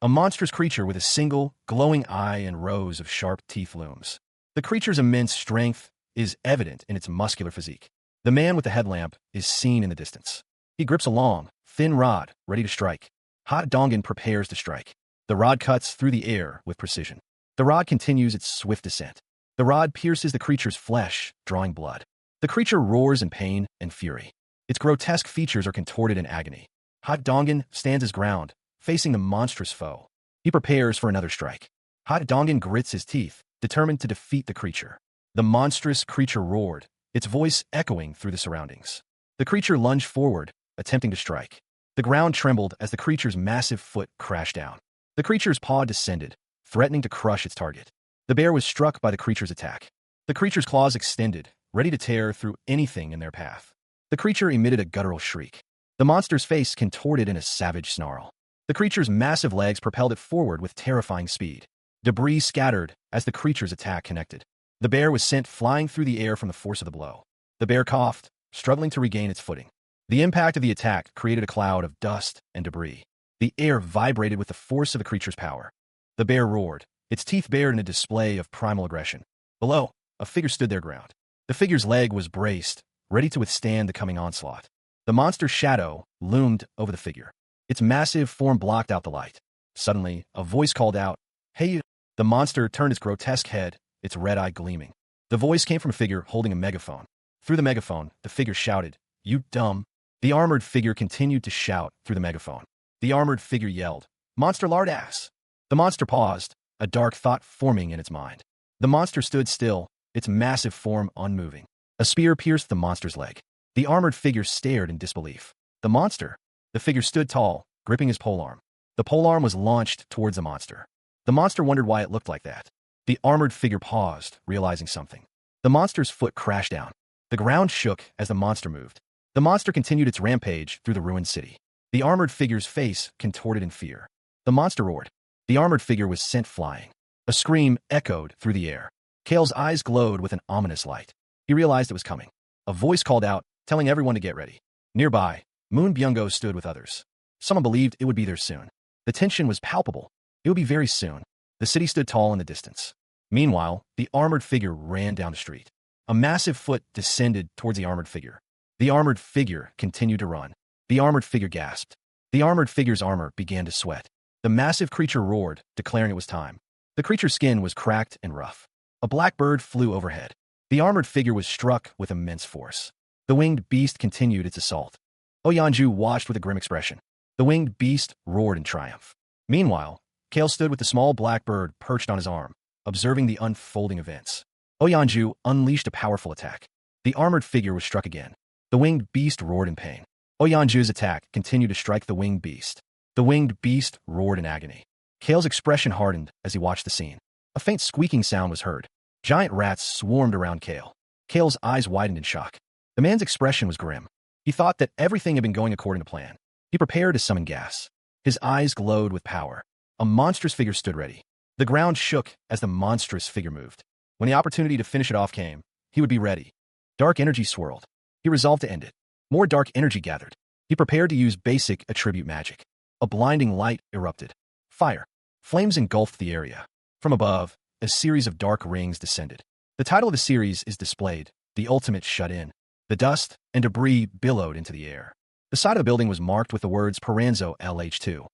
A monstrous creature with a single, glowing eye and rows of sharp teeth looms. The creature's immense strength is evident in its muscular physique. The man with the headlamp is seen in the distance. He grips a long, thin rod, ready to strike. Hot Dongan prepares to strike. The rod cuts through the air with precision. The rod continues its swift descent. The rod pierces the creature's flesh, drawing blood. The creature roars in pain and fury. Its grotesque features are contorted in agony. Hot Dongan stands his ground, facing the monstrous foe. He prepares for another strike. Hot Dongan grits his teeth, determined to defeat the creature. The monstrous creature roared, its voice echoing through the surroundings. The creature lunged forward, attempting to strike. The ground trembled as the creature's massive foot crashed down. The creature's paw descended, threatening to crush its target. The bear was struck by the creature's attack. The creature's claws extended, ready to tear through anything in their path. The creature emitted a guttural shriek. The monster's face contorted in a savage snarl. The creature's massive legs propelled it forward with terrifying speed. Debris scattered as the creature's attack connected. The bear was sent flying through the air from the force of the blow. The bear coughed, struggling to regain its footing. The impact of the attack created a cloud of dust and debris. The air vibrated with the force of the creature's power. The bear roared, its teeth bared in a display of primal aggression. Below, a figure stood their ground. The figure's leg was braced, ready to withstand the coming onslaught. The monster's shadow loomed over the figure. Its massive form blocked out the light. Suddenly, a voice called out, "Hey you!" The monster turned its grotesque head, its red eye gleaming. The voice came from a figure holding a megaphone. Through the megaphone, the figure shouted, "You dumb!" The armored figure continued to shout through the megaphone. The armored figure yelled, "Monster lard ass!" The monster paused, a dark thought forming in its mind. The monster stood still, its massive form unmoving. A spear pierced the monster's leg. The armored figure stared in disbelief. The monster? The figure stood tall, gripping his polearm. The polearm was launched towards the monster. The monster wondered why it looked like that. The armored figure paused, realizing something. The monster's foot crashed down. The ground shook as the monster moved. The monster continued its rampage through the ruined city. The armored figure's face contorted in fear. The monster roared. The armored figure was sent flying. A scream echoed through the air. Kale's eyes glowed with an ominous light. He realized it was coming. A voice called out, telling everyone to get ready. Nearby, Moon Byung-go stood with others. Someone believed it would be there soon. The tension was palpable. It would be very soon. The city stood tall in the distance. Meanwhile, the armored figure ran down the street. A massive foot descended towards the armored figure. The armored figure continued to run. The armored figure gasped. The armored figure's armor began to sweat. The massive creature roared, declaring it was time. The creature's skin was cracked and rough. A black bird flew overhead. The armored figure was struck with immense force. The winged beast continued its assault. Oyeonju watched with a grim expression. The winged beast roared in triumph. Meanwhile, Kale stood with the small black bird perched on his arm, observing the unfolding events. Oyeonju unleashed a powerful attack. The armored figure was struck again. The winged beast roared in pain. Oyeonju's attack continued to strike the winged beast. The winged beast roared in agony. Kale's expression hardened as he watched the scene. A faint squeaking sound was heard. Giant rats swarmed around Kale. Kale's eyes widened in shock. The man's expression was grim. He thought that everything had been going according to plan. He prepared to summon gas. His eyes glowed with power. A monstrous figure stood ready. The ground shook as the monstrous figure moved. When the opportunity to finish it off came, he would be ready. Dark energy swirled. He resolved to end it. More dark energy gathered. He prepared to use basic attribute magic. A blinding light erupted. Fire. Flames engulfed the area. From above, a series of dark rings descended. The title of the series is displayed, The Ultimate Shut In. The dust and debris billowed into the air. The side of the building was marked with the words Paranzo LH2.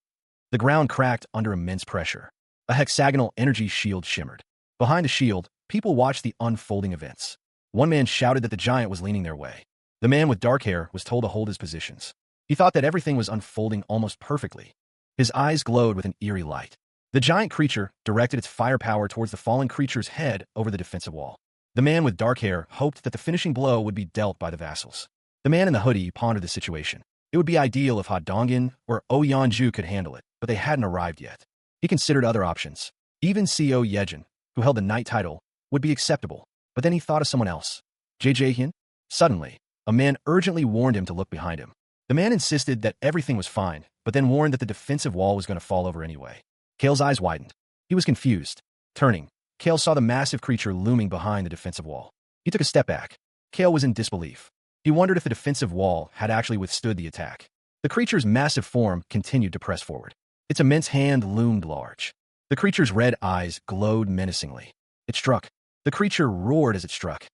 The ground cracked under immense pressure. A hexagonal energy shield shimmered. Behind the shield, people watched the unfolding events. One man shouted that the giant was leaning their way. The man with dark hair was told to hold his positions. He thought that everything was unfolding almost perfectly. His eyes glowed with an eerie light. The giant creature directed its firepower towards the fallen creature's head over the defensive wall. The man with dark hair hoped that the finishing blow would be dealt by the vassals. The man in the hoodie pondered the situation. It would be ideal if Hadongin or Oyeonju could handle it, but they hadn't arrived yet. He considered other options. Even Co Yejin, who held the knight title, would be acceptable, but then he thought of someone else. Jae-hyun? Suddenly, a man urgently warned him to look behind him. The man insisted that everything was fine, but then warned that the defensive wall was going to fall over anyway. Kale's eyes widened. He was confused. Turning, Kale saw the massive creature looming behind the defensive wall. He took a step back. Kale was in disbelief. He wondered if the defensive wall had actually withstood the attack. The creature's massive form continued to press forward. Its immense hand loomed large. The creature's red eyes glowed menacingly. It struck. The creature roared as it struck.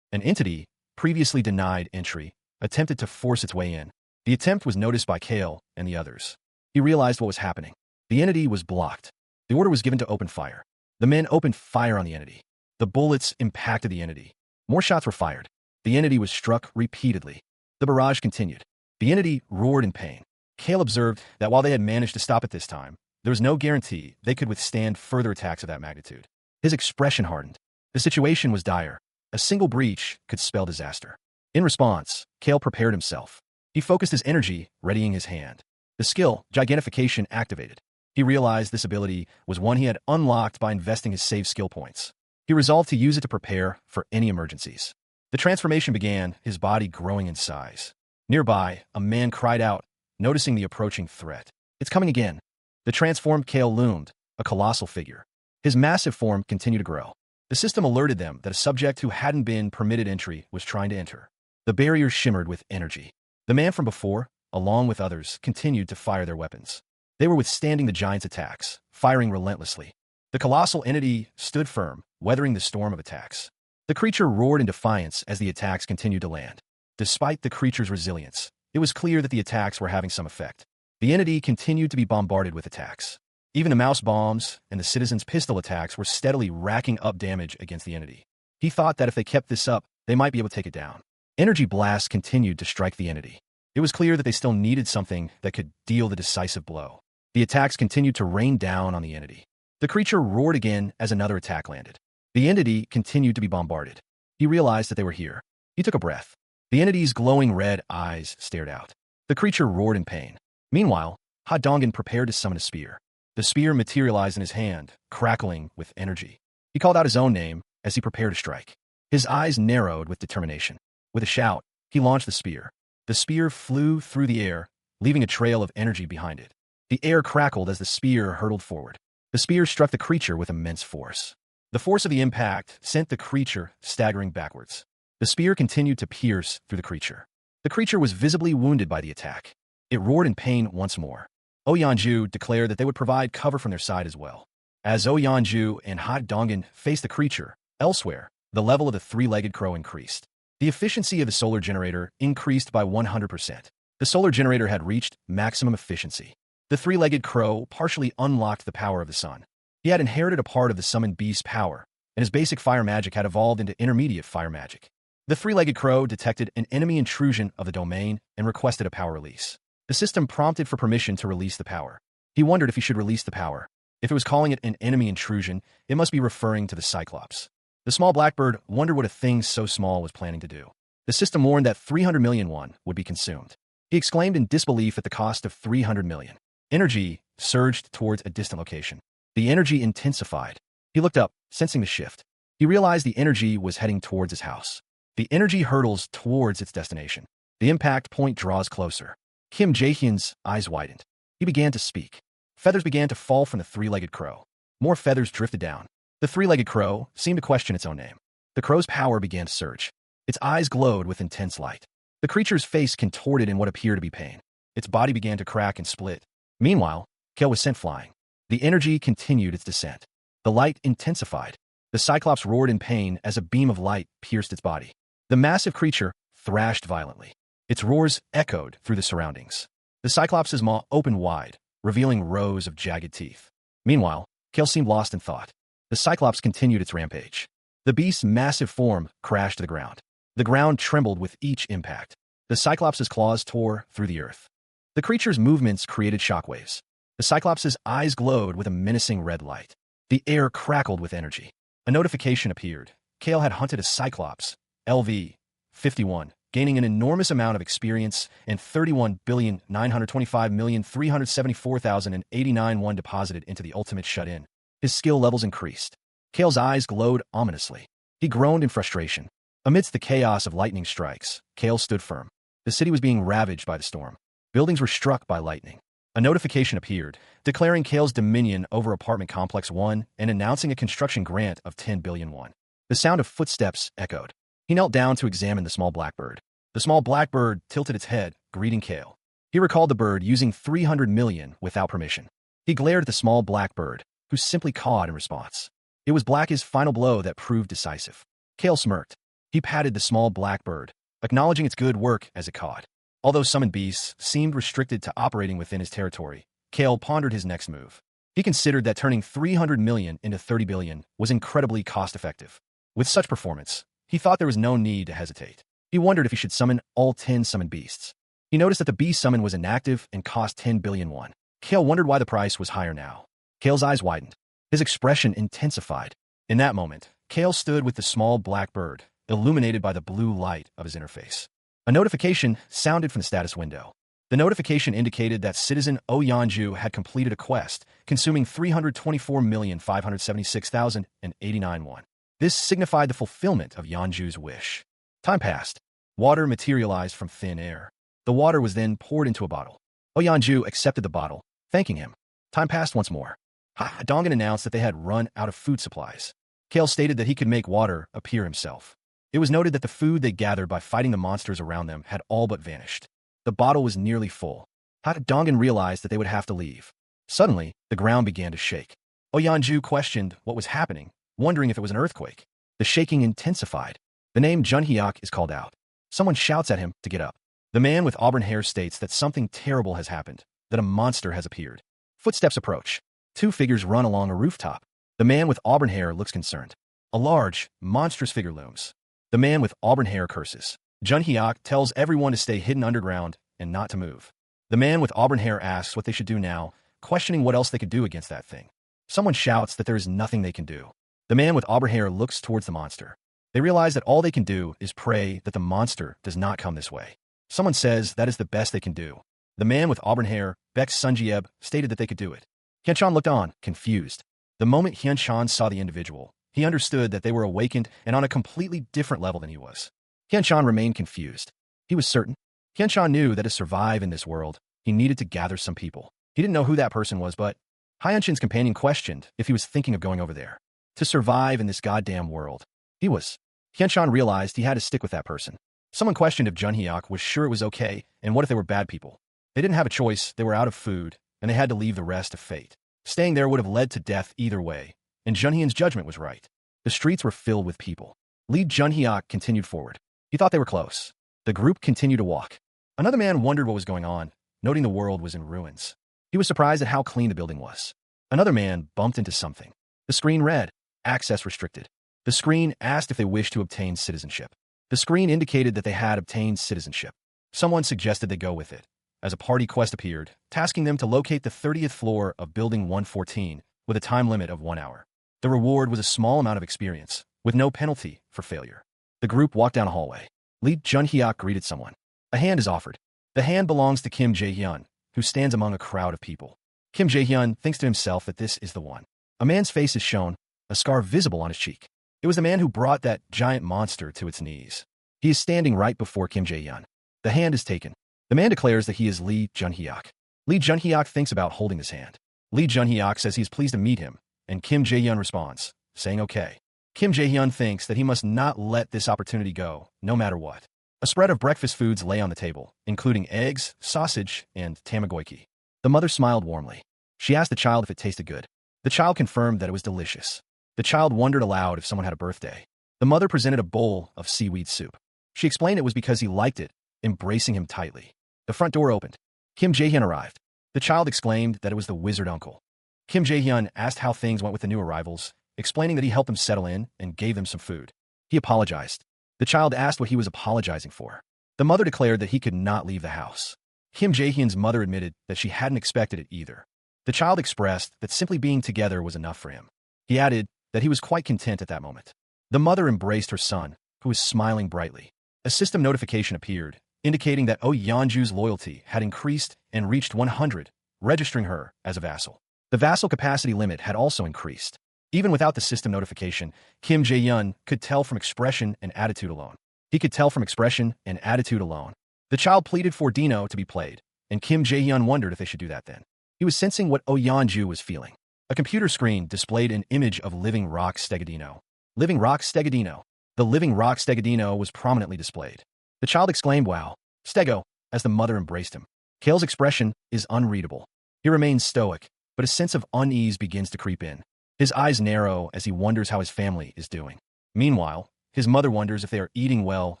An entity, previously denied entry, attempted to force its way in. The attempt was noticed by Kale and the others. He realized what was happening. The entity was blocked. The order was given to open fire. The men opened fire on the entity. The bullets impacted the entity. More shots were fired. The entity was struck repeatedly. The barrage continued. The entity roared in pain. Kale observed that while they had managed to stop it this time, there was no guarantee they could withstand further attacks of that magnitude. His expression hardened. The situation was dire. A single breach could spell disaster. In response, Kale prepared himself. He focused his energy, readying his hand. The skill, Gigantification, activated. He realized this ability was one he had unlocked by investing his saved skill points. He resolved to use it to prepare for any emergencies. The transformation began, his body growing in size. Nearby, a man cried out, noticing the approaching threat. "It's coming again." The transformed Kale loomed, a colossal figure. His massive form continued to grow. The system alerted them that a subject who hadn't been permitted entry was trying to enter. The barrier shimmered with energy. The man from before, along with others, continued to fire their weapons. They were withstanding the giant's attacks, firing relentlessly. The colossal entity stood firm, weathering the storm of attacks. The creature roared in defiance as the attacks continued to land. Despite the creature's resilience, it was clear that the attacks were having some effect. The entity continued to be bombarded with attacks. Even the mouse bombs and the citizens' pistol attacks were steadily racking up damage against the entity. He thought that if they kept this up, they might be able to take it down. Energy blasts continued to strike the entity. It was clear that they still needed something that could deal the decisive blow. The attacks continued to rain down on the entity. The creature roared again as another attack landed. The entity continued to be bombarded. He realized that they were here. He took a breath. The entity's glowing red eyes stared out. The creature roared in pain. Meanwhile, Ha Dongin prepared to summon a spear. The spear materialized in his hand, crackling with energy. He called out his own name as he prepared to strike. His eyes narrowed with determination. With a shout, he launched the spear. The spear flew through the air, leaving a trail of energy behind it. The air crackled as the spear hurtled forward. The spear struck the creature with immense force. The force of the impact sent the creature staggering backwards. The spear continued to pierce through the creature. The creature was visibly wounded by the attack. It roared in pain once more. Oyeonju declared that they would provide cover from their side as well. As Oyeonju and Ha Dongin faced the creature, elsewhere, the level of the three-legged crow increased. The efficiency of the solar generator increased by 100%. The solar generator had reached maximum efficiency. The three-legged crow partially unlocked the power of the sun. He had inherited a part of the summoned beast's power, and his basic fire magic had evolved into intermediate fire magic. The three-legged crow detected an enemy intrusion of the domain and requested a power release. The system prompted for permission to release the power. He wondered if he should release the power. If it was calling it an enemy intrusion, it must be referring to the Cyclops. The small blackbird wondered what a thing so small was planning to do. The system warned that 300 million won would be consumed. He exclaimed in disbelief at the cost of 300 million. Energy surged towards a distant location. The energy intensified. He looked up, sensing the shift. He realized the energy was heading towards his house. The energy hurtles towards its destination. The impact point draws closer. Kim Jae-hyun's eyes widened. He began to speak. Feathers began to fall from the three-legged crow. More feathers drifted down. The three-legged crow seemed to question its own name. The crow's power began to surge. Its eyes glowed with intense light. The creature's face contorted in what appeared to be pain. Its body began to crack and split. Meanwhile, Kale was sent flying. The energy continued its descent. The light intensified. The Cyclops roared in pain as a beam of light pierced its body. The massive creature thrashed violently. Its roars echoed through the surroundings. The Cyclops' maw opened wide, revealing rows of jagged teeth. Meanwhile, Kale seemed lost in thought. The Cyclops continued its rampage. The beast's massive form crashed to the ground. The ground trembled with each impact. The Cyclops' claws tore through the earth. The creature's movements created shockwaves. The Cyclops' eyes glowed with a menacing red light. The air crackled with energy. A notification appeared. Kale had hunted a Cyclops, LV 51, gaining an enormous amount of experience and 31,925,374,089 won deposited into the ultimate shut-in. His skill levels increased. Kale's eyes glowed ominously. He groaned in frustration. Amidst the chaos of lightning strikes, Kale stood firm. The city was being ravaged by the storm. Buildings were struck by lightning. A notification appeared, declaring Kale's dominion over apartment complex 1 and announcing a construction grant of 10 billion won. The sound of footsteps echoed. He knelt down to examine the small blackbird. The small blackbird tilted its head, greeting Kale. He recalled the bird using 300 million without permission. He glared at the small blackbird, who simply cawed in response. It was Black's final blow that proved decisive. Kale smirked. He patted the small blackbird, acknowledging its good work as it cawed. Although summoned beasts seemed restricted to operating within his territory, Kale pondered his next move. He considered that turning 300 million into 30 billion was incredibly cost-effective. With such performance, he thought there was no need to hesitate. He wondered if he should summon all 10 summoned beasts. He noticed that the beast summon was inactive and cost 10 billion won. Kale wondered why the price was higher now. Kale's eyes widened. His expression intensified. In that moment, Kale stood with the small black bird, illuminated by the blue light of his interface. A notification sounded from the status window. The notification indicated that citizen Oh Yanju had completed a quest, consuming 324,576,089 won. This signified the fulfillment of Yanju's wish. Time passed. Water materialized from thin air. The water was then poured into a bottle. Oh Yanju accepted the bottle, thanking him. Time passed once more. Dongan announced that they had run out of food supplies. Kale stated that he could make water appear himself. It was noted that the food they gathered by fighting the monsters around them had all but vanished. The bottle was nearly full. Dongan realized that they would have to leave. Suddenly, the ground began to shake. Oyanju questioned what was happening, wondering if it was an earthquake. The shaking intensified. The name Junhyuk is called out. Someone shouts at him to get up. The man with auburn hair states that something terrible has happened, that a monster has appeared. Footsteps approach. Two figures run along a rooftop. The man with auburn hair looks concerned. A large, monstrous figure looms. The man with auburn hair curses. Junhyuk tells everyone to stay hidden underground and not to move. The man with auburn hair asks what they should do now, questioning what else they could do against that thing. Someone shouts that there is nothing they can do. The man with auburn hair looks towards the monster. They realize that all they can do is pray that the monster does not come this way. Someone says that is the best they can do. The man with auburn hair, Bex Sunjieb, stated that they could do it. Hyunchan looked on, confused. The moment Hyunchan saw the individual, he understood that they were awakened and on a completely different level than he was. Hyunchan remained confused. He was certain. Hyunchan knew that to survive in this world, he needed to gather some people. He didn't know who that person was, but Hyunchan's companion questioned if he was thinking of going over there. To survive in this goddamn world, he was. Hyunchan realized he had to stick with that person. Someone questioned if Junhyuk was sure it was okay, and what if they were bad people. They didn't have a choice, they were out of food, and they had to leave the rest of fate. Staying there would have led to death either way, and Junhyun's judgment was right. The streets were filled with people. Lead Junhyuk continued forward. He thought they were close. The group continued to walk. Another man wondered what was going on, noting the world was in ruins. He was surprised at how clean the building was. Another man bumped into something. The screen read, "Access restricted." The screen asked if they wished to obtain citizenship. The screen indicated that they had obtained citizenship. Someone suggested they go with it, as a party quest appeared, tasking them to locate the 30th floor of Building 114 with a time limit of 1 hour. The reward was a small amount of experience, with no penalty for failure. The group walked down a hallway. Lee Junhyuk greeted someone. A hand is offered. The hand belongs to Kim Jae-hyun, who stands among a crowd of people. Kim Jae-hyun thinks to himself that this is the one. A man's face is shown, a scar visible on his cheek. It was the man who brought that giant monster to its knees. He is standing right before Kim Jae-hyun. The hand is taken. The man declares that he is Lee Junhyuk. Lee Junhyuk thinks about holding his hand. Lee Junhyuk says he is pleased to meet him, and Kim Jae-hyun responds, saying okay. Kim Jae-hyun thinks that he must not let this opportunity go, no matter what. A spread of breakfast foods lay on the table, including eggs, sausage, and tamagoyaki. The mother smiled warmly. She asked the child if it tasted good. The child confirmed that it was delicious. The child wondered aloud if someone had a birthday. The mother presented a bowl of seaweed soup. She explained it was because he liked it, embracing him tightly. The front door opened. Kim Jae-hyun arrived. The child exclaimed that it was the wizard uncle. Kim Jae-hyun asked how things went with the new arrivals, explaining that he helped them settle in and gave them some food. He apologized. The child asked what he was apologizing for. The mother declared that he could not leave the house. Kim Jae-hyun's mother admitted that she hadn't expected it either. The child expressed that simply being together was enough for him. He added that he was quite content at that moment. The mother embraced her son, who was smiling brightly. A system notification appeared, indicating that Oh Yeonju's loyalty had increased and reached 100, registering her as a vassal. The vassal capacity limit had also increased. Even without the system notification, Kim Jae-yun could tell from expression and attitude alone. He could tell from expression and attitude alone. The child pleaded for Dino to be played, and Kim Jae-yun wondered if they should do that then. He was sensing what Oh Yeon-ju was feeling. A computer screen displayed an image of Living Rock Stegadino. Living Rock Stegadino. The Living Rock Stegadino was prominently displayed. The child exclaimed, "Wow, Stego," as the mother embraced him. Kale's expression is unreadable. He remains stoic, but a sense of unease begins to creep in. His eyes narrow as he wonders how his family is doing. Meanwhile, his mother wonders if they are eating well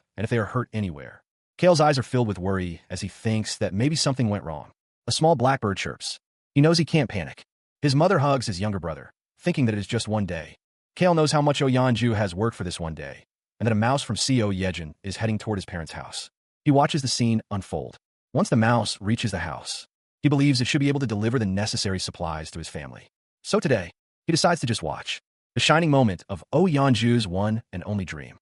and if they are hurt anywhere. Kale's eyes are filled with worry as he thinks that maybe something went wrong. A small blackbird chirps. He knows he can't panic. His mother hugs his younger brother, thinking that it is just one day. Kale knows how much Oh Yeon-ju has worked for this one day, and that a mouse from Co Yejin is heading toward his parents' house. He watches the scene unfold. Once the mouse reaches the house, he believes it should be able to deliver the necessary supplies to his family. So today, he decides to just watch. The shining moment of Oh Yeon-ju's one and only dream.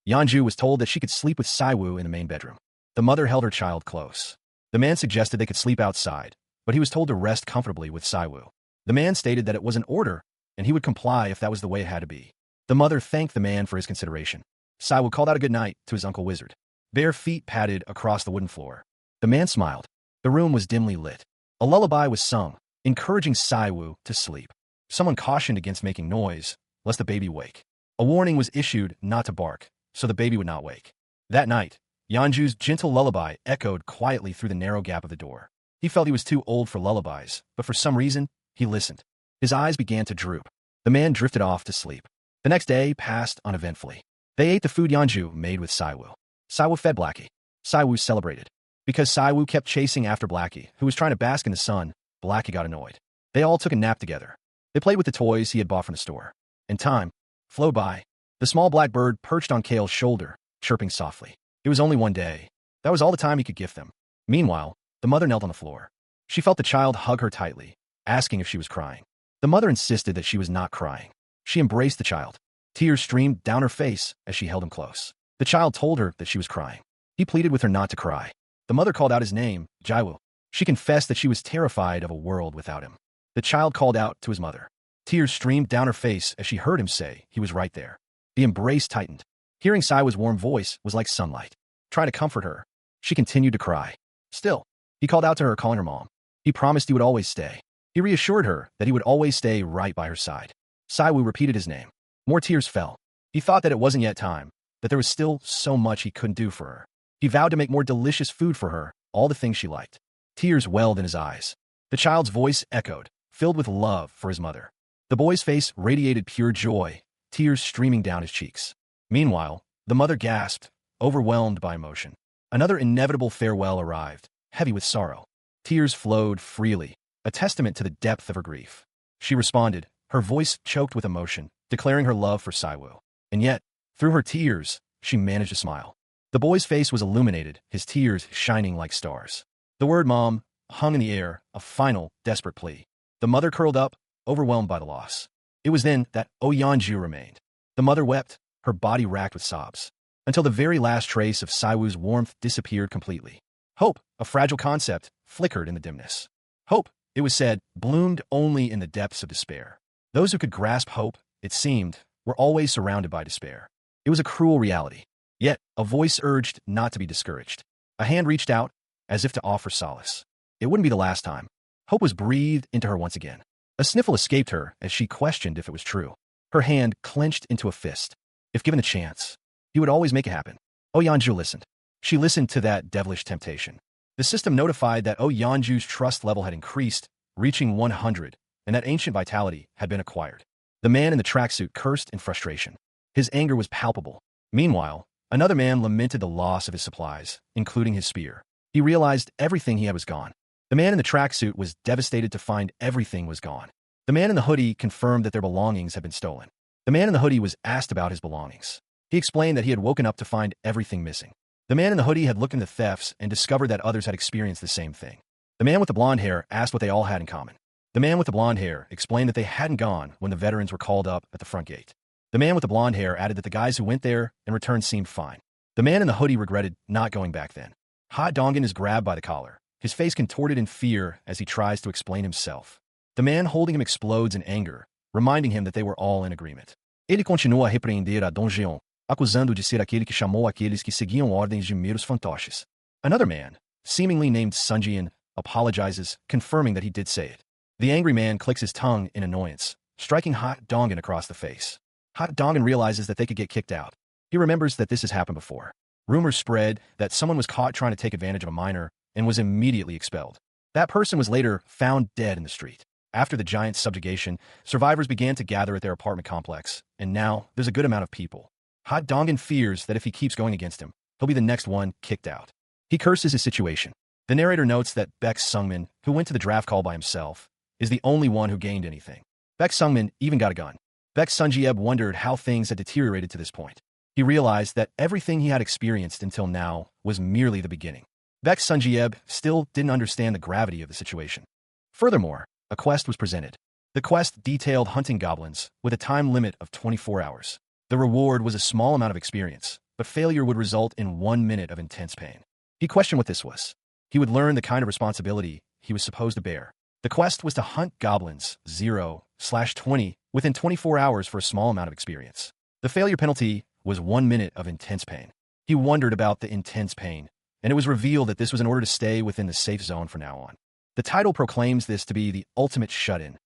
Yeon-ju was told that she could sleep with Siwoo in the main bedroom. The mother held her child close. The man suggested they could sleep outside, but he was told to rest comfortably with Siwoo. The man stated that it was an order, and he would comply if that was the way it had to be. The mother thanked the man for his consideration. Siwoo called out a good night to his Uncle Wizard. Bare feet padded across the wooden floor. The man smiled. The room was dimly lit. A lullaby was sung, encouraging Siwoo to sleep. Someone cautioned against making noise, lest the baby wake. A warning was issued not to bark, so the baby would not wake. That night, Yeonju's gentle lullaby echoed quietly through the narrow gap of the door. He felt he was too old for lullabies, but for some reason, he listened. His eyes began to droop. The man drifted off to sleep. The next day passed uneventfully. They ate the food Yeonju made with Siwoo. Siwoo fed Blackie. Siwoo celebrated. Because Siwoo kept chasing after Blackie, who was trying to bask in the sun, Blackie got annoyed. They all took a nap together. They played with the toys he had bought from the store. And time flowed by. The small black bird perched on Kale's shoulder, chirping softly. It was only one day. That was all the time he could give them. Meanwhile, the mother knelt on the floor. She felt the child hug her tightly, asking if she was crying. The mother insisted that she was not crying. She embraced the child. Tears streamed down her face as she held him close. The child told her that she was crying. He pleaded with her not to cry. The mother called out his name, Jaiwoo. She confessed that she was terrified of a world without him. The child called out to his mother. Tears streamed down her face as she heard him say he was right there. The embrace tightened. Hearing Siwoo's warm voice was like sunlight. Trying to comfort her, she continued to cry. Still, he called out to her, calling her mom. He promised he would always stay. He reassured her that he would always stay right by her side. Siwoo repeated his name. More tears fell. He thought that it wasn't yet time, that there was still so much he couldn't do for her. He vowed to make more delicious food for her, all the things she liked. Tears welled in his eyes. The child's voice echoed, filled with love for his mother. The boy's face radiated pure joy, tears streaming down his cheeks. Meanwhile, the mother gasped, overwhelmed by emotion. Another inevitable farewell arrived, heavy with sorrow. Tears flowed freely, a testament to the depth of her grief. She responded, her voice choked with emotion, declaring her love for Siwoo. And yet, through her tears, she managed to smile. The boy's face was illuminated, his tears shining like stars. The word mom hung in the air, a final, desperate plea. The mother curled up, overwhelmed by the loss. It was then that Oh Yeon-ju remained. The mother wept, her body racked with sobs, until the very last trace of Siwoo's warmth disappeared completely. Hope, a fragile concept, flickered in the dimness. Hope, it was said, bloomed only in the depths of despair. Those who could grasp hope, it seemed, were always surrounded by despair. It was a cruel reality. Yet, a voice urged not to be discouraged. A hand reached out, as if to offer solace. It wouldn't be the last time. Hope was breathed into her once again. A sniffle escaped her as she questioned if it was true. Her hand clenched into a fist. If given the chance, he would always make it happen. Oh Yeon-ju listened. She listened to that devilish temptation. The system notified that Oh Yeon-ju's trust level had increased, reaching 100, and that ancient vitality had been acquired. The man in the tracksuit cursed in frustration. His anger was palpable. Meanwhile, another man lamented the loss of his supplies, including his spear. He realized everything he had was gone. The man in the tracksuit was devastated to find everything was gone. The man in the hoodie confirmed that their belongings had been stolen. The man in the hoodie was asked about his belongings. He explained that he had woken up to find everything missing. The man in the hoodie had looked into thefts and discovered that others had experienced the same thing. The man with the blonde hair asked what they all had in common. The man with the blonde hair explained that they hadn't gone when the veterans were called up at the front gate. The man with the blonde hair added that the guys who went there and returned seemed fine. The man in the hoodie regretted not going back then. Ha Dongan is grabbed by the collar, his face contorted in fear as he tries to explain himself. The man holding him explodes in anger, reminding him that they were all in agreement. Ele continua a repreender a Don Jeon, acusando-o de ser aquele que chamou aqueles que seguiam ordens de meros fantoches. Another man, seemingly named Sunjian, apologizes, confirming that he did say it. The angry man clicks his tongue in annoyance, striking Hot Dongan across the face. Hot Dongan realizes that they could get kicked out. He remembers that this has happened before. Rumors spread that someone was caught trying to take advantage of a minor and was immediately expelled. That person was later found dead in the street. After the giant subjugation, survivors began to gather at their apartment complex, and now there's a good amount of people. Hot Dongan fears that if he keeps going against him, he'll be the next one kicked out. He curses his situation. The narrator notes that Baek Sungmin, who went to the draft call by himself, is the only one who gained anything. Baek Sungmin even got a gun. Baek Sunjieb wondered how things had deteriorated to this point. He realized that everything he had experienced until now was merely the beginning. Baek Sunjieb still didn't understand the gravity of the situation. Furthermore, a quest was presented. The quest detailed hunting goblins with a time limit of 24 hours. The reward was a small amount of experience, but failure would result in 1 minute of intense pain. He questioned what this was. He would learn the kind of responsibility he was supposed to bear. The quest was to hunt goblins 0/20 within 24 hours for a small amount of experience. The failure penalty was 1 minute of intense pain. He wondered about the intense pain, and it was revealed that this was in order to stay within the safe zone from now on. The title proclaims this to be the ultimate shut-in.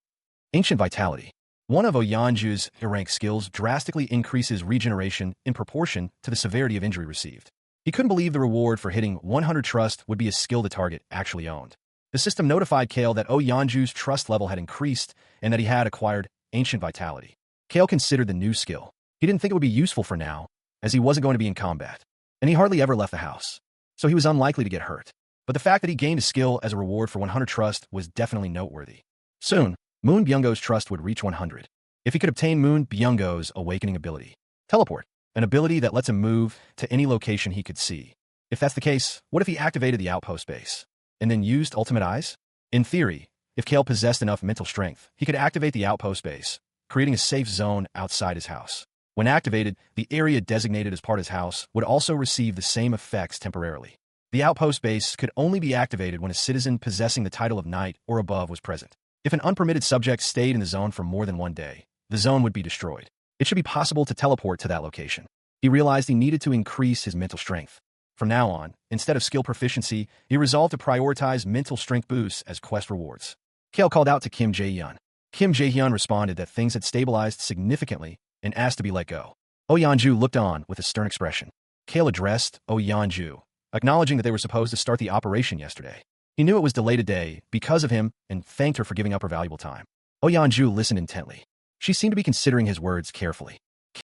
Ancient Vitality. One of Oyanju's rank skills drastically increases regeneration in proportion to the severity of injury received. He couldn't believe the reward for hitting 100 trust would be a skill the target actually owned. The system notified Kale that Oyanju's trust level had increased and that he had acquired Ancient Vitality. Kale considered the new skill. He didn't think it would be useful for now, as he wasn't going to be in combat, and he hardly ever left the house, so he was unlikely to get hurt. But the fact that he gained a skill as a reward for 100 trust was definitely noteworthy. Soon, Moon Byunggo's trust would reach 100. If he could obtain Moon Byunggo's awakening ability, Teleport, an ability that lets him move to any location he could see. If that's the case, what if he activated the outpost base and then used Ultimate Eyes? In theory, if Kale possessed enough mental strength, he could activate the outpost base, creating a safe zone outside his house. When activated, the area designated as part of his house would also receive the same effects temporarily. The outpost base could only be activated when a citizen possessing the title of knight or above was present. If an unpermitted subject stayed in the zone for more than 1 day, the zone would be destroyed. It should be possible to teleport to that location. He realized he needed to increase his mental strength. From now on, instead of skill proficiency, he resolved to prioritize mental strength boosts as quest rewards. Kale called out to Kim Jae-hyun. Kim Jae-hyun responded that things had stabilized significantly and asked to be let go. Oyanju looked on with a stern expression. Kale addressed Oyanju, acknowledging that they were supposed to start the operation yesterday. He knew it was delayed a day because of him and thanked her for giving up her valuable time. Oyanju listened intently. She seemed to be considering his words carefully.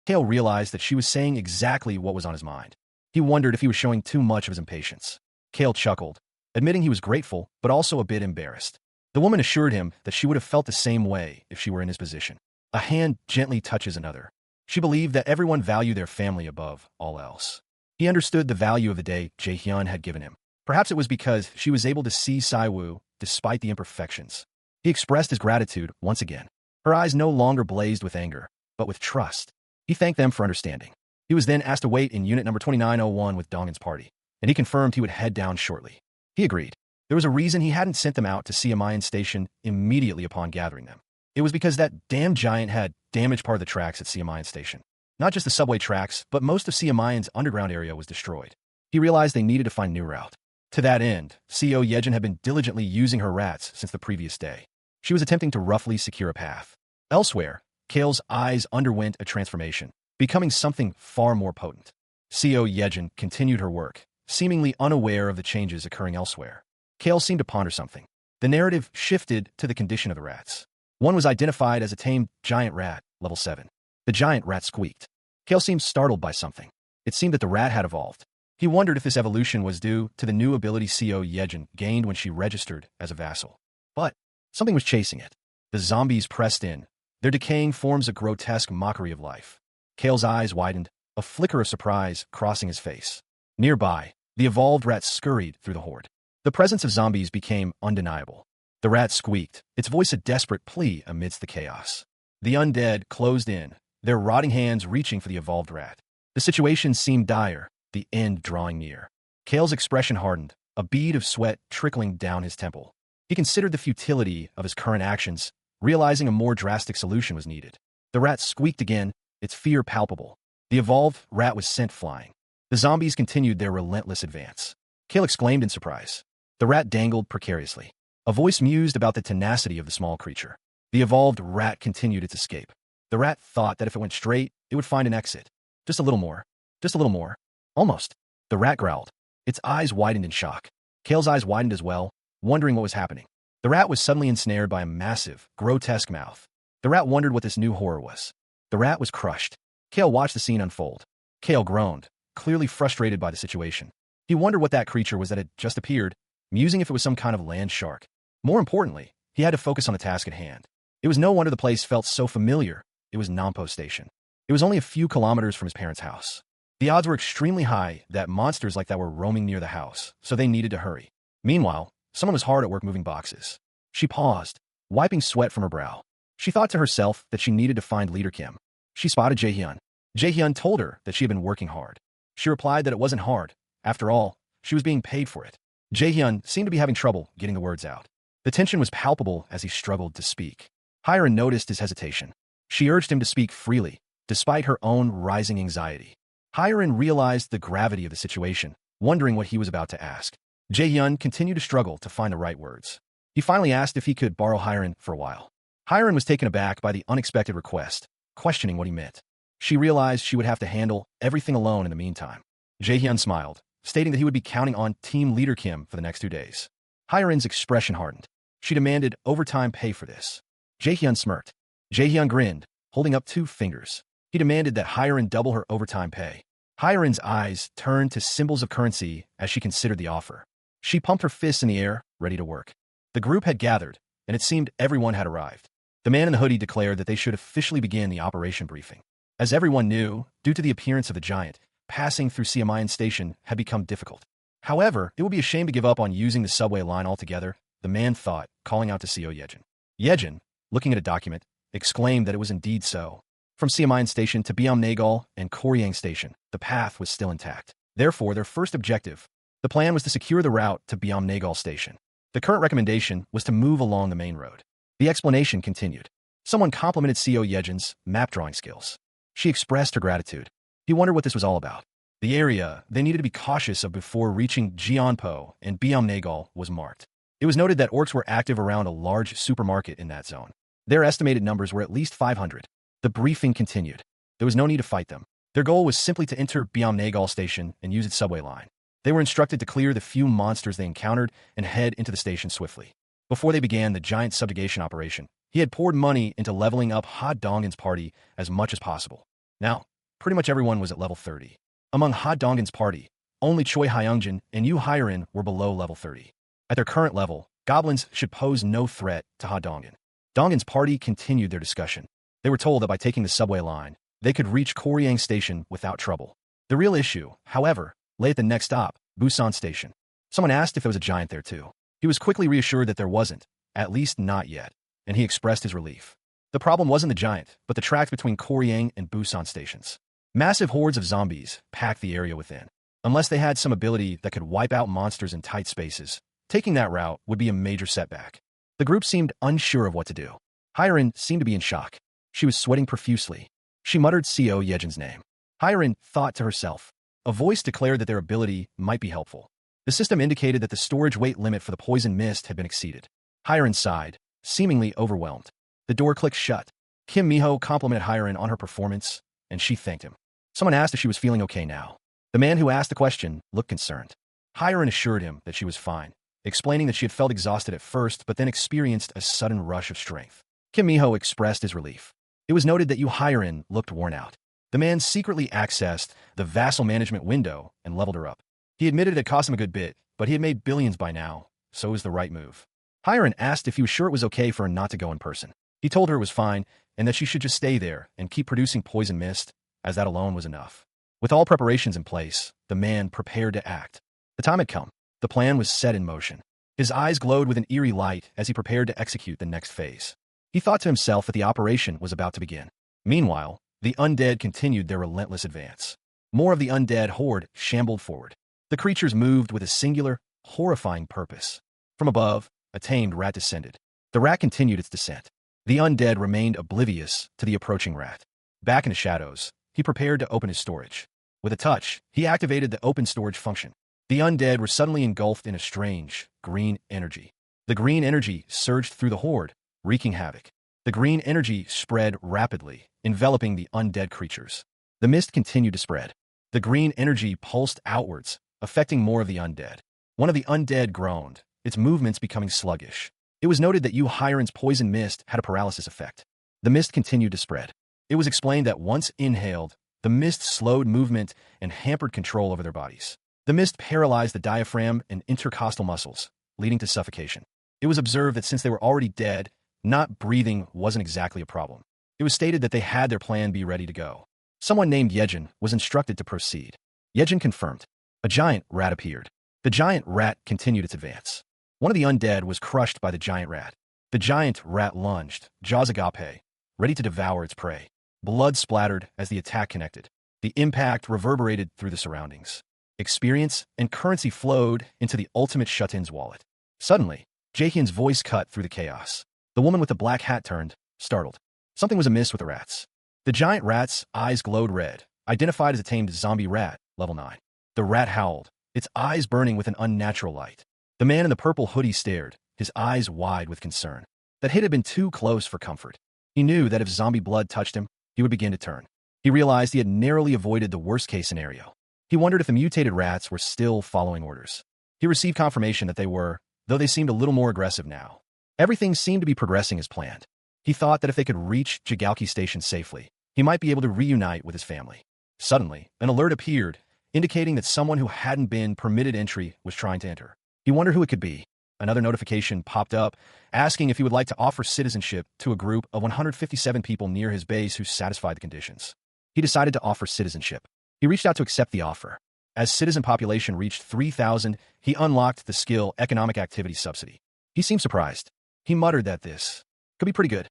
Kale realized that she was saying exactly what was on his mind. He wondered if he was showing too much of his impatience. Kale chuckled, admitting he was grateful, but also a bit embarrassed. The woman assured him that she would have felt the same way if she were in his position. A hand gently touches another. She believed that everyone valued their family above all else. He understood the value of the day Jae-hyun had given him. Perhaps it was because she was able to see Siwoo despite the imperfections. He expressed his gratitude once again. Her eyes no longer blazed with anger, but with trust. He thanked them for understanding. He was then asked to wait in unit number 2901 with Dongan's party, and he confirmed he would head down shortly. He agreed. There was a reason he hadn't sent them out to Siamayan Station immediately upon gathering them. It was because that damn giant had damaged part of the tracks at Siamayan Station. Not just the subway tracks, but most of Siamayan's underground area was destroyed. He realized they needed to find a new route. To that end, CEO Yejin had been diligently using her rats since the previous day. She was attempting to roughly secure a path. Elsewhere, Kale's eyes underwent a transformation, becoming something far more potent. CEO Yejin continued her work, seemingly unaware of the changes occurring elsewhere. Kale seemed to ponder something. The narrative shifted to the condition of the rats. One was identified as a tamed giant rat, level 7. The giant rat squeaked. Kale seemed startled by something. It seemed that the rat had evolved. He wondered if this evolution was due to the new ability CEO Yejin gained when she registered as a vassal. But something was chasing it. The zombies pressed in, their decaying forms a grotesque mockery of life. Kale's eyes widened, a flicker of surprise crossing his face. Nearby, the evolved rat scurried through the horde. The presence of zombies became undeniable. The rat squeaked, its voice a desperate plea amidst the chaos. The undead closed in, their rotting hands reaching for the evolved rat. The situation seemed dire, the end drawing near. Kale's expression hardened, a bead of sweat trickling down his temple. He considered the futility of his current actions realizing a more drastic solution was needed. The rat squeaked again, its fear palpable. The evolved rat was sent flying. The zombies continued their relentless advance. Kale exclaimed in surprise. The rat dangled precariously. A voice mused about the tenacity of the small creature. The evolved rat continued its escape. The rat thought that if it went straight, it would find an exit. Just a little more. Just a little more. Almost. The rat growled. Its eyes widened in shock. Kale's eyes widened as well, wondering what was happening. The rat was suddenly ensnared by a massive, grotesque mouth. The rat wondered what this new horror was. The rat was crushed. Kale watched the scene unfold. Kale groaned, clearly frustrated by the situation. He wondered what that creature was that had just appeared, musing if it was some kind of land shark. More importantly, he had to focus on the task at hand. It was no wonder the place felt so familiar. It was Nampo Station. It was only a few kilometers from his parents' house. The odds were extremely high that monsters like that were roaming near the house, so they needed to hurry. Meanwhile, someone was hard at work moving boxes. She paused, wiping sweat from her brow. She thought to herself that she needed to find Leader Kim. She spotted Jaehyun. Jaehyun told her that she had been working hard. She replied that it wasn't hard. After all, she was being paid for it. Jaehyun seemed to be having trouble getting the words out. The tension was palpable as he struggled to speak. Hyren noticed his hesitation. She urged him to speak freely, despite her own rising anxiety. Hyren realized the gravity of the situation, wondering what he was about to ask. Jaehyun continued to struggle to find the right words. He finally asked if he could borrow Hyren for a while. Hyren was taken aback by the unexpected request, questioning what he meant. She realized she would have to handle everything alone in the meantime. Jaehyun smiled, stating that he would be counting on Team Leader Kim for the next 2 days. Hyren's expression hardened. She demanded overtime pay for this. Jaehyun smirked. Jaehyun grinned, holding up 2 fingers. He demanded that Hyren double her overtime pay. Hyren's eyes turned to symbols of currency as she considered the offer. She pumped her fists in the air, ready to work. The group had gathered, and it seemed everyone had arrived. The man in the hoodie declared that they should officially begin the operation briefing. As everyone knew, due to the appearance of the giant, passing through Siamayan Station had become difficult. However, it would be a shame to give up on using the subway line altogether, the man thought, calling out to Seo Yejin. Yejin, looking at a document, exclaimed that it was indeed so. From Siamayan Station to Byam-nagal and Koryang Station, the path was still intact. Therefore, their first objective, the plan was to secure the route to Byam-nagal Station. The current recommendation was to move along the main road. The explanation continued. Someone complimented Seo Yejin's map drawing skills. She expressed her gratitude. He wondered what this was all about. The area they needed to be cautious of before reaching Jeonpo and Byam-nagal was marked. It was noted that orcs were active around a large supermarket in that zone. Their estimated numbers were at least 500. The briefing continued. There was no need to fight them. Their goal was simply to enter Byam-nagal Station and use its subway line. They were instructed to clear the few monsters they encountered and head into the station swiftly. Before they began the giant subjugation operation, he had poured money into leveling up Ha Donggin's party as much as possible. Now, pretty much everyone was at level 30. Among Ha Donggin's party, only Choi Hyungjin and Yu Hyrin were below level 30. At their current level, goblins should pose no threat to Ha Donggen. Donggin's party continued their discussion. They were told that by taking the subway line, they could reach Koryang Station without trouble. The real issue, however, lay at the next stop, Busan Station. Someone asked if there was a giant there too. He was quickly reassured that there wasn't, at least not yet, and he expressed his relief. The problem wasn't the giant, but the tracks between Koryang and Busan stations. Massive hordes of zombies packed the area within. Unless they had some ability that could wipe out monsters in tight spaces, taking that route would be a major setback. The group seemed unsure of what to do. Hyrin seemed to be in shock. She was sweating profusely. She muttered Seo Yejin's name. Hyrin thought to herself. A voice declared that their ability might be helpful. The system indicated that the storage weight limit for the poison mist had been exceeded. Hyrin sighed, seemingly overwhelmed. The door clicked shut. Kim Miho complimented Hyrin on her performance, and she thanked him. Someone asked if she was feeling okay now. The man who asked the question looked concerned. Hyrin assured him that she was fine, explaining that she had felt exhausted at first but then experienced a sudden rush of strength. Kim Miho expressed his relief. It was noted that Yu Hyrin looked worn out. The man secretly accessed the vassal management window and leveled her up. He admitted it had cost him a good bit, but he had made billions by now, so it was the right move. Hyrin asked if he was sure it was okay for her not to go in person. He told her it was fine and that she should just stay there and keep producing poison mist, as that alone was enough. With all preparations in place, the man prepared to act. The time had come. The plan was set in motion. His eyes glowed with an eerie light as he prepared to execute the next phase. He thought to himself that the operation was about to begin. Meanwhile, the undead continued their relentless advance. More of the undead horde shambled forward. The creatures moved with a singular, horrifying purpose. From above, a tamed rat descended. The rat continued its descent. The undead remained oblivious to the approaching rat. Back in the shadows, he prepared to open his storage. With a touch, he activated the open storage function. The undead were suddenly engulfed in a strange, green energy. The green energy surged through the horde, wreaking havoc. The green energy spread rapidly, enveloping the undead creatures. The mist continued to spread. The green energy pulsed outwards, affecting more of the undead. One of the undead groaned, its movements becoming sluggish. It was noted that Yu Hiren's poison mist had a paralysis effect. The mist continued to spread. It was explained that once inhaled, the mist slowed movement and hampered control over their bodies. The mist paralyzed the diaphragm and intercostal muscles, leading to suffocation. It was observed that since they were already dead, not breathing wasn't exactly a problem. It was stated that they had their plan B ready to go. Someone named Yejin was instructed to proceed. Yejin confirmed. A giant rat appeared. The giant rat continued its advance. One of the undead was crushed by the giant rat. The giant rat lunged, jaws agape, ready to devour its prey. Blood splattered as the attack connected. The impact reverberated through the surroundings. Experience and currency flowed into the ultimate shut-in's wallet. Suddenly, Jaehyun's voice cut through the chaos. The woman with the black hat turned, startled. Something was amiss with the rats. The giant rat's eyes glowed red, identified as a tamed zombie rat, level 9. The rat howled, its eyes burning with an unnatural light. The man in the purple hoodie stared, his eyes wide with concern. That hit had been too close for comfort. He knew that if zombie blood touched him, he would begin to turn. He realized he had narrowly avoided the worst-case scenario. He wondered if the mutated rats were still following orders. He received confirmation that they were, though they seemed a little more aggressive now. Everything seemed to be progressing as planned. He thought that if they could reach Jigaoki Station safely, he might be able to reunite with his family. Suddenly, an alert appeared, indicating that someone who hadn't been permitted entry was trying to enter. He wondered who it could be. Another notification popped up, asking if he would like to offer citizenship to a group of 157 people near his base who satisfied the conditions. He decided to offer citizenship. He reached out to accept the offer. As citizen population reached 3,000, he unlocked the skill Economic Activity Subsidy. He seemed surprised. He muttered that this could be pretty good.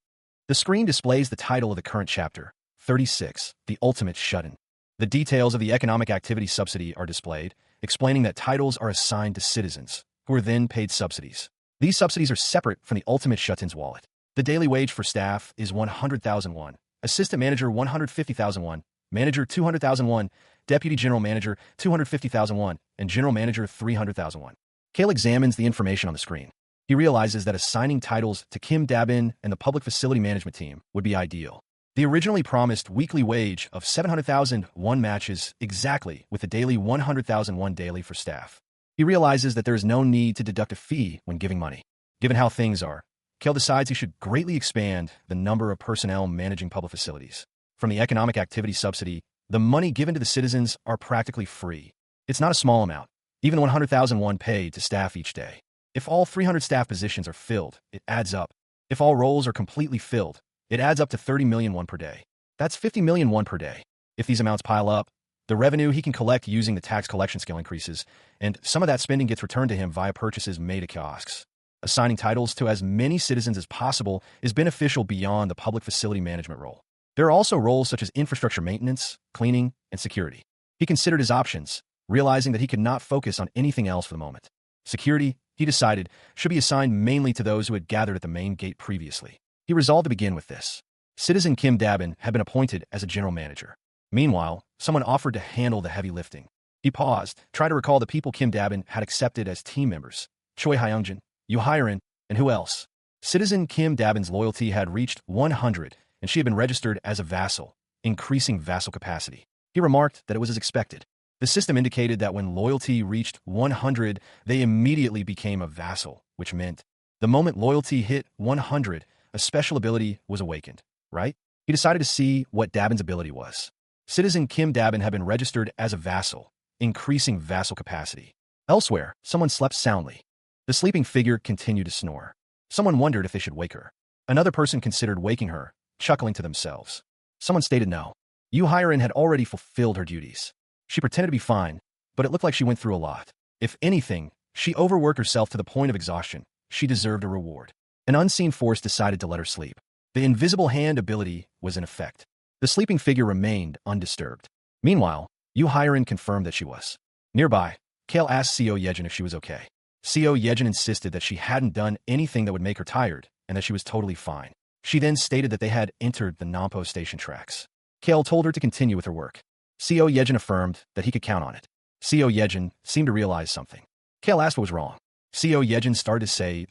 The screen displays the title of the current chapter, 36, The Ultimate Shut-in. The details of the Economic Activity Subsidy are displayed, explaining that titles are assigned to citizens, who are then paid subsidies. These subsidies are separate from the Ultimate Shut-in's wallet. The daily wage for staff is 100,000 won, assistant manager 150,000 won, manager 200,000 won, deputy general manager 250,000 won, and general manager 300,000 won. Kale examines the information on the screen. He realizes that assigning titles to Kim Dabin and the public facility management team would be ideal. The originally promised weekly wage of 700,000 won matches exactly with the daily 100,000 won daily for staff. He realizes that there is no need to deduct a fee when giving money. Given how things are, Kale decides he should greatly expand the number of personnel managing public facilities. From the Economic Activity Subsidy, the money given to the citizens are practically free. It's not a small amount, even 100,000 won paid to staff each day. If all 300 staff positions are filled, it adds up. If all roles are completely filled, it adds up to 30 million won per day. That's 50 million won per day. If these amounts pile up, the revenue he can collect using the tax collection scale increases, and some of that spending gets returned to him via purchases made at kiosks. Assigning titles to as many citizens as possible is beneficial beyond the public facility management role. There are also roles such as infrastructure maintenance, cleaning, and security. He considered his options, realizing that he could not focus on anything else for the moment. Security, he decided, should be assigned mainly to those who had gathered at the main gate previously. He resolved to begin with this. Citizen Kim Dabin had been appointed as a general manager. Meanwhile, someone offered to handle the heavy lifting. He paused, tried to recall the people Kim Dabin had accepted as team members. Choi Hyungjin, Yu Hiren, and who else? Citizen Kim Dabin's loyalty had reached 100, and she had been registered as a vassal, increasing vassal capacity. He remarked that it was as expected. The system indicated that when loyalty reached 100, they immediately became a vassal, which meant the moment loyalty hit 100, a special ability was awakened, right? He decided to see what Dabin's ability was. Citizen Kim Dabin had been registered as a vassal, increasing vassal capacity. Elsewhere, someone slept soundly. The sleeping figure continued to snore. Someone wondered if they should wake her. Another person considered waking her, chuckling to themselves. Someone stated no. Yu Hiren had already fulfilled her duties. She pretended to be fine, but it looked like she went through a lot. If anything, she overworked herself to the point of exhaustion. She deserved a reward. An unseen force decided to let her sleep. The invisible hand ability was in effect. The sleeping figure remained undisturbed. Meanwhile, Yu Hiren confirmed that she was. Nearby, Kale asked Co Yejin if she was okay. Co Yejin insisted that she hadn't done anything that would make her tired, and that she was totally fine. She then stated that they had entered the Nampo station tracks. Kale told her to continue with her work. Co Yejin affirmed that he could count on it. Co Yejin seemed to realize something. Kale asked what was wrong. Co Yejin started to say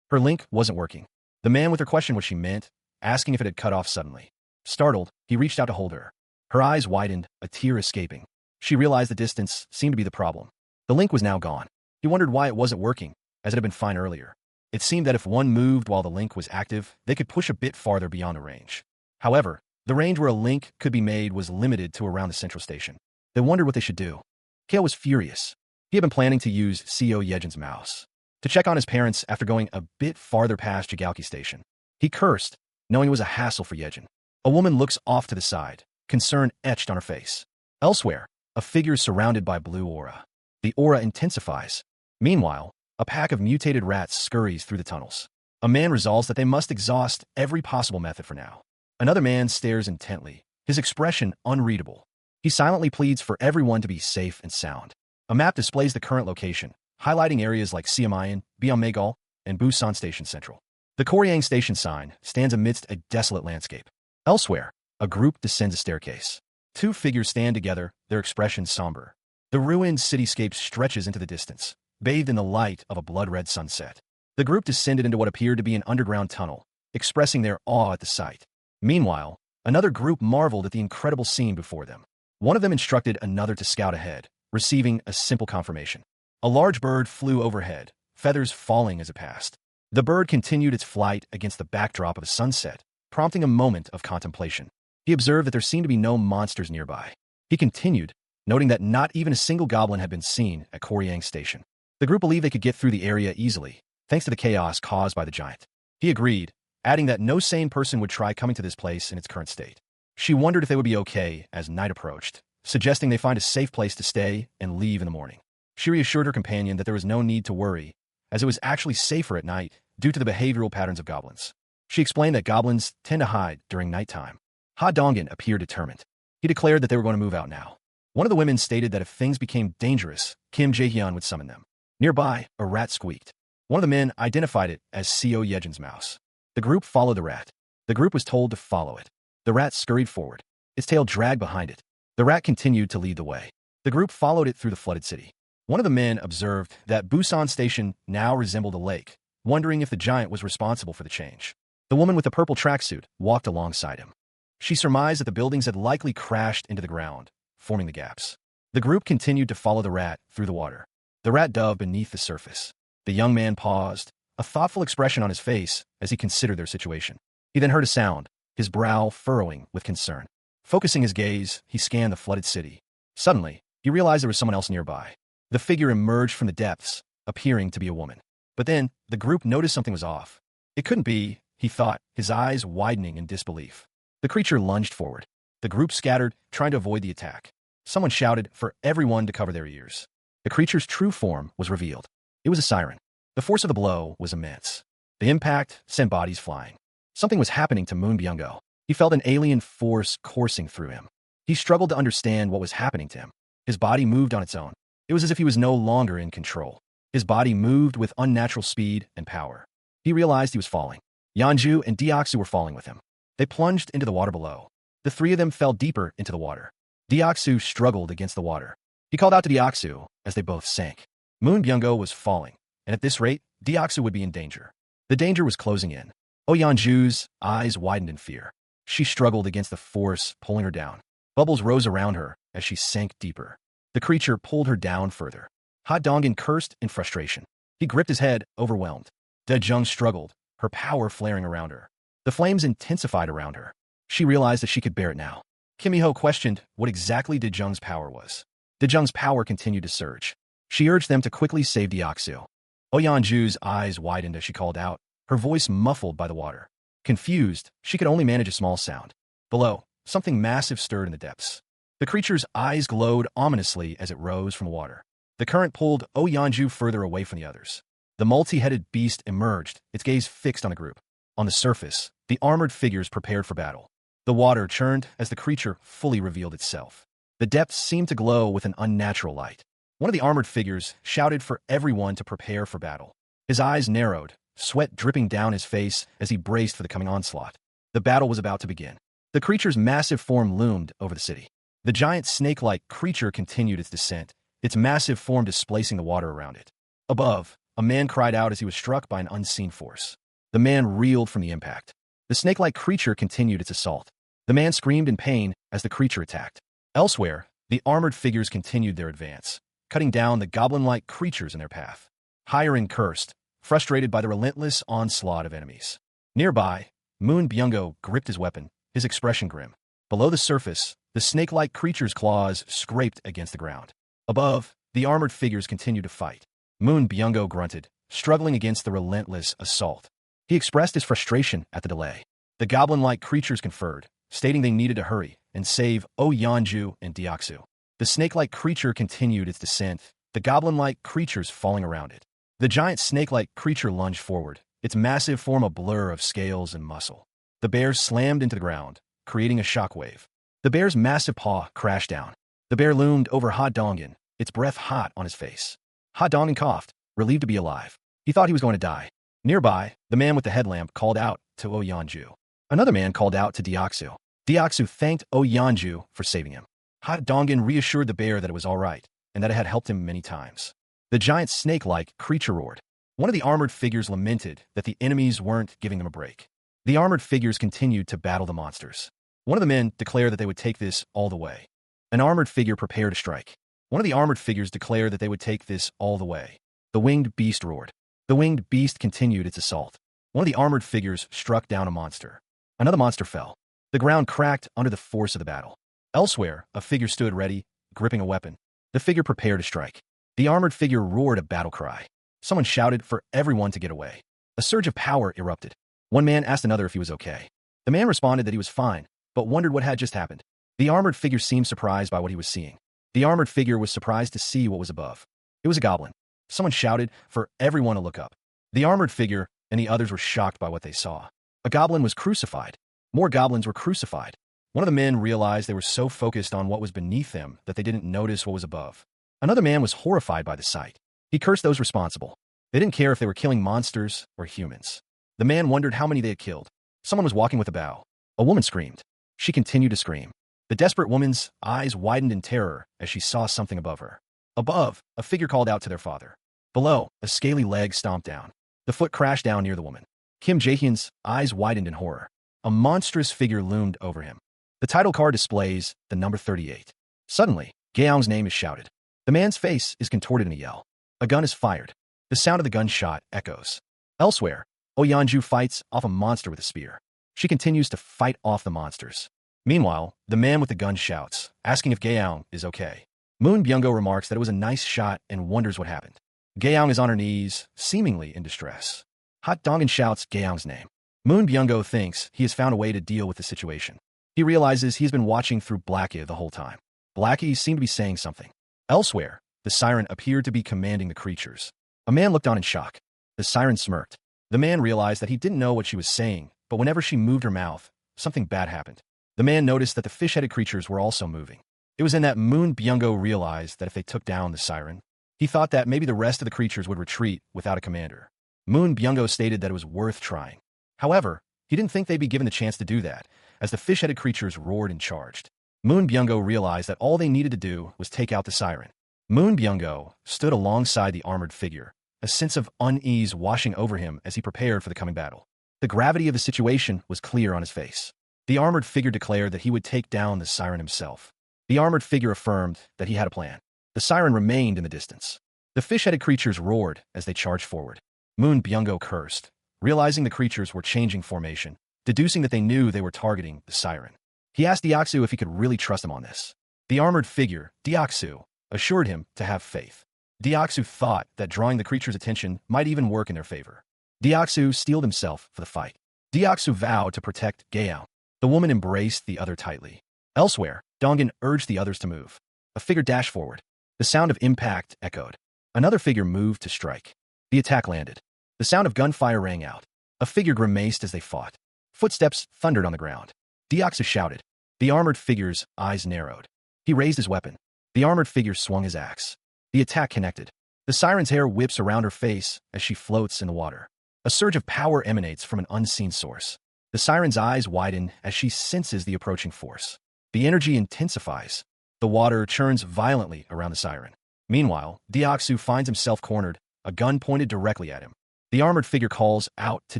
her link wasn't working. The man with her questioned what she meant, asking if it had cut off suddenly. Startled, he reached out to hold her. Her eyes widened, a tear escaping. She realized the distance seemed to be the problem. The link was now gone. He wondered why it wasn't working, as it had been fine earlier. It seemed that if one moved while the link was active, they could push a bit farther beyond the range. However, the range where a link could be made was limited to around the central station. They wondered what they should do. Kale was furious. He had been planning to use Co Yejin's mouse to check on his parents after going a bit farther past Jigaoki Station. He cursed, knowing it was a hassle for Yejin. A woman looks off to the side, concern etched on her face. Elsewhere, a figure surrounded by blue aura. The aura intensifies. Meanwhile, a pack of mutated rats scurries through the tunnels. A man resolves that they must exhaust every possible method for now. Another man stares intently, his expression unreadable. He silently pleads for everyone to be safe and sound. A map displays the current location, highlighting areas like Siamayan, Biommegal, and Busan Station Central. The Koryang Station sign stands amidst a desolate landscape. Elsewhere, a group descends a staircase. Two figures stand together, their expressions somber. The ruined cityscape stretches into the distance, bathed in the light of a blood-red sunset. The group descended into what appeared to be an underground tunnel, expressing their awe at the sight. Meanwhile, another group marveled at the incredible scene before them. One of them instructed another to scout ahead, receiving a simple confirmation. A large bird flew overhead, feathers falling as it passed. The bird continued its flight against the backdrop of a sunset, prompting a moment of contemplation. He observed that there seemed to be no monsters nearby. He continued, noting that not even a single goblin had been seen at Koryang Station. The group believed they could get through the area easily, thanks to the chaos caused by the giant. He agreed, adding that no sane person would try coming to this place in its current state. She wondered if they would be okay as night approached, suggesting they find a safe place to stay and leave in the morning. She reassured her companion that there was no need to worry, as it was actually safer at night due to the behavioral patterns of goblins. She explained that goblins tend to hide during nighttime. Ha Dongin appeared determined. He declared that they were going to move out now. One of the women stated that if things became dangerous, Kim Jae-hyun would summon them. Nearby, a rat squeaked. One of the men identified it as Co Yejin's mouse. The group followed the rat. The group was told to follow it. The rat scurried forward. Its tail dragged behind it. The rat continued to lead the way. The group followed it through the flooded city. One of the men observed that Busan Station now resembled a lake, wondering if the giant was responsible for the change. The woman with the purple tracksuit walked alongside him. She surmised that the buildings had likely crashed into the ground, forming the gaps. The group continued to follow the rat through the water. The rat dove beneath the surface. The young man paused, a thoughtful expression on his face as he considered their situation. He then heard a sound, his brow furrowing with concern. Focusing his gaze, he scanned the flooded city. Suddenly, he realized there was someone else nearby. The figure emerged from the depths, appearing to be a woman. But then, the group noticed something was off. It couldn't be, he thought, his eyes widening in disbelief. The creature lunged forward. The group scattered, trying to avoid the attack. Someone shouted for everyone to cover their ears. The creature's true form was revealed. It was a siren. The force of the blow was immense. The impact sent bodies flying. Something was happening to Moon Byung-go. He felt an alien force coursing through him. He struggled to understand what was happening to him. His body moved on its own. It was as if he was no longer in control. His body moved with unnatural speed and power. He realized he was falling. Yeonju and Deoksu were falling with him. They plunged into the water below. The three of them fell deeper into the water. Deoksu struggled against the water. He called out to Deoksu as they both sank. Moon Byung-go was falling, and at this rate, Deoksu would be in danger. The danger was closing in. Yeonju's eyes widened in fear. She struggled against the force pulling her down. Bubbles rose around her as she sank deeper. The creature pulled her down further. Ha Dongin cursed in frustration. He gripped his head, overwhelmed. De Jung struggled, her power flaring around her. The flames intensified around her. She realized that she could bear it now. Kim Miho questioned what exactly De Jung's power was. De Jung's power continued to surge. She urged them to quickly save Deoksu. Yeonju's eyes widened as she called out, her voice muffled by the water. Confused, she could only manage a small sound. Below, something massive stirred in the depths. The creature's eyes glowed ominously as it rose from the water. The current pulled Yeonju further away from the others. The multi-headed beast emerged, its gaze fixed on the group. On the surface, the armored figures prepared for battle. The water churned as the creature fully revealed itself. The depths seemed to glow with an unnatural light. One of the armored figures shouted for everyone to prepare for battle. His eyes narrowed, sweat dripping down his face as he braced for the coming onslaught. The battle was about to begin. The creature's massive form loomed over the city. The giant snake-like creature continued its descent, its massive form displacing the water around it. Above, a man cried out as he was struck by an unseen force. The man reeled from the impact. The snake-like creature continued its assault. The man screamed in pain as the creature attacked. Elsewhere, the armored figures continued their advance, cutting down the goblin-like creatures in their path. Hiren cursed, frustrated by the relentless onslaught of enemies. Nearby, Moon Byung-go gripped his weapon, his expression grim. Below the surface, the snake-like creature's claws scraped against the ground. Above, the armored figures continued to fight. Moon Byung-go grunted, struggling against the relentless assault. He expressed his frustration at the delay. The goblin-like creatures conferred, stating they needed to hurry and save Yeonju and Deoksu. The snake-like creature continued its descent, the goblin-like creatures falling around it. The giant snake-like creature lunged forward, its massive form a blur of scales and muscle. The bear slammed into the ground, creating a shockwave. The bear's massive paw crashed down. The bear loomed over Ha Dongin, its breath hot on his face. Ha Dongin coughed, relieved to be alive. He thought he was going to die. Nearby, the man with the headlamp called out to Yeonju. Another man called out to Deoksu. Deoksu thanked Yeonju for saving him. Ha Dongin reassured the bear that it was all right, and that it had helped him many times. The giant snake-like creature roared. One of the armored figures lamented that the enemies weren't giving them a break. The armored figures continued to battle the monsters. One of the men declared that they would take this all the way. An armored figure prepared to strike. One of the armored figures declared that they would take this all the way. The winged beast roared. The winged beast continued its assault. One of the armored figures struck down a monster. Another monster fell. The ground cracked under the force of the battle. Elsewhere, a figure stood ready, gripping a weapon. The figure prepared to strike. The armored figure roared a battle cry. Someone shouted for everyone to get away. A surge of power erupted. One man asked another if he was okay. The man responded that he was fine, but wondered what had just happened. The armored figure seemed surprised by what he was seeing. The armored figure was surprised to see what was above. It was a goblin. Someone shouted for everyone to look up. The armored figure and the others were shocked by what they saw. A goblin was crucified. More goblins were crucified. One of the men realized they were so focused on what was beneath them that they didn't notice what was above. Another man was horrified by the sight. He cursed those responsible. They didn't care if they were killing monsters or humans. The man wondered how many they had killed. Someone was walking with a bow. A woman screamed. She continued to scream. The desperate woman's eyes widened in terror as she saw something above her. Above, a figure called out to their father. Below, a scaly leg stomped down. The foot crashed down near the woman. Kim Jae-hyun's eyes widened in horror. A monstrous figure loomed over him. The title card displays the number 38. Suddenly, Gaeong's name is shouted. The man's face is contorted in a yell. A gun is fired. The sound of the gunshot echoes. Elsewhere, Yeonju fights off a monster with a spear. She continues to fight off the monsters. Meanwhile, the man with the gun shouts, asking if Gaeong is okay. Moon Byung-go remarks that it was a nice shot and wonders what happened. Gaeong is on her knees, seemingly in distress. Ha Dongin shouts Gaeong's name. Moon Byung-go thinks he has found a way to deal with the situation. He realizes he's been watching through Blackie the whole time. Blackie seemed to be saying something. Elsewhere, the siren appeared to be commanding the creatures. A man looked on in shock. The siren smirked. The man realized that he didn't know what she was saying, but whenever she moved her mouth, something bad happened. The man noticed that the fish-headed creatures were also moving. It was then that Moon Byung-go realized that if they took down the siren, he thought that maybe the rest of the creatures would retreat without a commander. Moon Byung-go stated that it was worth trying. However, he didn't think they'd be given the chance to do that, as the fish-headed creatures roared and charged. Moon Byung-go realized that all they needed to do was take out the siren. Moon Byung-go stood alongside the armored figure, a sense of unease washing over him as he prepared for the coming battle. The gravity of the situation was clear on his face. The armored figure declared that he would take down the siren himself. The armored figure affirmed that he had a plan. The siren remained in the distance. The fish-headed creatures roared as they charged forward. Moon Byung-go cursed, realizing the creatures were changing formation, deducing that they knew they were targeting the siren. He asked Deoksu if he could really trust him on this. The armored figure, Deoksu, assured him to have faith. Deoksu thought that drawing the creature's attention might even work in their favor. Deoksu steeled himself for the fight. Deoksu vowed to protect Gaeong. The woman embraced the other tightly. Elsewhere, Dongin urged the others to move. A figure dashed forward. The sound of impact echoed. Another figure moved to strike. The attack landed. The sound of gunfire rang out. A figure grimaced as they fought. Footsteps thundered on the ground. Deoksu shouted. The armored figure's eyes narrowed. He raised his weapon. The armored figure swung his axe. The attack connected. The siren's hair whips around her face as she floats in the water. A surge of power emanates from an unseen source. The siren's eyes widen as she senses the approaching force. The energy intensifies. The water churns violently around the siren. Meanwhile, Deoksu finds himself cornered, a gun pointed directly at him. The armored figure calls out to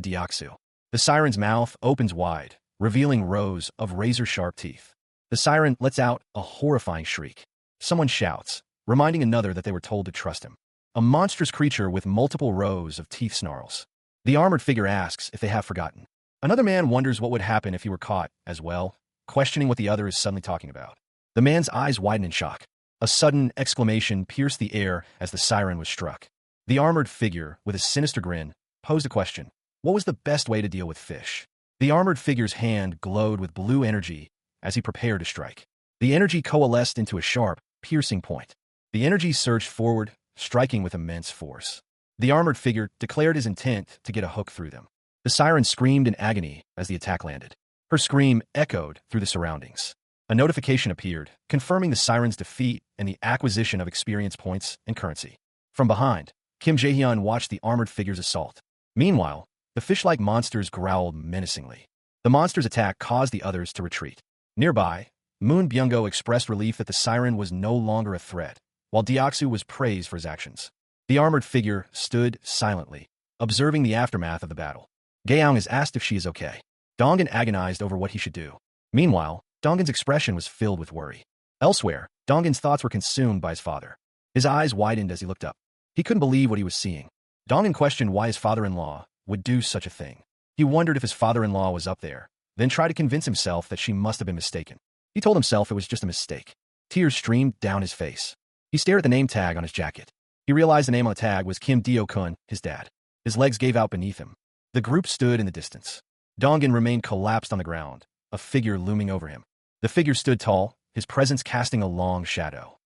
Deoksu. The siren's mouth opens wide, revealing rows of razor-sharp teeth. The siren lets out a horrifying shriek. Someone shouts, reminding another that they were told to trust him. A monstrous creature with multiple rows of teeth snarls. The armored figure asks if they have forgotten. Another man wonders what would happen if he were caught as well, questioning what the other is suddenly talking about. The man's eyes widen in shock. A sudden exclamation pierced the air as the siren was struck. The armored figure, with a sinister grin, posed a question. What was the best way to deal with fish? The armored figure's hand glowed with blue energy as he prepared to strike. The energy coalesced into a sharp, piercing point. The energy surged forward, striking with immense force. The armored figure declared his intent to get a hook through them. The siren screamed in agony as the attack landed. Her scream echoed through the surroundings. A notification appeared, confirming the siren's defeat and the acquisition of experience points and currency. From behind, Kim Jae-hyun watched the armored figure's assault. Meanwhile, the fish-like monsters growled menacingly. The monster's attack caused the others to retreat. Nearby, Moon Byung-go expressed relief that the siren was no longer a threat, while Deoksu was praised for his actions. The armored figure stood silently, observing the aftermath of the battle. Gaeong is asked if she is okay. Dongan agonized over what he should do. Meanwhile, Dongan's expression was filled with worry. Elsewhere, Dongan's thoughts were consumed by his father. His eyes widened as he looked up. He couldn't believe what he was seeing. Dongan questioned why his father-in-law would do such a thing. He wondered if his father-in-law was up there, then tried to convince himself that she must have been mistaken. He told himself it was just a mistake. Tears streamed down his face. He stared at the name tag on his jacket. He realized the name on the tag was Kim Deo-kun, his dad. His legs gave out beneath him. The group stood in the distance. Dongan remained collapsed on the ground, a figure looming over him. The figure stood tall, his presence casting a long shadow.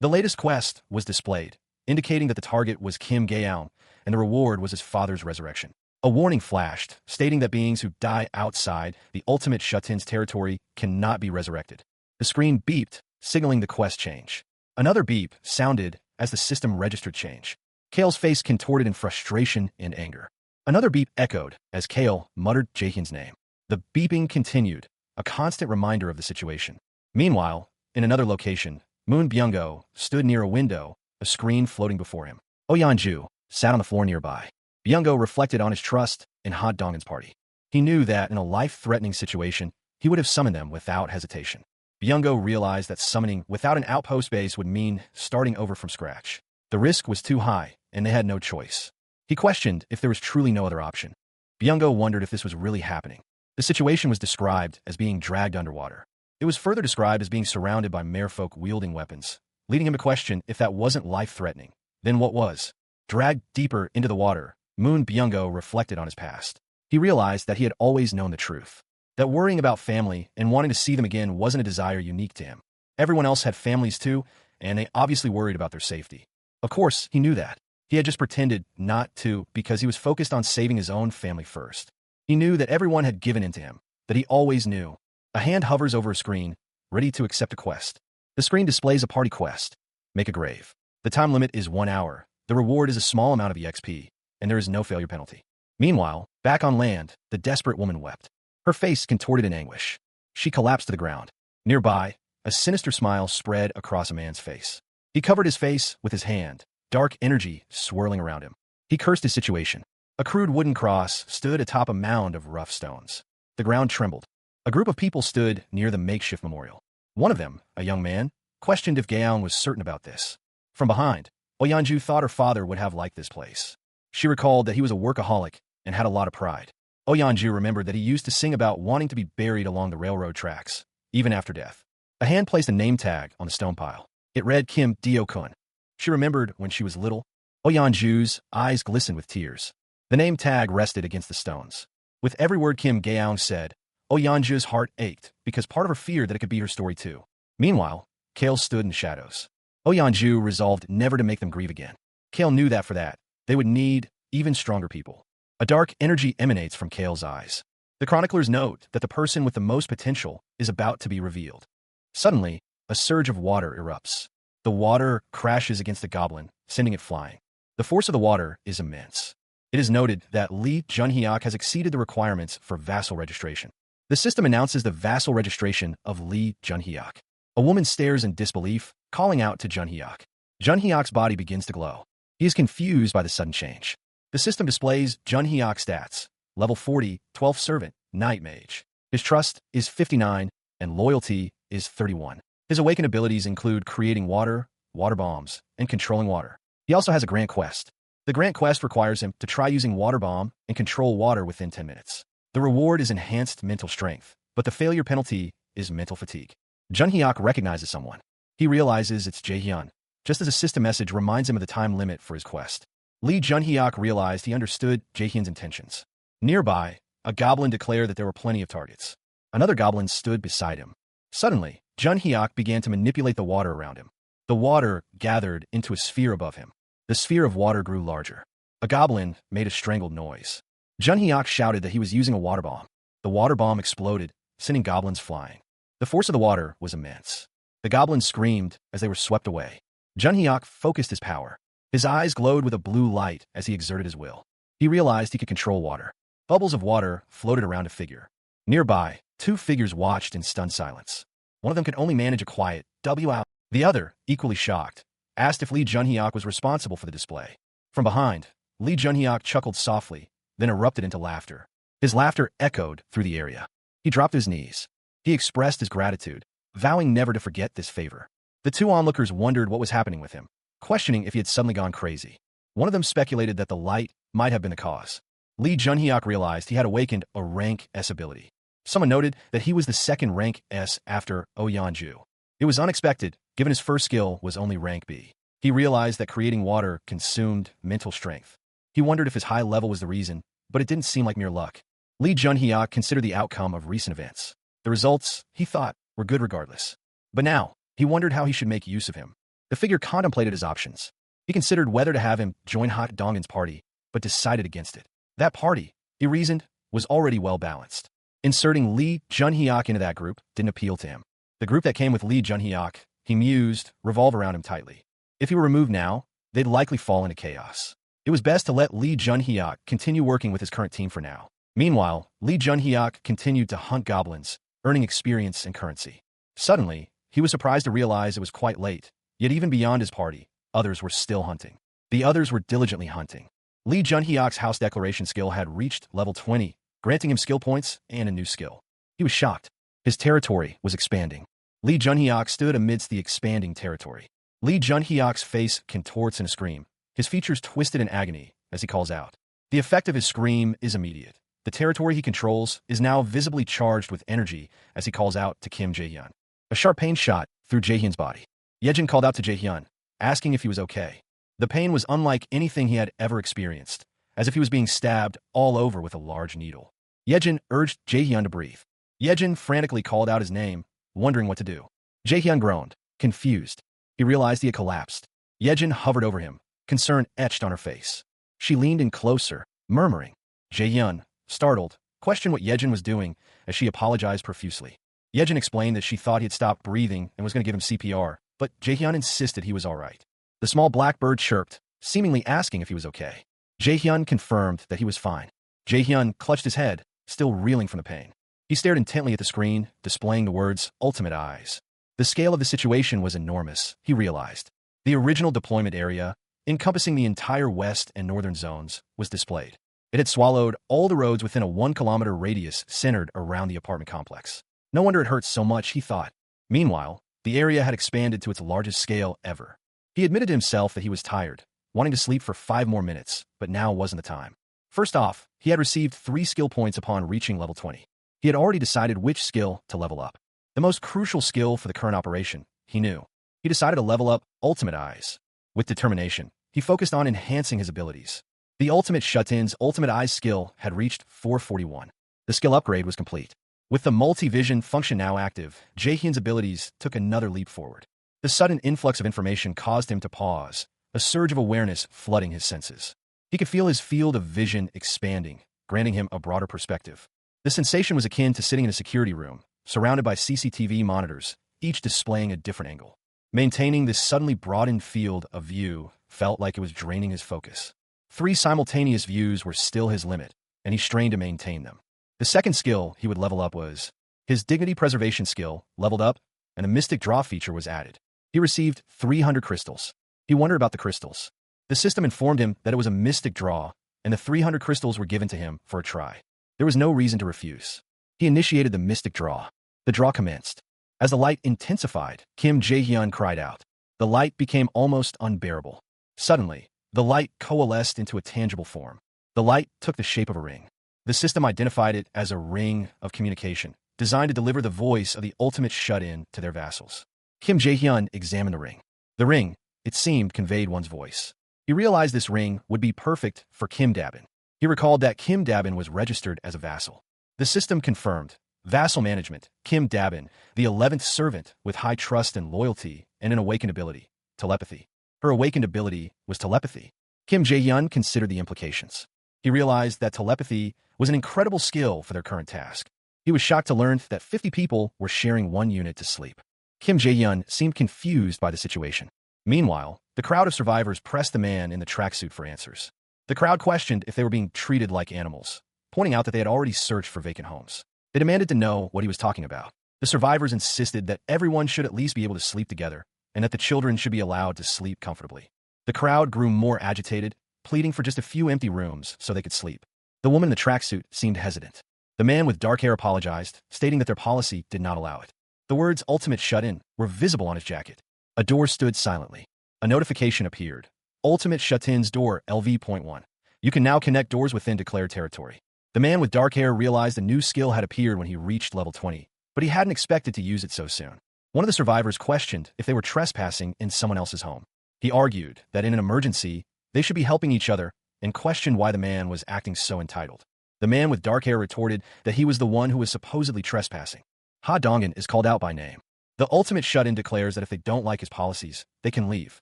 The latest quest was displayed, indicating that the target was Kim Gaeong, and the reward was his father's resurrection. A warning flashed, stating that beings who die outside the ultimate Shutin's territory cannot be resurrected. The screen beeped, signaling the quest change. Another beep sounded as the system registered change. Kale's face contorted in frustration and anger. Another beep echoed as Kale muttered Jaehyun's name. The beeping continued, a constant reminder of the situation. Meanwhile, in another location, Moon Byung-go stood near a window, a screen floating before him. Yeon-ju sat on the floor nearby. Byung-go reflected on his trust in Ha Dong's party. He knew that in a life-threatening situation, he would have summoned them without hesitation. Byung-go realized that summoning without an outpost base would mean starting over from scratch. The risk was too high, and they had no choice. He questioned if there was truly no other option. Byung-go wondered if this was really happening. The situation was described as being dragged underwater. It was further described as being surrounded by merfolk wielding weapons, leading him to question if that wasn't life-threatening. Then what was? Dragged deeper into the water, Moon Byung-go reflected on his past. He realized that he had always known the truth. That worrying about family and wanting to see them again wasn't a desire unique to him. Everyone else had families too, and they obviously worried about their safety. Of course, he knew that. He had just pretended not to because he was focused on saving his own family first. He knew that everyone had given in to him, that he always knew. A hand hovers over a screen, ready to accept a quest. The screen displays a party quest. Make a grave. The time limit is 1 hour. The reward is a small amount of EXP, and there is no failure penalty. Meanwhile, back on land, the desperate woman wept. Her face contorted in anguish. She collapsed to the ground. Nearby, a sinister smile spread across a man's face. He covered his face with his hand, dark energy swirling around him. He cursed his situation. A crude wooden cross stood atop a mound of rough stones. The ground trembled. A group of people stood near the makeshift memorial. One of them, a young man, questioned if Gaeong was certain about this. From behind, Yeon-ju thought her father would have liked this place. She recalled that he was a workaholic and had a lot of pride. Yeon-ju remembered that he used to sing about wanting to be buried along the railroad tracks, even after death. A hand placed a name tag on the stone pile. It read Kim Deo-kun. She remembered when she was little. Yeon-ju's eyes glistened with tears. The name tag rested against the stones. With every word Kim Gaeong said, Yeon-ju's heart ached because part of her feared that it could be her story too. Meanwhile, Kale stood in the shadows. Yeon-ju resolved never to make them grieve again. Kale knew that for that, they would need even stronger people. A dark energy emanates from Kale's eyes. The chroniclers note that the person with the most potential is about to be revealed. Suddenly, a surge of water erupts. The water crashes against the goblin, sending it flying. The force of the water is immense. It is noted that Lee Junhyuk has exceeded the requirements for vassal registration. The system announces the vassal registration of Lee Junhyuk. A woman stares in disbelief, calling out to Junhyuk. Junhyuk's body begins to glow. He is confused by the sudden change. The system displays Junhyuk's stats. Level 40, 12th Servant, Night Mage. His trust is 59, and loyalty is 31. His awakened abilities include creating water bombs, and controlling water. He also has a Grant Quest. The Grant Quest requires him to try using water bomb and control water within 10 minutes. The reward is enhanced mental strength, but the failure penalty is mental fatigue. Junhyuk recognizes someone. He realizes it's Jaehyun, just as a system message reminds him of the time limit for his quest. Lee Junhyuk realized he understood Jaehyun's intentions. Nearby, a goblin declared that there were plenty of targets. Another goblin stood beside him. Suddenly, Junhyuk began to manipulate the water around him. The water gathered into a sphere above him. The sphere of water grew larger. A goblin made a strangled noise. Junhyuk shouted that he was using a water bomb. The water bomb exploded, sending goblins flying. The force of the water was immense. The goblins screamed as they were swept away. Junhyuk focused his power. His eyes glowed with a blue light as he exerted his will. He realized he could control water. Bubbles of water floated around a figure. Nearby, two figures watched in stunned silence. One of them could only manage a quiet W out. The other, equally shocked, asked if Lee Junhyuk was responsible for the display. From behind, Lee Junhyuk chuckled softly, then erupted into laughter. His laughter echoed through the area. He dropped to his knees. He expressed his gratitude, vowing never to forget this favor. The two onlookers wondered what was happening with him, questioning if he had suddenly gone crazy. One of them speculated that the light might have been the cause. Lee Junhyuk realized he had awakened a rank S ability. Someone noted that he was the second rank S after Oyeonju. It was unexpected, given his first skill was only rank B. He realized that creating water consumed mental strength. He wondered if his high level was the reason, but it didn't seem like mere luck. Lee Junhyuk considered the outcome of recent events. The results, he thought, were good regardless. But now, he wondered how he should make use of him. The figure contemplated his options. He considered whether to have him join Hak Donggin's party, but decided against it. That party, he reasoned, was already well balanced. Inserting Lee Junhyuk into that group didn't appeal to him. The group that came with Lee Junhyuk, he mused, revolve around him tightly. If he were removed now, they'd likely fall into chaos. It was best to let Lee Junhyuk continue working with his current team for now. Meanwhile, Lee Junhyuk continued to hunt goblins, earning experience and currency. Suddenly, he was surprised to realize it was quite late, yet even beyond his party, others were still hunting. The others were diligently hunting. Lee Junhyuk's house declaration skill had reached level 20, granting him skill points and a new skill. He was shocked. His territory was expanding. Lee Junhyuk stood amidst the expanding territory. Lee Junhyuk's face contorts in a scream, his features twisted in agony as he calls out. The effect of his scream is immediate. The territory he controls is now visibly charged with energy as he calls out to Kim Jaehyun. A sharp pain shot through Jaehyun's body. Yejin called out to Jaehyun, asking if he was okay. The pain was unlike anything he had ever experienced, as if he was being stabbed all over with a large needle. Yejin urged Jaehyun to breathe. Yejin frantically called out his name, wondering what to do. Jaehyun groaned, confused. He realized he had collapsed. Yejin hovered over him, concern etched on her face. She leaned in closer, murmuring. Jaehyun, startled, questioned what Yejin was doing as she apologized profusely. Yejin explained that she thought he had stopped breathing and was going to give him CPR, but Jaehyun insisted he was all right. The small black bird chirped, seemingly asking if he was okay. Jaehyun confirmed that he was fine. Jaehyun clutched his head, still reeling from the pain. He stared intently at the screen, displaying the words, Ultimate Eyes. The scale of the situation was enormous, he realized. The original deployment area, encompassing the entire west and northern zones, was displayed. It had swallowed all the roads within a 1-kilometer radius centered around the apartment complex. No wonder it hurt so much, he thought. Meanwhile, the area had expanded to its largest scale ever. He admitted to himself that he was tired, wanting to sleep for 5 more minutes, but now wasn't the time. First off, he had received 3 skill points upon reaching level 20. He had already decided which skill to level up. The most crucial skill for the current operation, he knew. He decided to level up Ultimate Eyes. With determination, he focused on enhancing his abilities. The Ultimate Shut-In's Ultimate Eyes skill had reached 441. The skill upgrade was complete. With the multi-vision function now active, Jaehyun's abilities took another leap forward. The sudden influx of information caused him to pause, a surge of awareness flooding his senses. He could feel his field of vision expanding, granting him a broader perspective. The sensation was akin to sitting in a security room, surrounded by CCTV monitors, each displaying a different angle. Maintaining this suddenly broadened field of view felt like it was draining his focus. 3 simultaneous views were still his limit, and he strained to maintain them. The second skill he would level up was his dignity preservation skill, leveled up, and a mystic draw feature was added. He received 300 crystals. He wondered about the crystals. The system informed him that it was a mystic draw, and the 300 crystals were given to him for a try. There was no reason to refuse. He initiated the mystic draw. The draw commenced. As the light intensified, Kim Jae-hyun cried out. The light became almost unbearable. Suddenly, the light coalesced into a tangible form. The light took the shape of a ring. The system identified it as a ring of communication, designed to deliver the voice of the ultimate shut-in to their vassals. Kim Jae-hyun examined the ring. The ring, it seemed, conveyed one's voice. He realized this ring would be perfect for Kim Dabin. He recalled that Kim Dabin was registered as a vassal. The system confirmed. Vassal management, Kim Dabin, the 11th servant with high trust and loyalty and an awakened ability, telepathy. Her awakened ability was telepathy. Kim Jae-hyun considered the implications. He realized that telepathy was an incredible skill for their current task. He was shocked to learn that 50 people were sharing one unit to sleep. Kim Jae-hyun seemed confused by the situation. Meanwhile, the crowd of survivors pressed the man in the tracksuit for answers. The crowd questioned if they were being treated like animals, pointing out that they had already searched for vacant homes. They demanded to know what he was talking about. The survivors insisted that everyone should at least be able to sleep together, and that the children should be allowed to sleep comfortably. The crowd grew more agitated, pleading for just a few empty rooms so they could sleep. The woman in the tracksuit seemed hesitant. The man with dark hair apologized, stating that their policy did not allow it. The words ultimate shut-in were visible on his jacket. A door stood silently. A notification appeared. Ultimate shut-in's door, LV.1. You can now connect doors within declared territory. The man with dark hair realized a new skill had appeared when he reached level 20, but he hadn't expected to use it so soon. One of the survivors questioned if they were trespassing in someone else's home. He argued that in an emergency, they should be helping each other, and questioned why the man was acting so entitled. The man with dark hair retorted that he was the one who was supposedly trespassing. Ha Dongin is called out by name. The ultimate shut-in declares that if they don't like his policies, they can leave.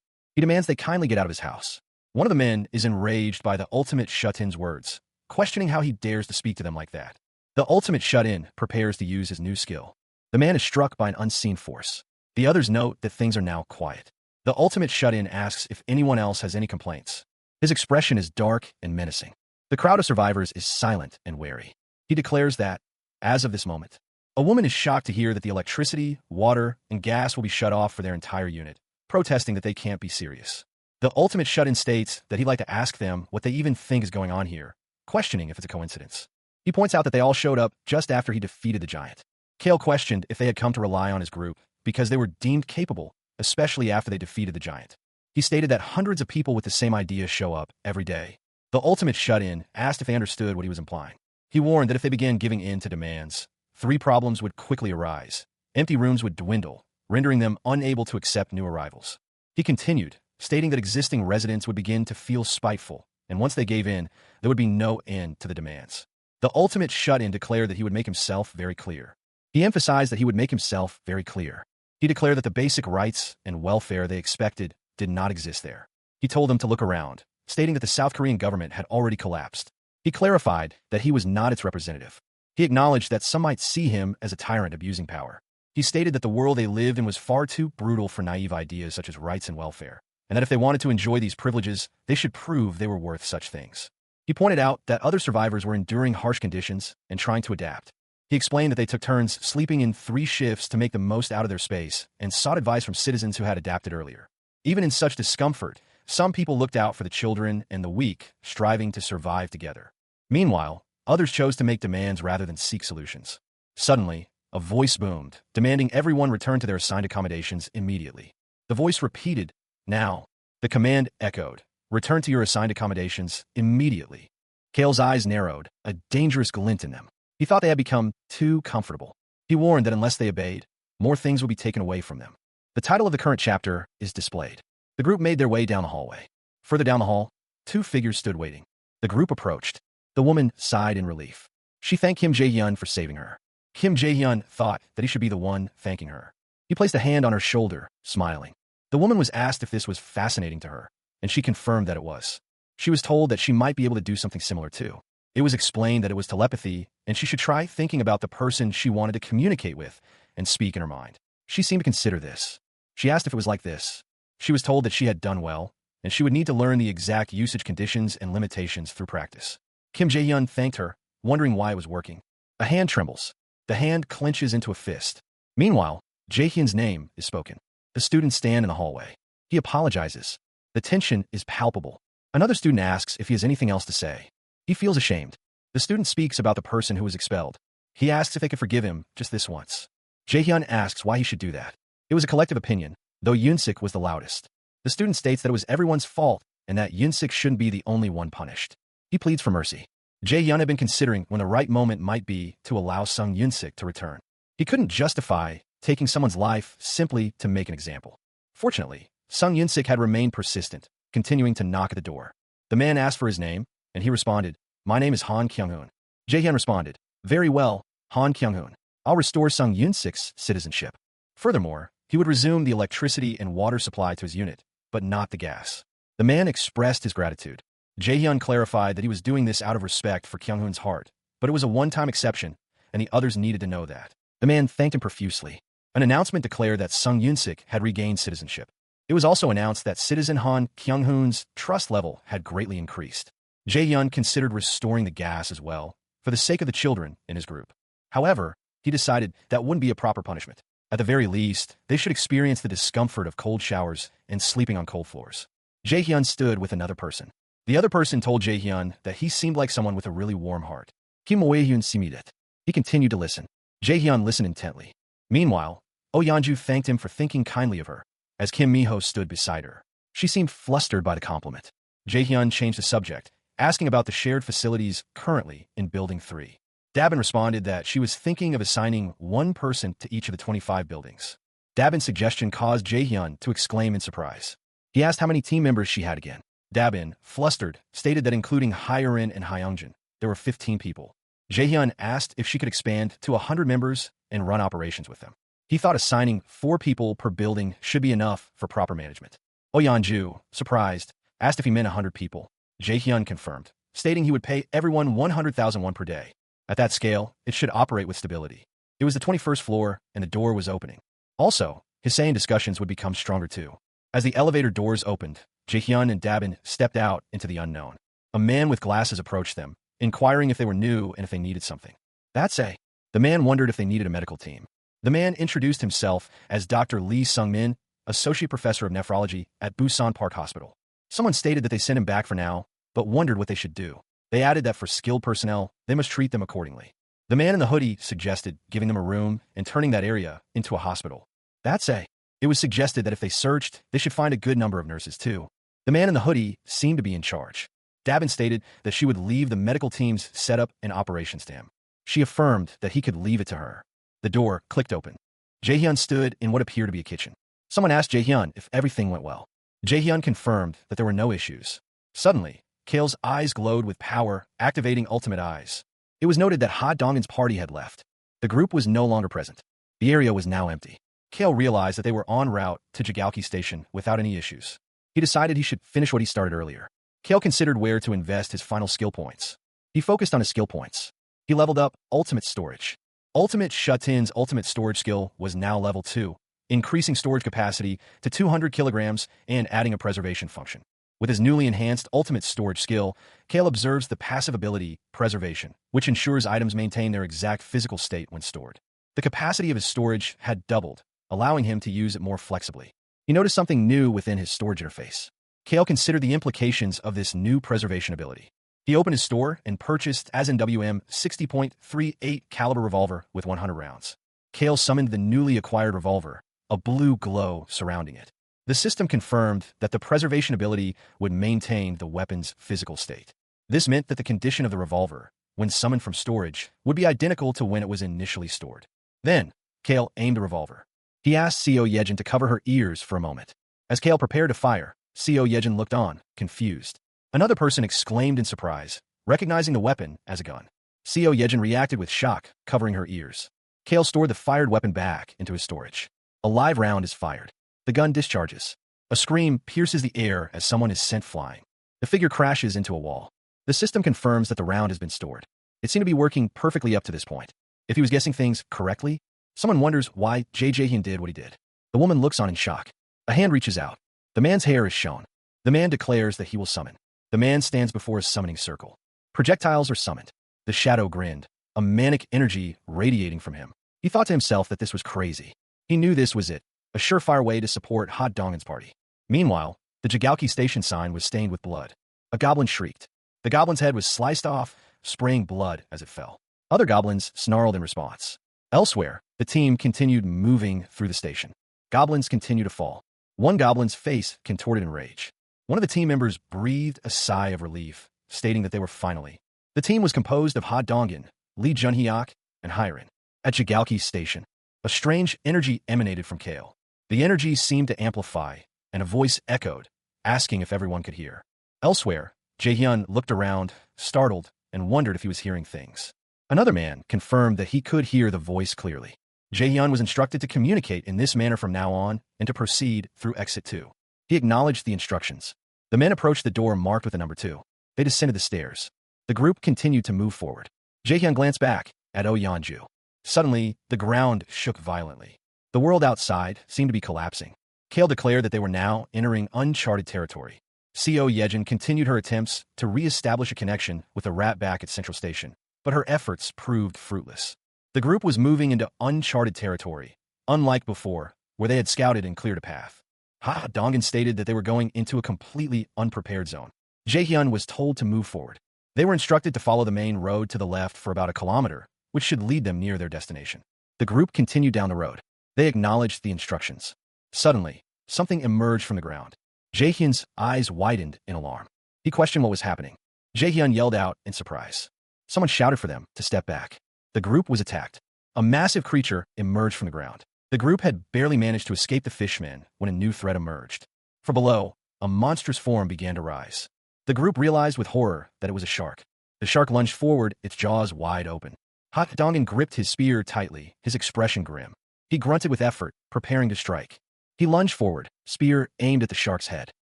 He demands they kindly get out of his house. One of the men is enraged by the ultimate shut-in's words, questioning how he dares to speak to them like that. The ultimate shut-in prepares to use his new skill. The man is struck by an unseen force. The others note that things are now quiet. The ultimate shut-in asks if anyone else has any complaints. His expression is dark and menacing. The crowd of survivors is silent and wary. He declares that, as of this moment, a woman is shocked to hear that the electricity, water, and gas will be shut off for their entire unit, protesting that they can't be serious. The ultimate shut-in states that he'd like to ask them what they even think is going on here, questioning if it's a coincidence. He points out that they all showed up just after he defeated the giant. Kale questioned if they had come to rely on his group because they were deemed capable, especially after they defeated the giant. He stated that hundreds of people with the same idea show up every day. The ultimate shut-in asked if they understood what he was implying. He warned that if they began giving in to demands, 3 problems would quickly arise. Empty rooms would dwindle, rendering them unable to accept new arrivals. He continued, stating that existing residents would begin to feel spiteful, and once they gave in, there would be no end to the demands. The ultimate shut-in declared that he would make himself very clear. He emphasized that he would make himself very clear. He declared that the basic rights and welfare they expected did not exist there. He told them to look around, stating that the South Korean government had already collapsed. He clarified that he was not its representative. He acknowledged that some might see him as a tyrant abusing power. He stated that the world they lived in was far too brutal for naive ideas such as rights and welfare, and that if they wanted to enjoy these privileges, they should prove they were worth such things. He pointed out that other survivors were enduring harsh conditions and trying to adapt. He explained that they took turns sleeping in 3 shifts to make the most out of their space and sought advice from citizens who had adapted earlier. Even in such discomfort, some people looked out for the children and the weak, striving to survive together. Meanwhile, others chose to make demands rather than seek solutions. Suddenly, a voice boomed, demanding everyone return to their assigned accommodations immediately. The voice repeated, "Now." The command echoed, "Return to your assigned accommodations immediately." Kale's eyes narrowed, a dangerous glint in them. He thought they had become too comfortable. He warned that unless they obeyed, more things would be taken away from them. The title of the current chapter is displayed. The group made their way down the hallway. Further down the hall, 2 figures stood waiting. The group approached. The woman sighed in relief. She thanked Kim Jae-hyun for saving her. Kim Jae-hyun thought that he should be the one thanking her. He placed a hand on her shoulder, smiling. The woman was asked if this was fascinating to her, and she confirmed that it was. She was told that she might be able to do something similar too. It was explained that it was telepathy, and she should try thinking about the person she wanted to communicate with and speak in her mind. She seemed to consider this. She asked if it was like this. She was told that she had done well, and she would need to learn the exact usage conditions and limitations through practice. Kim Jae-hyun thanked her, wondering why it was working. A hand trembles. The hand clenches into a fist. Meanwhile, Jae-hyun's name is spoken. The students stand in the hallway. He apologizes. The tension is palpable. Another student asks if he has anything else to say. He feels ashamed. The student speaks about the person who was expelled. He asks if they could forgive him just this once. Jae-hyun asks why he should do that. It was a collective opinion, though Yoon-sik was the loudest. The student states that it was everyone's fault and that Yoon-sik shouldn't be the only one punished. He pleads for mercy. Jae-hyun had been considering when the right moment might be to allow Sung Yoon-sik to return. He couldn't justify taking someone's life simply to make an example. Fortunately, Sung Yoon-sik had remained persistent, continuing to knock at the door. The man asked for his name, and he responded, "My name is Han Kyung-hoon." Jae-hyun responded, "Very well, Han Kyung-hoon. I'll restore Sung Yoon-sik's citizenship." Furthermore, he would resume the electricity and water supply to his unit, but not the gas. The man expressed his gratitude. Jae-hyun clarified that he was doing this out of respect for Kyung-hoon's heart, but it was a one-time exception, and the others needed to know that. The man thanked him profusely. An announcement declared that Sung Yoon-sik had regained citizenship. It was also announced that citizen Han Kyung-hoon's trust level had greatly increased. Jae-hyun considered restoring the gas as well, for the sake of the children in his group. However, he decided that wouldn't be a proper punishment. At the very least, they should experience the discomfort of cold showers and sleeping on cold floors. Jae-hyun stood with another person. The other person told Jae-hyun that he seemed like someone with a really warm heart. Kim Moe-hyun simidet. He continued to listen. Jae-hyun listened intently. Meanwhile, Oh Yeonju thanked him for thinking kindly of her. As Kim Mi-ho stood beside her, she seemed flustered by the compliment. Jae-hyun changed the subject, asking about the shared facilities currently in Building 3. Dabin responded that she was thinking of assigning one person to each of the 25 buildings. Dabin's suggestion caused Jae-hyun to exclaim in surprise. He asked how many team members she had again. Dabin, flustered, stated that including Hyerin and Hyeongjin, there were 15 people. Jae-hyun asked if she could expand to 100 members and run operations with them. He thought assigning 4 people per building should be enough for proper management. Oh Yeonju, surprised, asked if he meant 100 people. Jae-hyun confirmed, stating he would pay everyone 100,000 won per day. At that scale, it should operate with stability. It was the 21st floor, and the door was opening. Also, his saying discussions would become stronger too. As the elevator doors opened, Jae-hyun and Dabin stepped out into the unknown. A man with glasses approached them, inquiring if they were new and if they needed something. That's a. The man wondered if they needed a medical team. The man introduced himself as Dr. Lee Sung-min, associate professor of nephrology at Busan Park Hospital. Someone stated that they sent him back for now, but wondered what they should do. They added that for skilled personnel, they must treat them accordingly. The man in the hoodie suggested giving them a room and turning that area into a hospital. That's a. It was suggested that if they searched, they should find a good number of nurses too. The man in the hoodie seemed to be in charge. Dabin stated that she would leave the medical team's setup and operations to him. She affirmed that he could leave it to her. The door clicked open. Jae-hyun stood in what appeared to be a kitchen. Someone asked Jae-hyun if everything went well. Jae-hyun confirmed that there were no issues. Suddenly, Kale's eyes glowed with power, activating ultimate eyes. It was noted that Ha Donggin's party had left. The group was no longer present. The area was now empty. Kale realized that they were en route to Jigaoki Station without any issues. He decided he should finish what he started earlier. Kale considered where to invest his final skill points. He focused on his skill points. He leveled up Ultimate Storage. Ultimate Shutin's ultimate storage skill was now level 2, increasing storage capacity to 200 kilograms and adding a preservation function. With his newly enhanced ultimate storage skill, Kale observes the passive ability, Preservation, which ensures items maintain their exact physical state when stored. The capacity of his storage had doubled, allowing him to use it more flexibly. He noticed something new within his storage interface. Kale considered the implications of this new preservation ability. He opened his store and purchased as an WM 60.38 caliber revolver with 100 rounds. Kale summoned the newly acquired revolver, a blue glow surrounding it. The system confirmed that the preservation ability would maintain the weapon's physical state. This meant that the condition of the revolver, when summoned from storage, would be identical to when it was initially stored. Then, Kale aimed the revolver. He asked Seo Yejin to cover her ears for a moment. As Kale prepared to fire, Seo Yejin looked on, confused. Another person exclaimed in surprise, recognizing the weapon as a gun. Seo Yejin reacted with shock, covering her ears. Kale stored the fired weapon back into his storage. A live round is fired. The gun discharges. A scream pierces the air as someone is sent flying. The figure crashes into a wall. The system confirms that the round has been stored. It seemed to be working perfectly up to this point. If he was guessing things correctly, someone wonders why Jae Jae-hyun did what he did. The woman looks on in shock. A hand reaches out. The man's hair is shown. The man declares that he will summon. The man stands before a summoning circle. Projectiles are summoned. The shadow grinned, a manic energy radiating from him. He thought to himself that this was crazy. He knew this was it, a surefire way to support Hot Dongin's party. Meanwhile, the Jigaoki station sign was stained with blood. A goblin shrieked. The goblin's head was sliced off, spraying blood as it fell. Other goblins snarled in response. Elsewhere, the team continued moving through the station. Goblins continued to fall. One goblin's face contorted in rage. One of the team members breathed a sigh of relief, stating that they were finally. The team was composed of Ha Dongin, Lee Junhyuk, and Hyrin. At Jigaoki station, a strange energy emanated from Kale. The energy seemed to amplify, and a voice echoed, asking if everyone could hear. Elsewhere, Jaehyun looked around, startled, and wondered if he was hearing things. Another man confirmed that he could hear the voice clearly. Jaehyun was instructed to communicate in this manner from now on and to proceed through exit 2. He acknowledged the instructions. The men approached the door marked with the number 2. They descended the stairs. The group continued to move forward. Jaehyun glanced back at Oyeonju. Suddenly, the ground shook violently. The world outside seemed to be collapsing. Kale declared that they were now entering uncharted territory. Co Yejin continued her attempts to re-establish a connection with the rat back at Central Station, but her efforts proved fruitless. The group was moving into uncharted territory, unlike before, where they had scouted and cleared a path. Ha Dongin stated that they were going into a completely unprepared zone. Jaehyun was told to move forward. They were instructed to follow the main road to the left for about a kilometer, which should lead them near their destination. The group continued down the road. They acknowledged the instructions. Suddenly, something emerged from the ground. Jaehyun's eyes widened in alarm. He questioned what was happening. Jaehyun yelled out in surprise. Someone shouted for them to step back. The group was attacked. A massive creature emerged from the ground. The group had barely managed to escape the fishmen when a new threat emerged. From below, a monstrous form began to rise. The group realized with horror that it was a shark. The shark lunged forward, its jaws wide open. Hot Dongin gripped his spear tightly, his expression grim. He grunted with effort, preparing to strike. He lunged forward, spear aimed at the shark's head.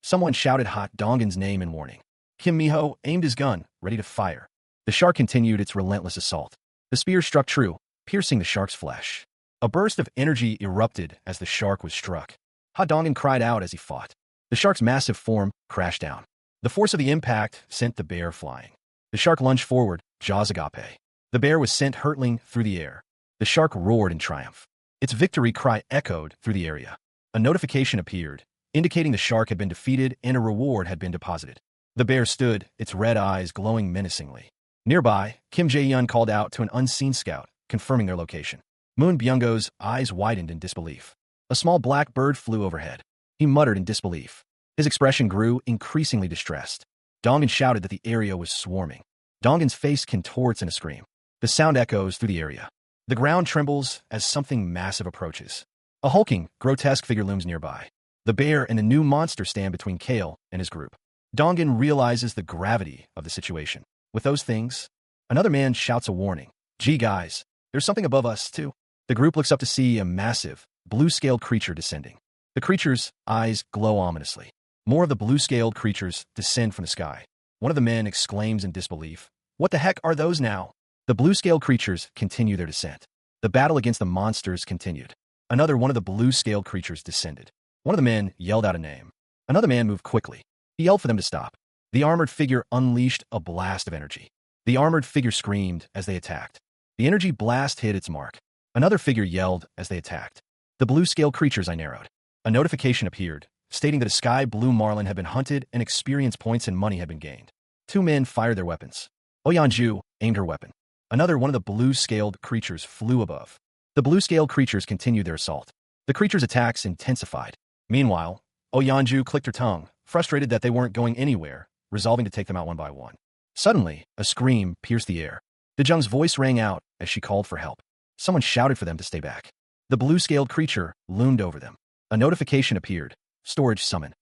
Someone shouted Hot Dongin's name in warning. Kim Miho aimed his gun, ready to fire. The shark continued its relentless assault. The spear struck true, piercing the shark's flesh. A burst of energy erupted as the shark was struck. Hot Dongin cried out as he fought. The shark's massive form crashed down. The force of the impact sent the bear flying. The shark lunged forward, jaws agape. The bear was sent hurtling through the air. The shark roared in triumph. Its victory cry echoed through the area. A notification appeared, indicating the shark had been defeated and a reward had been deposited. The bear stood, its red eyes glowing menacingly. Nearby, Kim Jae-yeon called out to an unseen scout, confirming their location. Moon Byung-go's eyes widened in disbelief. A small black bird flew overhead. He muttered in disbelief. His expression grew increasingly distressed. Dongin shouted that the area was swarming. Dongin's face contorts in a scream. The sound echoes through the area. The ground trembles as something massive approaches. A hulking, grotesque figure looms nearby. The bear and the new monster stand between Kale and his group. Dongin realizes the gravity of the situation. With those things, another man shouts a warning. Gee guys, there's something above us too. The group looks up to see a massive, blue-scaled creature descending. The creature's eyes glow ominously. More of the blue-scaled creatures descend from the sky. One of the men exclaims in disbelief, "What the heck are those now?" The blue-scaled creatures continue their descent. The battle against the monsters continued. Another one of the blue-scaled creatures descended. One of the men yelled out a name. Another man moved quickly. He yelled for them to stop. The armored figure unleashed a blast of energy. The armored figure screamed as they attacked. The energy blast hit its mark. Another figure yelled as they attacked. The blue-scaled creatures I narrowed. A notification appeared, stating that a sky blue marlin had been hunted and experience points and money had been gained. Two men fired their weapons. Oyeonju aimed her weapon. Another one of the blue-scaled creatures flew above. The blue-scaled creatures continued their assault. The creatures' attacks intensified. Meanwhile, Oyeonju clicked her tongue, frustrated that they weren't going anywhere, resolving to take them out one by one. Suddenly, a scream pierced the air. Dejung's voice rang out as she called for help. Someone shouted for them to stay back. The blue-scaled creature loomed over them. A notification appeared. Storage summon.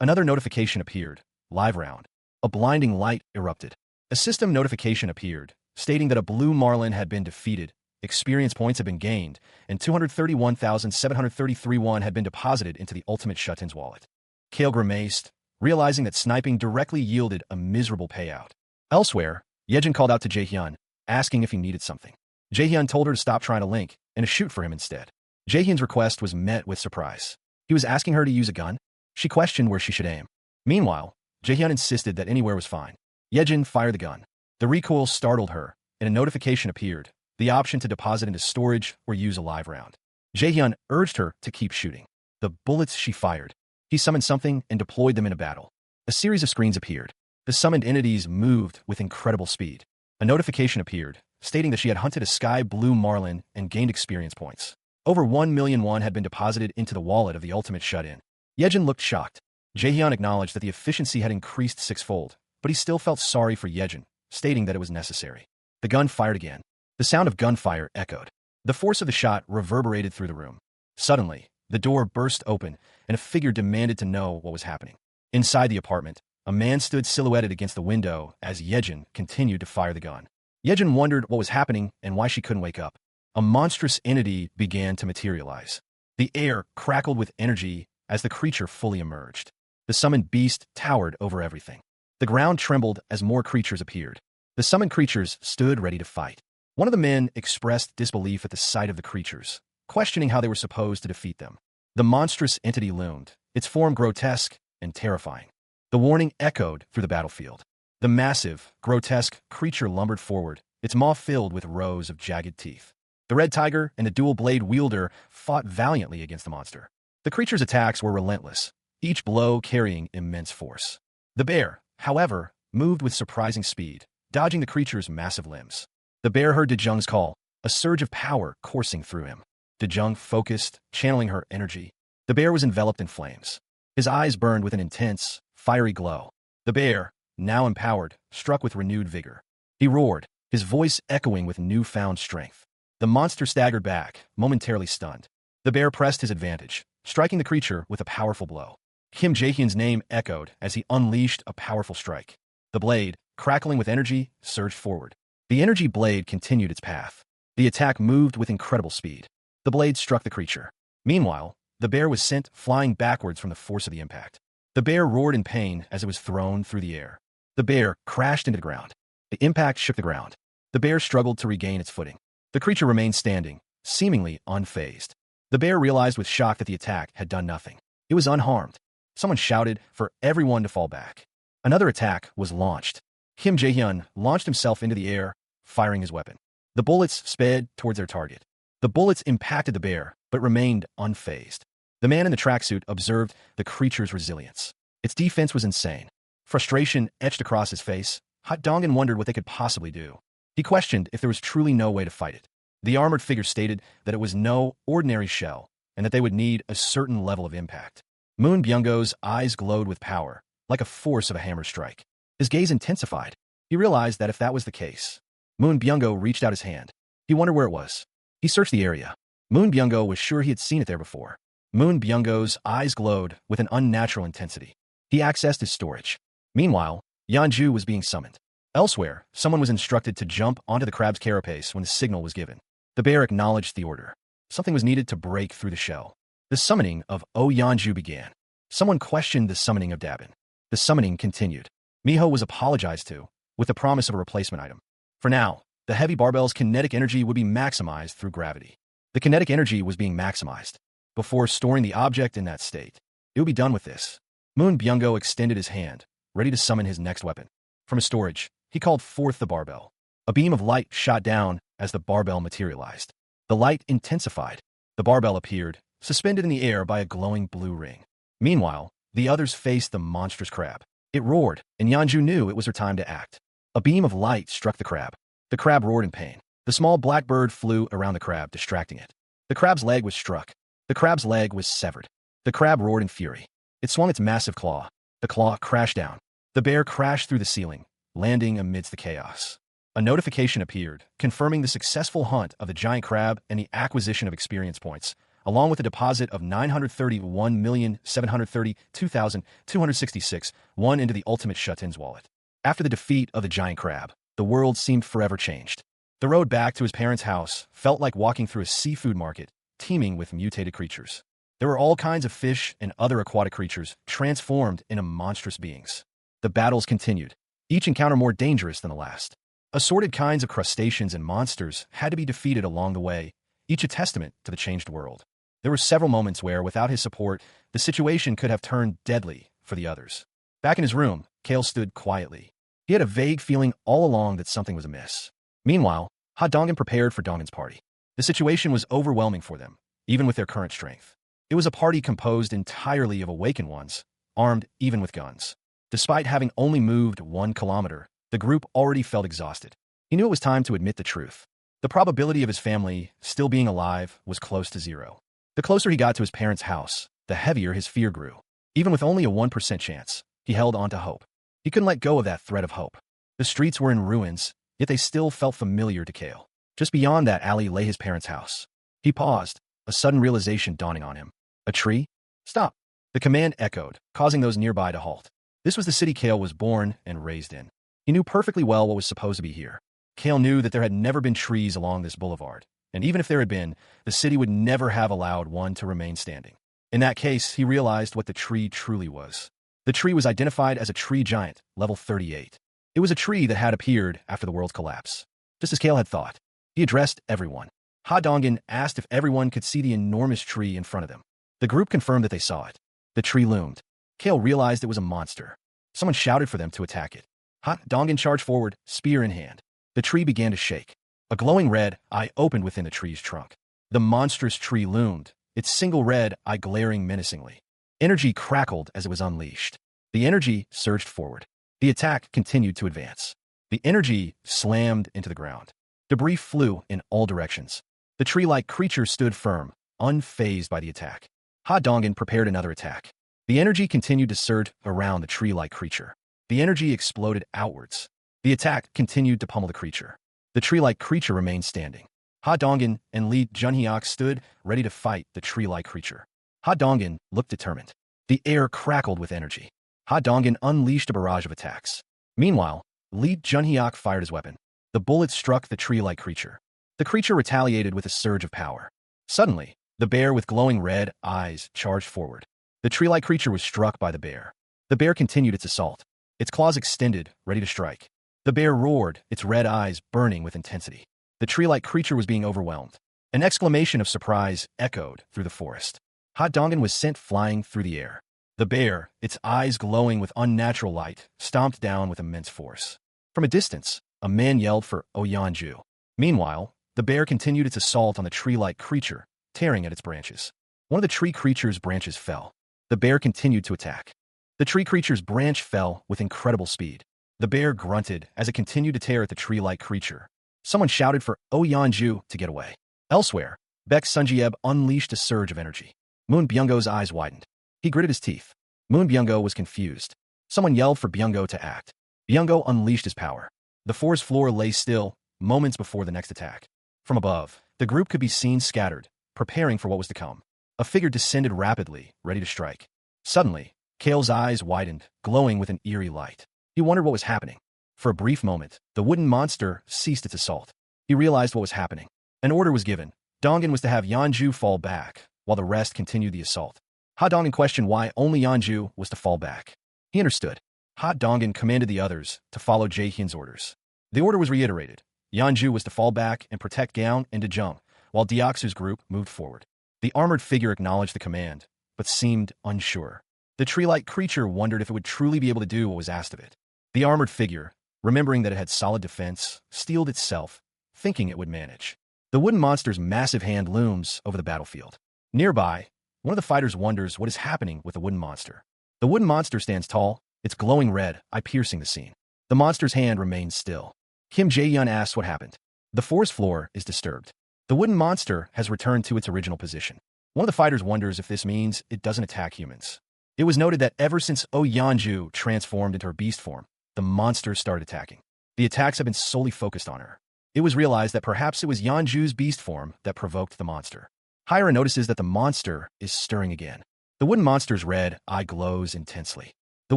Another notification appeared. Live round. A blinding light erupted. A system notification appeared, stating that a blue marlin had been defeated, experience points had been gained, and 231,733 won had been deposited into the ultimate Shutten's wallet. Kale grimaced, realizing that sniping directly yielded a miserable payout. Elsewhere, Yejin called out to Jaehyun, asking if he needed something. Jaehyun told her to stop trying to link and to shoot for him instead. Jaehyun's request was met with surprise. He was asking her to use a gun? She questioned where she should aim. Meanwhile, Jaehyun insisted that anywhere was fine. Yejin fired the gun. The recoil startled her, and a notification appeared, the option to deposit into storage or use a live round. Jaehyun urged her to keep shooting. The bullets she fired. He summoned something and deployed them in a battle. A series of screens appeared. The summoned entities moved with incredible speed. A notification appeared, stating that she had hunted a sky blue marlin and gained experience points. Over 1 million won had been deposited into the wallet of the ultimate shut-in. Yejin looked shocked. Jaehyun acknowledged that the efficiency had increased sixfold, but he still felt sorry for Yejin, stating that it was necessary. The gun fired again. The sound of gunfire echoed. The force of the shot reverberated through the room. Suddenly, the door burst open, and a figure demanded to know what was happening. Inside the apartment, a man stood silhouetted against the window as Yejin continued to fire the gun. Yejin wondered what was happening and why she couldn't wake up. A monstrous entity began to materialize. The air crackled with energy as the creature fully emerged. The summoned beast towered over everything. The ground trembled as more creatures appeared. The summoned creatures stood ready to fight. One of the men expressed disbelief at the sight of the creatures, questioning how they were supposed to defeat them. The monstrous entity loomed, its form grotesque and terrifying. The warning echoed through the battlefield. The massive, grotesque creature lumbered forward, its maw filled with rows of jagged teeth. The red tiger and the dual-blade wielder fought valiantly against the monster. The creature's attacks were relentless, each blow carrying immense force. The bear, however, moved with surprising speed, dodging the creature's massive limbs. The bear heard Dejung's call, a surge of power coursing through him. Dejung focused, channeling her energy. The bear was enveloped in flames. His eyes burned with an intense, fiery glow. The bear, now empowered, struck with renewed vigor. He roared, his voice echoing with newfound strength. The monster staggered back, momentarily stunned. The bear pressed his advantage, striking the creature with a powerful blow. Kim Jae-hyun's name echoed as he unleashed a powerful strike. The blade, crackling with energy, surged forward. The energy blade continued its path. The attack moved with incredible speed. The blade struck the creature. Meanwhile, the bear was sent flying backwards from the force of the impact. The bear roared in pain as it was thrown through the air. The bear crashed into the ground. The impact shook the ground. The bear struggled to regain its footing. The creature remained standing, seemingly unfazed. The bear realized with shock that the attack had done nothing. It was unharmed. Someone shouted for everyone to fall back. Another attack was launched. Kim Jae-hyun launched himself into the air, firing his weapon. The bullets sped towards their target. The bullets impacted the bear, but remained unfazed. The man in the tracksuit observed the creature's resilience. Its defense was insane. Frustration etched across his face. Hot Dongan wondered what they could possibly do. He questioned if there was truly no way to fight it. The armored figure stated that it was no ordinary shell, and that they would need a certain level of impact. Moon Byung-go's eyes glowed with power, like a force of a hammer strike. His gaze intensified. He realized that if that was the case, Moon Byung-go reached out his hand. He wondered where it was. He searched the area. Moon Byung-go was sure he had seen it there before. Moon Byung-go's eyes glowed with an unnatural intensity. He accessed his storage. Meanwhile, Yeonju was being summoned. Elsewhere, someone was instructed to jump onto the crab's carapace when the signal was given. The bear acknowledged the order. Something was needed to break through the shell. The summoning of Oh Yeonju began. Someone questioned the summoning of Dabin. The summoning continued. Miho was apologized to, with the promise of a replacement item. For now, the heavy barbell's kinetic energy would be maximized through gravity. The kinetic energy was being maximized. Before storing the object in that state, it would be done with this. Moon Byung-go extended his hand, ready to summon his next weapon. From his storage, he called forth the barbell. A beam of light shot down as the barbell materialized. The light intensified. The barbell appeared, suspended in the air by a glowing blue ring. Meanwhile, the others faced the monstrous crab. It roared, and Yeonju knew it was her time to act. A beam of light struck the crab. The crab roared in pain. The small black bird flew around the crab, distracting it. The crab's leg was struck. The crab's leg was severed. The crab roared in fury. It swung its massive claw. The claw crashed down. The bear crashed through the ceiling, landing amidst the chaos. A notification appeared, confirming the successful hunt of the giant crab and the acquisition of experience points, along with a deposit of 931,732,266 won into the ultimate shut-in's wallet. After the defeat of the giant crab, the world seemed forever changed. The road back to his parents' house felt like walking through a seafood market, teeming with mutated creatures. There were all kinds of fish and other aquatic creatures transformed into monstrous beings. The battles continued, each encounter more dangerous than the last. Assorted kinds of crustaceans and monsters had to be defeated along the way, each a testament to the changed world. There were several moments where, without his support, the situation could have turned deadly for the others. Back in his room, Kale stood quietly. He had a vague feeling all along that something was amiss. Meanwhile, Ha Dongin prepared for Dongin's party. The situation was overwhelming for them, even with their current strength. It was a party composed entirely of awakened ones, armed even with guns. Despite having only moved 1 kilometer, the group already felt exhausted. He knew it was time to admit the truth. The probability of his family still being alive was close to 0. The closer he got to his parents' house, the heavier his fear grew. Even with only a 1% chance, he held on to hope. He couldn't let go of that thread of hope. The streets were in ruins, yet they still felt familiar to Kale. Just beyond that alley lay his parents' house. He paused, a sudden realization dawning on him. A tree? Stop! The command echoed, causing those nearby to halt. This was the city Kale was born and raised in. He knew perfectly well what was supposed to be here. Kale knew that there had never been trees along this boulevard, and even if there had been, the city would never have allowed one to remain standing. In that case, he realized what the tree truly was. The tree was identified as a tree giant, level 38. It was a tree that had appeared after the world's collapse. Just as Kale had thought, he addressed everyone. Ha Dongin asked if everyone could see the enormous tree in front of them. The group confirmed that they saw it. The tree loomed. Kale realized it was a monster. Someone shouted for them to attack it. Ha Dongin charged forward, spear in hand. The tree began to shake. A glowing red eye opened within the tree's trunk. The monstrous tree loomed, its single red eye glaring menacingly. Energy crackled as it was unleashed. The energy surged forward. The attack continued to advance. The energy slammed into the ground. Debris flew in all directions. The tree-like creature stood firm, unfazed by the attack. Ha Dongin prepared another attack. The energy continued to surge around the tree-like creature. The energy exploded outwards. The attack continued to pummel the creature. The tree-like creature remained standing. Ha Dongin and Li Junhyuk stood ready to fight the tree-like creature. Ha Dongin looked determined. The air crackled with energy. Ha Dongin unleashed a barrage of attacks. Meanwhile, Li Junhyuk fired his weapon. The bullet struck the tree-like creature. The creature retaliated with a surge of power. Suddenly, the bear with glowing red eyes charged forward. The tree-like creature was struck by the bear. The bear continued its assault. Its claws extended, ready to strike. The bear roared, its red eyes burning with intensity. The tree-like creature was being overwhelmed. An exclamation of surprise echoed through the forest. Ha Dongin was sent flying through the air. The bear, its eyes glowing with unnatural light, stomped down with immense force. From a distance, a man yelled for Oyanju. Meanwhile, the bear continued its assault on the tree-like creature, tearing at its branches. One of the tree creature's branches fell. The bear continued to attack. The tree creature's branch fell with incredible speed. The bear grunted as it continued to tear at the tree-like creature. Someone shouted for Oyanju to get away. Elsewhere, Baek Sunjieb unleashed a surge of energy. Moon Byunggo's eyes widened. He gritted his teeth. Moon Byunggo was confused. Someone yelled for Byunggo to act. Byunggo unleashed his power. The forest floor lay still, moments before the next attack. From above, the group could be seen scattered, preparing for what was to come. A figure descended rapidly, ready to strike. Suddenly, Kale's eyes widened, glowing with an eerie light. He wondered what was happening. For a brief moment, the wooden monster ceased its assault. He realized what was happening. An order was given. Dongin was to have Yanju fall back, while the rest continued the assault. Ha Dongin questioned why only Yanju was to fall back. He understood. Ha Dongin commanded the others to follow Jae Hyun's orders. The order was reiterated. Yanju was to fall back and protect Gaon and Dejung, while Deoksu's group moved forward. The armored figure acknowledged the command, but seemed unsure. The tree-like creature wondered if it would truly be able to do what was asked of it. The armored figure, remembering that it had solid defense, steeled itself, thinking it would manage. The wooden monster's massive hand looms over the battlefield. Nearby, one of the fighters wonders what is happening with the wooden monster. The wooden monster stands tall, its glowing red eye piercing the scene. The monster's hand remains still. Kim Jae-yeon asks what happened. The forest floor is disturbed. The wooden monster has returned to its original position. One of the fighters wonders if this means it doesn't attack humans. It was noted that ever since Oyanju transformed into her beast form, the monster started attacking. The attacks have been solely focused on her. It was realized that perhaps it was Yanju's beast form that provoked the monster. Hyra notices that the monster is stirring again. The wooden monster's red eye glows intensely. The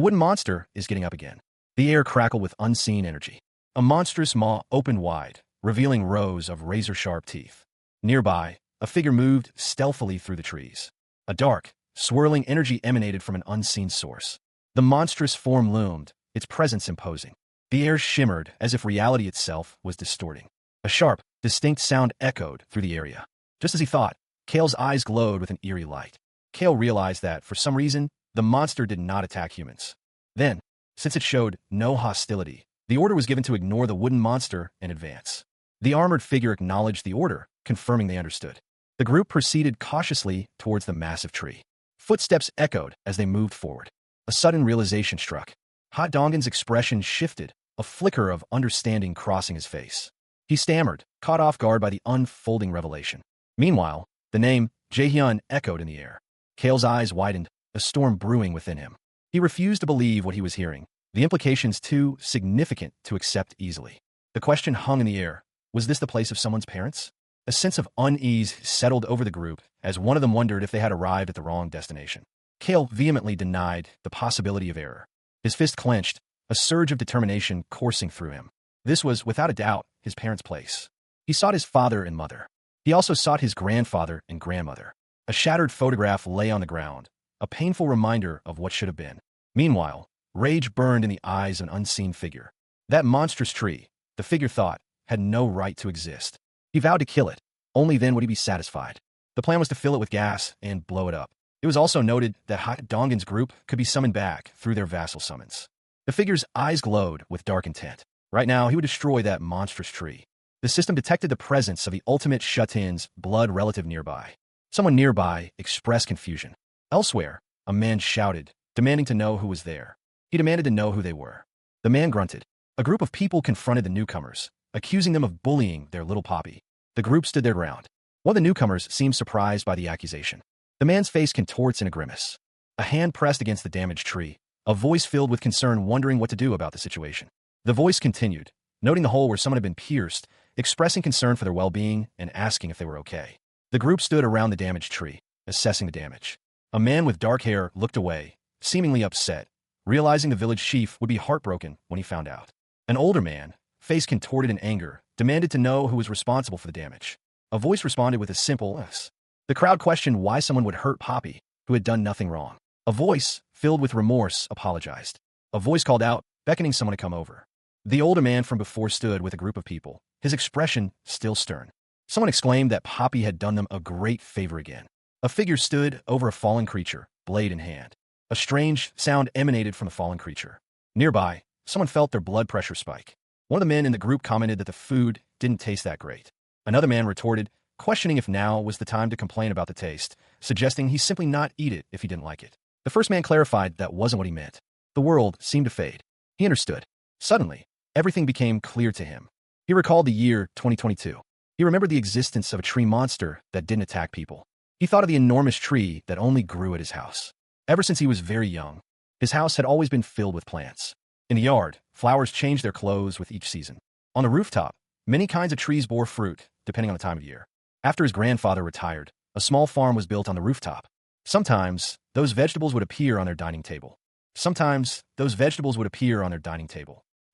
wooden monster is getting up again. The air crackled with unseen energy. A monstrous maw opened wide, revealing rows of razor-sharp teeth. Nearby, a figure moved stealthily through the trees. A dark, swirling energy emanated from an unseen source. The monstrous form loomed, its presence imposing. The air shimmered as if reality itself was distorting. A sharp, distinct sound echoed through the area. Just as he thought, Kale's eyes glowed with an eerie light. Kale realized that, for some reason, the monster did not attack humans. Then, since it showed no hostility, the order was given to ignore the wooden monster and advance. The armored figure acknowledged the order, confirming they understood. The group proceeded cautiously towards the massive tree. Footsteps echoed as they moved forward. A sudden realization struck. Ha Donggen's expression shifted, a flicker of understanding crossing his face. He stammered, caught off guard by the unfolding revelation. Meanwhile, the name Jaehyun echoed in the air. Kale's eyes widened, a storm brewing within him. He refused to believe what he was hearing, the implications too significant to accept easily. The question hung in the air. Was this the place of someone's parents? A sense of unease settled over the group as one of them wondered if they had arrived at the wrong destination. Kale vehemently denied the possibility of error. His fist clenched, a surge of determination coursing through him. This was, without a doubt, his parents' place. He sought his father and mother. He also sought his grandfather and grandmother. A shattered photograph lay on the ground, a painful reminder of what should have been. Meanwhile, rage burned in the eyes of an unseen figure. That monstrous tree, the figure thought, had no right to exist. He vowed to kill it. Only then would he be satisfied. The plan was to fill it with gas and blow it up. It was also noted that Ha Donggen's group could be summoned back through their vassal summons. The figure's eyes glowed with dark intent. Right now, he would destroy that monstrous tree. The system detected the presence of the ultimate Shutin's blood relative nearby. Someone nearby expressed confusion. Elsewhere, a man shouted, demanding to know who was there. He demanded to know who they were. The man grunted. A group of people confronted the newcomers, accusing them of bullying their little poppy. The group stood their ground. One of the newcomers seemed surprised by the accusation. The man's face contorts in a grimace. A hand pressed against the damaged tree, a voice filled with concern wondering what to do about the situation. The voice continued, noting the hole where someone had been pierced, expressing concern for their well-being and asking if they were okay. The group stood around the damaged tree, assessing the damage. A man with dark hair looked away, seemingly upset, realizing the village chief would be heartbroken when he found out. An older man, face contorted in anger, demanded to know who was responsible for the damage. A voice responded with a simple "yes." The crowd questioned why someone would hurt Poppy, who had done nothing wrong. A voice, filled with remorse, apologized. A voice called out, beckoning someone to come over. The older man from before stood with a group of people, his expression still stern. Someone exclaimed that Poppy had done them a great favor again. A figure stood over a fallen creature, blade in hand. A strange sound emanated from the fallen creature. Nearby, someone felt their blood pressure spike. One of the men in the group commented that the food didn't taste that great. Another man retorted, questioning if now was the time to complain about the taste, suggesting he simply not eat it if he didn't like it. The first man clarified that wasn't what he meant. The world seemed to fade. He understood. Suddenly, everything became clear to him. He recalled the year 2022. He remembered the existence of a tree monster that didn't attack people. He thought of the enormous tree that only grew at his house. Ever since he was very young, his house had always been filled with plants. In the yard, flowers changed their clothes with each season. On the rooftop, many kinds of trees bore fruit, depending on the time of year. After his grandfather retired, a small farm was built on the rooftop. Sometimes, those vegetables would appear on their dining table.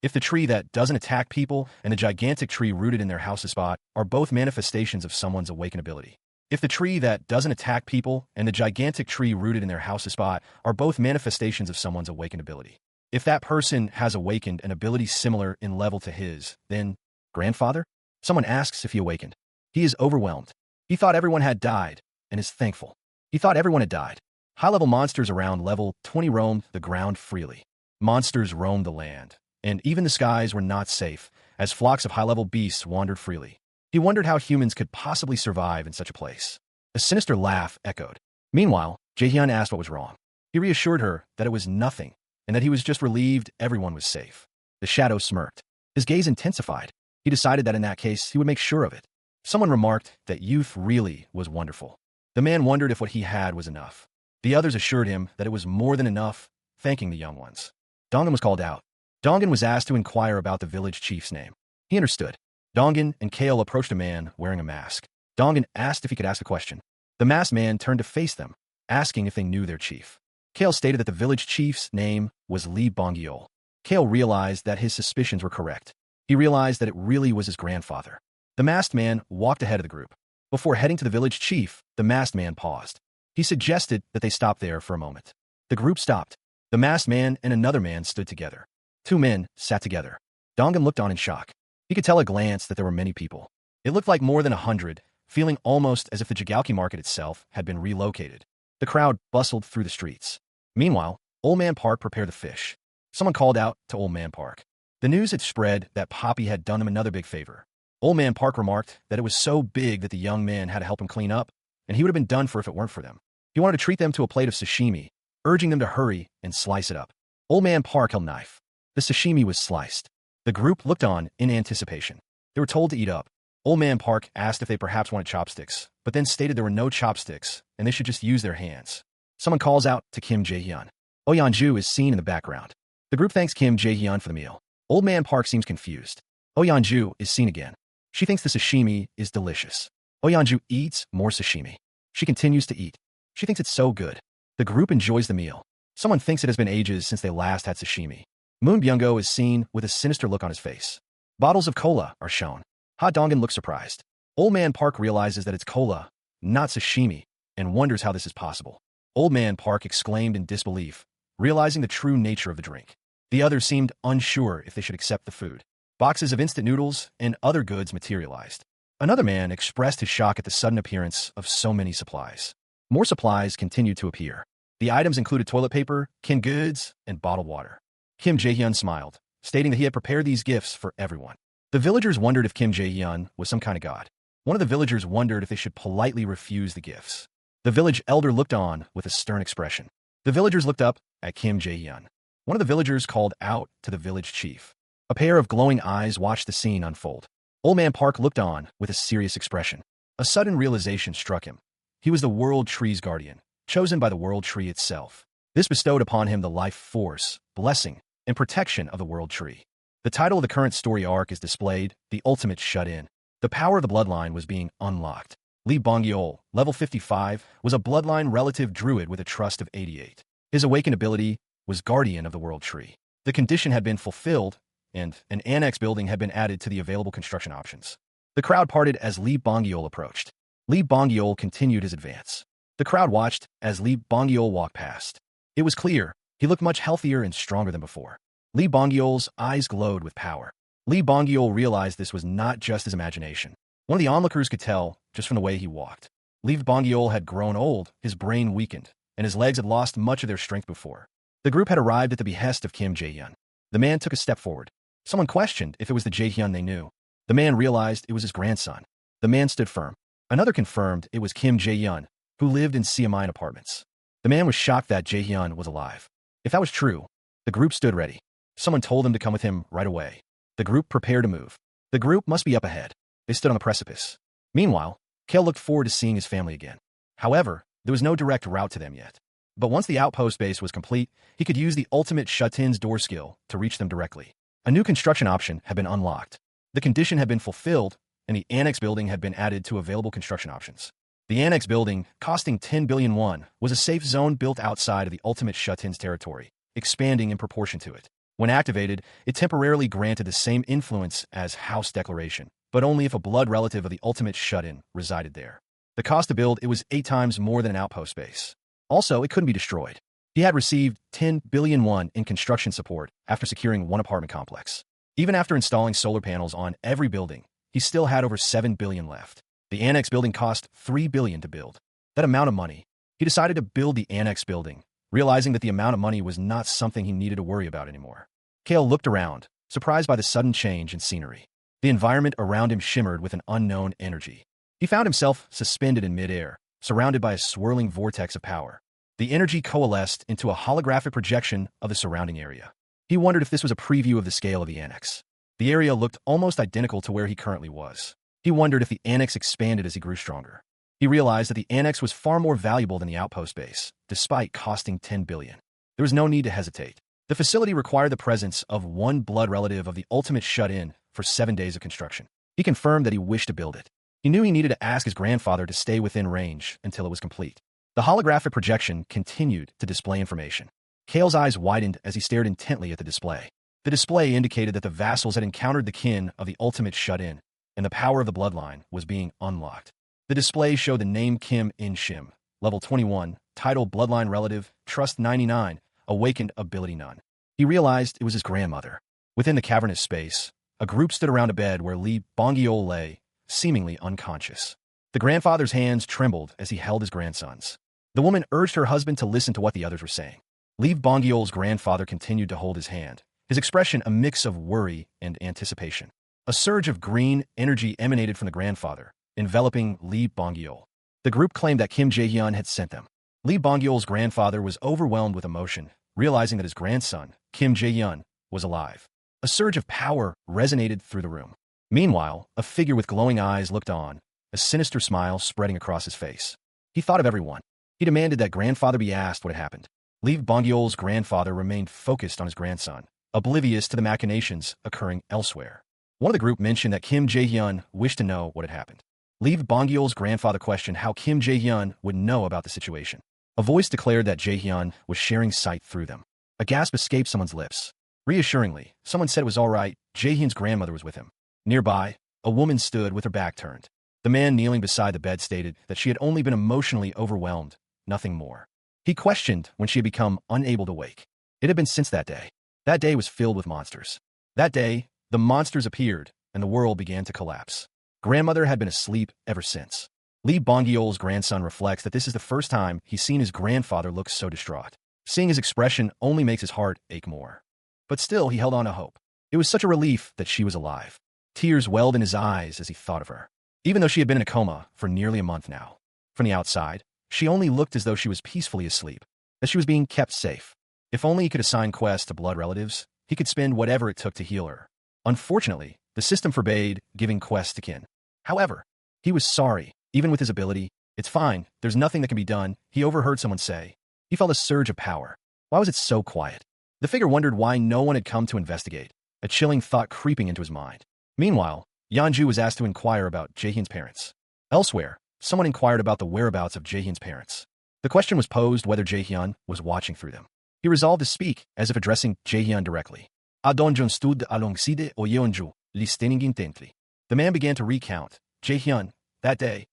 If the tree that doesn't attack people and the gigantic tree rooted in their house's spot are both manifestations of someone's awakened ability. If the tree that doesn't attack people and the gigantic tree rooted in their house's spot are both manifestations of someone's awakened ability. If that person has awakened an ability similar in level to his, then, grandfather? Someone asks if he awakened. He is overwhelmed. He thought everyone had died, and is thankful. High-level monsters around level 20 roamed the ground freely. Monsters roamed the land, and even the skies were not safe, as flocks of high-level beasts wandered freely. He wondered how humans could possibly survive in such a place. A sinister laugh echoed. Meanwhile, Jaehyun asked what was wrong. He reassured her that it was nothing, and that he was just relieved everyone was safe. The shadow smirked. His gaze intensified. He decided that in that case, he would make sure of it. Someone remarked that youth really was wonderful. The man wondered if what he had was enough. The others assured him that it was more than enough, thanking the young ones. Donggen was called out. Donggen was asked to inquire about the village chief's name. He understood. Donggen and Kale approached a man wearing a mask. Donggen asked if he could ask a question. The masked man turned to face them, asking if they knew their chief. Kale stated that the village chief's name was Lee Bongyeol. Kale realized that his suspicions were correct. He realized that it really was his grandfather. The masked man walked ahead of the group. Before heading to the village chief, the masked man paused. He suggested that they stop there for a moment. The group stopped. The masked man and another man stood together. Two men sat together. Donggen looked on in shock. He could tell at a glance that there were many people. It looked like more than 100, feeling almost as if the Jigaoki market itself had been relocated. The crowd bustled through the streets. Meanwhile, Old Man Park prepared the fish. Someone called out to Old Man Park. The news had spread that Poppy had done them another big favor. Old Man Park remarked that it was so big that the young man had to help him clean up, and he would have been done for if it weren't for them. He wanted to treat them to a plate of sashimi, urging them to hurry and slice it up. Old Man Park held a knife. The sashimi was sliced. The group looked on in anticipation. They were told to eat up. Old Man Park asked if they perhaps wanted chopsticks, but then stated there were no chopsticks and they should just use their hands. Someone calls out to Kim Jae-hyun. Oh Yeon-ju is seen in the background. The group thanks Kim Jae-hyun for the meal. Old Man Park seems confused. Oh Yeon-ju is seen again. She thinks the sashimi is delicious. Oh Yeon-ju eats more sashimi. She continues to eat. She thinks it's so good. The group enjoys the meal. Someone thinks it has been ages since they last had sashimi. Moon Byung-go is seen with a sinister look on his face. Bottles of cola are shown. Ha Dong-in looks surprised. Old Man Park realizes that it's cola, not sashimi, and wonders how this is possible. Old Man Park exclaimed in disbelief, realizing the true nature of the drink. The others seemed unsure if they should accept the food. Boxes of instant noodles and other goods materialized. Another man expressed his shock at the sudden appearance of so many supplies. More supplies continued to appear. The items included toilet paper, canned goods, and bottled water. Kim Jae-hyun smiled, stating that he had prepared these gifts for everyone. The villagers wondered if Kim Jae-hyun was some kind of god. One of the villagers wondered if they should politely refuse the gifts. The village elder looked on with a stern expression. The villagers looked up at Kim Jae-hyun. One of the villagers called out to the village chief. A pair of glowing eyes watched the scene unfold. Old Man Park looked on with a serious expression. A sudden realization struck him. He was the World Tree's guardian, chosen by the World Tree itself. This bestowed upon him the life force, blessing, and protection of the World Tree. The title of the current story arc is displayed, The Ultimate Shut-In. The power of the bloodline was being unlocked. Lee Bong-yeol, level 55, was a bloodline relative druid with a trust of 88. His awakened ability was Guardian of the World Tree. The condition had been fulfilled, and an annex building had been added to the available construction options. The crowd parted as Lee Bong-yeol approached. Lee Bong-yeol continued his advance. The crowd watched as Lee Bong-yeol walked past. It was clear, he looked much healthier and stronger than before. Lee Bong-yeol's eyes glowed with power. Lee Bong-yeol realized this was not just his imagination. One of the onlookers could tell just from the way he walked. Lee Bong-yeol had grown old, his brain weakened, and his legs had lost much of their strength before. The group had arrived at the behest of Kim Jae-hyun. The man took a step forward. Someone questioned if it was the Jae-hyun they knew. The man realized it was his grandson. The man stood firm. Another confirmed it was Kim Jae-hyun, who lived in Siamine apartments. The man was shocked that Jae-hyun was alive. If that was true, the group stood ready. Someone told them to come with him right away. The group prepared to move. The group must be up ahead. They stood on the precipice. Meanwhile, Kale looked forward to seeing his family again. However, there was no direct route to them yet. But once the outpost base was complete, he could use the ultimate shut-in's door skill to reach them directly. A new construction option had been unlocked. The condition had been fulfilled, and the annex building had been added to available construction options. The annex building, costing 10 billion won, was a safe zone built outside of the ultimate shut-in's territory, expanding in proportion to it. When activated, it temporarily granted the same influence as House Declaration, but only if a blood relative of the ultimate shut-in resided there. The cost to build it was 8 times more than an outpost base. Also, it couldn't be destroyed. He had received 10 billion won in construction support after securing one apartment complex. Even after installing solar panels on every building, he still had over 7 billion left. The annex building cost 3 billion to build. That amount of money. He decided to build the annex building, realizing that the amount of money was not something he needed to worry about anymore. Kale looked around, surprised by the sudden change in scenery. The environment around him shimmered with an unknown energy. He found himself suspended in midair, surrounded by a swirling vortex of power. The energy coalesced into a holographic projection of the surrounding area. He wondered if this was a preview of the scale of the annex. The area looked almost identical to where he currently was. He wondered if the annex expanded as he grew stronger. He realized that the annex was far more valuable than the outpost base, despite costing 10 billion. There was no need to hesitate. The facility required the presence of one blood relative of the ultimate shut-in for 7 days of construction. He confirmed that he wished to build it. He knew he needed to ask his grandfather to stay within range until it was complete. The holographic projection continued to display information. Kale's eyes widened as he stared intently at the display. The display indicated that the vassals had encountered the kin of the ultimate shut-in, and the power of the bloodline was being unlocked. The display showed the name Kim In-shim, level 21, title Bloodline Relative, Trust 99, Awakened Ability None. He realized it was his grandmother. Within the cavernous space, a group stood around a bed where Lee Bong-yeol lay, seemingly unconscious. The grandfather's hands trembled as he held his grandson's. The woman urged her husband to listen to what the others were saying. Leave Bongiol's grandfather continued to hold his hand, his expression a mix of worry and anticipation. A surge of green energy emanated from the grandfather, enveloping Lee Bongiol. The group claimed that Kim Jae-hyun had sent them. Lee Bongiol's grandfather was overwhelmed with emotion, realizing that his grandson, Kim Jae-hyun, was alive. A surge of power resonated through the room. Meanwhile, a figure with glowing eyes looked on, a sinister smile spreading across his face. He thought of everyone. He demanded that grandfather be asked what had happened. Lee Bongiol's grandfather remained focused on his grandson, oblivious to the machinations occurring elsewhere. One of the group mentioned that Kim Jae-hyun wished to know what had happened. Lee Bongiol's grandfather questioned how Kim Jae-hyun would know about the situation. A voice declared that Jae-hyun was sharing sight through them. A gasp escaped someone's lips. Reassuringly, someone said it was all right. Jae-hyun's grandmother was with him. Nearby, a woman stood with her back turned. The man kneeling beside the bed stated that she had only been emotionally overwhelmed, nothing more. He questioned when she had become unable to wake. It had been since that day. That day was filled with monsters. That day, the monsters appeared, and the world began to collapse. Grandmother had been asleep ever since. Lee Bongiol's grandson reflects that this is the first time he's seen his grandfather look so distraught. Seeing his expression only makes his heart ache more. But still, he held on to hope. It was such a relief that she was alive. Tears welled in his eyes as he thought of her. Even though she had been in a coma for nearly a month now. From the outside, she only looked as though she was peacefully asleep, that she was being kept safe. If only he could assign quests to blood relatives, he could spend whatever it took to heal her. Unfortunately, the system forbade giving quests to kin. However, he was sorry, even with his ability. It's fine, there's nothing that can be done, he overheard someone say. He felt a surge of power. Why was it so quiet? The figure wondered why no one had come to investigate, a chilling thought creeping into his mind. Meanwhile, Yeonju was asked to inquire about Jaehyun's parents. Elsewhere, someone inquired about the whereabouts of Jaehyun's parents. The question was posed whether Jaehyun was watching through them. He resolved to speak, as if addressing Jaehyun directly. Adonjon stood alongside o Yeonju, listening intently. The man began to recount. Jaehyun, that day.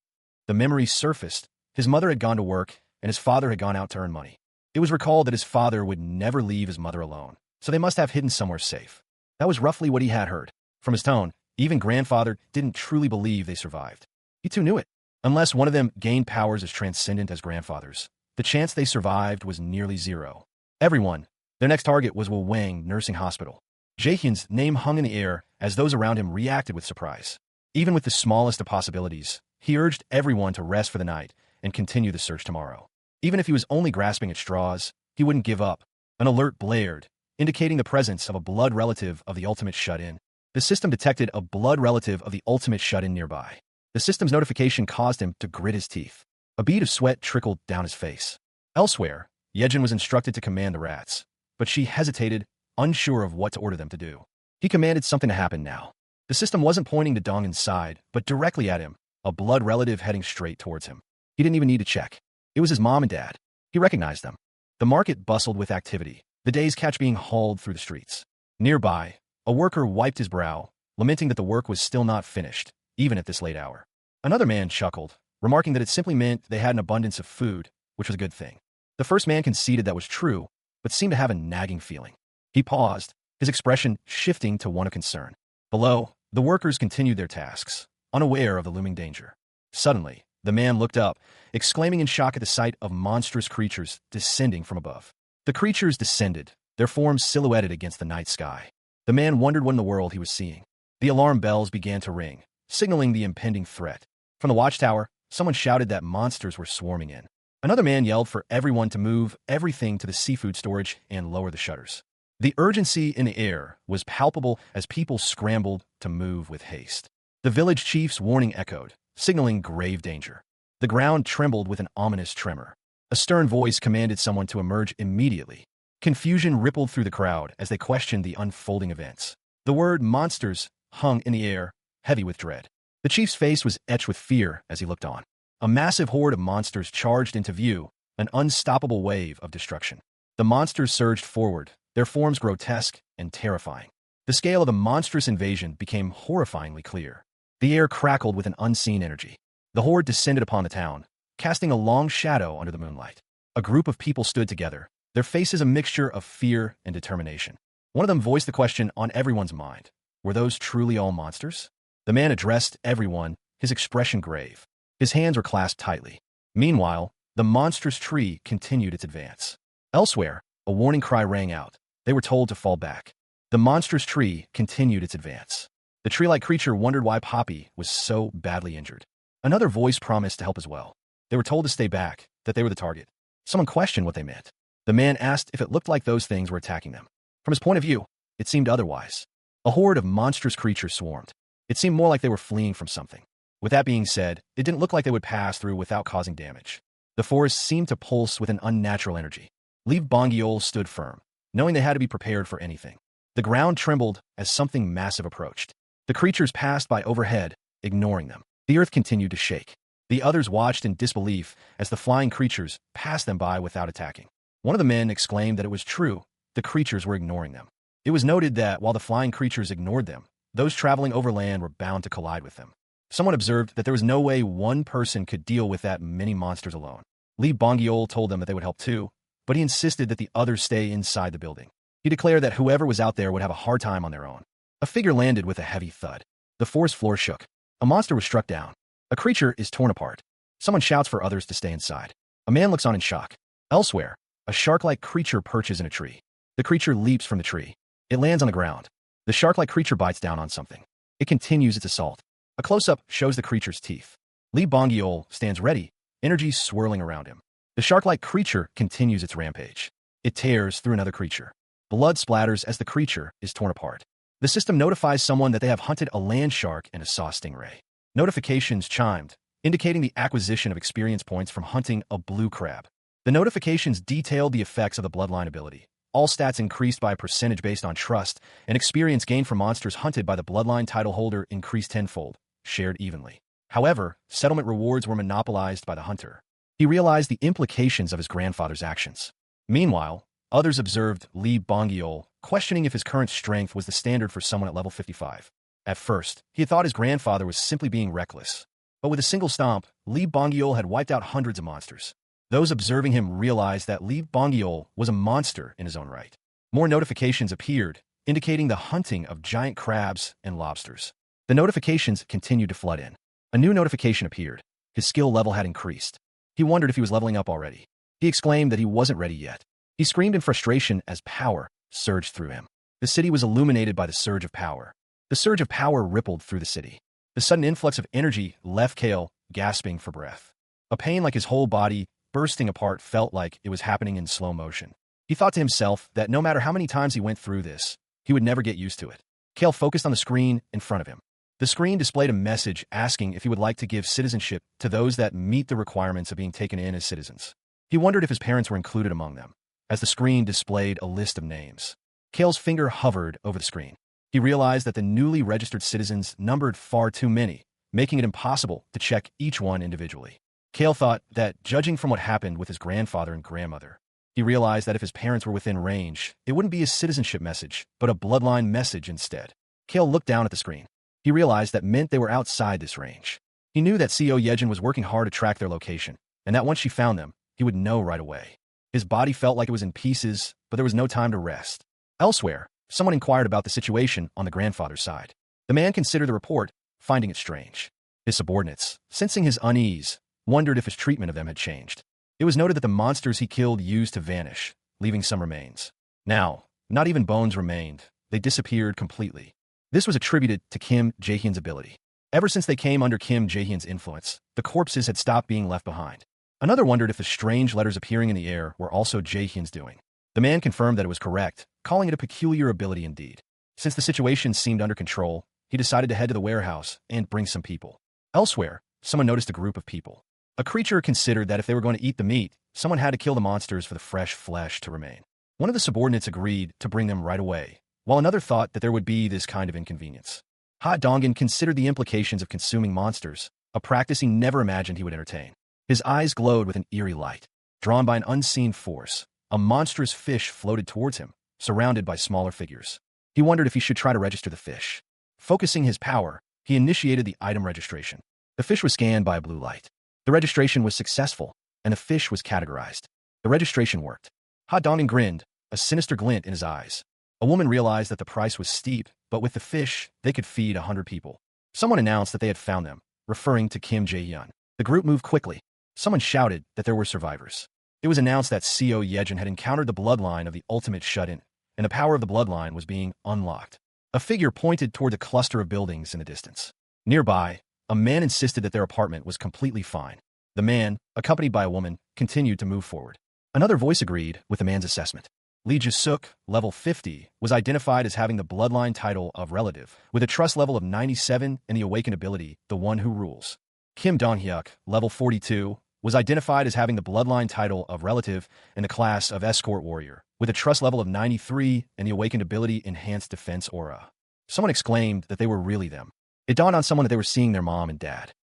The memories surfaced. His mother had gone to work, and his father had gone out to earn money. It was recalled that his father would never leave his mother alone, so they must have hidden somewhere safe. That was roughly what he had heard. From his tone, even grandfather didn't truly believe they survived. He too knew it. Unless one of them gained powers as transcendent as grandfather's, the chance they survived was nearly zero. Everyone, their next target was Wang Nursing Hospital. Jaehyun's name hung in the air as those around him reacted with surprise. Even with the smallest of possibilities, he urged everyone to rest for the night and continue the search tomorrow. Even if he was only grasping at straws, he wouldn't give up. An alert blared, indicating the presence of a blood relative of the ultimate shut-in. The system detected a blood relative of the ultimate shut-in nearby. The system's notification caused him to grit his teeth. A bead of sweat trickled down his face. Elsewhere, Yejin was instructed to command the rats, but she hesitated, unsure of what to order them to do. He commanded something to happen now. The system wasn't pointing to Dongin's side, but directly at him, a blood relative heading straight towards him. He didn't even need to check. It was his mom and dad. He recognized them. The market bustled with activity, the day's catch being hauled through the streets. Nearby, a worker wiped his brow, lamenting that the work was still not finished, even at this late hour. Another man chuckled, remarking that it simply meant they had an abundance of food, which was a good thing. The first man conceded that was true, but seemed to have a nagging feeling. He paused, his expression shifting to one of concern. Below, the workers continued their tasks, unaware of the looming danger. Suddenly, the man looked up, exclaiming in shock at the sight of monstrous creatures descending from above. The creatures descended, their forms silhouetted against the night sky. The man wondered what in the world he was seeing. The alarm bells began to ring, signaling the impending threat. From the watchtower, someone shouted that monsters were swarming in. Another man yelled for everyone to move everything to the seafood storage and lower the shutters. The urgency in the air was palpable as people scrambled to move with haste. The village chief's warning echoed, signaling grave danger. The ground trembled with an ominous tremor. A stern voice commanded someone to emerge immediately. Confusion rippled through the crowd as they questioned the unfolding events. The word monsters hung in the air, heavy with dread. The chief's face was etched with fear as he looked on. A massive horde of monsters charged into view, an unstoppable wave of destruction. The monsters surged forward, their forms grotesque and terrifying. The scale of the monstrous invasion became horrifyingly clear. The air crackled with an unseen energy. The horde descended upon the town, casting a long shadow under the moonlight. A group of people stood together, their faces a mixture of fear and determination. One of them voiced the question on everyone's mind. Were those truly all monsters? The man addressed everyone, his expression grave. His hands were clasped tightly. Meanwhile, the monstrous tree continued its advance. Elsewhere, A warning cry rang out. They were told to fall back. The monstrous tree continued its advance. The tree-like creature wondered why Poppy was so badly injured. Another voice promised to help as well. They were told to stay back, that they were the target. Someone questioned what they meant. The man asked if it looked like those things were attacking them. From his point of view, it seemed otherwise. A horde of monstrous creatures swarmed. It seemed more like they were fleeing from something. With that being said, it didn't look like they would pass through without causing damage. The forest seemed to pulse with an unnatural energy. Lee Bongiol stood firm, knowing they had to be prepared for anything. The ground trembled as something massive approached. The creatures passed by overhead, ignoring them. The earth continued to shake. The others watched in disbelief as the flying creatures passed them by without attacking. One of the men exclaimed that it was true. The creatures were ignoring them. It was noted that while the flying creatures ignored them, those traveling overland were bound to collide with them. Someone observed that there was no way one person could deal with that many monsters alone. Lee Bongiol told them that they would help too, but he insisted that the others stay inside the building. He declared that whoever was out there would have a hard time on their own. A figure landed with a heavy thud. The forest floor shook. A monster was struck down. A creature is torn apart. Someone shouts for others to stay inside. A man looks on in shock. Elsewhere, a shark-like creature perches in a tree. The creature leaps from the tree. It lands on the ground. The shark-like creature bites down on something. It continues its assault. A close-up shows the creature's teeth. Lee Bongiol stands ready, energy swirling around him. The shark-like creature continues its rampage. It tears through another creature. Blood splatters as the creature is torn apart. The system notifies someone that they have hunted a land shark and a saw stingray. Notifications chimed, indicating the acquisition of experience points from hunting a blue crab. The notifications detailed the effects of the bloodline ability. All stats increased by a percentage based on trust, and experience gained from monsters hunted by the bloodline title holder increased tenfold, shared evenly. However, settlement rewards were monopolized by the hunter. He realized the implications of his grandfather's actions. Meanwhile, others observed Lee Bongiol, questioning if his current strength was the standard for someone at level 55. At first, he had thought his grandfather was simply being reckless. But with a single stomp, Lee Bongiol had wiped out hundreds of monsters. Those observing him realized that Lee Bongiol was a monster in his own right. More notifications appeared, indicating the hunting of giant crabs and lobsters. The notifications continued to flood in. A new notification appeared. His skill level had increased. He wondered if he was leveling up already. He exclaimed that he wasn't ready yet. He screamed in frustration as power surged through him. The city was illuminated by the surge of power. The surge of power rippled through the city. The sudden influx of energy left Kale gasping for breath. A pain like his whole body bursting apart felt like it was happening in slow motion. He thought to himself that no matter how many times he went through this, he would never get used to it. Kale focused on the screen in front of him. The screen displayed a message asking if he would like to give citizenship to those that meet the requirements of being taken in as citizens. He wondered if his parents were included among them, as the screen displayed a list of names. Kale's finger hovered over the screen. He realized that the newly registered citizens numbered far too many, making it impossible to check each one individually. Kale thought that, judging from what happened with his grandfather and grandmother, he realized that if his parents were within range, it wouldn't be a citizenship message, but a bloodline message instead. Kale looked down at the screen. He realized that meant they were outside this range. He knew that CEO Yejin was working hard to track their location, and that once she found them, he would know right away. His body felt like it was in pieces, but there was no time to rest. Elsewhere, someone inquired about the situation on the grandfather's side. The man considered the report, finding it strange. His subordinates, sensing his unease, wondered if his treatment of them had changed. It was noted that the monsters he killed used to vanish, leaving some remains. Now, not even bones remained. They disappeared completely. This was attributed to Kim Jae-hyun's ability. Ever since they came under Kim Jae-hyun's influence, the corpses had stopped being left behind. Another wondered if the strange letters appearing in the air were also Jae-hyun's doing. The man confirmed that it was correct, calling it a peculiar ability indeed. Since the situation seemed under control, he decided to head to the warehouse and bring some people. Elsewhere, someone noticed a group of people. A creature considered that if they were going to eat the meat, someone had to kill the monsters for the fresh flesh to remain. One of the subordinates agreed to bring them right away, while another thought that there would be this kind of inconvenience. Ha Dongin considered the implications of consuming monsters, a practice he never imagined he would entertain. His eyes glowed with an eerie light. Drawn by an unseen force, a monstrous fish floated towards him, surrounded by smaller figures. He wondered if he should try to register the fish. Focusing his power, he initiated the item registration. The fish was scanned by a blue light. The registration was successful, and the fish was categorized. The registration worked. Ha Dongin grinned, a sinister glint in his eyes. A woman realized that the price was steep, but with the fish, they could feed 100 people. Someone announced that they had found them, referring to Kim Jae-hyun. The group moved quickly. Someone shouted that there were survivors. It was announced that Co Yejin had encountered the bloodline of the ultimate shut-in, and the power of the bloodline was being unlocked. A figure pointed toward a cluster of buildings in the distance. Nearby, a man insisted that their apartment was completely fine. The man, accompanied by a woman, continued to move forward. Another voice agreed with the man's assessment. Lee Ji-suk, level 50, was identified as having the bloodline title of relative, with a trust level of 97 and the awakened ability, the one who rules. Kim Dong-hyuk, level 42, was identified as having the bloodline title of relative in the class of escort warrior, with a trust level of 93 and the awakened ability enhanced defense aura. Someone exclaimed that they were really them. It dawned on someone that they were seeing their mom and dad.